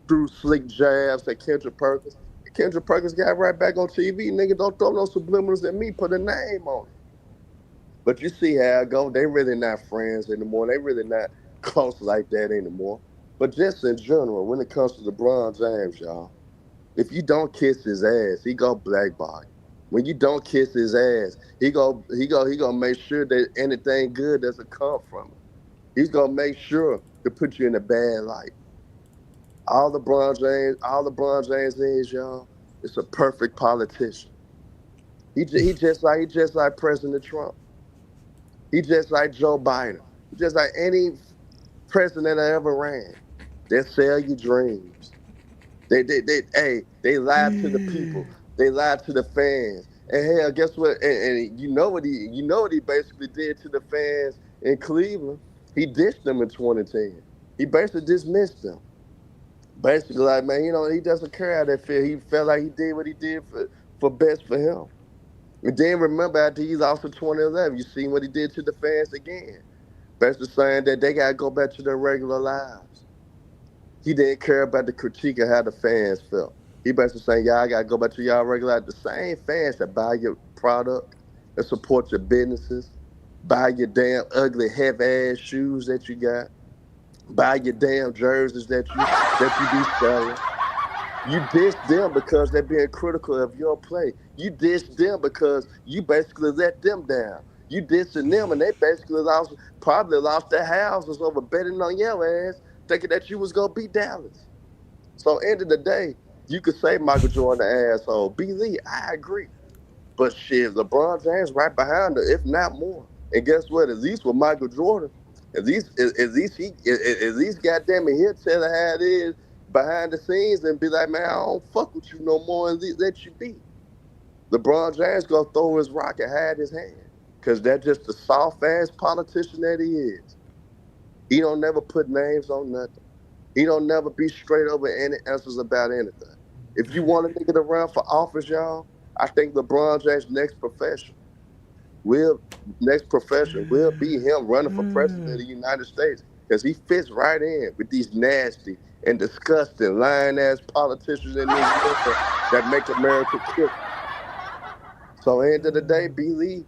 threw slick jabs at Kendrick Perkins. Kendrick Perkins got right back on TV. Nigga, don't throw no subliminals at me. Put a name on it. But you see how it go. They really not friends anymore. They really not close like that anymore. But just in general, when it comes to LeBron James, y'all, if you don't kiss his ass, he go blackball you. When you don't kiss his ass, he gonna make sure that anything good doesn't come from it. He's gonna make sure to put you in a bad light. All LeBron James is, y'all, is a perfect politician. He just like President Trump. He just like Joe Biden. He just like any president that ever ran. They sell you dreams. They lied to the people. They lied to the fans. And hell, guess what? And you know what he basically did to the fans in Cleveland. He ditched them in 2010. He basically dismissed them. Basically, like man, he doesn't care how they feel. He felt like he did what he did for best for him. And then remember after he lost in 2011, you seen what he did to the fans again. Basically saying that they gotta go back to their regular lives. He didn't care about the critique of how the fans felt. He basically saying, y'all gotta go back to y'all regular life. The same fans that buy your product, that support your businesses, buy your damn ugly heavy ass shoes that you got, buy your damn jerseys that you be selling. You diss them because they're being critical of your play. You diss them because you basically let them down. You dissing them and they basically probably lost their houses over betting on your ass, thinking that you was gonna beat Dallas. So end of the day, you could say Michael Jordan the asshole. B. Lee, I agree. But shit, LeBron James right behind her, if not more. And guess what? At least with Michael Jordan, at least goddamn it, he'll tell her how it is behind the scenes and be like, man, I don't fuck with you no more and let you be. LeBron James gonna throw his rock and hide his hand. Cause that's just the soft ass politician that he is. He don't never put names on nothing. He don't never be straight over any answers about anything. If you want a nigga to run for office, y'all, I think LeBron James' will next profession will be him running for president of the United States because he fits right in with these nasty and disgusting lying ass politicians in New York that make America kill. So end of the day, B. Lee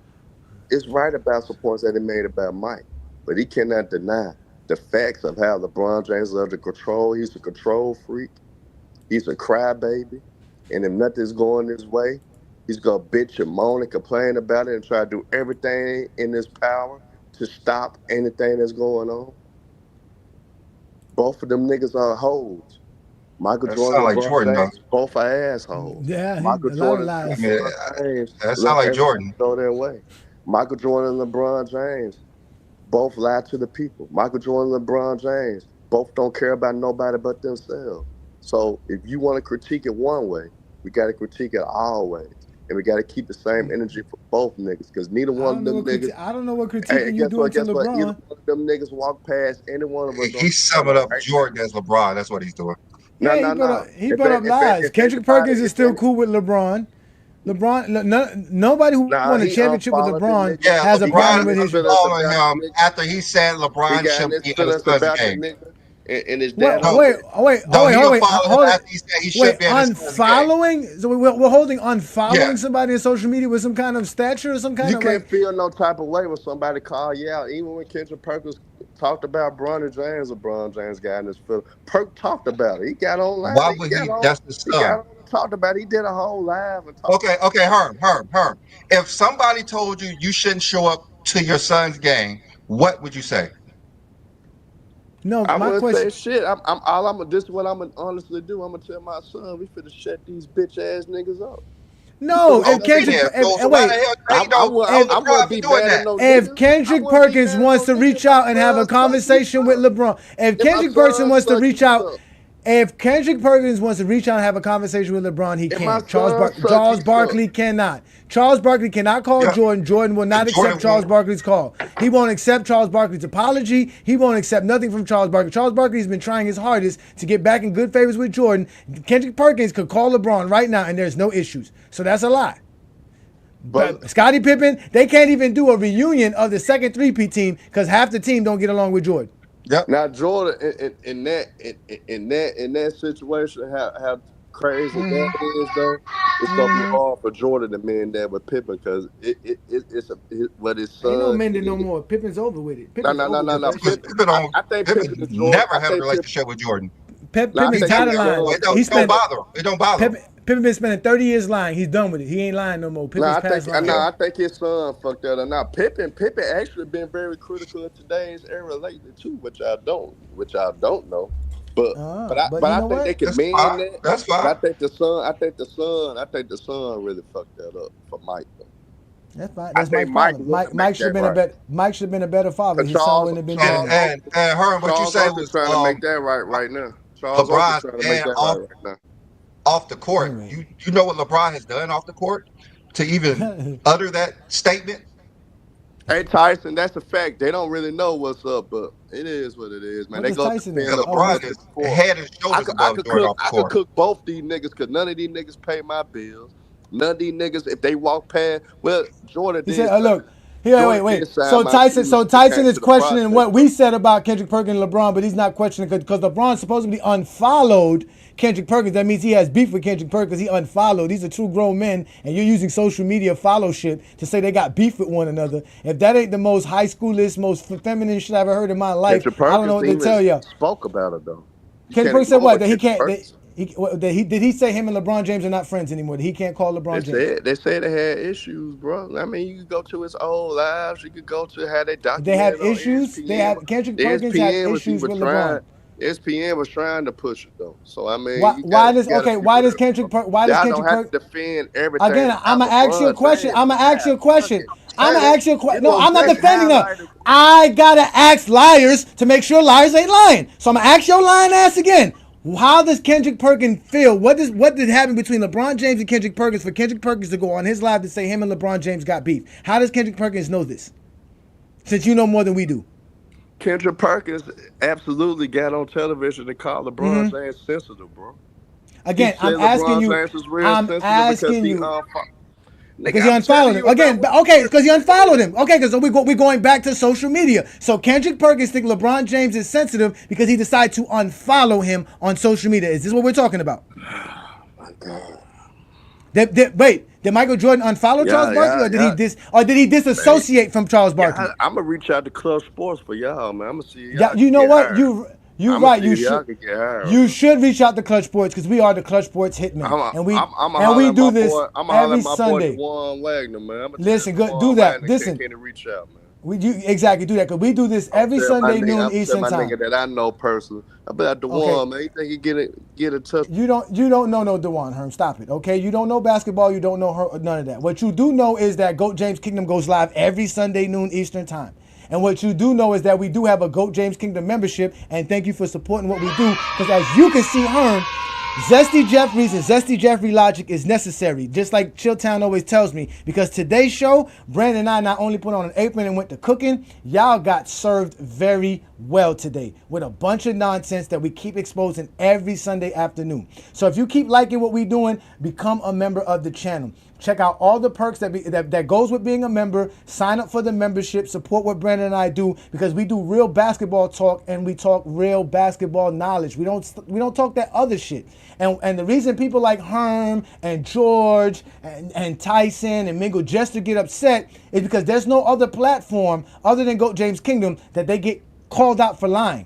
is right about some points that he made about Mike, but he cannot deny the facts of how LeBron James loves to control. He's a control freak. He's a crybaby, and if nothing's going his way, he's gonna bitch and moan and complain about it and try to do everything in his power to stop anything that's going on. Both of them niggas are hoes. Michael That Jordan sound and like LeBron Jordan, though. James both are assholes. Yeah, Michael a lot of Jordan I and lies. mean, LeBron James, that let sound like everybody Jordan. throw their way. Michael Jordan and LeBron James both lie to the people. Michael Jordan and LeBron James both don't care about nobody but themselves. So if you want to critique it one way, we got to critique it all ways. And we got to keep the same energy for both niggas. Because neither I one don't of know them what niggas, I don't know what hey, critiquing you guess doing what? to Guess what? Either LeBron. one of them niggas walk past any one of us on He's the summing planet up right now. Jordan as LeBron. That's what he's doing. No, Yeah, no, no. he brought up lies. Kendrick Perkins is still cool with LeBron. Nobody who Nah, won a he championship with unfollowed the LeBron nigga. Yeah, has a He got problem in LeBron with his was his. feelings following about the him nigga. after he said He LeBron got in shouldn't his be at his feelings son's about the game. nigga. And his Wait, dad No, on wait, wait, no, wait, he'll wait, follow him hold it. after he said he Wait, should be at his son's game. unfollowing? So we're holding unfollowing Yeah. somebody in social media with some kind of stature or some kind You of can't like. feel no type of way when somebody call you out. Even when Kendrick Perkins talked about Bronny James, LeBron James got in his feelings. Perk talked about it. He got online. Why would he? That's his He got son. on and talked about it. He did a whole live and talked. Okay, Herm. If somebody told you you shouldn't show up to your son's game, what would you say? No, I my wouldn't question. say shit. This is what I'm gonna honestly do. I'm gonna tell my son we finna shut these bitch ass niggas up. No, if Okay, Kendrick, then. So why wait, the hell I, they I, don't would, hold I, I LeBron wouldn't for be doing mad at that? no if nigga. Kendrick Perkins wants to reach out and have a conversation with LeBron, if Kendrick Perkins wants to reach out, if Kendrick Perkins wants to reach out and have a conversation with LeBron, he If my can. Charles son suck, he Barkley cannot. Charles Barkley cannot call Yeah. Jordan. Jordan will not Jordan accept Charles won't. Barkley's call. He won't accept Charles Barkley's apology. He won't accept nothing from Charles Barkley. Charles Barkley's been trying his hardest to get back in good favors with Jordan. Kendrick Perkins could call LeBron right now and there's no issues. So that's a lie. But Scottie Pippen, they can't even do a reunion of the second three-peat team because half the team don't get along with Jordan. Yep. Now Jordan in that situation, how crazy that is though, it's gonna be hard for Jordan to mend that with Pippen because what his son. Ain't no mending no more. Pippen's over with it. No. I think Pippen and Jordan. Never had a relationship with Jordan. Pippen's tired of lying. It don't bother. It don't bother. Pippen been spending 30 years lying. He's done with it. He ain't lying no more. Pippen's past lying. I think his son fucked that up. Now Pippen actually been very critical of today's era lately too, which I don't know. But I think they can mend that. That's fine. I think the son really fucked that up for Mike though. That's fine. That's Mike's problem. Mike should have been a better father. His son wouldn't have been and Herm, what you say was trying to make that right now. Charles LeBron trying to make that right now. Off the court. You know what LeBron has done off the court to even utter that statement? Hey Tyson, that's a fact. They don't really know what's up, but it is what it is, man. What they go Tyson to LeBron is head and shoulders above Jordan off the I court. could cook both these niggas because none of these niggas pay my bills. None of these niggas, if they walk past, well, Jordan He did. said, look. Here, wait. So Tyson is questioning what we said about Kendrick Perkins and LeBron, but he's not questioning because LeBron supposedly unfollowed Kendrick Perkins. That means he has beef with Kendrick Perkins. He unfollowed. These are two grown men, and you're using social media followship to say they got beef with one another. If that ain't the most high schoolist, most feminine shit I've ever heard in my life, I don't know what to tell you. Spoke about it though. Kendrick Perkins said what? That he can't. Did he say him and LeBron James are not friends anymore? That he can't call LeBron James? They said they had issues, bro. I mean, you could go to his old lives. You could go to how they documented. They have issues. Kendrick Perkins had issues with LeBron. ESPN was trying to push it though. So I mean, why does Kendrick Perkins defend everything? Again, I'm gonna ask you a question. No, I'm not defending them. I gotta ask liars to make sure liars ain't lying. So I'm gonna ask your lying ass again. How does Kendrick Perkins feel? What did happen between LeBron James and Kendrick Perkins for Kendrick Perkins to go on his live to say him and LeBron James got beef? How does Kendrick Perkins know this? Since you know more than we do. Kendrick Perkins absolutely got on television to call LeBron James sensitive, bro. Again, I'm asking you. Because he unfollowed him. Again, okay, because he unfollowed him. Okay, because we're going back to social media. So Kendrick Perkins think LeBron James is sensitive because he decided to unfollow him on social media. Is this what we're talking about? Oh my God. Did Michael Jordan unfollow Charles Barkley, or did he disassociate from Charles Barkley? I'm gonna reach out to Club Sports for y'all, man. I'm gonna see y'all. You know what? You're right. You should reach out to Clutch Sports because we are the Clutch Sports hitmen, and we do this every Sunday. Juan Wagner, man. Listen, good. Do that. Listen. Can reach out, man. Exactly do that because we do this every Sunday noon Eastern my time. nigga that I know personally. I bet DeJuan, man. You think he get a touch? You don't know no DeJuan Herm. Stop it, okay? You don't know basketball. You don't know her, none of that. What you do know is that GOAT James Kingdom goes live every Sunday noon Eastern time. And what you do know is that we do have a GOAT James Kingdom membership, and thank you for supporting what we do. Because as you can see, Herm, Zesty Jeffries and Zesty Jeffrey logic is necessary, just like Chilltown always tells me. Because today's show, Brandon and I not only put on an apron and went to cooking, y'all got served very well today with a bunch of nonsense that we keep exposing every Sunday afternoon. So if you keep liking what we're doing, become a member of the channel. Check out all the perks that goes with being a member. Sign up for the membership. Support what Brandon and I do because we do real basketball talk and we talk real basketball knowledge. We don't talk that other shit. And the reason people like Herm and George and Tyson and Mingo Jester get upset is because there's no other platform other than GOAT James Kingdom that they get called out for lying.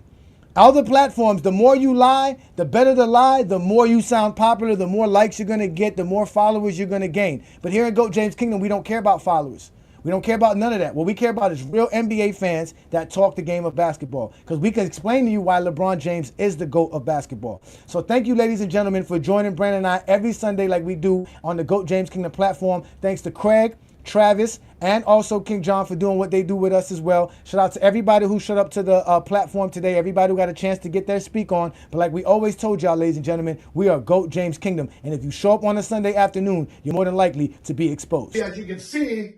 Other platforms, the more you lie, the better the lie, the more you sound popular, the more likes you're going to get, the more followers you're going to gain. But here in GOAT James Kingdom, we don't care about followers. We don't care about none of that. What we care about is real NBA fans that talk the game of basketball. Because we can explain to you why LeBron James is the GOAT of basketball. So thank you, ladies and gentlemen, for joining Brandon and I every Sunday like we do on the GOAT James Kingdom platform. Thanks to Craig, Travis, and also King John for doing what they do with us as well. Shout out to everybody who showed up to the platform today, everybody who got a chance to get their speak on. But like we always told y'all, ladies and gentlemen, we are GOAT James Kingdom. And if you show up on a Sunday afternoon, you're more than likely to be exposed. As you can see,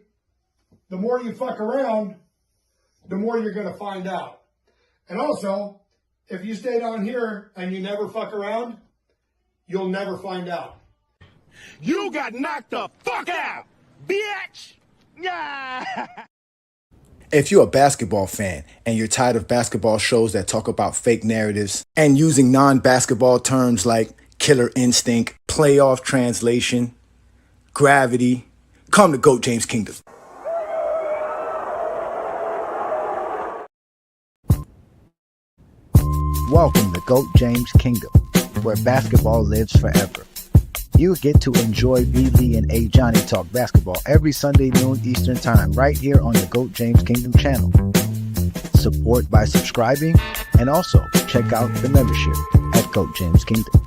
the more you fuck around, the more you're going to find out. And also, if you stay down here and you never fuck around, you'll never find out. You got knocked the fuck out, bitch! Yeah! If you're a basketball fan and you're tired of basketball shows that talk about fake narratives and using non-basketball terms like killer instinct, playoff translation, gravity, come to GOAT James Kingdom. Welcome to GOAT James Kingdom, where basketball lives forever. You get to enjoy B. Lee and A. Johnny talk basketball every Sunday noon Eastern time right here on the GOAT James Kingdom channel. Support by subscribing and also check out the membership at GOAT James Kingdom.